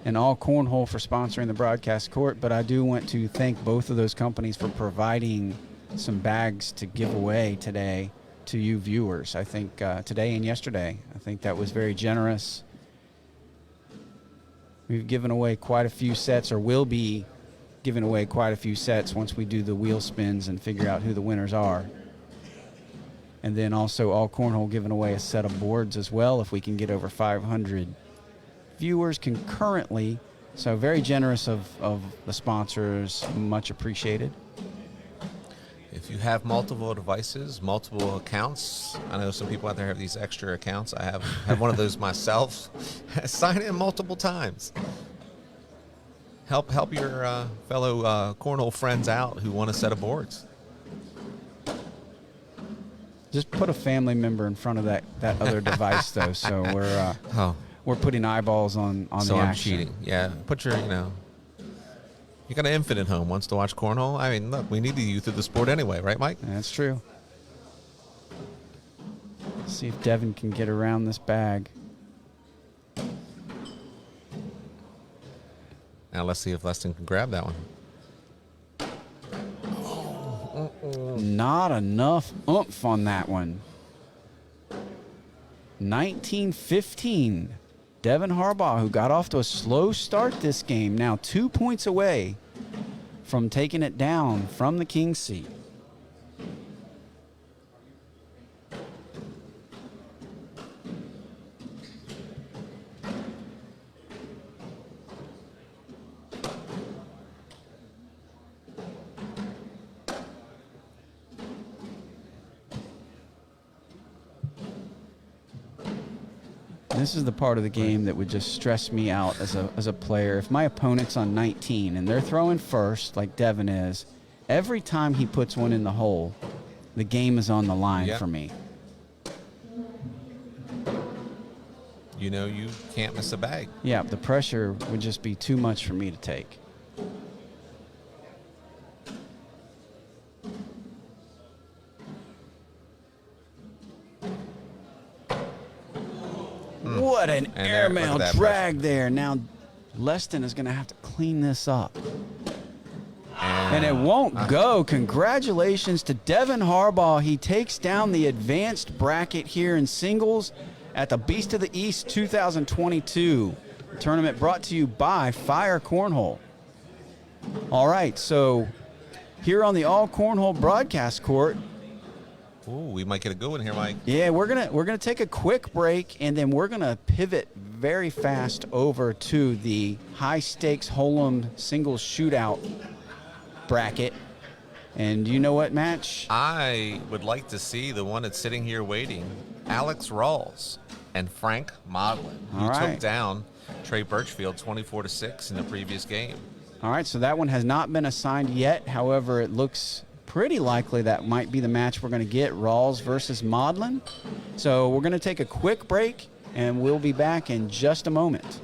and AllCornhole for sponsoring the broadcast court, but I do want to thank both of those companies for providing some bags to give away today to you viewers. I think today and yesterday, I think that was very generous. We've given away quite a few sets, or will be giving away quite a few sets once we do the wheel spins and figure out who the winners are. And then also AllCornhole giving away a set of boards as well if we can get over 500 viewers concurrently. So very generous of the sponsors. Much appreciated. If you have multiple devices, multiple accounts, I know some people out there have these extra accounts. I have one of those myself. Sign in multiple times. Help your fellow cornhole friends out who want a set of boards. Just put a family member in front of that other device, though, so we're putting eyeballs on the action. So I'm cheating. Yeah, put your, you got an infant at home wants to watch cornhole. I mean, look, we need the youth of the sport anyway, right, Mike? That's true. Let's see if Devin can get around this bag. Now let's see if Leston can grab that one. Not enough oomph on that one. 19-15. Devin Harbaugh, who got off to a slow start this game, now 2 points away from taking it down from the king seat. This is the part of the game that would just stress me out as a player. If my opponent's on 19 and they're throwing first, like Devin is, every time he puts one in the hole, the game is on the line for me. you know you can't miss a bag. Yeah, the pressure would just be too much for me to take. What an And airmail look at that drag there. Now, Leston is going to have to clean this up. And it won't go. Congratulations to Devin Harbaugh. He takes down the advanced bracket here in singles at the Beast of the East 2022 tournament, brought to you by Fire Cornhole. All right, so here on the All Cornhole broadcast court. Ooh, we might get a good one here, Mike. Yeah, we're gonna take a quick break, and then we're gonna pivot very fast over to the high stakes Hold'em singles shootout bracket. And you know what match? I would like to see the one that's sitting here waiting, Alex Rawls and Frank Modlin, who took down Trey Burchfield 24-6 in the previous game. All right, so that one has not been assigned yet. However, it looks pretty likely that might be the match we're going to get, Rawls versus Modlin. So we're going to take a quick break, and we'll be back in just a moment.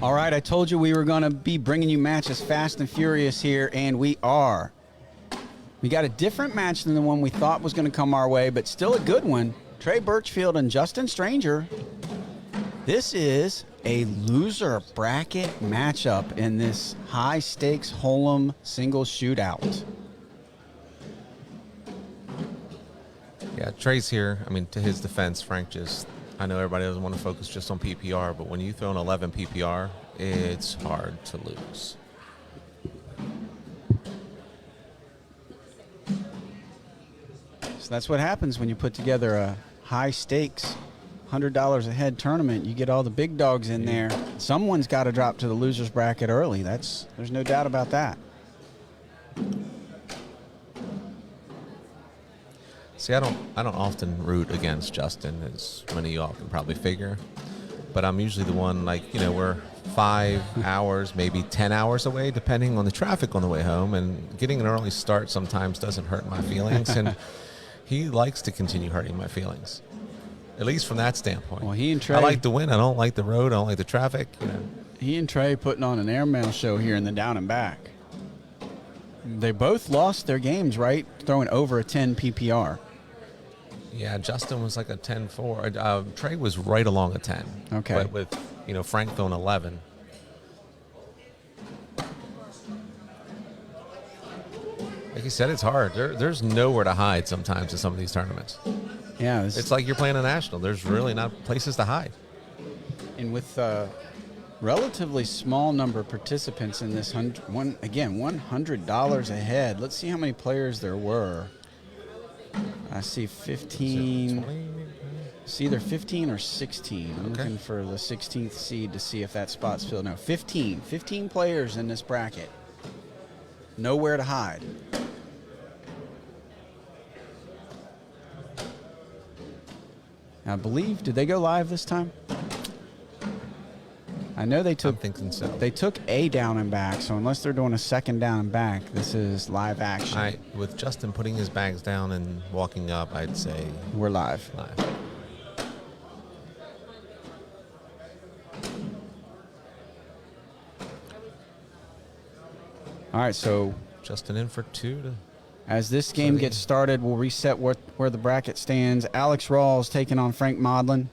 All right, I told you we were going to be bringing you matches fast and furious here, and we are. We got a different match than the one we thought was going to come our way, but still a good one. Trey Burchfield and Justin Stranger. This is a loser bracket matchup in this high-stakes Hold'em singles shootout. Yeah, Trey's here. I mean, to his defense, Frank just, I know everybody doesn't want to focus just on PPR, but when you throw an 11 PPR, it's hard to lose. So that's what happens when you put together a high-stakes $100 a head tournament. You get all the big dogs in there. Someone's got to drop to the loser's bracket early. There's no doubt about that. See, I don't often root against Justin, as many of y'all can probably figure. But I'm usually the one, like, you know, we're 5 hours, maybe 10 hours away, depending on the traffic on the way home. And getting an early start sometimes doesn't hurt my feelings. And he likes to continue hurting my feelings, at least from that standpoint. Well, he and Trey, I like the win. I don't like the road. I don't like the traffic. You know. He and Trey putting on an airmail show here in the down and back. They both lost their games, right? Throwing over a 10 PPR. Yeah, Justin was like a 10-4. Trey was right along a 10. Okay. But with, you know, Frank throwing 11. Like you said, it's hard. There's nowhere to hide sometimes in some of these tournaments. Yeah. It's like you're playing a national. There's really not places to hide. And with relatively small number of participants in this, $100 ahead. Let's see how many players there were. I see 15. It's either 15 or 16. I'm looking for the 16th seed to see if that spot's filled. No, 15. 15 players in this bracket. Nowhere to hide. I believe, did they go live this time? I know they took. I'm thinking so. They took a down and back, so unless they're doing a second down and back, this is live action. With Justin putting his bags down and walking up, I'd say we're live. All right, so Justin in for 2. As this game gets started, we'll reset where the bracket stands. Alex Rawls taking on Frank Modlin.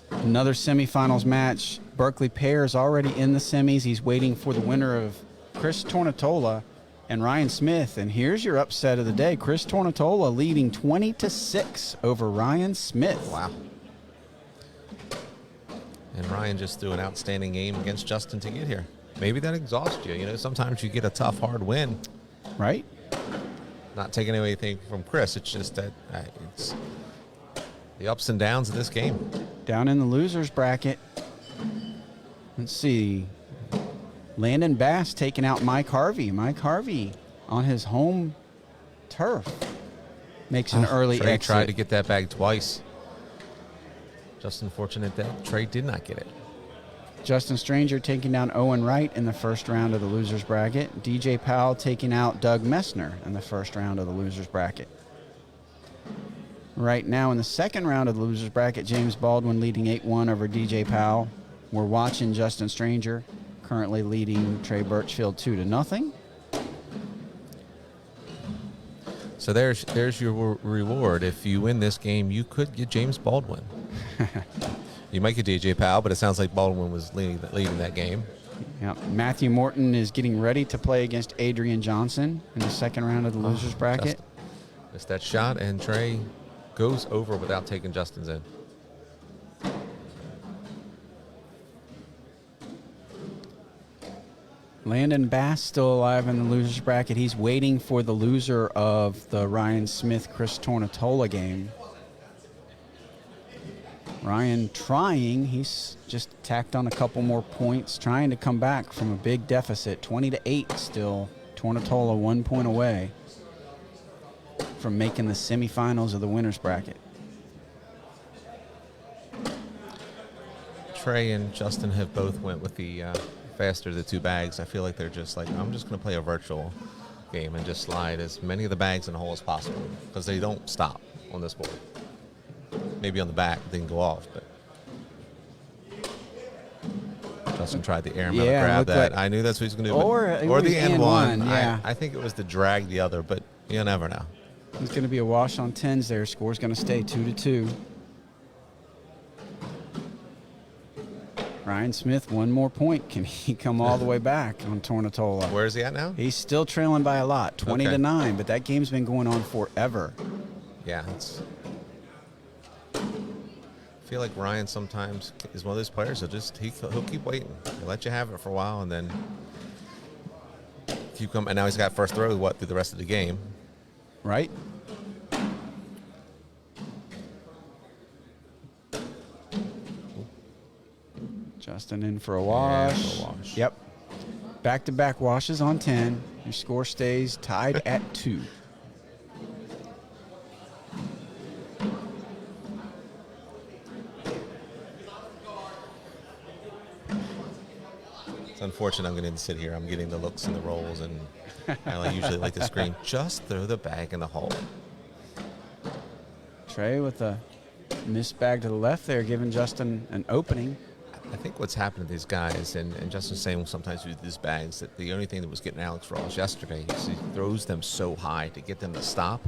Another semifinals match. Berkeley Pear is already in the semis. He's waiting for the winner of Chris Tornatola and Ryan Smith. And here's your upset of the day. Chris Tornatola leading 20-6 over Ryan Smith. Wow. And Ryan just threw an outstanding game against Justin to get here. Maybe that exhausts you. You know, sometimes you get a tough, hard win. Right. Not taking anything from Chris. It's just that it's the ups and downs of this game. Down in the losers bracket, let's see. Landon Bass taking out Mike Harvey. Mike Harvey on his home turf makes an early Trey exit. tried to get that bag twice. Just unfortunate that Trey did not get it. Justin Stranger taking down Owen Wright in the first round of the losers bracket. DJ Powell taking out Doug Messner in the first round of the losers bracket. Right now in the second round of the losers bracket, James Baldwin leading 8-1 over DJ Powell. We're watching Justin Stranger currently leading Trey Burchfield 2-0. So there's your reward. If you win this game, you could get James Baldwin. You might get DJ Powell, but it sounds like Baldwin was leading that game. Yeah, Matthew Morton is getting ready to play against Adrian Johnson in the second round of the losers bracket. Missed that shot, and Trey goes over without taking Justin's in. Landon Bass still alive in the losers bracket. He's waiting for the loser of the Ryan Smith-Chris Tornatola game. Ryan trying, he's just tacked on a couple more points, trying to come back from a big deficit. 20-8 still. Tornatola 1 point away from making the semifinals of the winners bracket. Trey and Justin have both went with the faster the 2 bags. I feel like they're just like, I'm just going to play a virtual game and just slide as many of the bags in the hole as possible because they don't stop on this board. Maybe on the back, they can go off, but Justin tried the airmail to grab that. I knew that's what he was going to do. Or the end one. Yeah. I think it was to drag the other, but you never know. There's going to be a wash on 10s there. Score's going to stay 2-2. Ryan Smith, 1 more point. Can he come all the way back on Tornatola? Where is he at now? He's still trailing by a lot, 20-9, but that game's been going on forever. Yeah, I feel like Ryan sometimes is one of those players he'll keep waiting. He'll let you have it for a while and then keep coming. And now he's got first throw through the rest of the game. Right. Justin in for a wash. Yep. Back-to-back washes on 10. Your score stays tied at 2. It's unfortunate I'm going to sit here. I'm getting the looks and the rolls, and I usually like to scream, just throw the bag in the hole. Trey with a missed bag to the left there, giving Justin an opening. I think what's happened to these guys, and Justin's saying sometimes with these bags, that the only thing that was getting Alex Rawls yesterday is he throws them so high to get them to stop.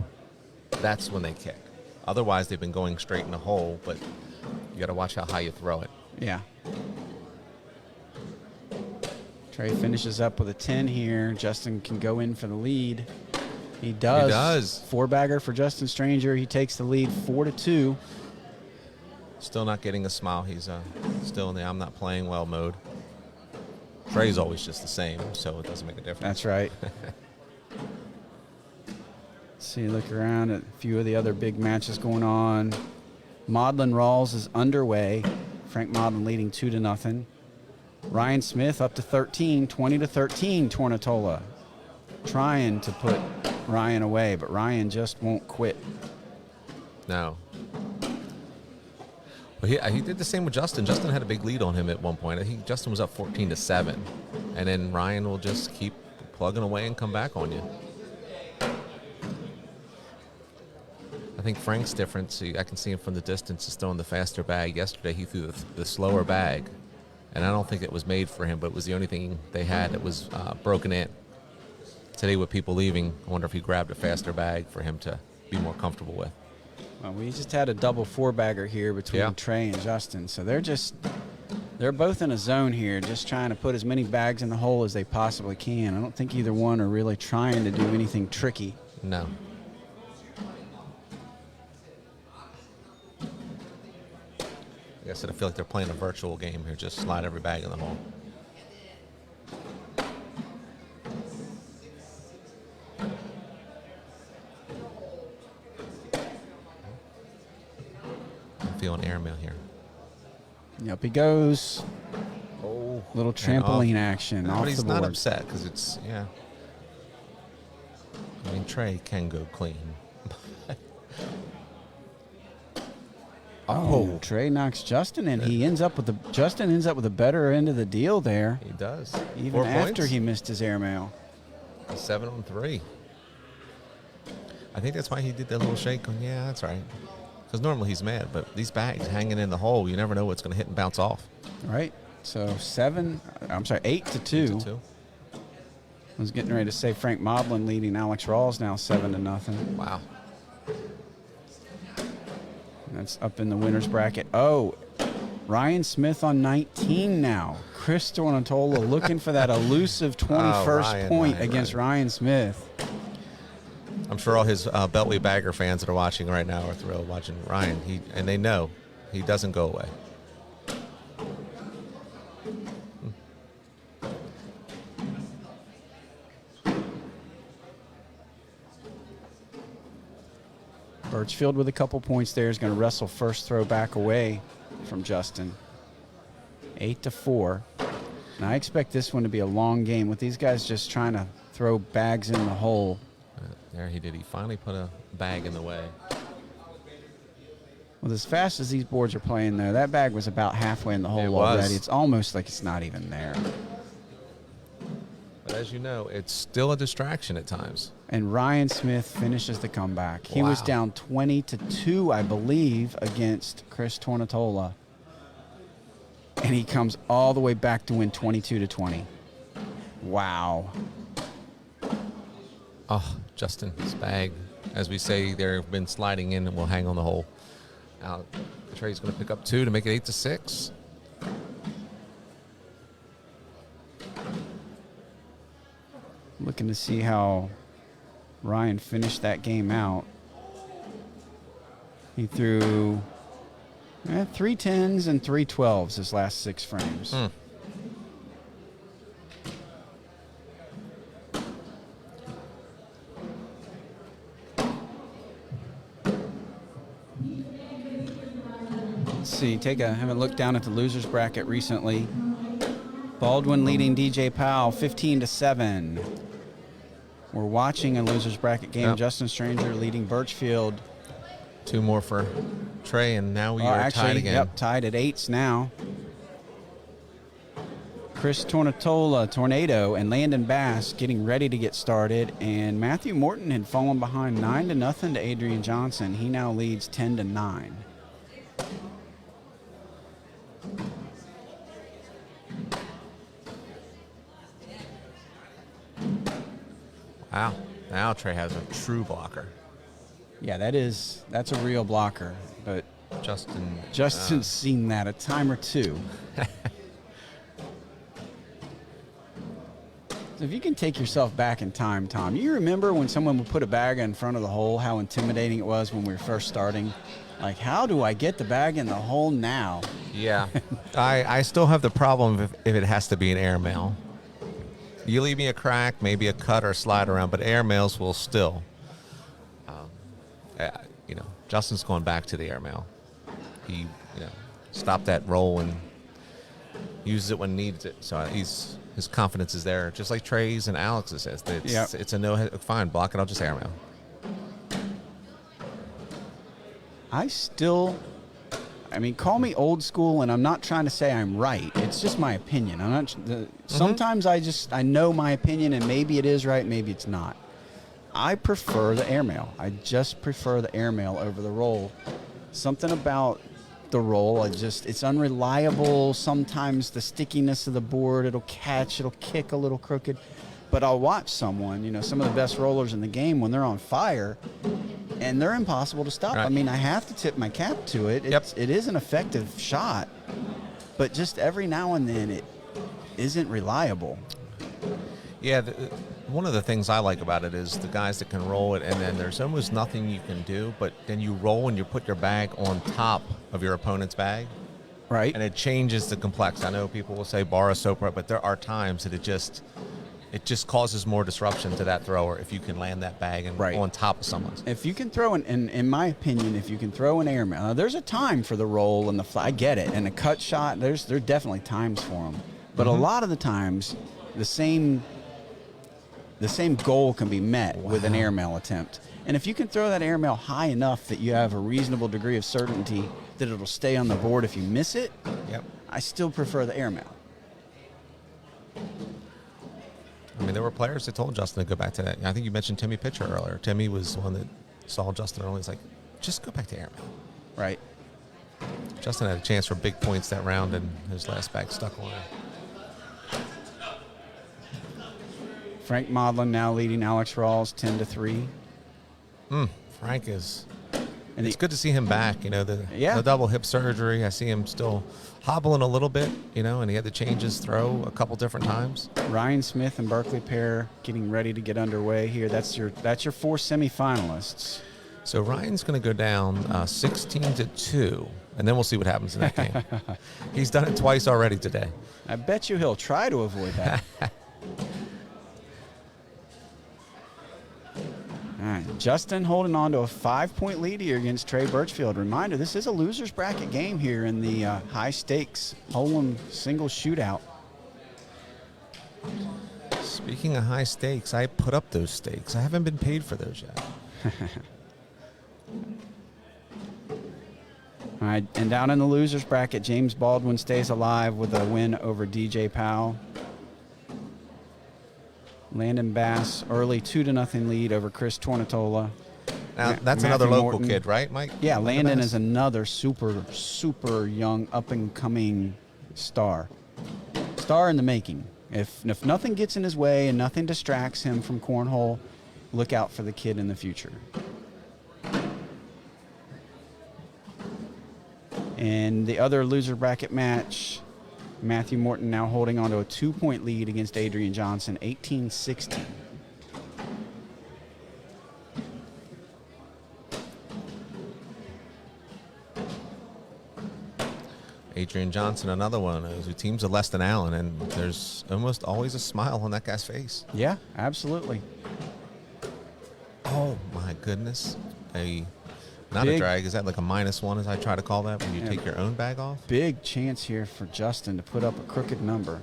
That's when they kick. Otherwise, they've been going straight in the hole, but you got to watch how high you throw it. Yeah. Trey finishes up with a 10 here. Justin can go in for the lead. He does. He does. 4-bagger for Justin Stranger. He takes the lead 4-2. Still not getting a smile. He's still in the I'm not playing well mode. Trey's always just the same, so it doesn't make a difference. That's right. See, look around at a few of the other big matches going on. Maudlin Rawls is underway. Frank Maudlin leading 2-0. Ryan Smith up to 13, 20-13, Tornatola. Trying to put Ryan away, but Ryan just won't quit. No. Well, he did the same with Justin. Justin had a big lead on him at one point. I think Justin was up 14-7. And then Ryan will just keep plugging away and come back on you. I think Frank's different. See, I can see him from the distance. He's throwing the faster bag. Yesterday he threw the slower bag. And I don't think it was made for him, but it was the only thing they had that was broken in. Today with people leaving, I wonder if he grabbed a faster bag for him to be more comfortable with. Well, we just had a double 4-bagger here between Trey and Justin. So they're both in a zone here, just trying to put as many bags in the hole as they possibly can. I don't think either one are really trying to do anything tricky. No. Like I said, I feel like they're playing a virtual game here. Just slide every bag in the hole. I'm feeling airmail here. Up he goes. Oh, little trampoline action off but he's the board. not upset because it's, yeah. I mean, Trey can go clean. Oh, Trey knocks Justin in. Justin ends up with a better end of the deal there. He does. Even 4 after points. he missed his airmail. 7 on 3. I think that's why he did that little shake. Yeah, that's right. Because normally he's mad, but these bags hanging in the hole, you never know what's going to hit and bounce off. Right. So 8-2. 8-2. I was getting ready to say Frank Maudlin leading Alex Rawls now 7-0. Wow. That's up in the winner's bracket. Oh, Ryan Smith on 19 now. Chris Tornatola looking for that elusive 21st point against Ryan Smith. I'm sure all his Beltway Bagger fans that are watching right now are thrilled watching Ryan. And they know he doesn't go away. Burchfield with a couple points there is going to wrestle first throw back away from Justin. 8-4. And I expect this one to be a long game with these guys just trying to throw bags in the hole. There he did. He finally put a bag in the way. Well, as fast as these boards are playing, though, that bag was about halfway in the hole already. It's almost like it's not even there. But as you know, it's still a distraction at times. And Ryan Smith finishes the comeback. He was down 20-2, I believe, against Chris Tornatola. And he comes all the way back to win 22-20. Wow. Oh, Justin's bag. As we say, they've been sliding in and will hang on the hole. Now, Trey's going to pick up 2 to make it 8-6. Looking to see how Ryan finished that game out. He threw 3 10s and 3 12s his last 6 frames. Let's see, have a look down at the losers bracket recently. Baldwin leading DJ Powell 15-7. We're watching a losers bracket game. Yep. Justin Stranger leading Burchfield. 2 more for Trey, and now we are tied again. Yep, tied at 8s now. Chris Tornatola, Tornado, and Landon Bass getting ready to get started. And Matthew Morton had fallen behind 9-0 to Adrian Johnson. He now leads 10-9. Wow. Now Trey has a true blocker. Yeah, that's a real blocker. But Justin's seen that a time or two. So if you can take yourself back in time, Tom, you remember when someone would put a bag in front of the hole, how intimidating it was when we were first starting? Like, how do I get the bag in the hole now? Yeah. I still have the problem if it has to be an airmail. You leave me a crack, maybe a cut or a slide around, but airmails will still. Justin's going back to the airmail. He, stopped that roll and uses it when needs it. So his confidence is there, just like Trey's and Alex's is. It's a no, fine, block it, I'll just airmail. Call me old school, and I'm not trying to say I'm right. It's just my opinion. I'm not. Sometimes I know my opinion, and maybe it is right, maybe it's not. I prefer the airmail. I just prefer the airmail over the roll. Something about the roll, it's unreliable. Sometimes the stickiness of the board, it'll kick a little crooked. But I'll watch someone, some of the best rollers in the game, when they're on fire, and they're impossible to stop. Right. I mean, I have to tip my cap to it. It is an effective shot, but just every now and then it isn't reliable. Yeah, one of the things I like about it is the guys that can roll it, and then there's almost nothing you can do, but then you roll and you put your bag on top of your opponent's bag. Right. And it changes the complexity. I know people will say bar is so bright, but there are times that it just causes more disruption to that thrower if you can land that bag on top of someone's. If you can throw in my opinion, if you can throw an airmail, now there's a time for the roll and the fly. I get it. And a cut shot, there's definitely times for them. But a lot of the times, the same goal can be met with an airmail attempt. And if you can throw that airmail high enough that you have a reasonable degree of certainty that it'll stay on the board if you miss it, I still prefer the airmail. I mean, there were players that told Justin to go back to that. I think you mentioned Timmy Pitcher earlier. Timmy was the one that saw Justin early. He's like, just go back to airmail. Right. Justin had a chance for big points that round, and his last bag stuck on him. Frank Modlin now leading Alex Rawls 10-3. Frank is. And it's good to see him back. The double hip surgery. I see him still hobbling a little bit. And he had to change his throw a couple different times. Ryan Smith and Berkeley pair getting ready to get underway here. That's your 4 semifinalists. So Ryan's going to go down 16-2, and then we'll see what happens in that game. He's done it twice already today. I bet you he'll try to avoid that. All right, Justin holding on to a 5-point lead here against Trey Burchfield. Reminder, this is a loser's bracket game here in the high-stakes Holem single shootout. Speaking of high stakes, I put up those stakes. I haven't been paid for those yet. All right, and down in the loser's bracket, James Baldwin stays alive with a win over DJ Powell. Landon Bass, early 2-0 lead over Chris Tornatola. Now, that's another local kid, right, Mike? Yeah, Landon is another super, super young, up-and-coming star. Star in the making. If nothing gets in his way and nothing distracts him from cornhole, look out for the kid in the future. And the other loser bracket match, Matthew Morton now holding on to a 2-point lead against Adrian Johnson, 18-16. Adrian Johnson, another one of those who teams with Leston Allen, and there's almost always a smile on that guy's face. Yeah, absolutely. Oh, my goodness. Not a drag. Is that like a -1, as I try to call that, when you take your own bag off? Big chance here for Justin to put up a crooked number.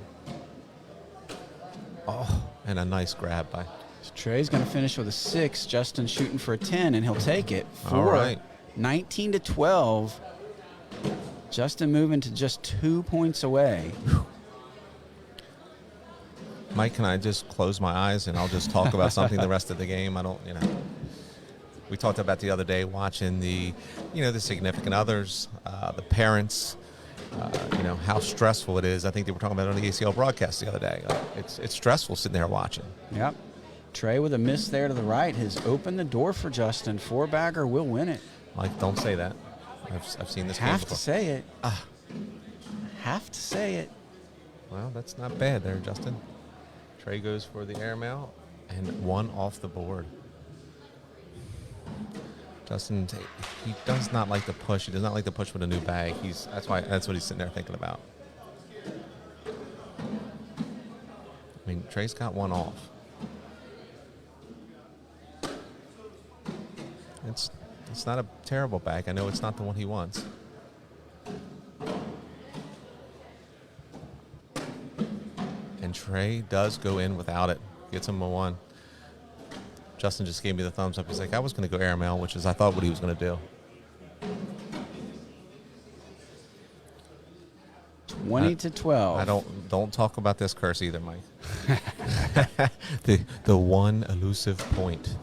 Oh, and a nice grab by. So Trey's going to finish with a 6. Justin shooting for a 10, and he'll take it. All right. 19-12. Justin moving to just 2 points away. Mike, can I just close my eyes and I'll just talk about something the rest of the game? I don't, we talked about the other day watching the significant others, the parents, how stressful it is. I think they were talking about it on the ACL broadcast the other day. It's stressful sitting there watching. Yep. Trey with a miss there to the right has opened the door for Justin. 4-bagger will win it. Mike, don't say that. I've seen this game before. Have to say it. Have to say it. Well, that's not bad there, Justin. Trey goes for the airmail, and one off the board. Justin, he does not like the push. He does not like the push with a new bag. That's what he's sitting there thinking about. I mean, Trey's got one off. It's not a terrible bag. I know it's not the one he wants. And Trey does go in without it. Gets him a 1. Justin just gave me the thumbs up. He's like, I was going to go airmail, which is I thought what he was going to do. 20-12. Don't talk about this curse either, Mike. the one elusive point.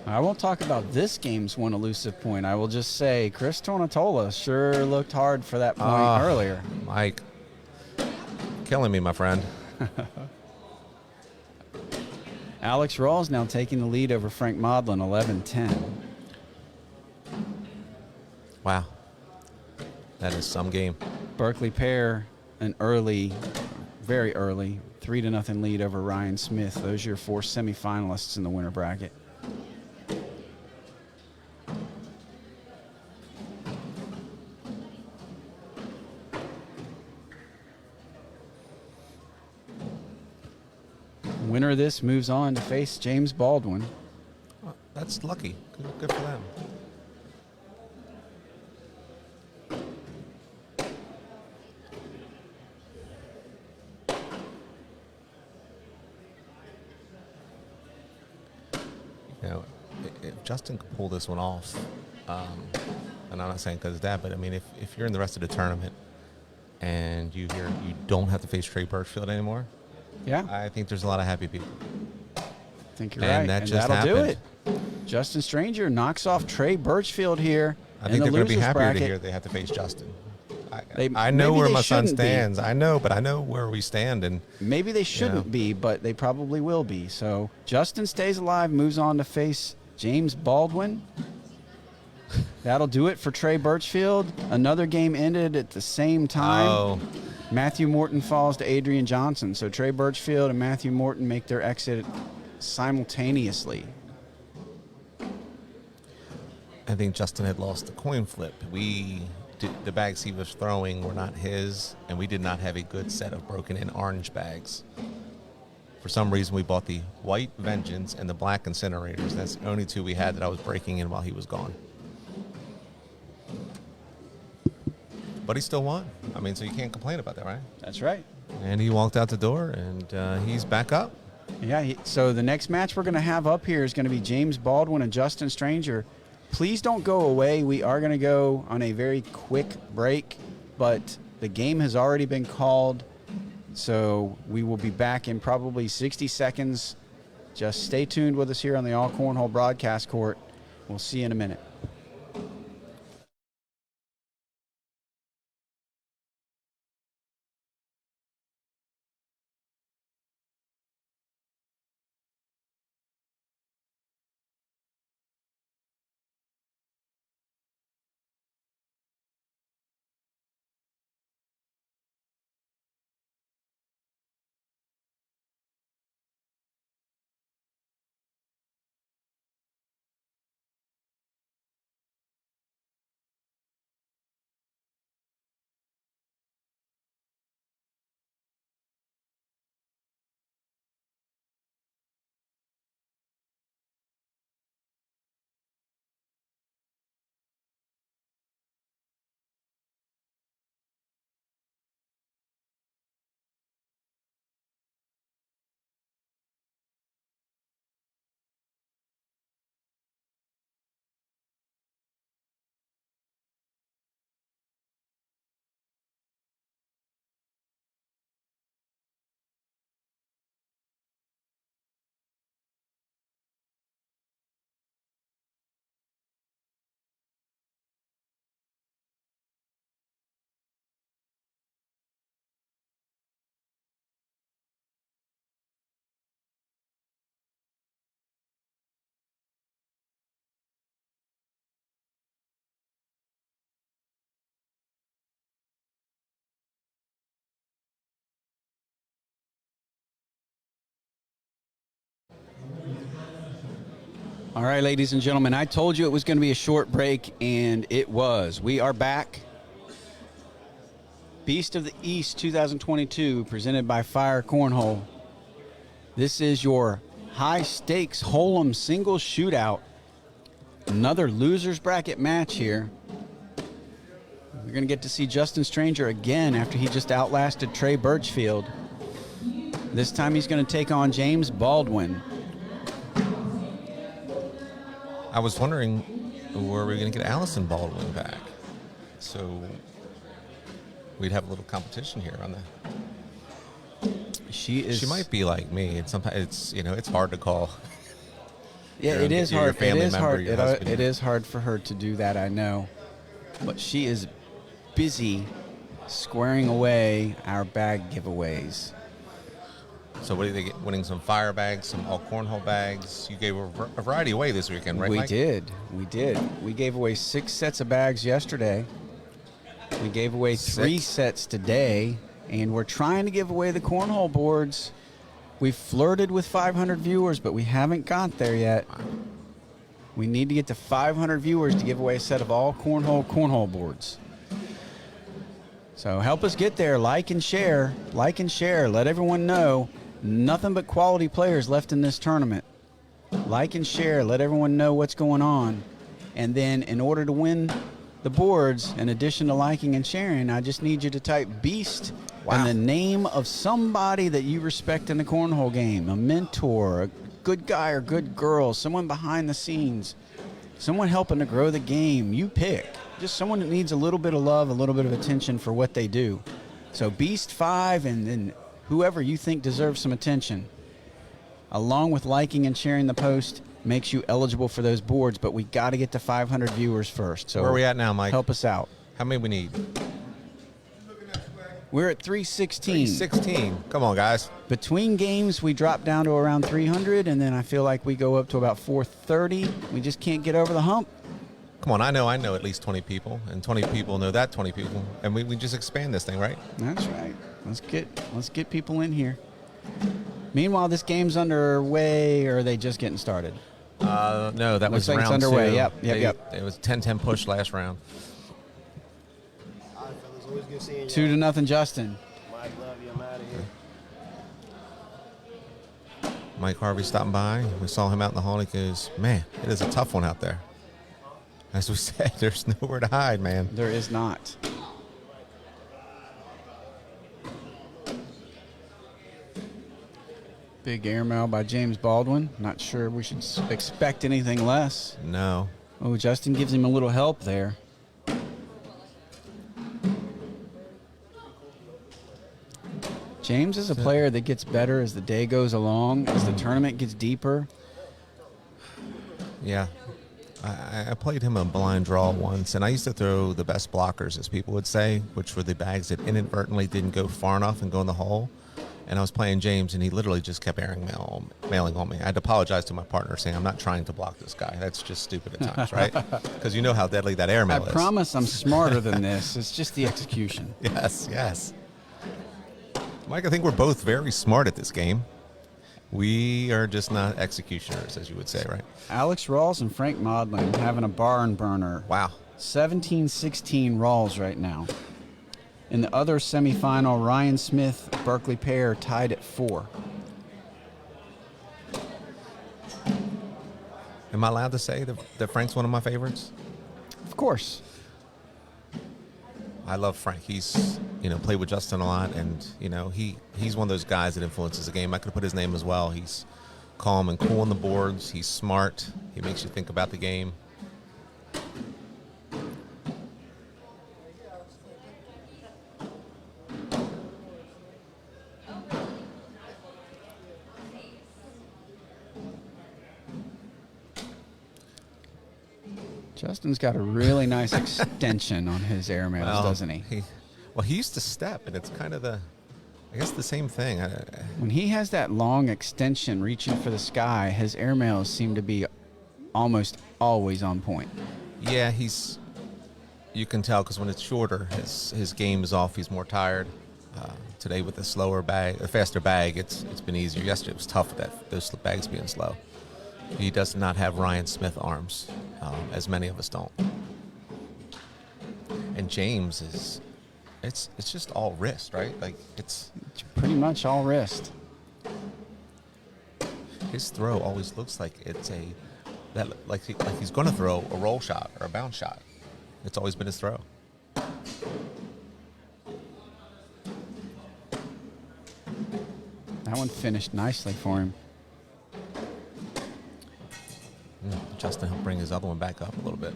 I won't talk about this game's one elusive point. I will just say Chris Tornatola sure looked hard for that point earlier. Mike, killing me, my friend. Alex Rawls now taking the lead over Frank Modlin, 11-10. Wow. That is some game. Berkeley Pear, an early, very early, 3-0 lead over Ryan Smith. Those are your 4 semifinalists in the winter bracket. Winner of this moves on to face James Baldwin. Well, that's lucky. Good for them. You know, if Justin could pull this one off, and I'm not saying because of that, but I mean, if you're in the rest of the tournament and you don't have to face Trey Burchfield anymore, yeah, I think there's a lot of happy people. I think you're and right. That just that'll happened. do it. Justin Stranger knocks off Trey Birchfield here. I think they're going to be happier to hear they have to face Justin. I know where my son stands. I know, but I know where we stand. And maybe they shouldn't be, but they probably will be. So Justin stays alive, moves on to face James Baldwin. That'll do it for Trey Birchfield. Another game ended at the same time. Oh. Matthew Morton falls to Adrian Johnson. So Trey Birchfield and Matthew Morton make their exit simultaneously. I think Justin had lost the coin flip. The bags he was throwing were not his, and we did not have a good set of broken-in orange bags. For some reason, we bought the white Vengeance and the black Incinerators. That's the only 2 we had that I was breaking in while he was gone. But he still won. I mean, so you can't complain about that, right? That's right. And he walked out the door, and he's back up. Yeah, so the next match we're going to have up here is going to be James Baldwin and Justin Stranger. Please don't go away. We are going to go on a very quick break, but the game has already been called, so we will be back in probably 60 seconds. Just stay tuned with us here on the All Cornhole broadcast court. We'll see you in a minute. All right, ladies and gentlemen, I told you it was going to be a short break, and it was. We are back. Beast of the East 2022, presented by Fire Cornhole. This is your high-stakes Hold'em single shootout. Another loser's bracket match here. We're going to get to see Justin Stranger again after he just outlasted Trey Burchfield. This time he's going to take on James Baldwin. I was wondering, were we going to get Allison Baldwin back? So we'd have a little competition here on the. She might be like me, and sometimes it's hard to call. Yeah, it is hard. Family it is member, hard. your husband. It is hard for her to do that, I know, but she is busy squaring away our bag giveaways. So what do they get? Winning some fire bags, some AllCornhole bags. You gave a variety away this weekend, right, Mike? We did. We gave away 6 sets of bags yesterday. We gave away 3 sets today, and we're trying to give away the cornhole boards. We flirted with 500 viewers, but we haven't got there yet. We need to get to 500 viewers to give away a set of AllCornhole boards. So help us get there. Like and share. Like and share. Let everyone know. Nothing but quality players left in this tournament. Like and share. Let everyone know what's going on. And then in order to win the boards, in addition to liking and sharing, I just need you to type Beast and the name of somebody that you respect in the cornhole game. A mentor, a good guy or good girl, someone behind the scenes, someone helping to grow the game. You pick. Just someone that needs a little bit of love, a little bit of attention for what they do. So Beast 5 and then whoever you think deserves some attention, along with liking and sharing the post, makes you eligible for those boards. But we got to get to 500 viewers first. So where are we at now, Mike? Help us out. How many we need? We're at 316. 316. Come on, guys. Between games, we drop down to around 300, and then I feel like we go up to about 430. We just can't get over the hump. Come on, I know at least 20 people, and 20 people know that 20 people, and we just expand this thing, right? That's right. Let's get people in here. Meanwhile, this game's underway, or are they just getting started? No, that Looks was like round it's underway. 2. Yep. It was 10-10 push last round. All right, fellas. Always good seeing you. 2-0, Justin. Mike, love you. I'm out of here. Mike Harvey stopping by. We saw him out in the hall. He goes, man, it is a tough one out there. As we said, there's nowhere to hide, man. There is not. Big airmail by James Baldwin. Not sure we should expect anything less. No. Oh, Justin gives him a little help there. James is a player that gets better as the day goes along, as the tournament gets deeper. Yeah. I played him a blind draw once, and I used to throw the best blockers, as people would say, which were the bags that inadvertently didn't go far enough and go in the hole. And I was playing James, and he literally just kept mailing on me. I had to apologize to my partner, saying, I'm not trying to block this guy. That's just stupid at times, right? Because you know how deadly that airmail is. I promise I'm smarter than this. It's just the execution. Yes. Mike, I think we're both very smart at this game. We are just not executioners, as you would say, right? Alex Rawls and Frank Modlin having a barn burner. Wow. 17-16 Rawls right now. In the other semifinal, Ryan Smith, Berkeley pair tied at 4. Am I allowed to say that Frank's one of my favorites? Of course. I love Frank. He's, played with Justin a lot, and, he's one of those guys that influences the game. I could put his name as well. He's calm and cool on the boards. He's smart. He makes you think about the game. Justin's got a really nice extension on his airmails, doesn't he? He used to step, and it's kind of the same thing. When he has that long extension reaching for the sky, his airmails seem to be almost always on point. Yeah, you can tell because when it's shorter, his game is off. He's more tired. Today with a faster bag, it's been easier. Yesterday it was tough with those bags being slow. He does not have Ryan Smith arms, as many of us don't. And James is, it's just all wrist, right? Like it's pretty much all wrist. His throw always looks like it's like he's going to throw a roll shot or a bounce shot. It's always been his throw. That one finished nicely for him. Justin helped bring his other one back up a little bit.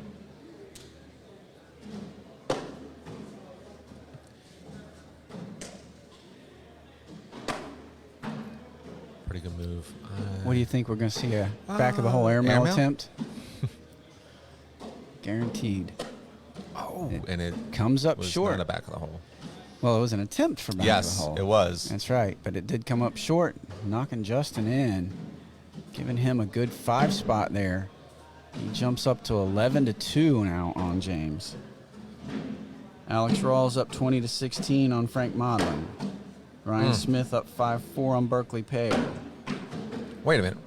Pretty good move. What do you think? We're going to see a back of the hole airmail attempt? Guaranteed. Oh, and it comes up was short. Not the back of the hole. Well, it was an attempt for back of the hole. Yes, it was. That's right, but it did come up short, knocking Justin in, giving him a good 5 spot there. He jumps up to 11-2 now on James. Alex Rawls up 20-16 on Frank Modlin. Ryan Smith up 5-4 on Berkeley Pear. Wait a minute.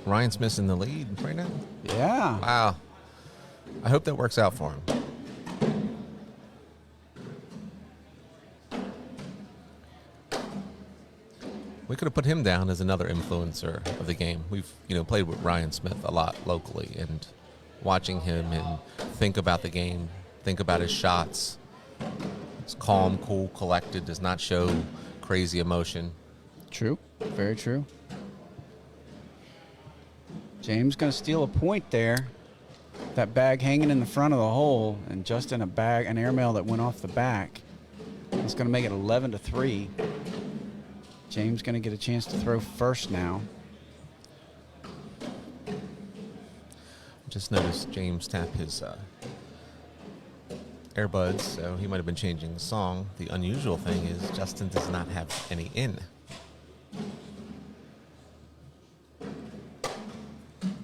Ryan Smith's in the lead right now? Yeah. Wow. I hope that works out for him. We could have put him down as another influencer of the game. We've, played with Ryan Smith a lot locally, and watching him and think about the game, think about his shots. It's calm, cool, collected, does not show crazy emotion. True. Very true. James going to steal a point there. That bag hanging in the front of the hole, and Justin an airmail that went off the back. It's going to make it 11-3. James going to get a chance to throw first now. Just noticed James tap his earbuds, so he might have been changing the song. The unusual thing is Justin does not have any in.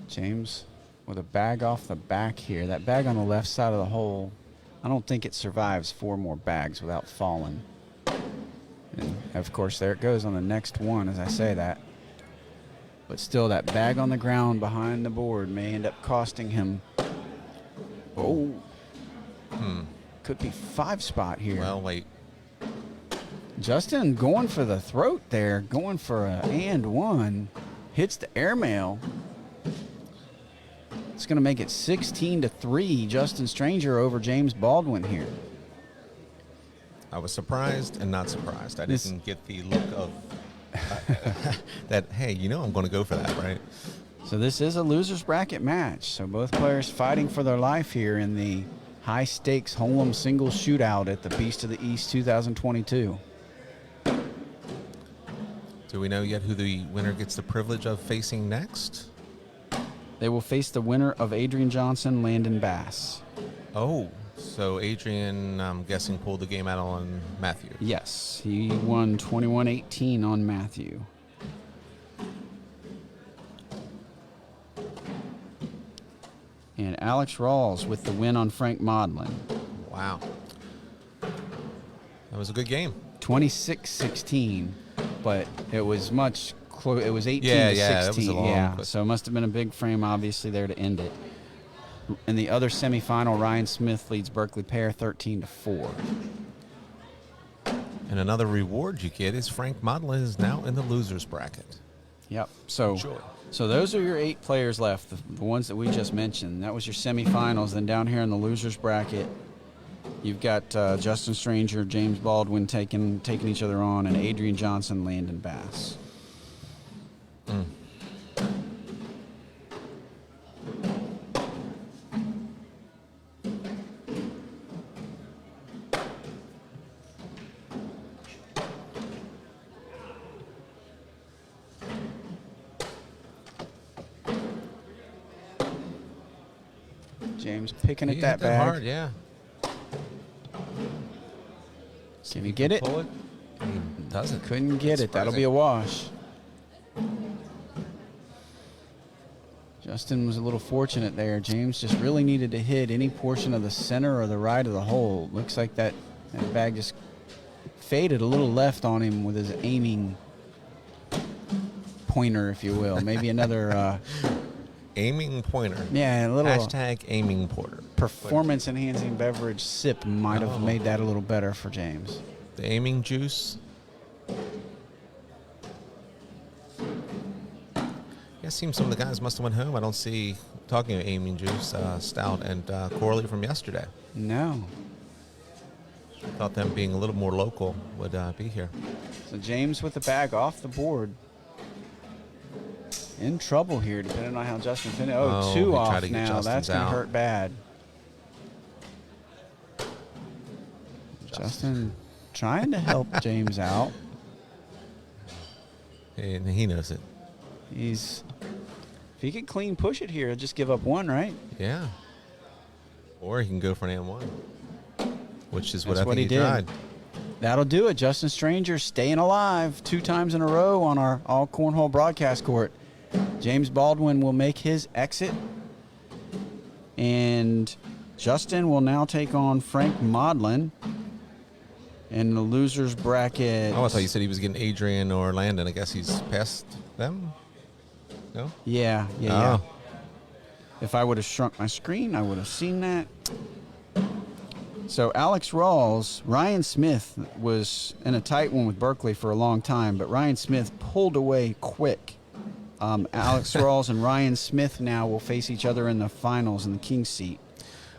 James with a bag off the back here. That bag on the left side of the hole, I don't think it survives 4 more bags without falling. And of course, there it goes on the next one as I say that. But still, that bag on the ground behind the board may end up costing him. Oh. Could be 5 spot here. Well, wait. Justin going for the throat there, going for a and one. Hits the airmail. It's going to make it 16-3. Justin Stranger over James Baldwin here. I was surprised and not surprised. I didn't get the look of that, hey, I'm going to go for that, right? So this is a loser's bracket match. So both players fighting for their life here in the high-stakes Holem singles shootout at the Beast of the East 2022. Do we know yet who the winner gets the privilege of facing next? They will face the winner of Adrian Johnson, Landon Bass. Oh, so Adrian, I'm guessing, pulled the game out on Matthew. Yes, he won 21-18 on Matthew. And Alex Rawls with the win on Frank Modlin. Wow. That was a good game. 26-16, but it was much close. It was 18-16. That was a long, so it must have been a big frame, obviously, there to end it. In the other semifinal, Ryan Smith leads Berkeley Pear 13-4. And another reward you get is Frank Modlin is now in the losers bracket. Yep. So those are your 8 players left, the ones that we just mentioned. That was your semifinals. Then down here in the losers bracket, you've got Justin Stranger, James Baldwin taking each other on, and Adrian Johnson, Landon Bass. James picking at that bag. Hard, yeah. Can he get it? Pull it? He doesn't. Couldn't get it. That'll be a wash. Justin was a little fortunate there. James just really needed to hit any portion of the center or the right of the hole. Looks like that bag just faded a little left on him with his aiming pointer, if you will. Maybe another aiming pointer. Yeah, a little Hashtag aiming pointer. performance-enhancing beverage sip might have made that a little better for James. The aiming juice. Yeah, it seems some of the guys must have went home. I don't see, talking of aiming juice, Stout and Corley from yesterday. No. Thought them being a little more local would be here. So James with the bag off the board. In trouble here, depending on how Justin finished. Oh, two off now. That's going to hurt bad. Justin trying to help James out. And he knows it. If he can clean push it here, just give up one, right? Yeah. Or he can go for an and one, which is what That's I think he did. tried. That'll do it. Justin Stranger staying alive 2 times in a row on our All Cornhole broadcast court. James Baldwin will make his exit. And Justin will now take on Frank Modlin in the loser's bracket. Oh, I thought you said he was getting Adrian or Landon. I guess he's past them? No? Yeah. Oh. If I would have shrunk my screen, I would have seen that. So Alex Rawls, Ryan Smith was in a tight one with Berkeley for a long time, but Ryan Smith pulled away quick. Alex Rawls and Ryan Smith now will face each other in the finals in the King's seat.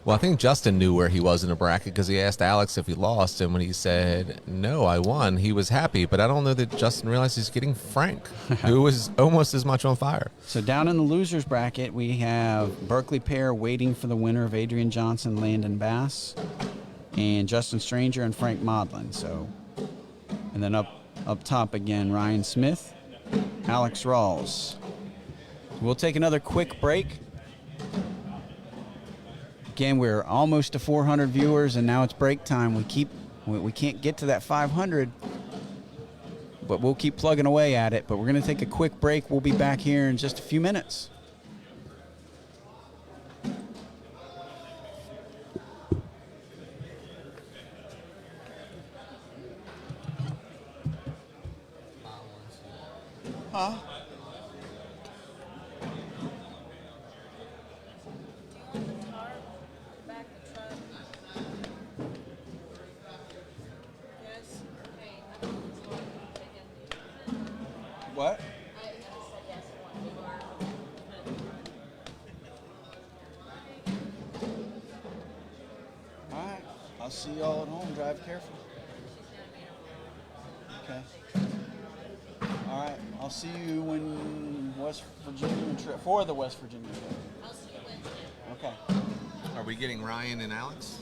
Well, I think Justin knew where he was in the bracket because he asked Alex if he lost, and when he said, no, I won, he was happy. But I don't know that Justin realized he's getting Frank, who was almost as much on fire. So down in the losers bracket, we have Berkeley pair waiting for the winner of Adrian Johnson, Landon Bass, and Justin Stranger and Frank Modlin. So, and then up top again, Ryan Smith, Alex Rawls. We'll take another quick break. Again, we're almost to 400 viewers, and now it's break time. We can't get to that 500, but we'll keep plugging away at it. But we're going to take a quick break. We'll be back here in just a few minutes. Huh? What? All right. I'll see y'all at home. Drive careful. Okay. All right. I'll see you when West Virginia trip for the West Virginia trip. I'll see you Wednesday. Okay. Are we getting Ryan and Alex?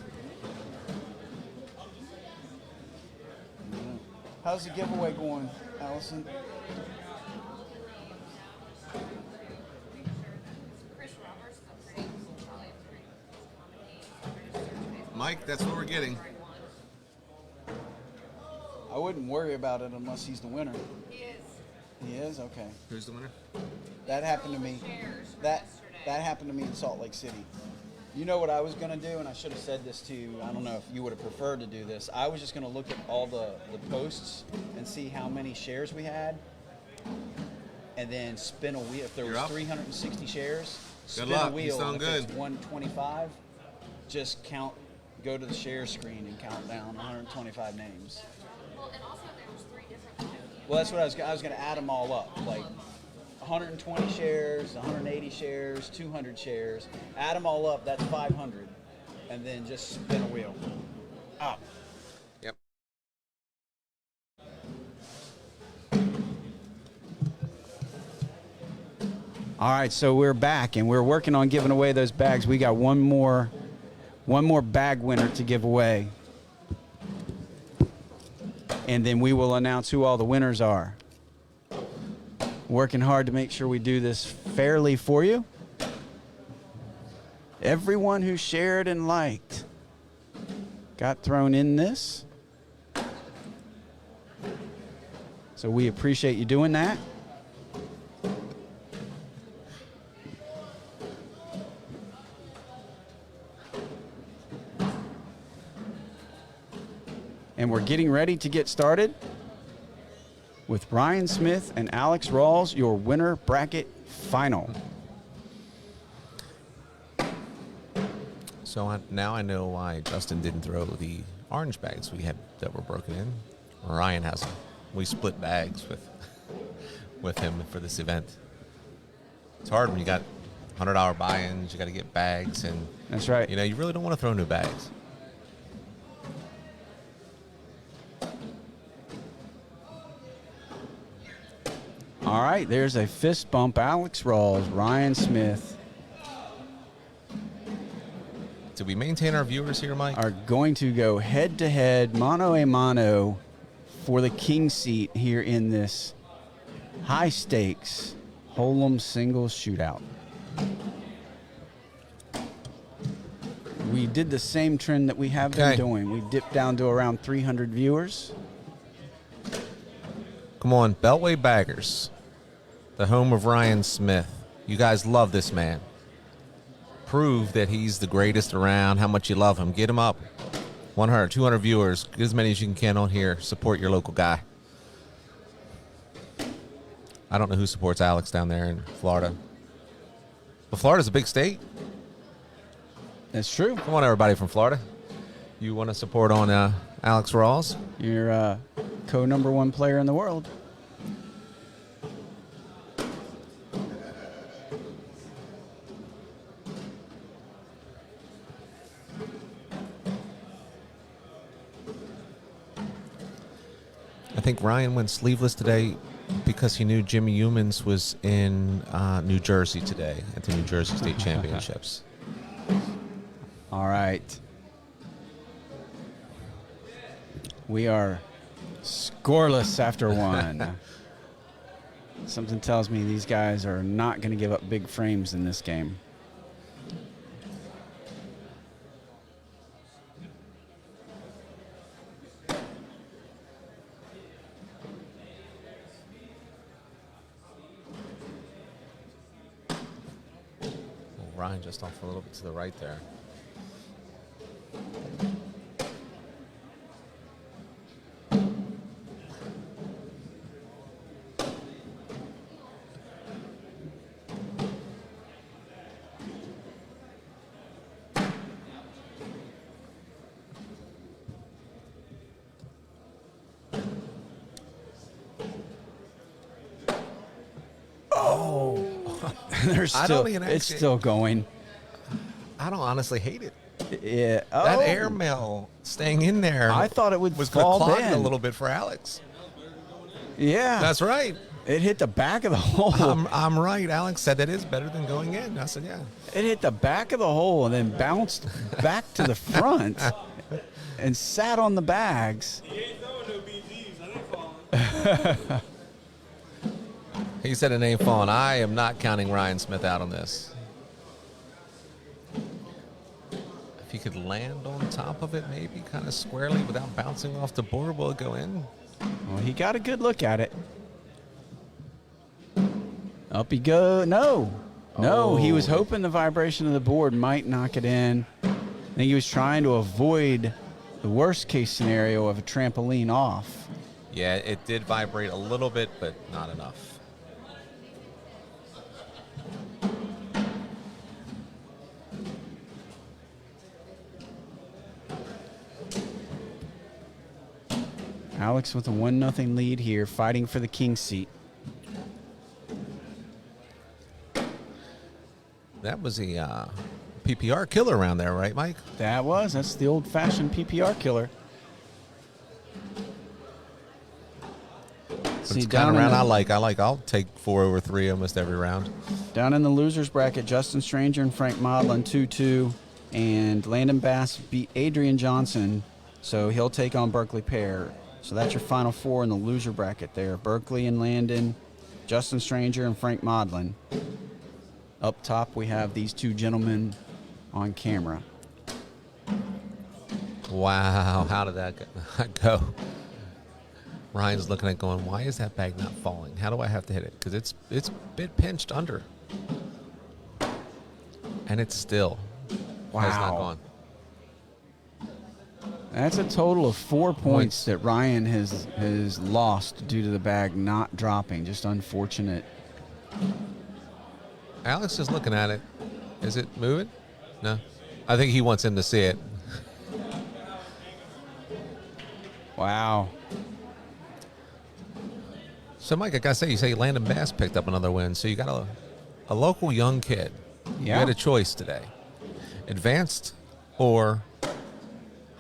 How's the giveaway going, Allison? Mike, that's what we're getting. I wouldn't worry about it unless he's the winner. He is. He is? Okay. Who's the winner? That happened to me. That happened to me in Salt Lake City. You know what I was going to do, and I should have said this to you. I don't know if you would have preferred to do this. I was just going to look at all the posts and see how many shares we had, and then spin a wheel. If there was 360 shares, spin a wheel. And if it's 125, just count. Go to the share screen and count down 125 names. Well, and also there was 3 different. Well, that's what I was going to add them all up, like 120 shares, 180 shares, 200 shares. Add them all up, that's 500, and then just spin a wheel. Up. Yep. All right, so we're back, and we're working on giving away those bags. We got one more bag winner to give away. And then we will announce who all the winners are. Working hard to make sure we do this fairly for you. Everyone who shared and liked got thrown in this. So we appreciate you doing that. And we're getting ready to get started with Ryan Smith and Alex Rawls, your winner bracket final. So now I know why Justin didn't throw the orange bags we had that were broken in. Ryan has them. We split bags with him for this event. It's hard when you got $100 buy-ins. You got to get bags, and that's right. You know, you really don't want to throw new bags. All right, there's a fist bump. Alex Rawls, Ryan Smith. Do we maintain our viewers here, Mike? Are going to go head-to-head, mano-a-mano, for the king seat here in this high-stakes Hold'em singles shootout. We did the same trend that we have been doing. We dipped down to around 300 viewers. Come on, Beltway Baggers, the home of Ryan Smith. You guys love this man. Prove that he's the greatest around, how much you love him. Get him up. 100, 200 viewers. Get as many as you can on here. Support your local guy. I don't know who supports Alex down there in Florida. But Florida's a big state. That's true. Come on, everybody from Florida. You want to support on Alex Rawls? You're co-number 1 player in the world. I think Ryan went sleeveless today because he knew Jimmy Humans was in New Jersey today at the New Jersey State Championships. All right. We are scoreless after 1. Something tells me these guys are not going to give up big frames in this game. Ryan just off a little bit to the right there. It's still going. I don't honestly hate it. Yeah. That airmail staying in there. I thought it was fall fall in a little bit for Alex. Yeah. That's right. It hit the back of the hole. I'm right. Alex said that is better than going in. I said, yeah. It hit the back of the hole and then bounced back to the front and sat on the bags. He ain't throwing no BGs. I ain't falling. He said it ain't falling. I am not counting Ryan Smith out on this. If he could land on top of it, maybe kind of squarely without bouncing off the board, will it go in? Well, he got a good look at it. Up he goes. No. No, he was hoping the vibration of the board might knock it in. I think he was trying to avoid the worst case scenario of a trampoline off. Yeah, it did vibrate a little bit, but not enough. Alex with a 1-0 lead here, fighting for the king seat. That was a PPR killer around there, right, Mike? That's the old-fashioned PPR killer. It's kind of round I like. I'll take 4 over 3 almost every round. Down in the losers bracket, Justin Stranger and Frank Modlin 2-2, and Landon Bass beat Adrian Johnson, so he'll take on Berkeley Pear. So that's your final 4 in the loser bracket there. Berkeley and Landon, Justin Stranger and Frank Modlin. Up top, we have these 2 gentlemen on camera. Wow, how did that go? Ryan's looking at going, why is that bag not falling? How do I have to hit it? Because it's a bit pinched under. And it's still has not gone. That's a total of 4 points that Ryan has lost due to the bag not dropping. Just unfortunate. Alex is looking at it. Is it moving? No. I think he wants him to see it. Wow. So, Mike, I got to say, you say Landon Bass picked up another win. So you got a local young kid. Yeah. You had a choice today. Advanced or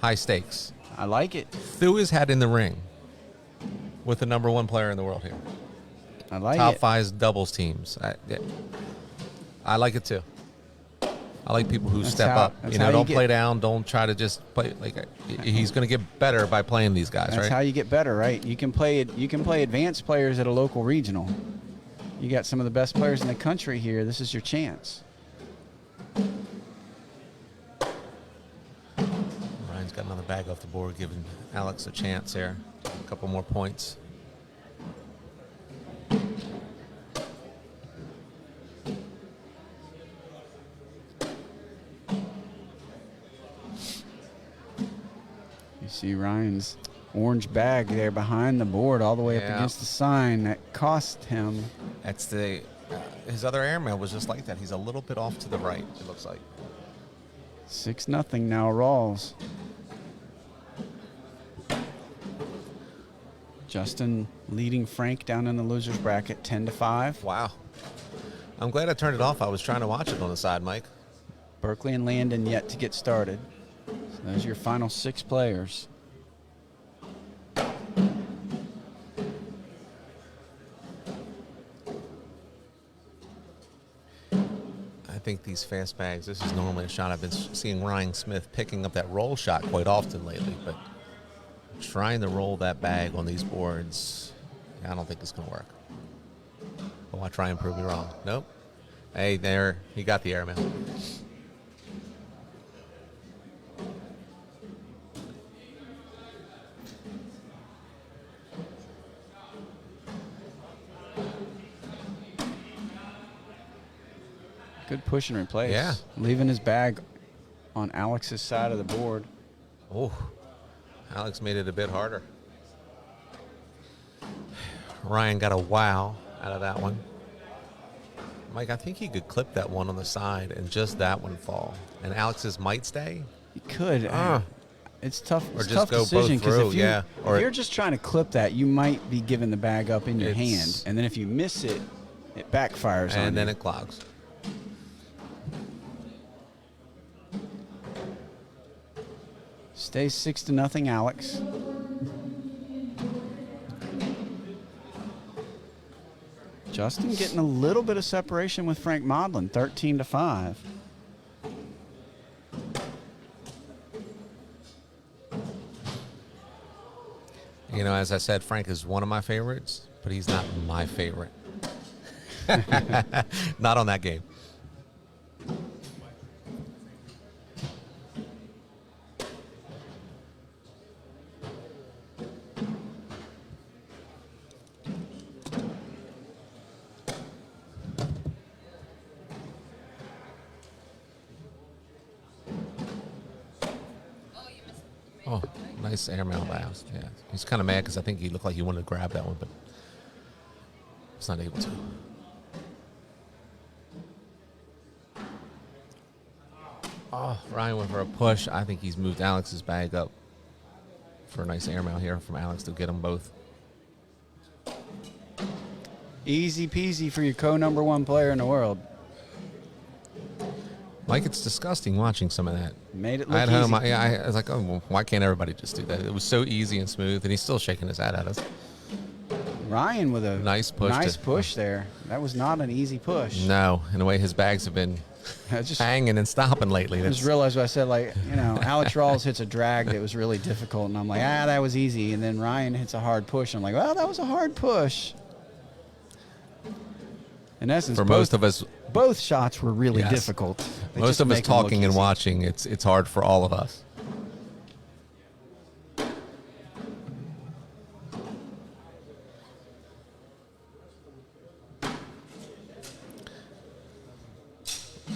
high stakes. I like it. Threw his hat in the ring with the number 1 player in the world here. I like Top it. 5 doubles teams. I like it too. I like people who step up. Don't play down. Don't try to just play. He's going to get better by playing these guys, right? That's how you get better, right? You can play advanced players at a local regional. You got some of the best players in the country here. This is your chance. Ryan's got another bag off the board, giving Alex a chance here. A couple more points. You see Ryan's orange bag there behind the board all the way up against the sign. That cost him. That's the his other airmail was just like that. He's a little bit off to the right, it looks like. 6-0 now, Rawls. Justin leading Frank down in the loser's bracket 10-5. Wow. I'm glad I turned it off. I was trying to watch it on the side, Mike. Berkeley and Landon yet to get started. So those are your final 6 players. I think these fast bags, this is normally a shot I've been seeing Ryan Smith picking up that roll shot quite often lately, but trying to roll that bag on these boards, I don't think it's going to work. But I'll try and prove me wrong. Nope. Hey, there, he got the airmail. Good push and replace. Yeah. Leaving his bag on Alex's side of the board. Oh, Alex made it a bit harder. Ryan got a wow out of that one. Mike, I think he could clip that one on the side and just that one fall. And Alex's might stay. He could. It's tough. Or It's just tough go decision both through, if yeah. If you're just trying to clip that, you might be giving the bag up in your hand, and then if you miss it, it backfires on you. And then it clogs. Stays 6-0, Alex. Justin getting a little bit of separation with Frank Modlin, 13-5. You know, as I said, Frank is one of my favorites, but he's not my favorite. Not on that game. Oh, nice airmail blast. Yeah, he's kind of mad because I think he looked like he wanted to grab that one, but he's not able to. Oh, Ryan went for a push. I think he's moved Alex's bag up for a nice airmail here from Alex to get them both. Easy peasy for your co-number 1 player in the world. Mike, it's disgusting watching some of that. Made it look at easy. home, I was like, oh, well, why can't everybody just do that? It was so easy and smooth, and he's still shaking his head at us. Ryan with a nice push there. That was not an easy push. No, in a way, his bags have been hanging and stopping lately. I just realized what I said, Alex Rawls hits a drag that was really difficult, and I'm like, that was easy. And then Ryan hits a hard push. I'm like, well, that was a hard push. In essence, for most of us, both shots were really difficult. Most of us talking and watching, it's hard for all of us.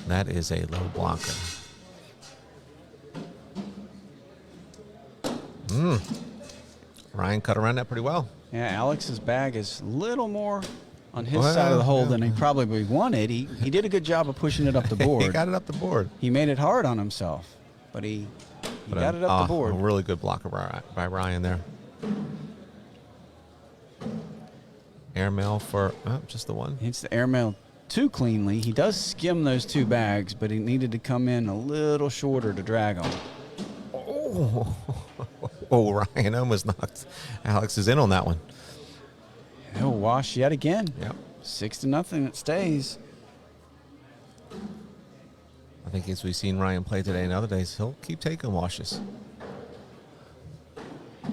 That is a low blocker. Mm. Ryan cut around that pretty well. Yeah, Alex's bag is a little more on his side of the hole than he probably wanted. He did a good job of pushing it up the board. He got it up the board. He made it hard on himself, but he got it up the board. A really good block by Ryan there. Airmail for just the one. Hits the airmail too cleanly. He does skim those 2 bags, but he needed to come in a little shorter to drag them. Oh, Ryan almost knocked Alex's in on that one. He'll wash yet again. Yep. 6-0. It stays. I think as we've seen Ryan play today and other days, he'll keep taking washes.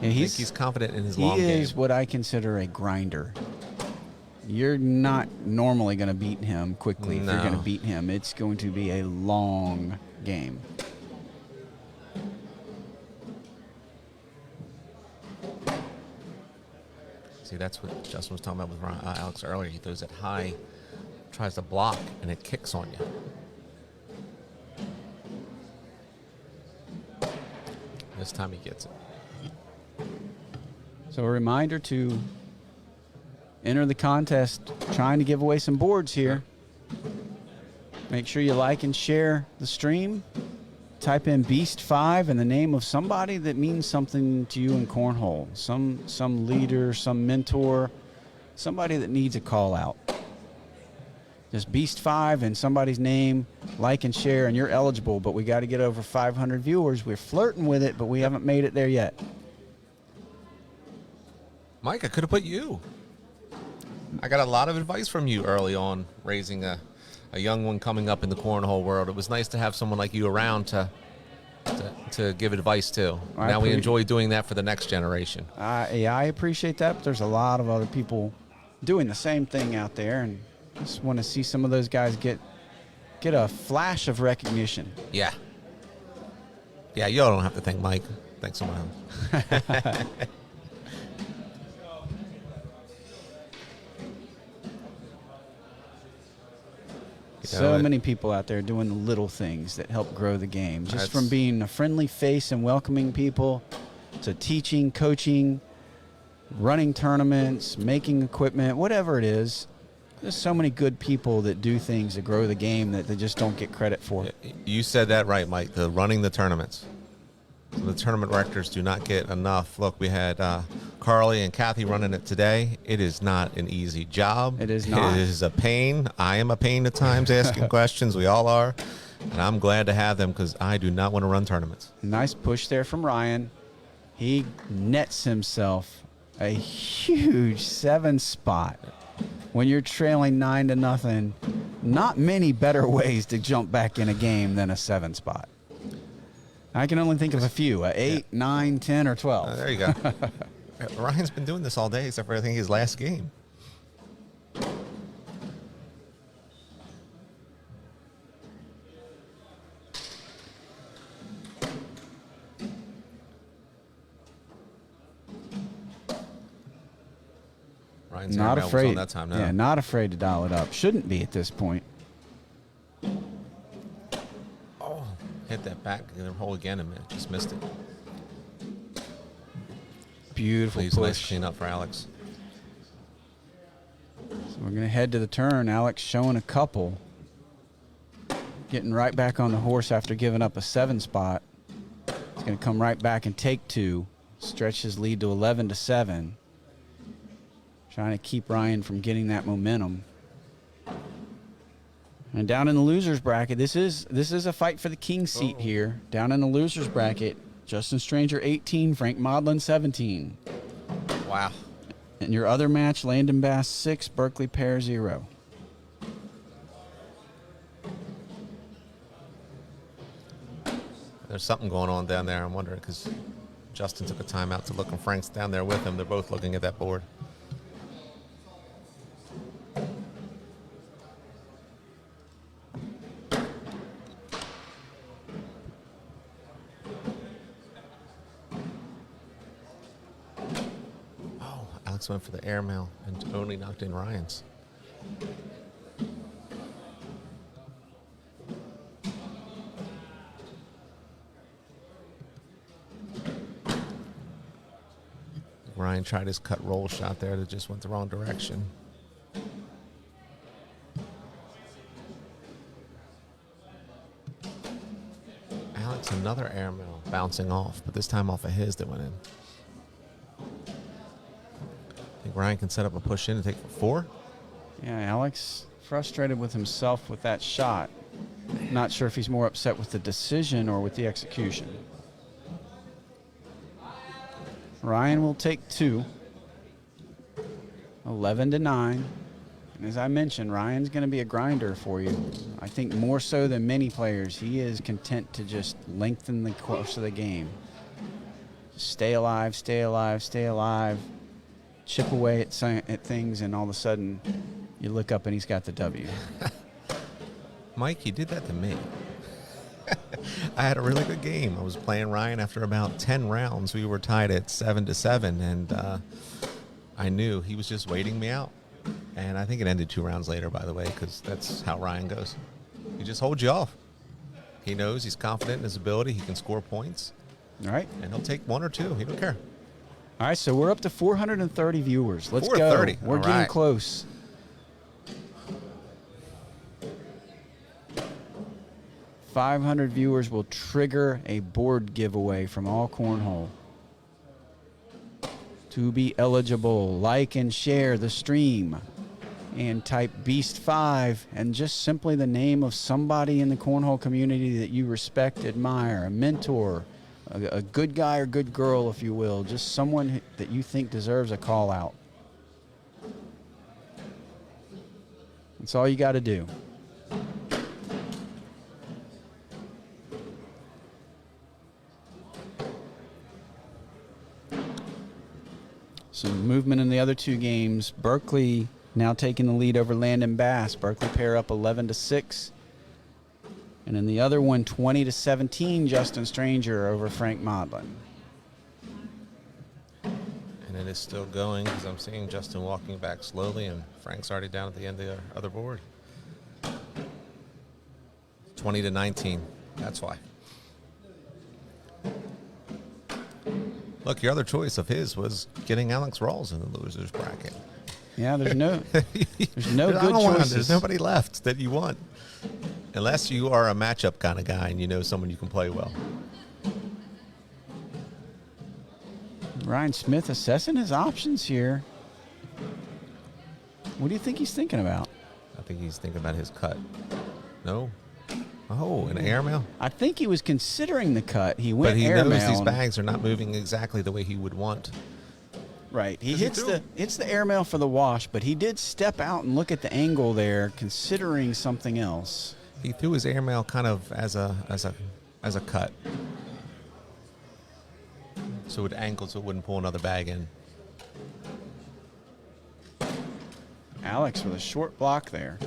And he's confident in his long game. He is what I consider a grinder. You're not normally going to beat him quickly. If you're going to beat him, it's going to be a long game. See, that's what Justin was talking about with Alex earlier. He throws it high, tries to block, and it kicks on you. This time he gets it. So a reminder to enter the contest, trying to give away some boards here. Make sure you like and share the stream. Type in Beast5 and the name of somebody that means something to you in cornhole. Some leader, some mentor, somebody that needs a call out. Just Beast5 and somebody's name, like and share, and you're eligible, but we got to get over 500 viewers. We're flirting with it, but we haven't made it there yet. Mike, I could have put you. I got a lot of advice from you early on, raising a young one coming up in the cornhole world. It was nice to have someone like you around to give advice to. Now we enjoy doing that for the next generation. Yeah, I appreciate that, but there's a lot of other people doing the same thing out there, and just want to see some of those guys get a flash of recognition. Yeah. Yeah, you all don't have to thank Mike. Thanks someone else. So many people out there doing the little things that help grow the game. Just from being a friendly face and welcoming people to teaching, coaching, running tournaments, making equipment, whatever it is. There's so many good people that do things to grow the game that they just don't get credit for. You said that right, Mike, running the tournaments. So the tournament directors do not get enough. Look, we had Carly and Kathy running it today. It is not an easy job. It is not. It is a pain. I am a pain at times asking questions. We all are. And I'm glad to have them because I do not want to run tournaments. Nice push there from Ryan. He nets himself a huge 7 spot. When you're trailing 9-0, not many better ways to jump back in a game than a 7 spot. I can only think of a few, 8, 9, 10, or 12. There you go. Ryan's been doing this all day except for I think his last game. Ryan's not afraid. On that time now. Yeah, not afraid to dial it up. Shouldn't be at this point. Hit that back hole again and just missed it. Beautiful push. Nice cleanup for Alex. So we're going to head to the turn. Alex showing a couple. Getting right back on the horse after giving up a 7 spot. He's going to come right back and take 2. Stretch his lead to 11-7. Trying to keep Ryan from getting that momentum. And down in the losers bracket, this is a fight for the king seat here. Down in the losers bracket, Justin Stranger 18, Frank Modlin 17. Wow. And your other match, Landon Bass 6, Berkeley Pear 0. There's something going on down there. I'm wondering because Justin took a time out to look, and Frank's down there with him. They're both looking at that board. Went for the airmail and only knocked in Ryan's. Ryan tried his cut roll shot there that just went the wrong direction. It's another airmail bouncing off, but this time off of his that went in. I think Ryan can set up a push in and take for 4. Yeah, Alex frustrated with himself with that shot. Not sure if he's more upset with the decision or with the execution. Ryan will take 2. 11-9. And as I mentioned, Ryan's going to be a grinder for you. I think more so than many players, he is content to just lengthen the course of the game. Stay alive, stay alive, stay alive. Chip away at things, and all of a sudden, you look up and he's got the W. Mike, you did that to me. I had a really good game. I was playing Ryan after about 10 rounds. We were tied at 7-7, and I knew he was just waiting me out. And I think it ended 2 rounds later, by the way, because that's how Ryan goes. He just holds you off. He knows he's confident in his ability. He can score points. All right. And he'll take 1 or 2. He don't care. All right, so we're up to 430 viewers. Let's 430. go. We're All getting right. close. $500 viewers will trigger a board giveaway from AllCornhole. To be eligible, like and share the stream and type Beast5 and just simply the name of somebody in the cornhole community that you respect, admire, a mentor, a good guy or good girl, if you will, just someone that you think deserves a call out. That's all you got to do. Some movement in the other 2 games. Berkeley now taking the lead over Landon Bass. Berkeley pair up 11-6. And in the other one, 20-17, Justin Stranger over Frank Modlin. And it is still going because I'm seeing Justin walking back slowly, and Frank's already down at the end of the other board. 20-19. That's why. Look, your other choice of his was getting Alex Rawls in the losers bracket. Yeah, there's no good choices. There's nobody left that you want, unless you are a matchup kind of guy and you know someone you can play well. Ryan Smith assessing his options here. What do you think he's thinking about? I think he's thinking about his cut. No? Oh, an airmail? I think he was considering the cut. He went airmail. But he knows these bags are not moving exactly the way he would want. Right. He hits the airmail for the wash, but he did step out and look at the angle there, considering something else. He threw his airmail kind of as a cut. So it would angle so it wouldn't pull another bag in. Alex with a short block there.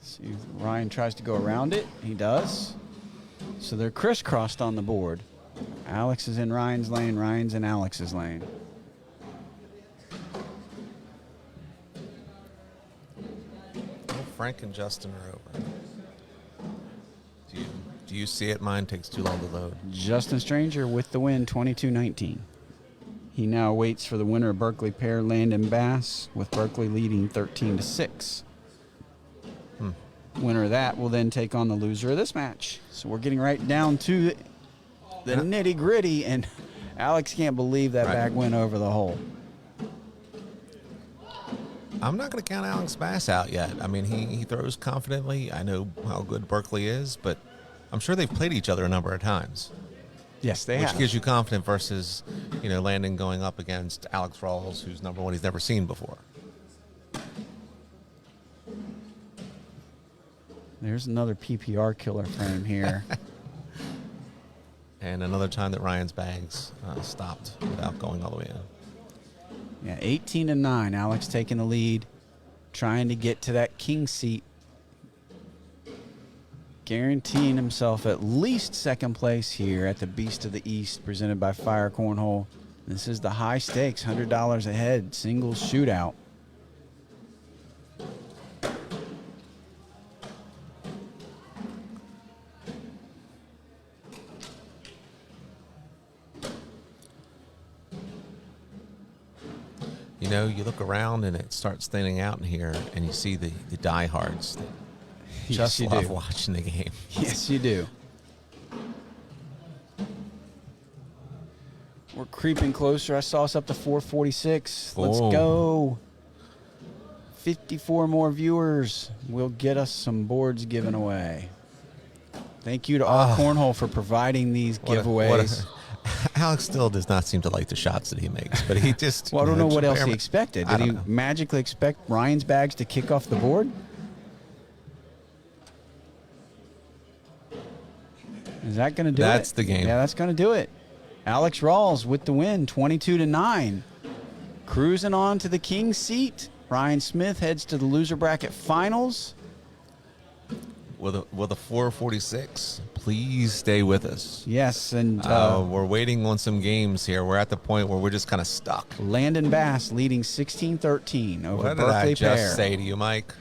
See if Ryan tries to go around it. He does. So they're crisscrossed on the board. Alex is in Ryan's lane. Ryan's in Alex's lane. Well, Frank and Justin are over. Do you see it? Mine takes too long to load. Justin Stranger with the win, 22-19. He now waits for the winner of Berkeley pair, Landon Bass, with Berkeley leading 13-6. Winner of that will then take on the loser of this match. So we're getting right down to the nitty-gritty, and Alex can't believe that bag went over the hole. I'm not going to count Alex Bass out yet. I mean, he throws confidently. I know how good Berkeley is, but I'm sure they've played each other a number of times. Yes, they have. Which gives you confidence versus, Landon going up against Alex Rawls, who's number one he's never seen before. There's another PPR killer frame here. And another time that Ryan's bags stopped without going all the way in. Yeah, 18-9. Alex taking the lead, trying to get to that king seat, guaranteeing himself at least second place here at the Beast of the East, presented by Fire Cornhole. This is the high stakes, $100 a head, singles shootout. You look around and it starts thinning out in here, and you see the diehards that Just you love do. watching the game. Yes, you do. We're creeping closer. I saw us up to 446. Let's Boom. go. 54 more viewers. We'll get us some boards given away. Thank you to All Cornhole for providing these giveaways. Alex still does not seem to like the shots that he makes, but he just... Well, I don't know what else he expected. Did he know. magically expect Ryan's bags to kick off the board? Is that going to do it? That's the game. Yeah, that's going to do it. Alex Rawls with the win, 22-9. Cruising on to the king's seat. Ryan Smith heads to the loser bracket finals. With a 446, please stay with us. Yes, and we're waiting on some games here. We're at the point where we're just kind of stuck. Landon Bass leading 16-13 over What did Berkeley I just Pair. say to you, Mike?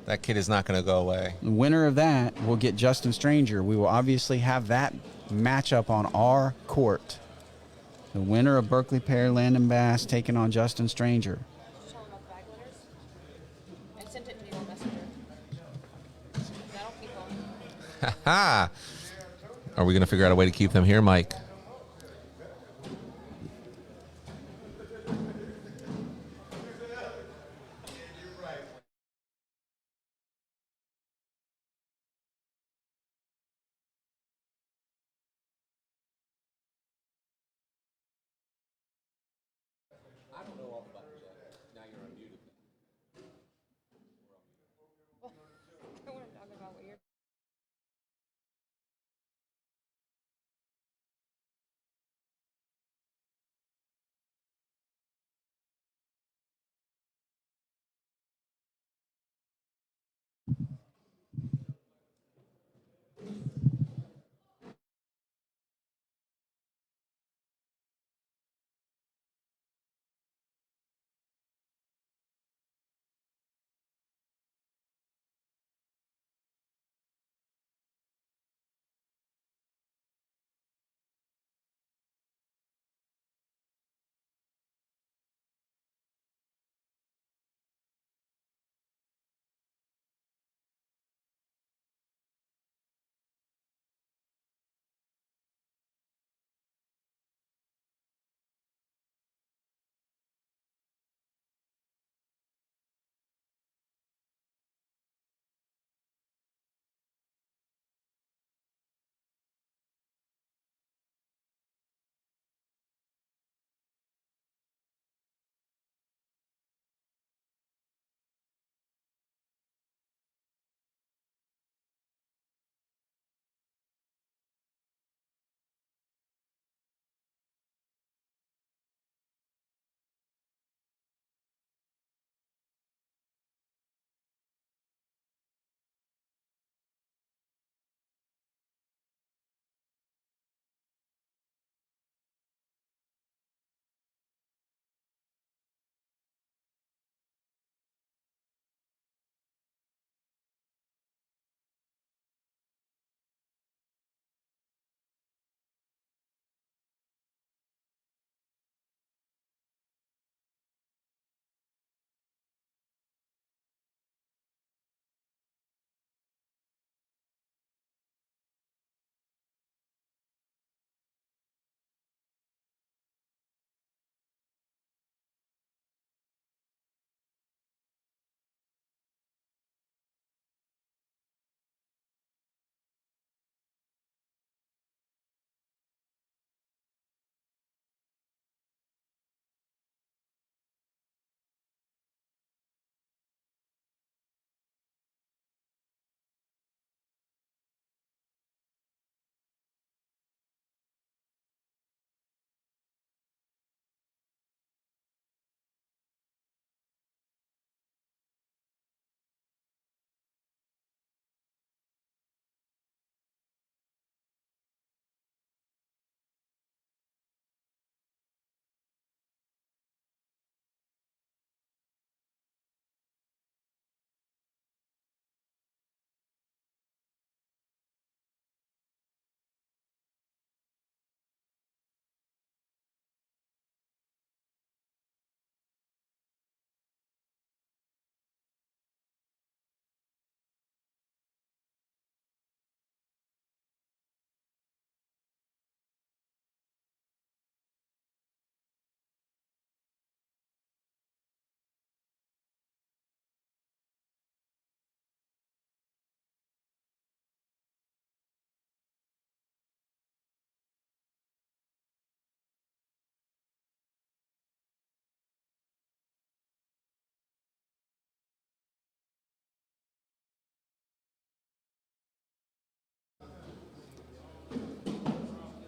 That kid is not going to go away. The winner of that will get Justin Stranger. We will obviously have that matchup on our court. The winner of Berkeley Pair, Landon Bass, taking on Justin Stranger. Ha! Are we going to figure out a way to keep them here, Mike?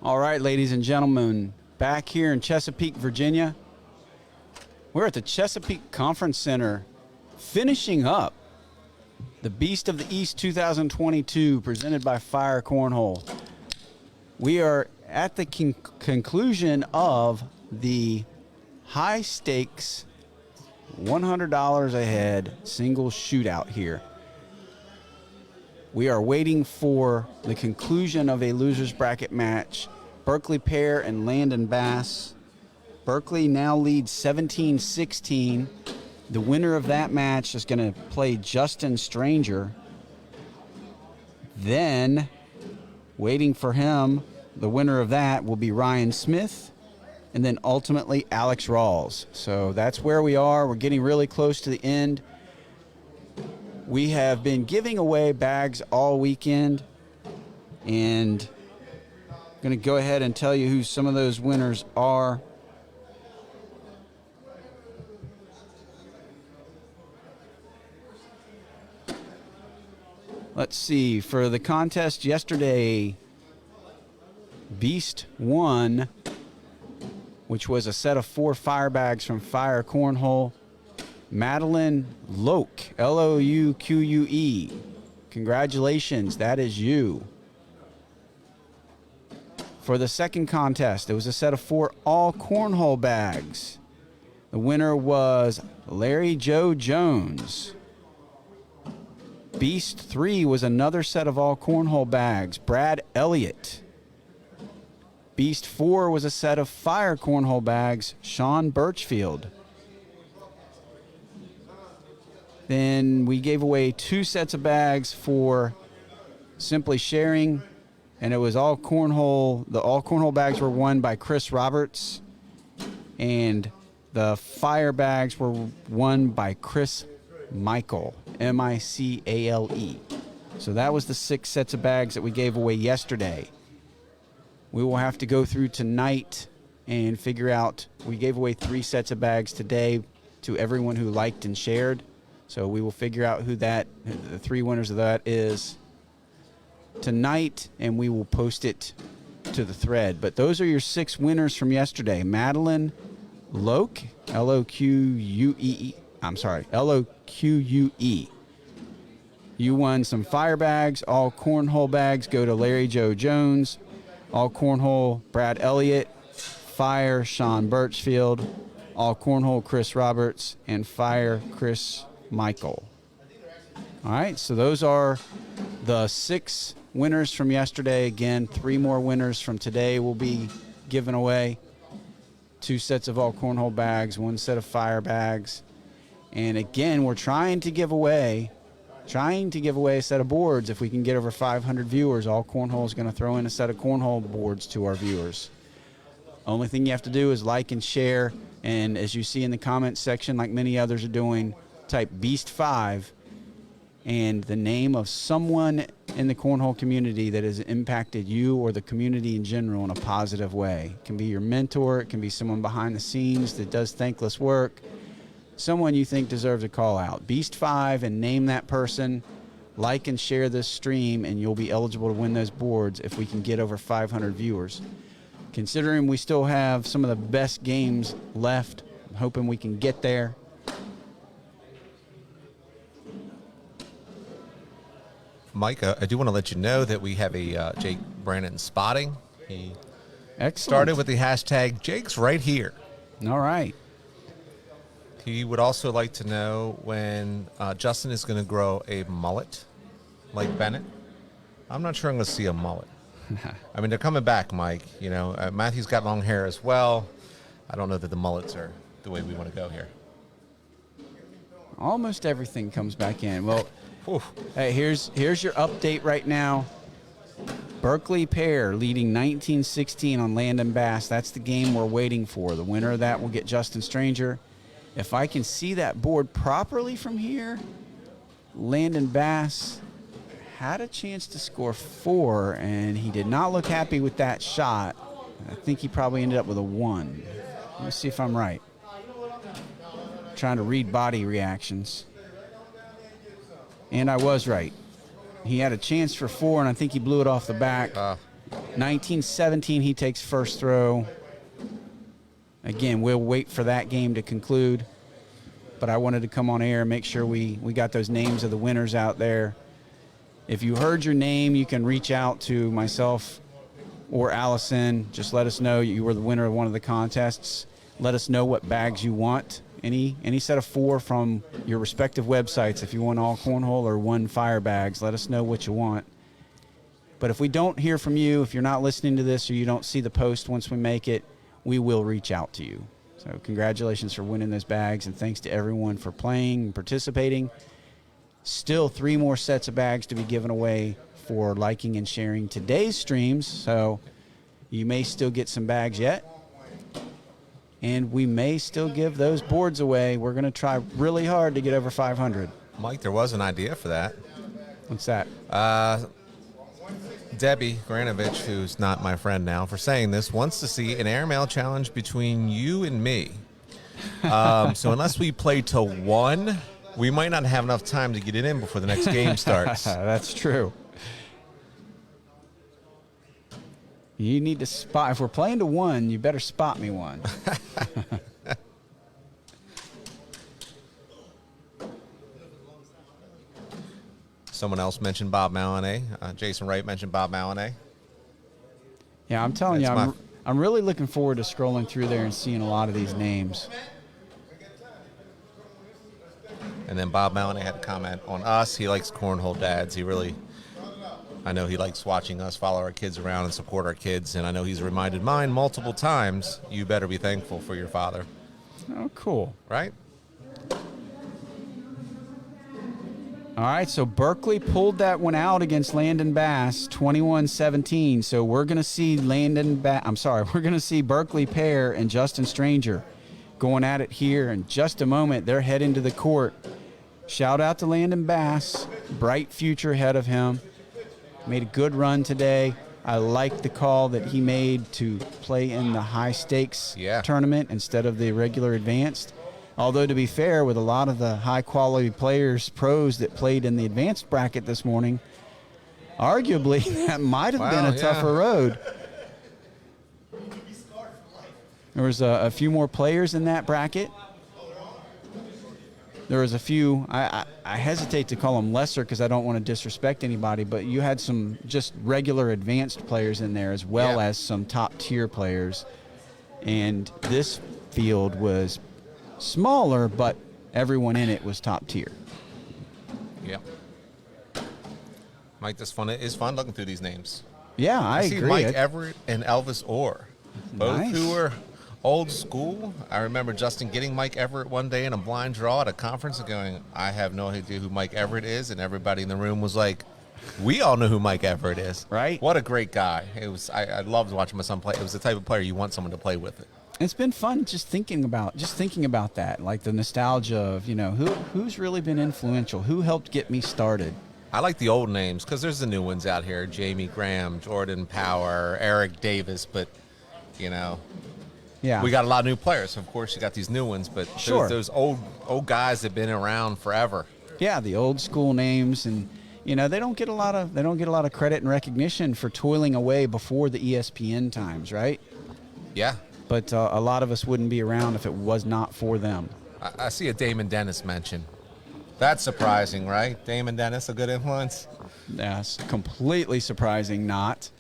All right, ladies and gentlemen, back here in Chesapeake, Virginia. We're at the Chesapeake Conference Center finishing up the Beast of the East 2022 presented by Fire Cornhole. We are at the conclusion of the high stakes $100 a head single shootout here. We are waiting for the conclusion of a loser's bracket match. Berkeley Pair and Landon Bass. Berkeley now leads 17-16. The winner of that match is going to play Justin Stranger. Then, waiting for him, the winner of that will be Ryan Smith, and then ultimately Alex Rawls. So that's where we are. We're getting really close to the end. We have been giving away bags all weekend, and I'm going to go ahead and tell you who some of those winners are. Let's see. For the contest yesterday, Beast won, which was a set of 4 fire bags from Fire Cornhole. Madeline Loque, L-O-U-Q-U-E. Congratulations, that is you. For the second contest, it was a set of 4 AllCornhole bags. The winner was Larry Joe Jones. Beast 3 was another set of AllCornhole bags, Brad Elliott. Beast 4 was a set of Fire Cornhole bags, Sean Burchfield. Then we gave away 2 sets of bags for Simply Sharing, and it was all cornhole. The all cornhole bags were won by Chris Roberts, and the fire bags were won by Chris Michael, M-I-C-A-L-E. So that was the 6 sets of bags that we gave away yesterday. We will have to go through tonight and figure out. We gave away 3 sets of bags today to everyone who liked and shared. So we will figure out who the 3 winners of that is tonight, and we will post it to the thread. But those are your 6 winners from yesterday. Madeline Loque, L-O-Q-U-E. I'm sorry, L-O-Q-U-E. You won some fire bags. All cornhole bags go to Larry Joe Jones. All cornhole, Brad Elliott. Fire, Sean Birchfield. All cornhole, Chris Roberts. And fire, Chris Michael. All right, so those are the 6 winners from yesterday. Again, 3 more winners from today will be given away. 2 sets of all cornhole bags, 1 set of fire bags. And again, we're trying to give away a set of boards. If we can get over 500 viewers, All Cornhole is going to throw in a set of cornhole boards to our viewers. Only thing you have to do is like and share. And as you see in the comments section, like many others are doing, type Beast5 and the name of someone in the cornhole community that has impacted you or the community in general in a positive way. It can be your mentor. It can be someone behind the scenes that does thankless work. Someone you think deserves a call out. Beast5 and name that person. Like and share this stream, and you'll be eligible to win those boards if we can get over 500 viewers. Considering we still have some of the best games left, I'm hoping we can get there. Mike, I do want to let you know that we have a Jake Brandon spotting. He Excellent. Started with the hashtag Jake's right here. All right. He would also like to know when Justin is going to grow a mullet like Bennett. I'm not sure I'm going to see a mullet. I mean, they're coming back, Mike. You know, Matthew's got long hair as well. I don't know that the mullets are the way we want to go here. Almost everything comes back in. Well, hey, here's your update right now. Berkeley Pair leading 19-16 on Landon Bass. That's the game we're waiting for. The winner of that will get Justin Stranger. If I can see that board properly from here, Landon Bass had a chance to score 4, and he did not look happy with that shot. I think he probably ended up with a 1. Let me see if I'm right. Trying to read body reactions. And I was right. He had a chance for 4, and I think he blew it off the back. 19-17, he takes first throw. Again, we'll wait for that game to conclude. But I wanted to come on air and make sure we got those names of the winners out there. If you heard your name, you can reach out to myself or Allison. Just let us know you were the winner of one of the contests. Let us know what bags you want. Any set of 4 from your respective websites. If you want all cornhole or 1 fire bags, let us know what you want. But if we don't hear from you, if you're not listening to this or you don't see the post once we make it, we will reach out to you. So congratulations for winning those bags, and thanks to everyone for playing and participating. Still 3 more sets of bags to be given away for liking and sharing today's streams, so you may still get some bags yet. And we may still give those boards away. We're going to try really hard to get over 500. Mike, there was an idea for that. What's that? Debbie Granovich, who's not my friend now for saying this, wants to see an airmail challenge between you and me. So unless we play to 1, we might not have enough time to get it in before the next game starts. That's true. You need to spot. If we're playing to 1, you better spot me one. Someone else mentioned Bob Maloney. Jason Wright mentioned Bob Maloney. Yeah, I'm telling you, I'm really looking forward to scrolling through there and seeing a lot of these names. And then Bob Maloney had a comment on us. He likes cornhole dads. I know he likes watching us follow our kids around and support our kids. And I know he's reminded mine multiple times, you better be thankful for your father. Oh, cool. Right? All right, so Berkeley pulled that one out against Landon Bass, 21-17. So we're going to see we're going to see Berkeley Pear and Justin Stranger going at it here in just a moment. They're heading to the court. Shout out to Landon Bass, bright future ahead of him. Made a good run today. I like the call that he made to play in the high-stakes tournament instead of the regular advanced. Although, to be fair, with a lot of the high-quality players, pros that played in the advanced bracket this morning, arguably that might have been a tougher road. There was a few more players in that bracket. There was a few, I hesitate to call them lesser because I don't want to disrespect anybody, but you had some just regular advanced players in there as well as some top-tier players. And this field was smaller, but everyone in it was top tier. Yeah. Mike, this is fun looking through these names. Yeah, I agree. See Mike Everett and Elvis Orr, both Nice. who were old school. I remember Justin getting Mike Everett one day in a blind draw at a conference and going, I have no idea who Mike Everett is, and everybody in the room was like, we all know who Mike Everett is. Right. What a great guy. It was. I loved watching my son play. It was the type of player you want someone to play with it. It's been fun just thinking about that, like the nostalgia of, who's really been influential, who helped get me started. I like the old names because there's the new ones out here, Jamie Graham, Jordan Power, Eric Davis, but, Yeah. we got a lot of new players. Of course, you got these new ones, but Sure. those old guys that have been around forever. Yeah, the old school names, and they don't get a lot of credit and recognition for toiling away before the ESPN times, right? Yeah. But a lot of us wouldn't be around if it was not for them. I see a Damon Dennis mention. That's surprising, right? Damon Dennis, a good influence? Yes, completely surprising not.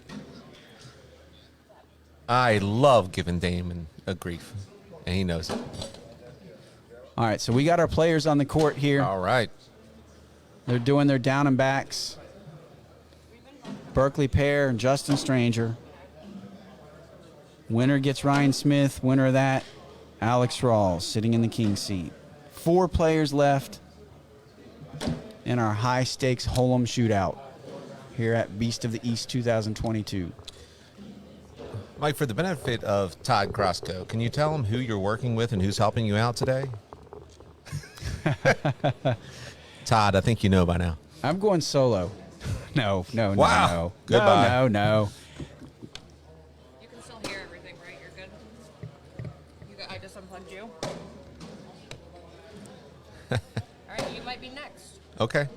I love giving Damon a grief, and he knows it. All right, so we got our players on the court here. All right. They're doing their down and backs. Berkeley Pear and Justin Stranger. Winner gets Ryan Smith. Winner of that, Alex Rawls, sitting in the king seat. 4 players left in our high-stakes Hol'em shootout here at Beast of the East 2022. Mike, for the benefit of Todd Crosco, can you tell him who you're working with and who's helping you out today? Todd, I think you know by now. I'm going solo. No. Wow. Goodbye. No. You can still hear everything, right? You're good? I just unplugged you. All right, you might be next. Okay.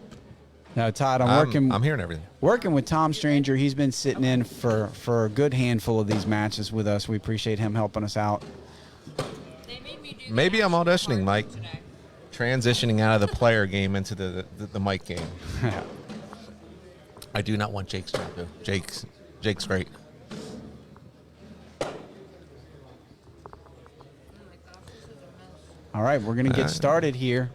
No, Todd, I'm hearing everything. Working with Tom Stranger. He's been sitting in for a good handful of these matches with us. We appreciate him helping us out. Maybe I'm auditioning, Mike. Transitioning out of the player game into the Mike game. I do not want Jake's job, though. Jake's great. All right, we're going to get started here.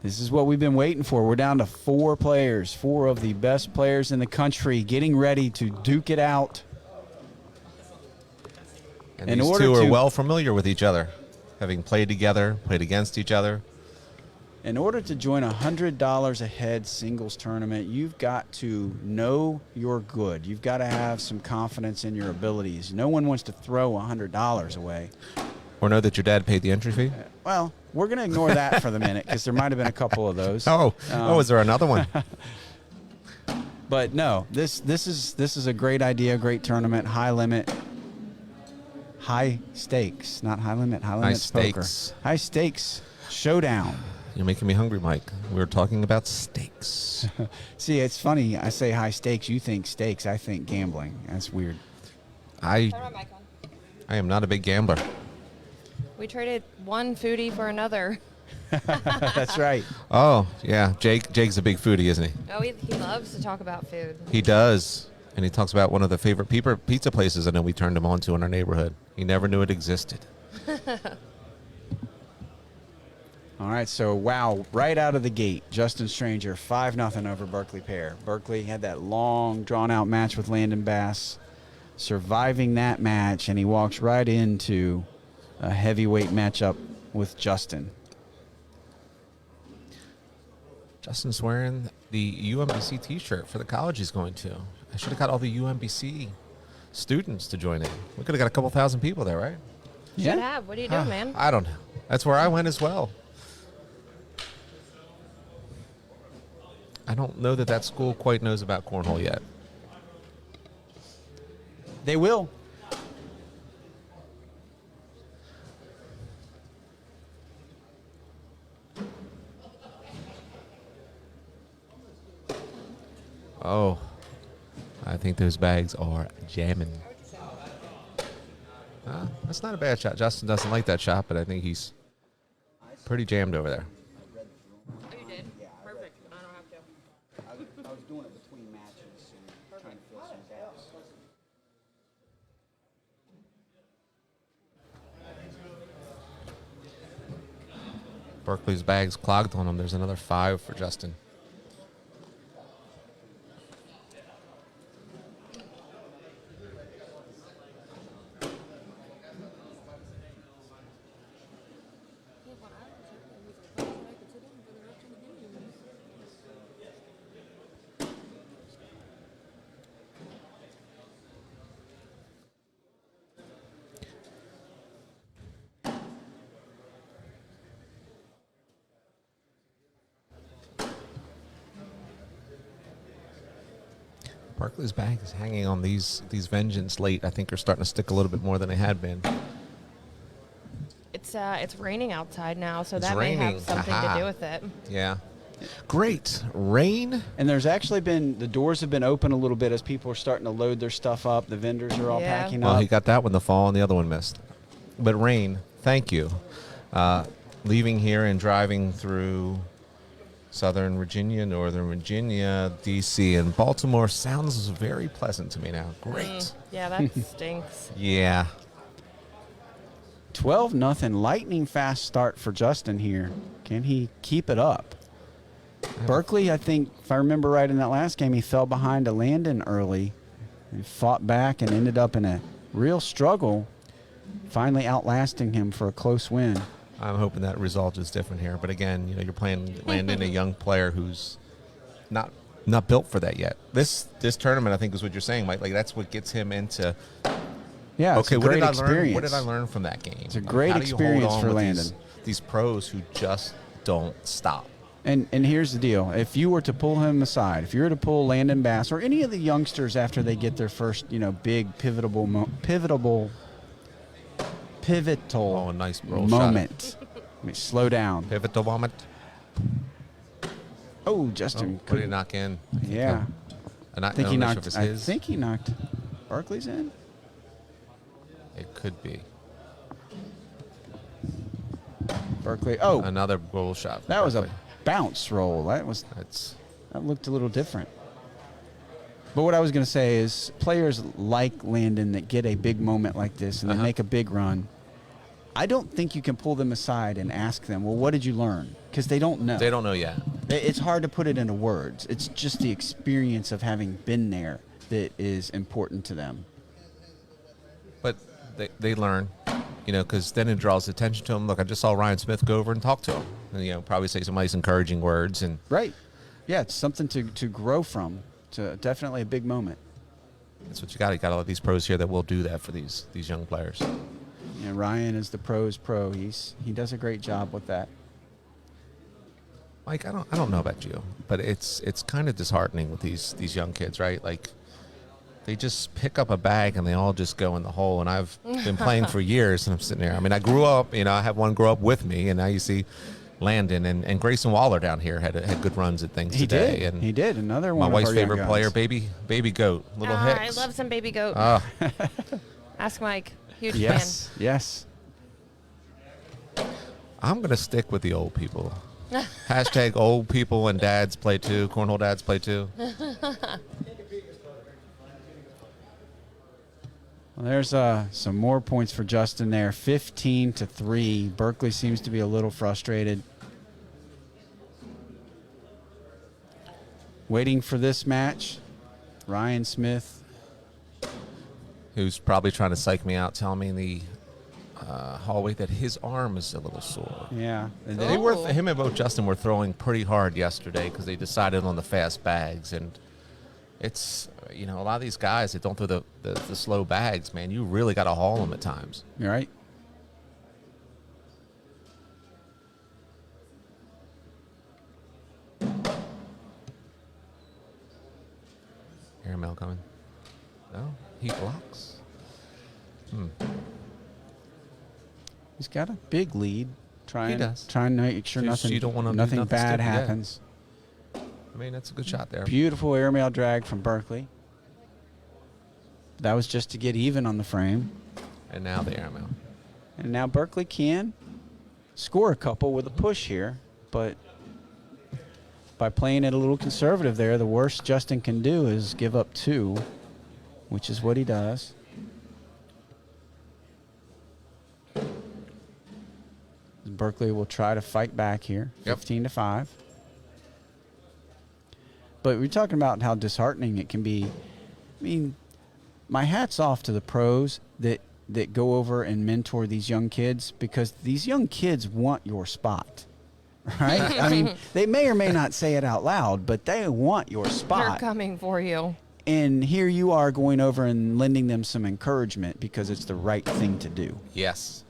This is what we've been waiting for. We're down to 4 players, 4 of the best players in the country, getting ready to duke it out. And these two are well familiar with each other, having played together, played against each other. In order to join a $100 a head singles tournament, you've got to know you're good. You've got to have some confidence in your abilities. No one wants to throw $100 away. Or know that your dad paid the entry fee? Well, we're going to ignore that for the minute because there might have been a couple of those. Is there another one? But no, this is a great idea, great tournament, high limit, high stakes, not high limit, high limit poker. High stakes showdown. You're making me hungry, Mike. We were talking about steaks. See, it's funny. I say high stakes. You think steaks. I think gambling. That's weird. I am not a big gambler. We traded one foodie for another. That's right. Oh, yeah. Jake's a big foodie, isn't he? Oh, he loves to talk about food. He does. And he talks about one of the favorite pizza places I know we turned him on to in our neighborhood. He never knew it existed. All right, so wow, right out of the gate, Justin Stranger, 5-0 over Berkeley Pair. Berkeley had that long, drawn-out match with Landon Bass, surviving that match, and he walks right into a heavyweight matchup with Justin. Justin's wearing the UMBC T-shirt for the college he's going to. I should have got all the UMBC students to join in. We could have got a couple thousand people there, right? Should have. What are you doing, man? I don't know. That's where I went as well. I don't know that school quite knows about cornhole yet. They will. Oh, I think those bags are jamming. That's not a bad shot. Justin doesn't like that shot, but I think he's pretty jammed over there. Oh, you did? Perfect. I don't have to. I was doing it between matches and trying to fill some gaps. Berkeley's bag's clogged on him. There's another 5 for Justin. Berkeley's bag is hanging on these vengeance late. I think are starting to stick a little bit more than they had been. It's raining outside now, so It's that raining. may have something Aha. to do with it. Yeah. Great. Rain. And there's actually been, the doors have been open a little bit as people are starting to load their stuff up. The vendors are all packing Well, up. he got that one the fall and the other one missed. But rain, thank you. Leaving here and driving through Southern Virginia, Northern Virginia, D.C., and Baltimore sounds very pleasant to me now. Great. Yeah, that stinks. Yeah. 12-0, lightning fast start for Justin here. Can he keep it up? Berkeley, I think, if I remember right in that last game, he fell behind to Landon early and fought back and ended up in a real struggle, finally outlasting him for a close win. I'm hoping that result is different here. But again, you're playing Landon, a young player who's not built for that yet. This tournament, I think, is what you're saying, Mike. Like that's what gets him into. Yeah, it's okay, a what great did I experience. learn? What did I learn from that game? It's a great How do you hold experience on for with Landon. These pros who just don't stop. And here's the deal. If you were to pull him aside, if you were to pull Landon Bass or any of the youngsters after they get their first, big pivotal nice roll moment. Let me slow down. Pivotal moment. Oh, Justin. What did he knock in? Yeah. I think he knocked. I think he knocked Barkley's in. It could be. Barkley. Oh, another roll shot. That was a bounce roll. That looked a little different. But what I was going to say is players like Landon that get a big moment like this and they make a big run, I don't think you can pull them aside and ask them, well, what did you learn? Because they don't know. They don't know yet. It's hard to put it into words. It's just the experience of having been there that is important to them. But they learn, because then it draws attention to them. Look, I just saw Ryan Smith go over and talk to him. And, probably say some nice encouraging words. Right. Yeah, it's something to grow from. It's definitely a big moment. That's what you got. You got all these pros here that will do that for these young players. Yeah, Ryan is the pros pro. He does a great job with that. Mike, I don't know about you, but it's kind of disheartening with these young kids, right? Like they just pick up a bag and they all just go in the hole. And I've been playing for years, and I'm sitting there. I mean, I grew up. I have one grow up with me, and now you see Landon and Grayson Waller down here had good runs at things today. And he did. Another one. My wife's favorite player, baby Goat, little Hicks. I love some Baby Goat. Ask Mike. Huge fan. Yes. I'm gonna stick with the old people. Hashtag old people and dads play too. Cornhole dads play too. Well, there's some more points for Justin there. 15-3. Berkeley seems to be a little frustrated. Waiting for this match, Ryan Smith. Who's probably trying to psych me out, telling me in the hallway that his arm is a little sore. Yeah. Him and both Justin were throwing pretty hard yesterday because they decided on the fast bags. And it's, a lot of these guys that don't throw the slow bags, man, you really got to haul them at times. You're right. Airmail coming. No, he blocks. He's got a big lead. Trying to make sure nothing nothing bad stupid, happens. Yeah. I mean, that's a good shot there. Beautiful airmail drag from Berkeley. That was just to get even on the frame. And now the airmail. And now Berkeley can score a couple with a push here, but by playing it a little conservative there, the worst Justin can do is give up 2, which is what he does. Berkeley will try to fight back here, 15-5. But we're talking about how disheartening it can be. I mean, my hat's off to the pros that go over and mentor these young kids, because these young kids want your spot, right? I mean, they may or may not say it out loud, but they want your spot. They're coming for you. And here you are going over and lending them some encouragement because it's the right thing to do. Yes.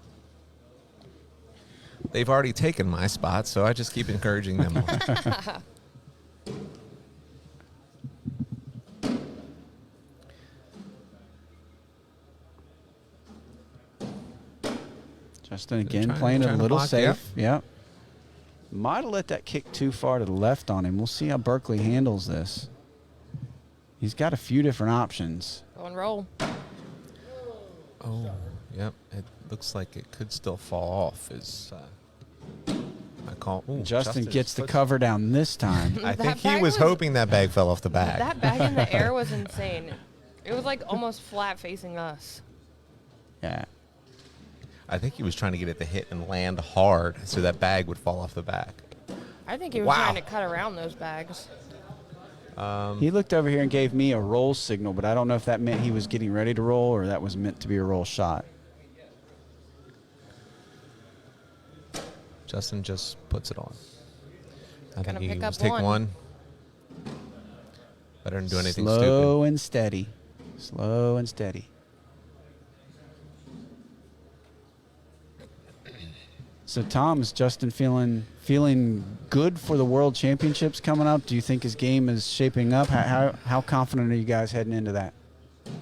They've already taken my spot, so I just keep encouraging them. Justin again playing it a little safe. Yep. Might have let that kick too far to the left on him. We'll see how Berkeley handles this. He's got a few different options. Go and roll. Oh, yep. It looks like it could still fall off. Justin gets the cover down this time. I think he was hoping that bag fell off the bag. That bag in the air was insane. It was like almost flat facing us. Yeah. I think he was trying to get it to hit and land hard so that bag would fall off the back. I think he was trying to cut around those bags. He looked over here and gave me a roll signal, but I don't know if that meant he was getting ready to roll or that was meant to be a roll shot. Justin just puts it on. I think he pick was up take one. Better than do anything stupid. Slow and steady. Slow and steady. So, Tom, is Justin feeling good for the World Championships coming up? Do you think his game is shaping up? How confident are you guys heading into that?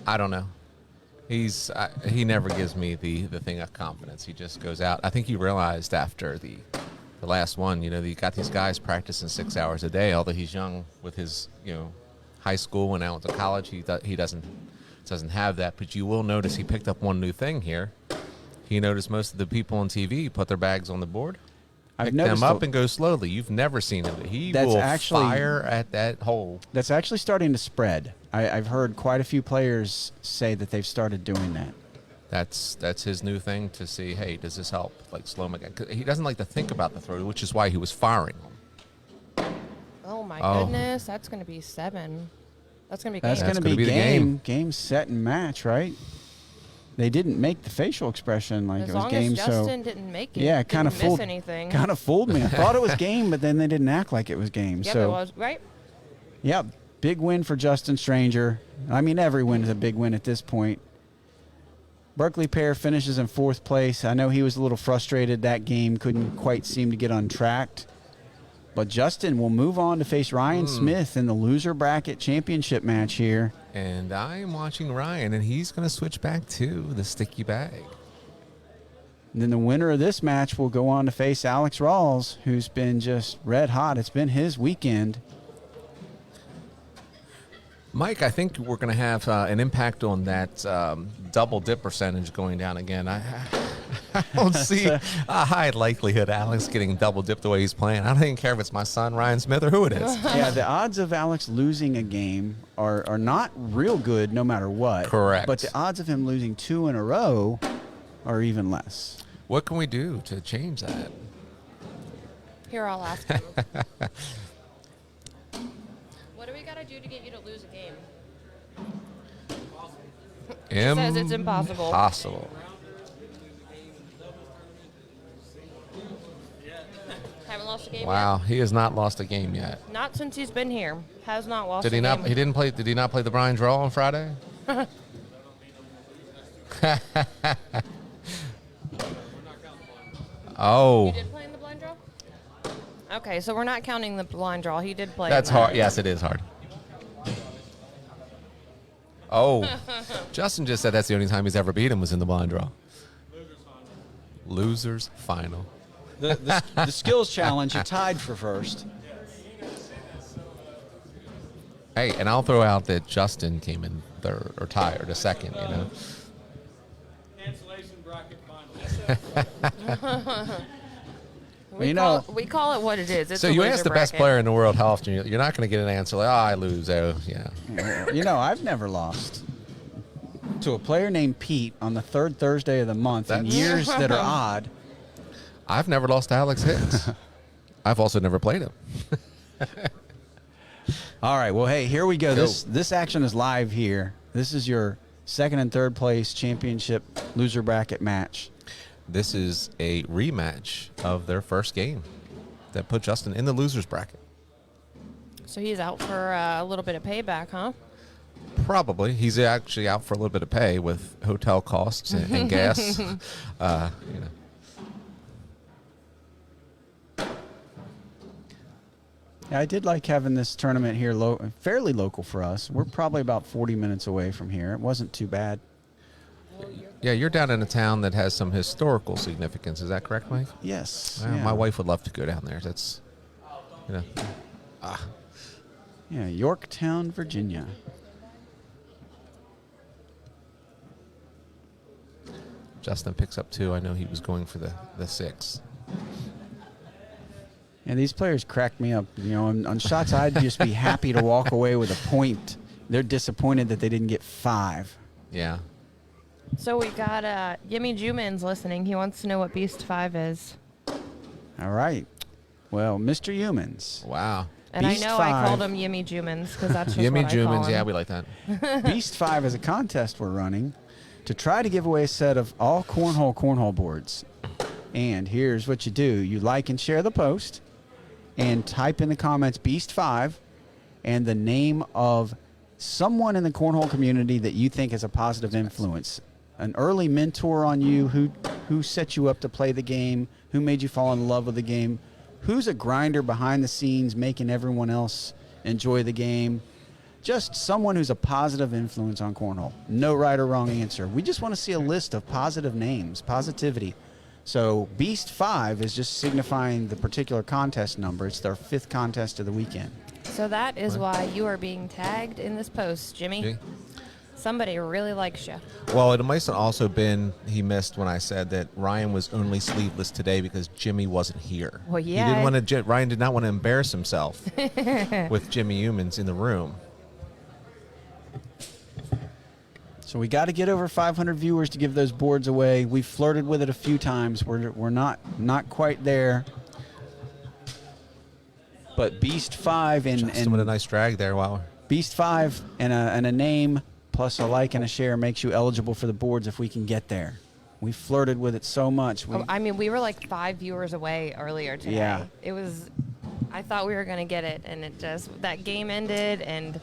I don't know. He never gives me the thing of confidence. He just goes out. I think he realized after the the last one. You know, you got these guys practicing 6 hours a day. Although he's young with his, high school and out to college, he doesn't have that. But you will notice he picked up one new thing here. He noticed most of the people on TV put their bags on the board, pick them up, and go slowly. You've never seen him. He will fire at that hole. That's actually starting to spread. I've heard quite a few players say that they've started doing that. That's his new thing to see, hey, does this help? Like slow him again. He doesn't like to think about the throw, which is why he was firing them. Oh, my goodness. That's going to be 7. That's going to be game. That's going to be game. Game, set, and match, right? They didn't make the facial expression like as it was long game. As Justin didn't make it. Yeah, kind of fooled anything. Kind of fooled me. I thought it was game, but then they didn't act like it was game. Yep, so it was, right? Yep, big win for Justin Stranger. I mean, every win is a big win at this point. Berkeley pair finishes in 4th place. I know he was a little frustrated that game, couldn't quite seem to get on track. But Justin will move on to face Ryan Smith in the loser bracket championship match here. And I'm watching Ryan, and he's going to switch back to the sticky bag. And then the winner of this match will go on to face Alex Rawls, who's been just red hot. It's been his weekend. Mike, I think we're going to have an impact on that double dip percentage going down again. I don't see a high likelihood Alex getting double dipped the way he's playing. I don't even care if it's my son, Ryan Smith, or who it is. Yeah, the odds of Alex losing a game are not real good no matter what. Correct. But the odds of him losing 2 in a row are even less. What can we do to change that? Here, I'll ask him. What do we got to do to get you to lose a game? He says it's impossible. Impossible. Haven't lost a game Wow, yet? he has not lost a game yet. Not since he's been here. Has not lost Did he a not? game. He didn't play. Did he not play the Brian Draw on Friday? Oh. You did play in the blind draw? Okay, so we're not counting the blind draw. He did play. That's hard. Yes, it is hard. Oh. Justin just said that's the only time he's ever beat him was in the blind draw. Losers final. The skills challenge, you tied for first. Hey, and I'll throw out that Justin came in third or tied or the second, you know. Cancellation bracket final. We call it what it is. It's so a you loser ask the best bracket. player in the world how often you're not going to get an answer like, oh, I lose. Oh, yeah. I've never lost to a player named Pete on the 3rd Thursday of the month in years that are odd. I've never lost to Alex Hicks. I've also never played him. All right, well, hey, here we go. This action is live here. This is your 2nd and 3rd place championship loser bracket match. This is a rematch of their first game that put Justin in the losers bracket. So he's out for a little bit of payback, huh? Probably. He's actually out for a little bit of pay with hotel costs and gas. Yeah, I did like having this tournament here fairly local for us. We're probably about 40 minutes away from here. It wasn't too bad. Yeah, you're down in a town that has some historical significance. Is that correct, Mike? Yes. Well, yeah. my wife would love to go down there. That's, Yeah, Yorktown, Virginia. Justin picks up 2. I know he was going for the 6. Yeah, these players crack me up. On shots I'd just be happy to walk away with a point. They're disappointed that they didn't get 5. Yeah. So we got Yimmy Juman's listening. He wants to know what Beast 5 is. All right. Well, Mr. Humans. Wow. And Beast I know 5. I called him Yimmy Jumans because that's just Yimmy what I call Jumans, him. yeah, we like that. Beast 5 is a contest we're running to try to give away a set of all cornhole boards. And here's what you do. You like and share the post and type in the comments Beast 5 and the name of someone in the cornhole community that you think is a positive influence. An early mentor on you, who set you up to play the game, who made you fall in love with the game, who's a grinder behind the scenes making everyone else enjoy the game. Just someone who's a positive influence on cornhole. No right or wrong answer. We just want to see a list of positive names, positivity. So Beast 5 is just signifying the particular contest number. It's their 5th contest of the weekend. So that is why you are being tagged in this post, Jimmy. Somebody really likes you. Well, it might have also been he missed when I said that Ryan was only sleeveless today because Jimmy wasn't here. Well, yeah. He didn't want to. Ryan did not want to embarrass himself with Jimmy Humans in the room. So we got to get over 500 viewers to give those boards away. We've flirted with it a few times. We're not quite there. But Beast 5 and with a nice drag there. Wow. Beast 5 and a name plus a like and a share makes you eligible for the boards if we can get there. We flirted with it so much. We were like 5 viewers away earlier today. Yeah. It was. I thought we were going to get it, and that game ended, and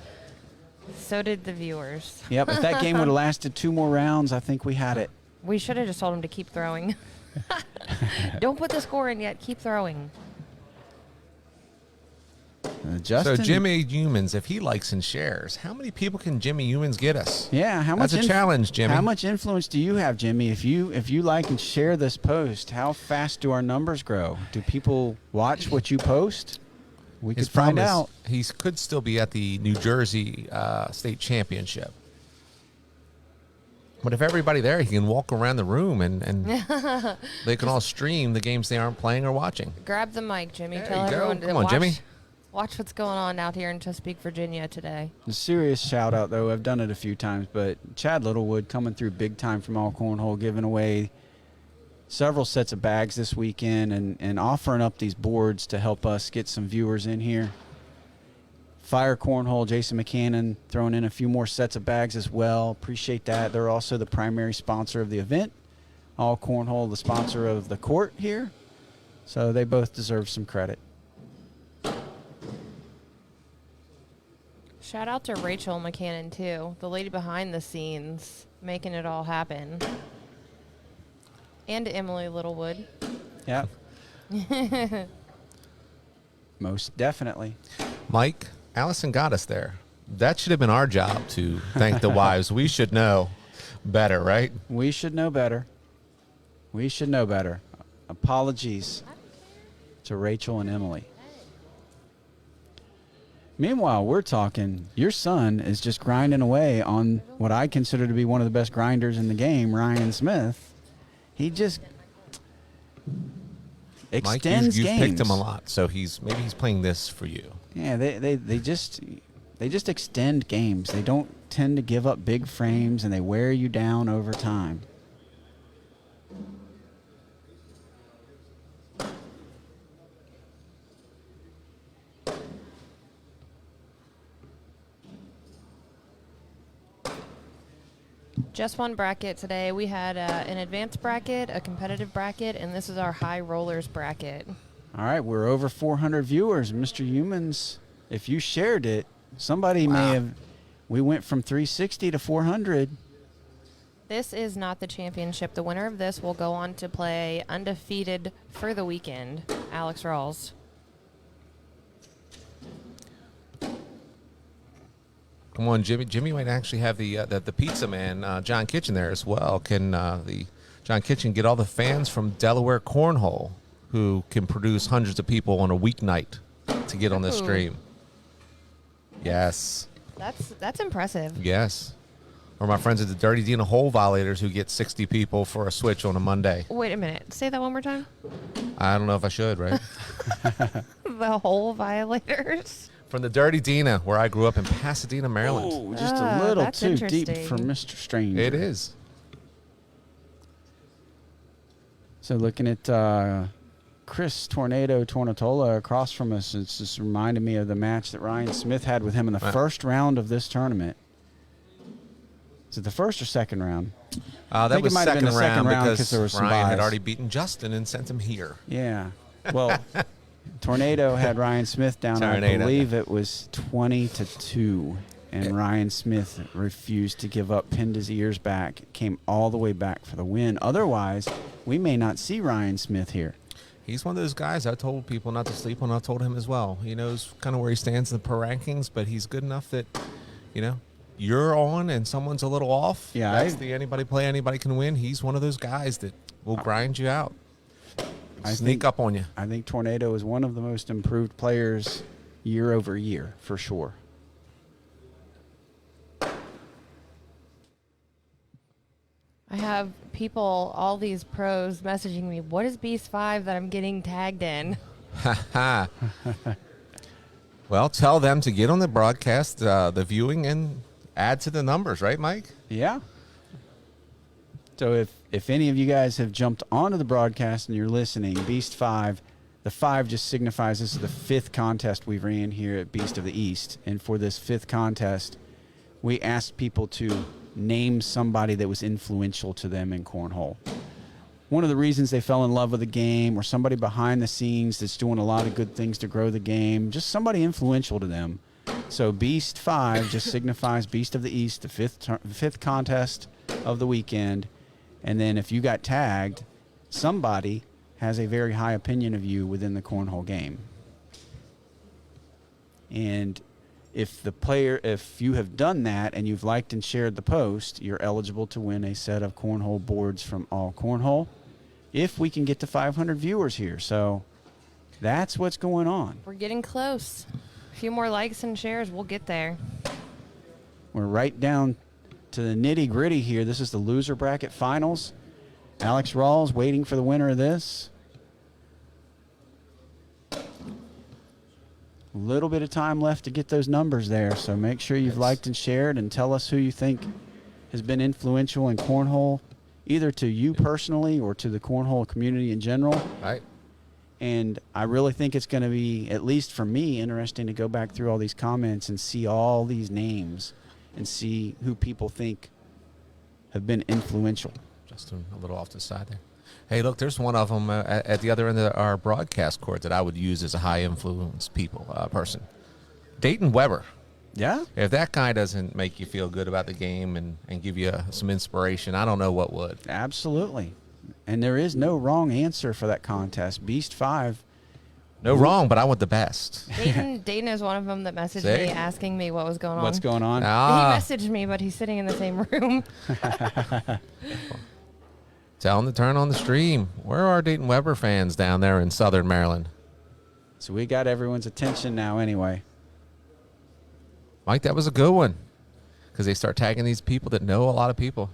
so did the viewers. Yep, if that game would have lasted 2 more rounds, I think we had it. We should have just told him to keep throwing. Don't put the score in yet. Keep throwing. Justin, so Jimmy Humans, if he likes and shares, how many people can Jimmy Humans get us? Yeah, how much? That's a challenge, Jimmy. How much influence do you have, Jimmy? If you like and share this post, how fast do our numbers grow? Do people watch what you post? We could find out. He could still be at the New Jersey State Championship. But if everybody there, he can walk around the room and they can all stream the games they aren't playing or watching. Grab the mic, Jimmy. There Tell you go. everyone to Come on, Jimmy. Watch what's going on out here in Chesapeake, Virginia today. A serious shout out, though. I've done it a few times, but Chad Littlewood coming through big time from AllCornhole, giving away several sets of bags this weekend and offering up these boards to help us get some viewers in here. Fire Cornhole, Jason McCannon throwing in a few more sets of bags as well. Appreciate that. They're also the primary sponsor of the event. AllCornhole, the sponsor of the court here. So they both deserve some credit. Shout out to Rachel McCannon, too, the lady behind the scenes, making it all happen. And Emily Littlewood. Yeah. Most definitely. Mike, Allison got us there. That should have been our job to thank the wives. We should know better, right? We should know better. We should know better. Apologies to Rachel and Emily. Meanwhile, we're talking, your son is just grinding away on what I consider to be one of the best grinders in the game, Ryan Smith. He just extends Mike, you've games. picked him a lot, so maybe he's playing this for you. Yeah, they just extend games. They don't tend to give up big frames, and they wear you down over time. Just one bracket today. We had an advanced bracket, a competitive bracket, and this is our high rollers bracket. All right, we're over 400 viewers. Mr. Humans, if you shared it, somebody may have. We went from 360 to 400. This is not the championship. The winner of this will go on to play undefeated for the weekend, Alex Rawls. Come on, Jimmy. Jimmy might actually have the pizza man, John Kitchen, there as well. Can the John Kitchen get all the fans from Delaware Cornhole who can produce hundreds of people on a weeknight to get on this stream? Yes. That's impressive. Yes. Or my friends at the Dirty Dina Hole Violators who get 60 people for a switch on a Monday. Wait a minute. Say that one more time. I don't know if I should, right? The Hole Violators. From the Dirty Dina, where I grew up in Pasadena, Maryland. Oh, just a little too deep for interesting. Mr. Stranger. It is. So looking at Chris Tornado Tornatola across from us, it's just reminded me of the match that Ryan Smith had with him in the first round of this tournament. Is it the first or second round? That was second round because there was some Ryan had buys. already beaten Justin and sent him here. Yeah. Well, Tornado had Ryan Smith down. Tornado. I believe it was 20-2, and Ryan Smith refused to give up, pinned his ears back, came all the way back for the win. Otherwise, we may not see Ryan Smith here. He's one of those guys I told people not to sleep on. I told him as well. He knows kind of where he stands in the pro rankings, but he's good enough that, you're on and someone's a little off. Yeah, That's the anybody play, anybody can win. He's one of those guys that will grind you out. Sneak up on you. I think Tornado is one of the most improved players year over year, for sure. I have people, all these pros, messaging me, what is Beast 5 that I'm getting tagged in? Well, tell them to get on the broadcast, the viewing, and add to the numbers, right, Mike? Yeah. So if any of you guys have jumped onto the broadcast and you're listening, Beast 5, the 5 just signifies this is the 5th contest we ran here at Beast of the East. And for this 5th contest, we asked people to name somebody that was influential to them in Cornhole. One of the reasons they fell in love with the game, or somebody behind the scenes that's doing a lot of good things to grow the game, just somebody influential to them. So Beast 5 just signifies Beast of the East, the 5th contest of the weekend. And then if you got tagged, somebody has a very high opinion of you within the Cornhole game. And if you have done that and you've liked and shared the post, you're eligible to win a set of Cornhole boards from AllCornhole if we can get to 500 viewers here. So that's what's going on. We're getting close. A few more likes and shares, we'll get there. We're right down to the nitty-gritty here. This is the loser bracket finals. Alex Rawls waiting for the winner of this. A little bit of time left to get those numbers there, so make sure you've liked and shared and tell us who you think has been influential in Cornhole, either to you personally or to the Cornhole community in general. Right. And I really think it's going to be, at least for me, interesting to go back through all these comments and see all these names and see who people think have been influential. Just a little off to the side there. Hey, look, there's one of them at the other end of our broadcast cord that I would use as a high-influence person. Dayton Weber. Yeah? If that guy doesn't make you feel good about the game and give you some inspiration, I don't know what would. Absolutely. And there is no wrong answer for that contest. Beast 5. No wrong, but I want the best. Dayton is one of them that messaged me asking me what was going on. What's going on? He messaged me, but he's sitting in the same room. Tell him to turn on the stream. Where are Dayton Weber fans down there in Southern Maryland? So we got everyone's attention now anyway. Mike, that was a good one. Because they start tagging these people that know a lot of people.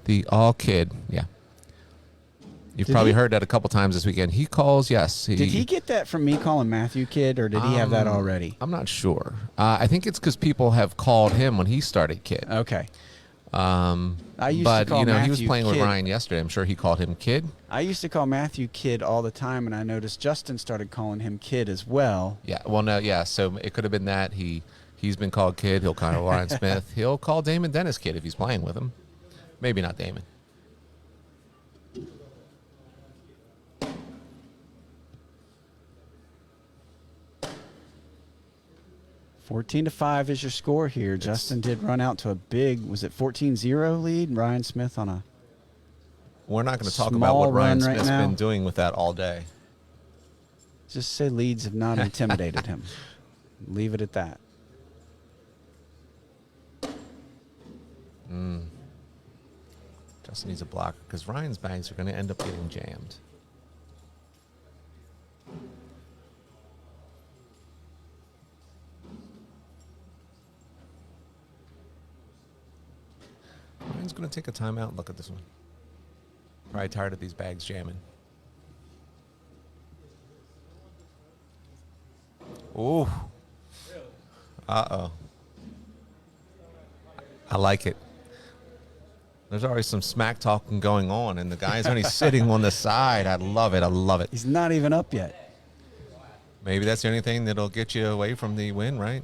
The all kid, yeah. You've probably heard that a couple times this weekend. He calls, yes. Did he get that from me calling Matthew Kid, or did he have that already? I'm not sure. I think it's because people have called him when he started Kid. Okay. I used to call Matthew he was playing Kid. with Ryan yesterday. I'm sure he called him Kid. I used to call Matthew Kid all the time, and I noticed Justin started calling him Kid as well. Yeah, well, no, yeah, so it could have been that. He's been called Kid. He'll call Ryan Smith. He'll call Damon Dennis Kid if he's playing with him. Maybe not Damon. $14 to 5 is your score here. Justin did run out to a big, was it 14-0 lead? Ryan Smith on a We're not going to talk about what Ryan right Smith's now. been doing with that all day. Just say leads have not intimidated him. Leave it at that. Justin needs a blocker because Ryan's bags are going to end up getting jammed. Ryan's going to take a timeout and look at this one. Probably tired of these bags jamming. Ooh. Uh-oh. I like it. There's already some smack talking going on, and the guy's only sitting on the side. I love it. I love it. He's not even up yet. Maybe that's the only thing that'll get you away from the win, right?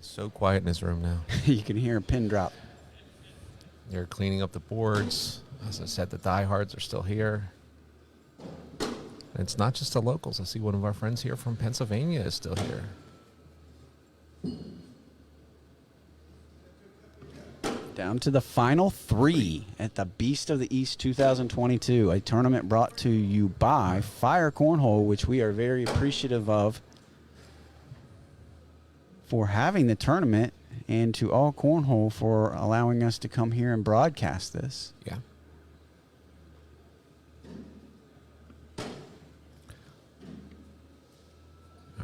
So quiet in his room now. You can hear a pin drop. They're cleaning up the boards. As I said, the diehards are still here. And it's not just the locals. I see one of our friends here from Pennsylvania is still here. Down to the final 3 at the Beast of the East 2022, a tournament brought to you by Fire Cornhole, which we are very appreciative of for having the tournament, and to All Cornhole for allowing us to come here and broadcast this. Yeah.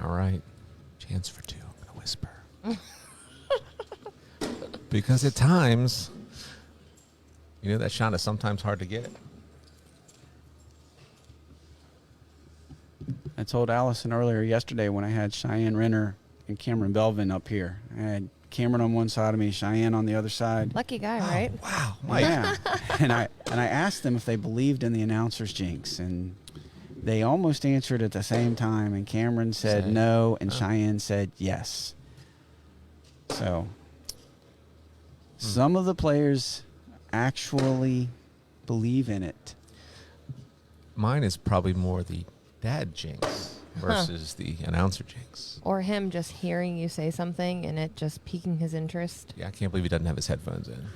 All right. Chance for 2. I'm going to whisper. Because at times, that shot is sometimes hard to get. I told Allison earlier yesterday when I had Cheyenne Renner and Cameron Belvin up here. I had Cameron on one side of me, Cheyenne on the other side. Lucky guy, right? Wow. Mike. Yeah. and I asked them if they believed in the announcer's jinx, and they almost answered at the same time, and Cameron said no, and Cheyenne said yes. So some of the players actually believe in it. Mine is probably more the dad jinx versus the announcer jinx. Or him just hearing you say something and it just piquing his interest. Yeah, I can't believe he doesn't have his headphones in.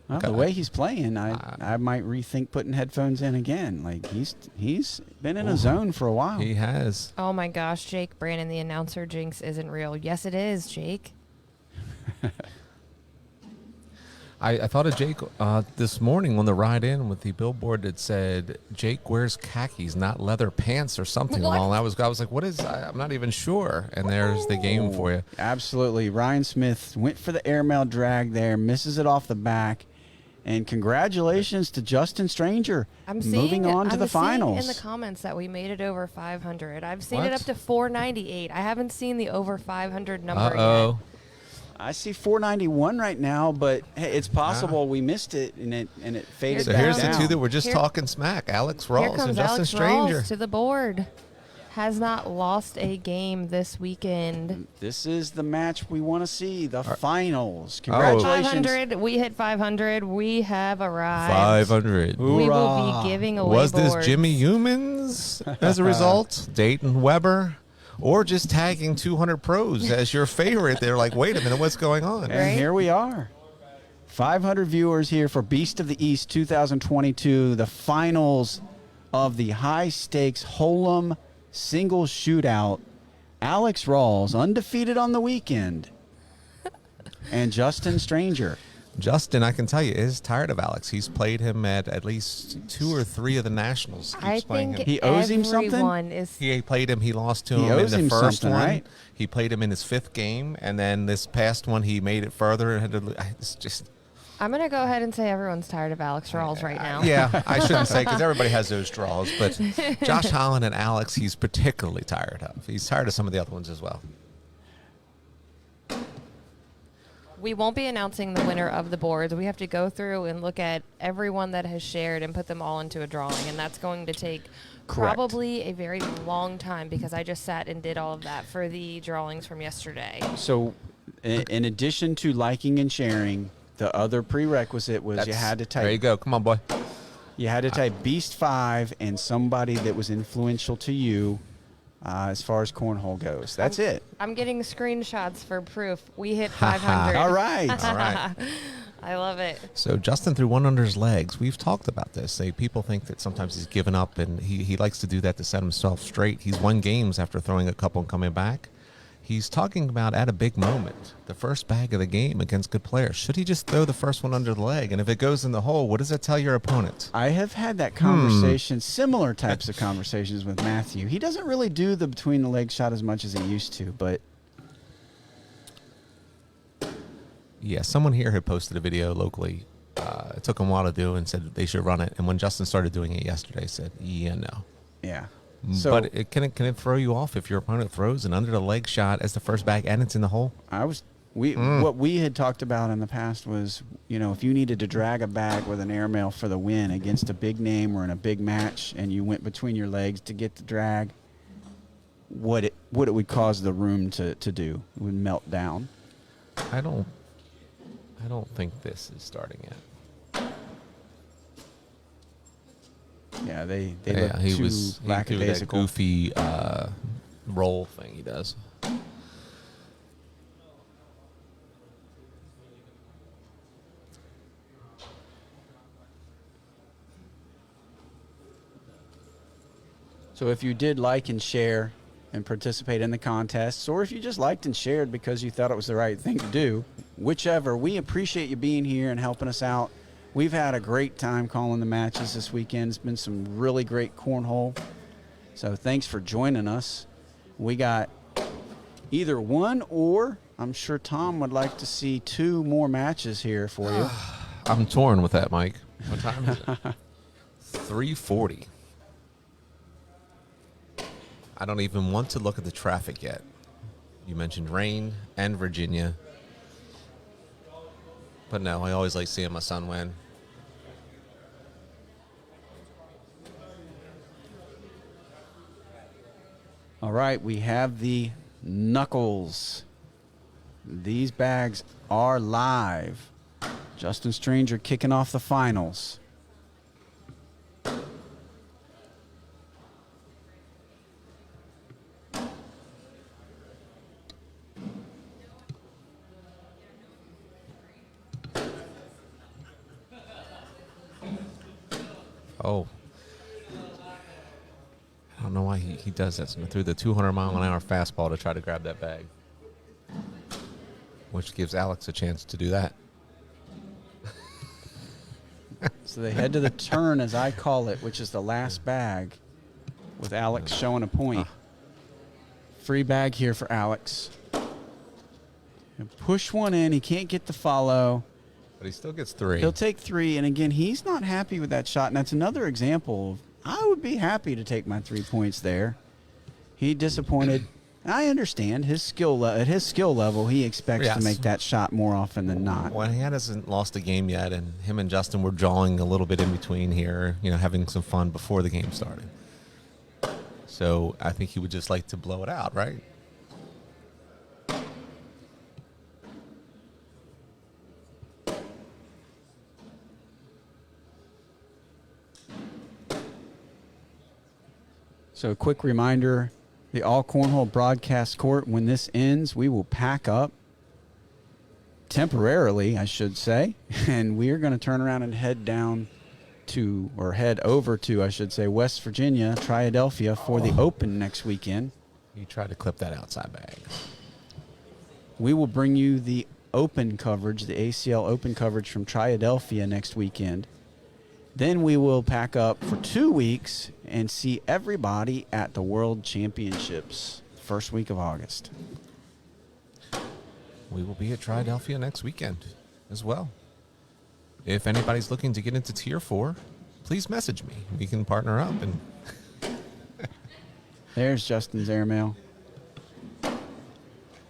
Well, the way he's playing, I might rethink putting headphones in again. Like he's been in a zone for a while. He has. Oh my gosh, Jake Brandon, the announcer jinx isn't real. Yes, it is, Jake. I thought of Jake this morning on the ride in with the billboard that said Jake wears khakis, not leather pants or something along. I was like, what is? I'm not even sure. And there's the game for you. Absolutely. Ryan Smith went for the airmail drag there, misses it off the back. And congratulations to Justin Stranger, moving on to the finals. In the comments that we made it over 500. I've seen it up to 498. I haven't seen the over 500 number yet. I see 491 right now, but hey, it's possible we missed it and it faded. So back here's down. the two that were just talking smack: Alex Here Rawls comes and Justin Alex Stranger. Rawls to the board. Has not lost a game this weekend. This is the match we want to see, the finals. Congratulations. 500. We hit 500. We have arrived. 500. We will be giving away Was this boards. Jimmy Humans as a result? Dayton Weber? Or just tagging 200 pros as your favorite? They're like, wait a minute, what's going on? And here we are. 500 viewers here for Beast of the East 2022, the finals of the high-stakes Hol'em single shootout. Alex Rawls, undefeated on the weekend, and Justin Stranger. Justin, I can tell you, is tired of Alex. He's played him at least 2 or 3 of the nationals. I think he owes him something. He played him. He lost to He him in owes the him first something, one. right? He played him in his 5th game, and then this past one he made it further. And had to, it's just. I'm going to go ahead and say everyone's tired of Alex Rawls right now. Yeah, I shouldn't say because everybody has those draws, but Josh Holland and Alex, he's particularly tired of. He's tired of some of the other ones as well. We won't be announcing the winner of the boards. We have to go through and look at everyone that has shared and put them all into a drawing, and that's going to take probably a very long time because I just sat and did all of that for the drawings from yesterday. So in addition to liking and sharing, the other prerequisite was you had to type. There you go. Come on, boy. You had to type Beast 5 and somebody that was influential to you as far as cornhole goes. That's it. I'm getting screenshots for proof. We hit 500. All right. All right. I love it. So Justin threw one under his legs. We've talked about this. People think that sometimes he's given up, and he likes to do that to set himself straight. He's won games after throwing a couple and coming back. He's talking about at a big moment, the first bag of the game against good players. Should he just throw the first one under the leg? And if it goes in the hole, what does that tell your opponent? I have had that conversation, similar types of conversations with Matthew. He doesn't really do the between the leg shot as much as he used to, but. Yeah, someone here had posted a video locally. It took him a while to do and said they should run it. And when Justin started doing it yesterday, said, yeah, no. Yeah. So, but can it throw you off if your opponent throws an under the leg shot as the first bag and it's in the hole? What we had talked about in the past was, if you needed to drag a bag with an airmail for the win against a big name or in a big match and you went between your legs to get the drag, what it would cause the room to do. It would melt down. I don't think this is starting yet. Yeah, they Yeah, look he too threw that lackadaisical. goofy roll thing he does. So if you did like and share and participate in the contests, or if you just liked and shared because you thought it was the right thing to do, whichever, we appreciate you being here and helping us out. We've had a great time calling the matches this weekend. It's been some really great cornhole. So thanks for joining us. We got either one or I'm sure Tom would like to see 2 more matches here for you. I'm torn with that, Mike. What time is it? 3:40. I don't even want to look at the traffic yet. You mentioned rain and Virginia. But no, I always like seeing my son win. All right, we have the Knuckles. These bags are live. Justin Stranger kicking off the finals. Oh. I don't know why he does that. So I threw the 200-mile-an-hour fastball to try to grab that bag, which gives Alex a chance to do that. So they head to the turn, as I call it, which is the last bag, with Alex showing a point. Free bag here for Alex. And push one in. He can't get the follow. But he still gets 3. He'll take 3. And again, he's not happy with that shot. And that's another example of, I would be happy to take my 3 points there. He disappointed. I understand his skill at his skill level. He expects to make that shot more often than not. Well, he hasn't lost a game yet, and him and Justin were jawing a little bit in between here, having some fun before the game started. So I think he would just like to blow it out, right? So a quick reminder, the All Cornhole broadcast court, when this ends, we will pack up temporarily, I should say, and we are going to turn around and head over to, I should say, West Virginia, Triadelphia for the Open next weekend. You tried to clip that outside bag. We will bring you the Open coverage, the ACL Open coverage from Triadelphia next weekend. Then we will pack up for 2 weeks and see everybody at the World Championships, first week of August. We will be at Triadelphia next weekend as well. If anybody's looking to get into Tier 4, please message me. We can partner up. And There's Justin's airmail.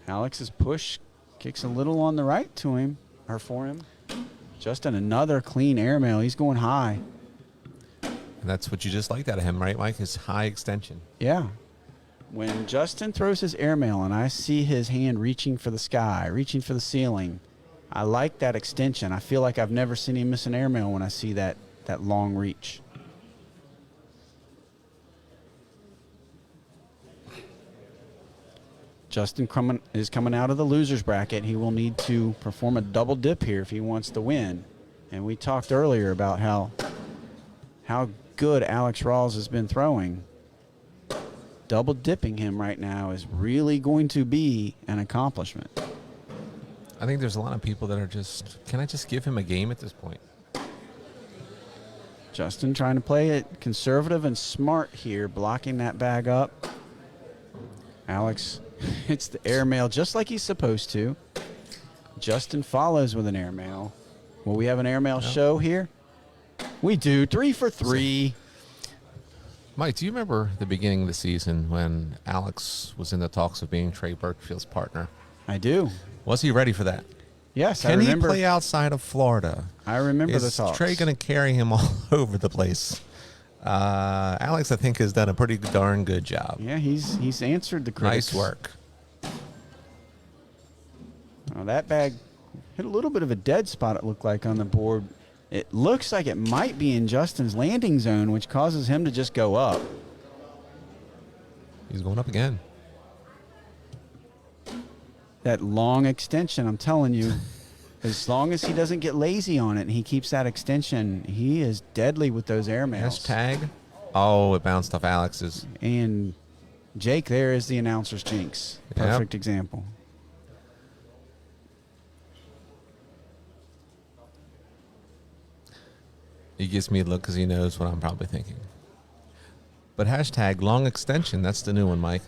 Alex's push kicks a little on the right to him, or for him. Justin, another clean airmail. He's going high. And that's what you just liked out of him, right, Mike? His high extension. Yeah. When Justin throws his airmail and I see his hand reaching for the sky, reaching for the ceiling, I like that extension. I feel like I've never seen him miss an airmail when I see that long reach. Justin is coming out of the loser's bracket. He will need to perform a double dip here if he wants to win. And we talked earlier about how good Alex Rawls has been throwing. Double dipping him right now is really going to be an accomplishment. I think there's a lot of people that are just, can I just give him a game at this point? Justin trying to play it conservative and smart here, blocking that bag up. Alex hits the airmail just like he's supposed to. Justin follows with an airmail. Will we have an airmail show here? We do. 3 for 3. Mike, do you remember the beginning of the season when Alex was in the talks of being Trey Burchfield's partner? I do. Was he ready for that? Yes, I Can he remember. play outside of Florida? I remember the Is talks. Trey going to carry him all over the place? Alex, I think, has done a pretty darn good job. Yeah, he's answered the critics. Nice work. Oh, that bag hit a little bit of a dead spot, it looked like, on the board. It looks like it might be in Justin's landing zone, which causes him to just go up. He's going up again. That long extension, I'm telling you, as long as he doesn't get lazy on it and he keeps that extension, he is deadly with those airmails. Hashtag. Oh, it bounced off Alex's. And Jake there is the announcer's jinx. Perfect example. He gives me a look because he knows what I'm probably thinking. But hashtag long extension, that's the new one, Mike.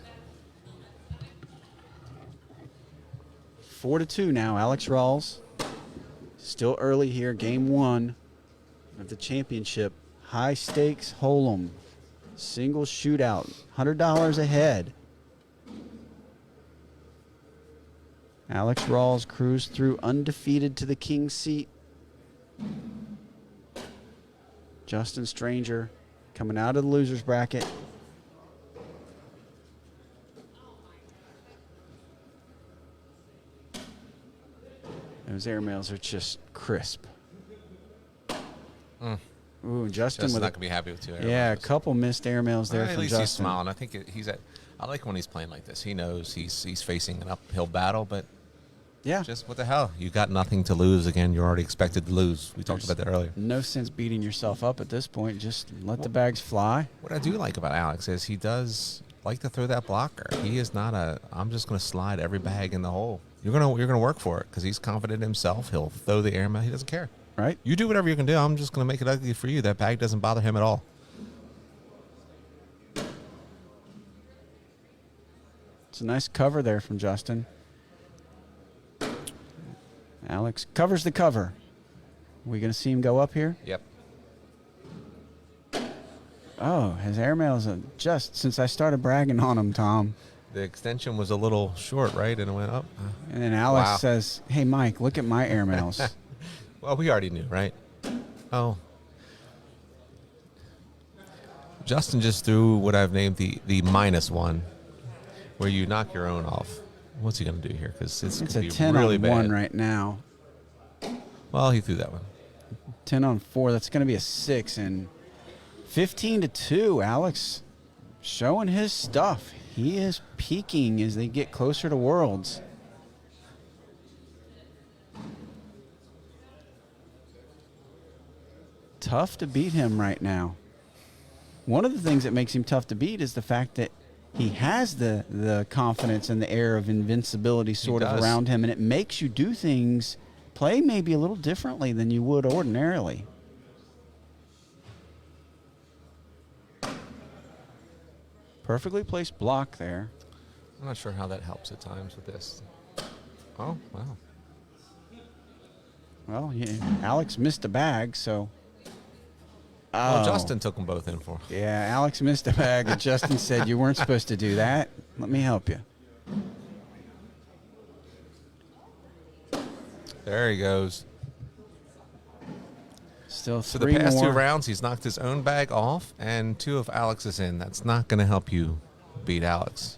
4-2 now, Alex Rawls. Still early here, game 1 of the championship. High stakes Hold'em. Single shootout, $100 ahead. Alex Rawls cruised through undefeated to the king's seat. Justin Stranger coming out of the loser's bracket. Those airmails are just crisp. Ooh, Justin Justin's not gonna be happy with 2 airmails. Yeah, a couple missed airmails there At from least Justin. he's smiling. I think he's at. I like when he's playing like this. He knows he's facing an uphill battle, but yeah, just what the hell? You got nothing to lose. Again, you're already expected to lose. We talked about that earlier. No sense beating yourself up at this point. Just let the bags fly. What I do like about Alex is he does like to throw that blocker. He is not a. I'm just going to slide every bag in the hole. You're gonna work for it because he's confident in himself. He'll throw the airmail. He doesn't care. Right. You do whatever you can do. I'm just going to make it ugly for you. That bag doesn't bother him at all. It's a nice cover there from Justin. Alex covers the cover. Are we going to see him go up here? Yep. Oh, his airmails are just since I started bragging on him, Tom. The extension was a little short, right? And it went up. And then Alex Wow. says, "Hey, Mike, look at my airmails." Well, we already knew, right? Oh. Justin just threw what I've named the -1, where you knock your own off. What's he going to do here? Because it's It's going a to be 10 really on bad. 1 right now. Well, he threw that one. 10 on 4. That's going to be a 6. And 15-2. Alex showing his stuff. He is peaking as they get closer to Worlds. Tough to beat him right now. One of the things that makes him tough to beat is the fact that he has the confidence and the air of invincibility sort of does. around him, and it makes you do things, play maybe a little differently than you would ordinarily. Perfectly placed block there. I'm not sure how that helps at times with this. Oh, wow. Well, yeah, Alex missed a bag, so. Oh, Justin took them both in for him. Yeah, Alex missed a bag, and Justin said, "You weren't supposed to do that. Let me help you." There he goes. Still So the 3 past more. 2 rounds, he's knocked his own bag off, and 2 of Alex's in. That's not going to help you beat Alex.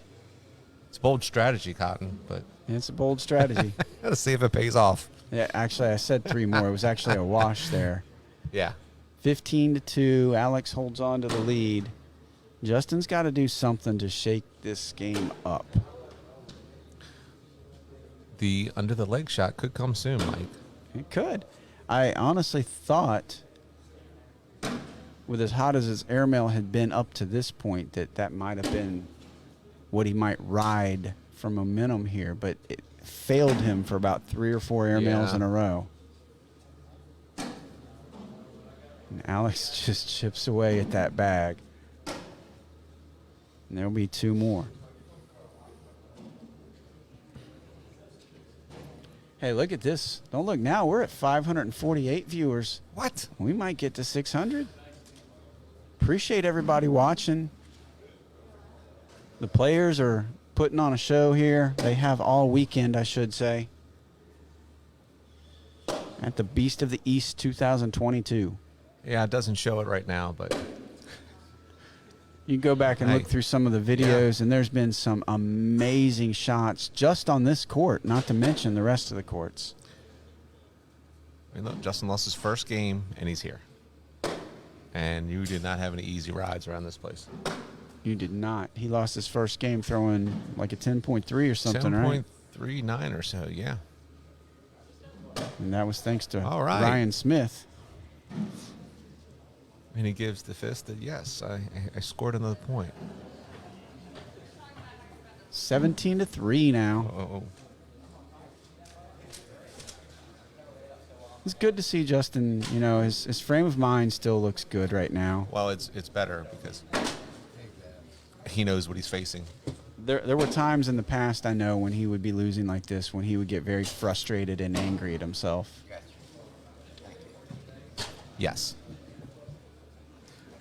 It's bold strategy, Cotton, but It's a bold strategy. let's see if it pays off. Yeah, actually, I said 3 more. It was actually a wash there. Yeah. 15-2. Alex holds on to the lead. Justin's got to do something to shake this game up. The under the leg shot could come soon, Mike. It could. I honestly thought, with as hot as his airmail had been up to this point, that might have been what he might ride for momentum here, but it failed him for about 3 or 4 airmails Yeah. in a row. And Alex just chips away at that bag. And there'll be 2 more. Hey, look at this. Don't look now. We're at 548 viewers. What? We might get to 600. Appreciate everybody watching. The players are putting on a show here. They have all weekend, I should say, at the Beast of the East 2022. Yeah, it doesn't show it right now, but You go back and look through some of the videos, and there's been some amazing shots just on this court, not to mention the rest of the courts. I mean, look, Justin lost his first game, and he's here. And you did not have any easy rides around this place. You did not. He lost his first game throwing like a 10.3 or something, right? 10.39 or so, yeah. And that was thanks to right. Ryan Smith. And he gives the fist that, yes, I scored another point. 17-3 now. Uh-oh. It's good to see Justin, you know, his frame of mind still looks good right now. Well, it's better because he knows what he's facing. There were times in the past, I know, when he would be losing like this, when he would get very frustrated and angry at himself. Yes.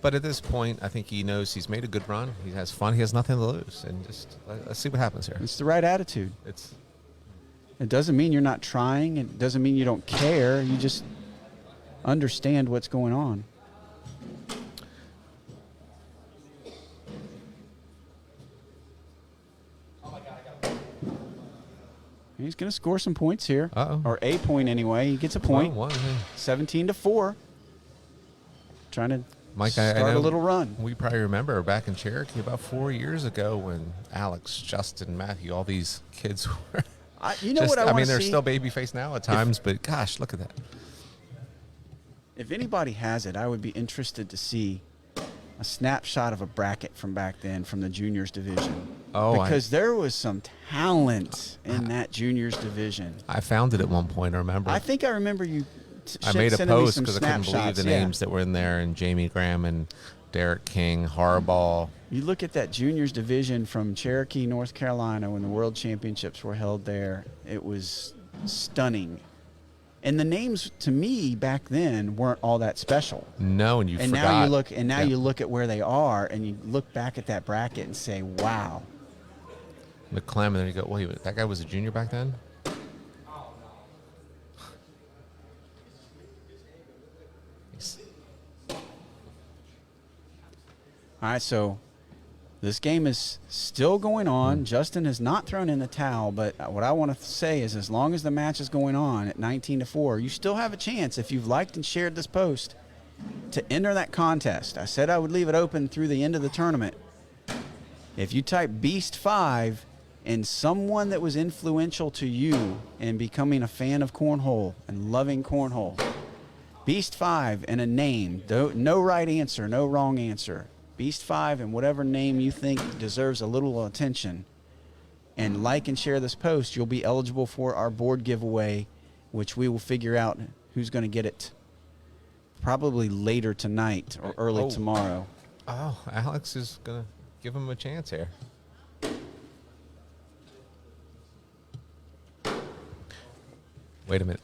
But at this point, I think he knows he's made a good run. He has fun. He has nothing to lose. And just let's see what happens here. It's the right attitude. It doesn't mean you're not trying. It doesn't mean you don't care. You just understand what's going on. He's going to score some points here. Or a point anyway. He gets a point. 17-4. Trying to Mike, start I know a little run. We probably remember back in Cherokee about 4 years ago when Alex, Justin, Matthew, all these kids were. You know what I want to see? I mean, they're still babyface now at times, but gosh, look at that. If anybody has it, I would be interested to see a snapshot of a bracket from back then from the juniors division. Because there was some talent in that juniors division. I found it at one point, I remember. I think I remember you I made a post because I couldn't believe the names that were in there, and Jamie Graham and Derek King, Harbaugh. You look at that juniors division from Cherokee, North Carolina, when the World Championships were held there. It was stunning. And the names, to me, back then, weren't all that special. No, and forgot. Now you look, and now you look at where they are, and you look back at that bracket and say, wow. McClellan, there you go. Wait, that guy was a junior back then? All right, so this game is still going on. Justin has not thrown in the towel, but what I want to say is as long as the match is going on at 19-4, you still have a chance, if you've liked and shared this post, to enter that contest. I said I would leave it open through the end of the tournament. If you type Beast5 and someone that was influential to you in becoming a fan of Cornhole and loving Cornhole, Beast5 and a name, no right answer, no wrong answer. Beast5 and whatever name you think deserves a little attention, and like and share this post, you'll be eligible for our board giveaway, which we will figure out who's going to get it probably later tonight or early tomorrow. Oh, Alex is going to give him a chance here. Wait a minute.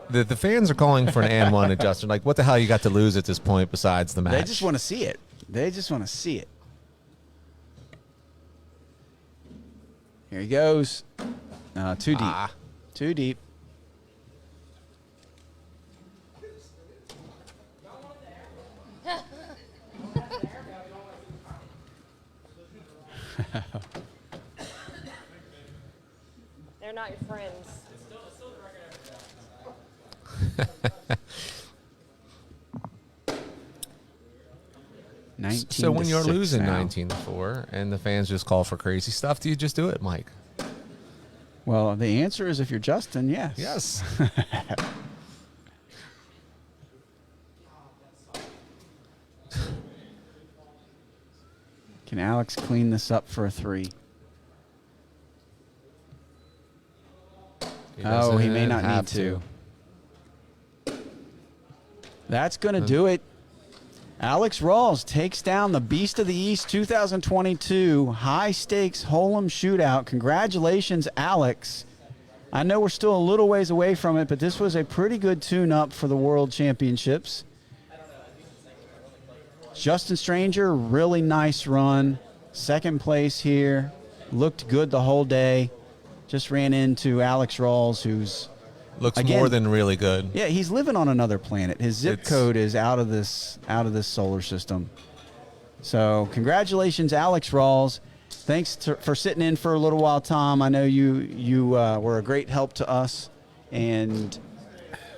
The fans are calling for an and one adjuster. Like, what the hell you got to lose at this point besides the match? They just want to see it. They just want to see it. Here he goes. Too deep. Too deep. They're not your friends. So when you're losing 19-6 19-4 and the fans just call for crazy stuff, do you just do it, Mike? Well, the answer is if you're Justin, yes. Yes. Can Alex clean this up for a 3? He may not need to. That's going to do it. Alex Rawls takes down the Beast of the East 2022 high-stakes Hold'em shootout. Congratulations, Alex. I know we're still a little ways away from it, but this was a pretty good tune-up for the World Championships. Justin Stranger, really nice run. Second place here. Looked good the whole day. Just ran into Alex Rawls, who's Looks again, more than really good. Yeah, he's living on another planet. His zip code is out of this solar system. So, congratulations, Alex Rawls. Thanks for sitting in for a little while, Tom. I know you were a great help to us, and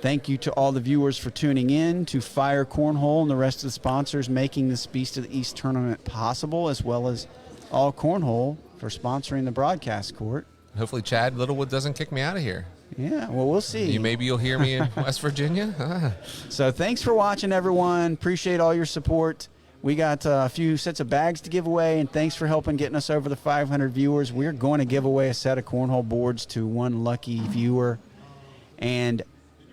thank you to all the viewers for tuning in to Fire Cornhole and the rest of the sponsors making this Beast of the East tournament possible, as well as All Cornhole for sponsoring the broadcast court. Hopefully Chad Littlewood doesn't kick me out of here. Yeah, well, we'll see. Maybe you'll hear me in West Virginia. So thanks for watching, everyone. Appreciate all your support. We got a few sets of bags to give away, and thanks for helping getting us over the 500 viewers. We're going to give away a set of cornhole boards to one lucky viewer. And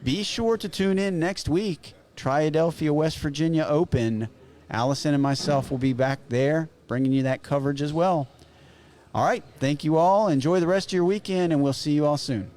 be sure to tune in next week, Triadelphia, West Virginia Open. Allison and myself will be back there bringing you that coverage as well. All right, thank you all. Enjoy the rest of your weekend, and we'll see you all soon.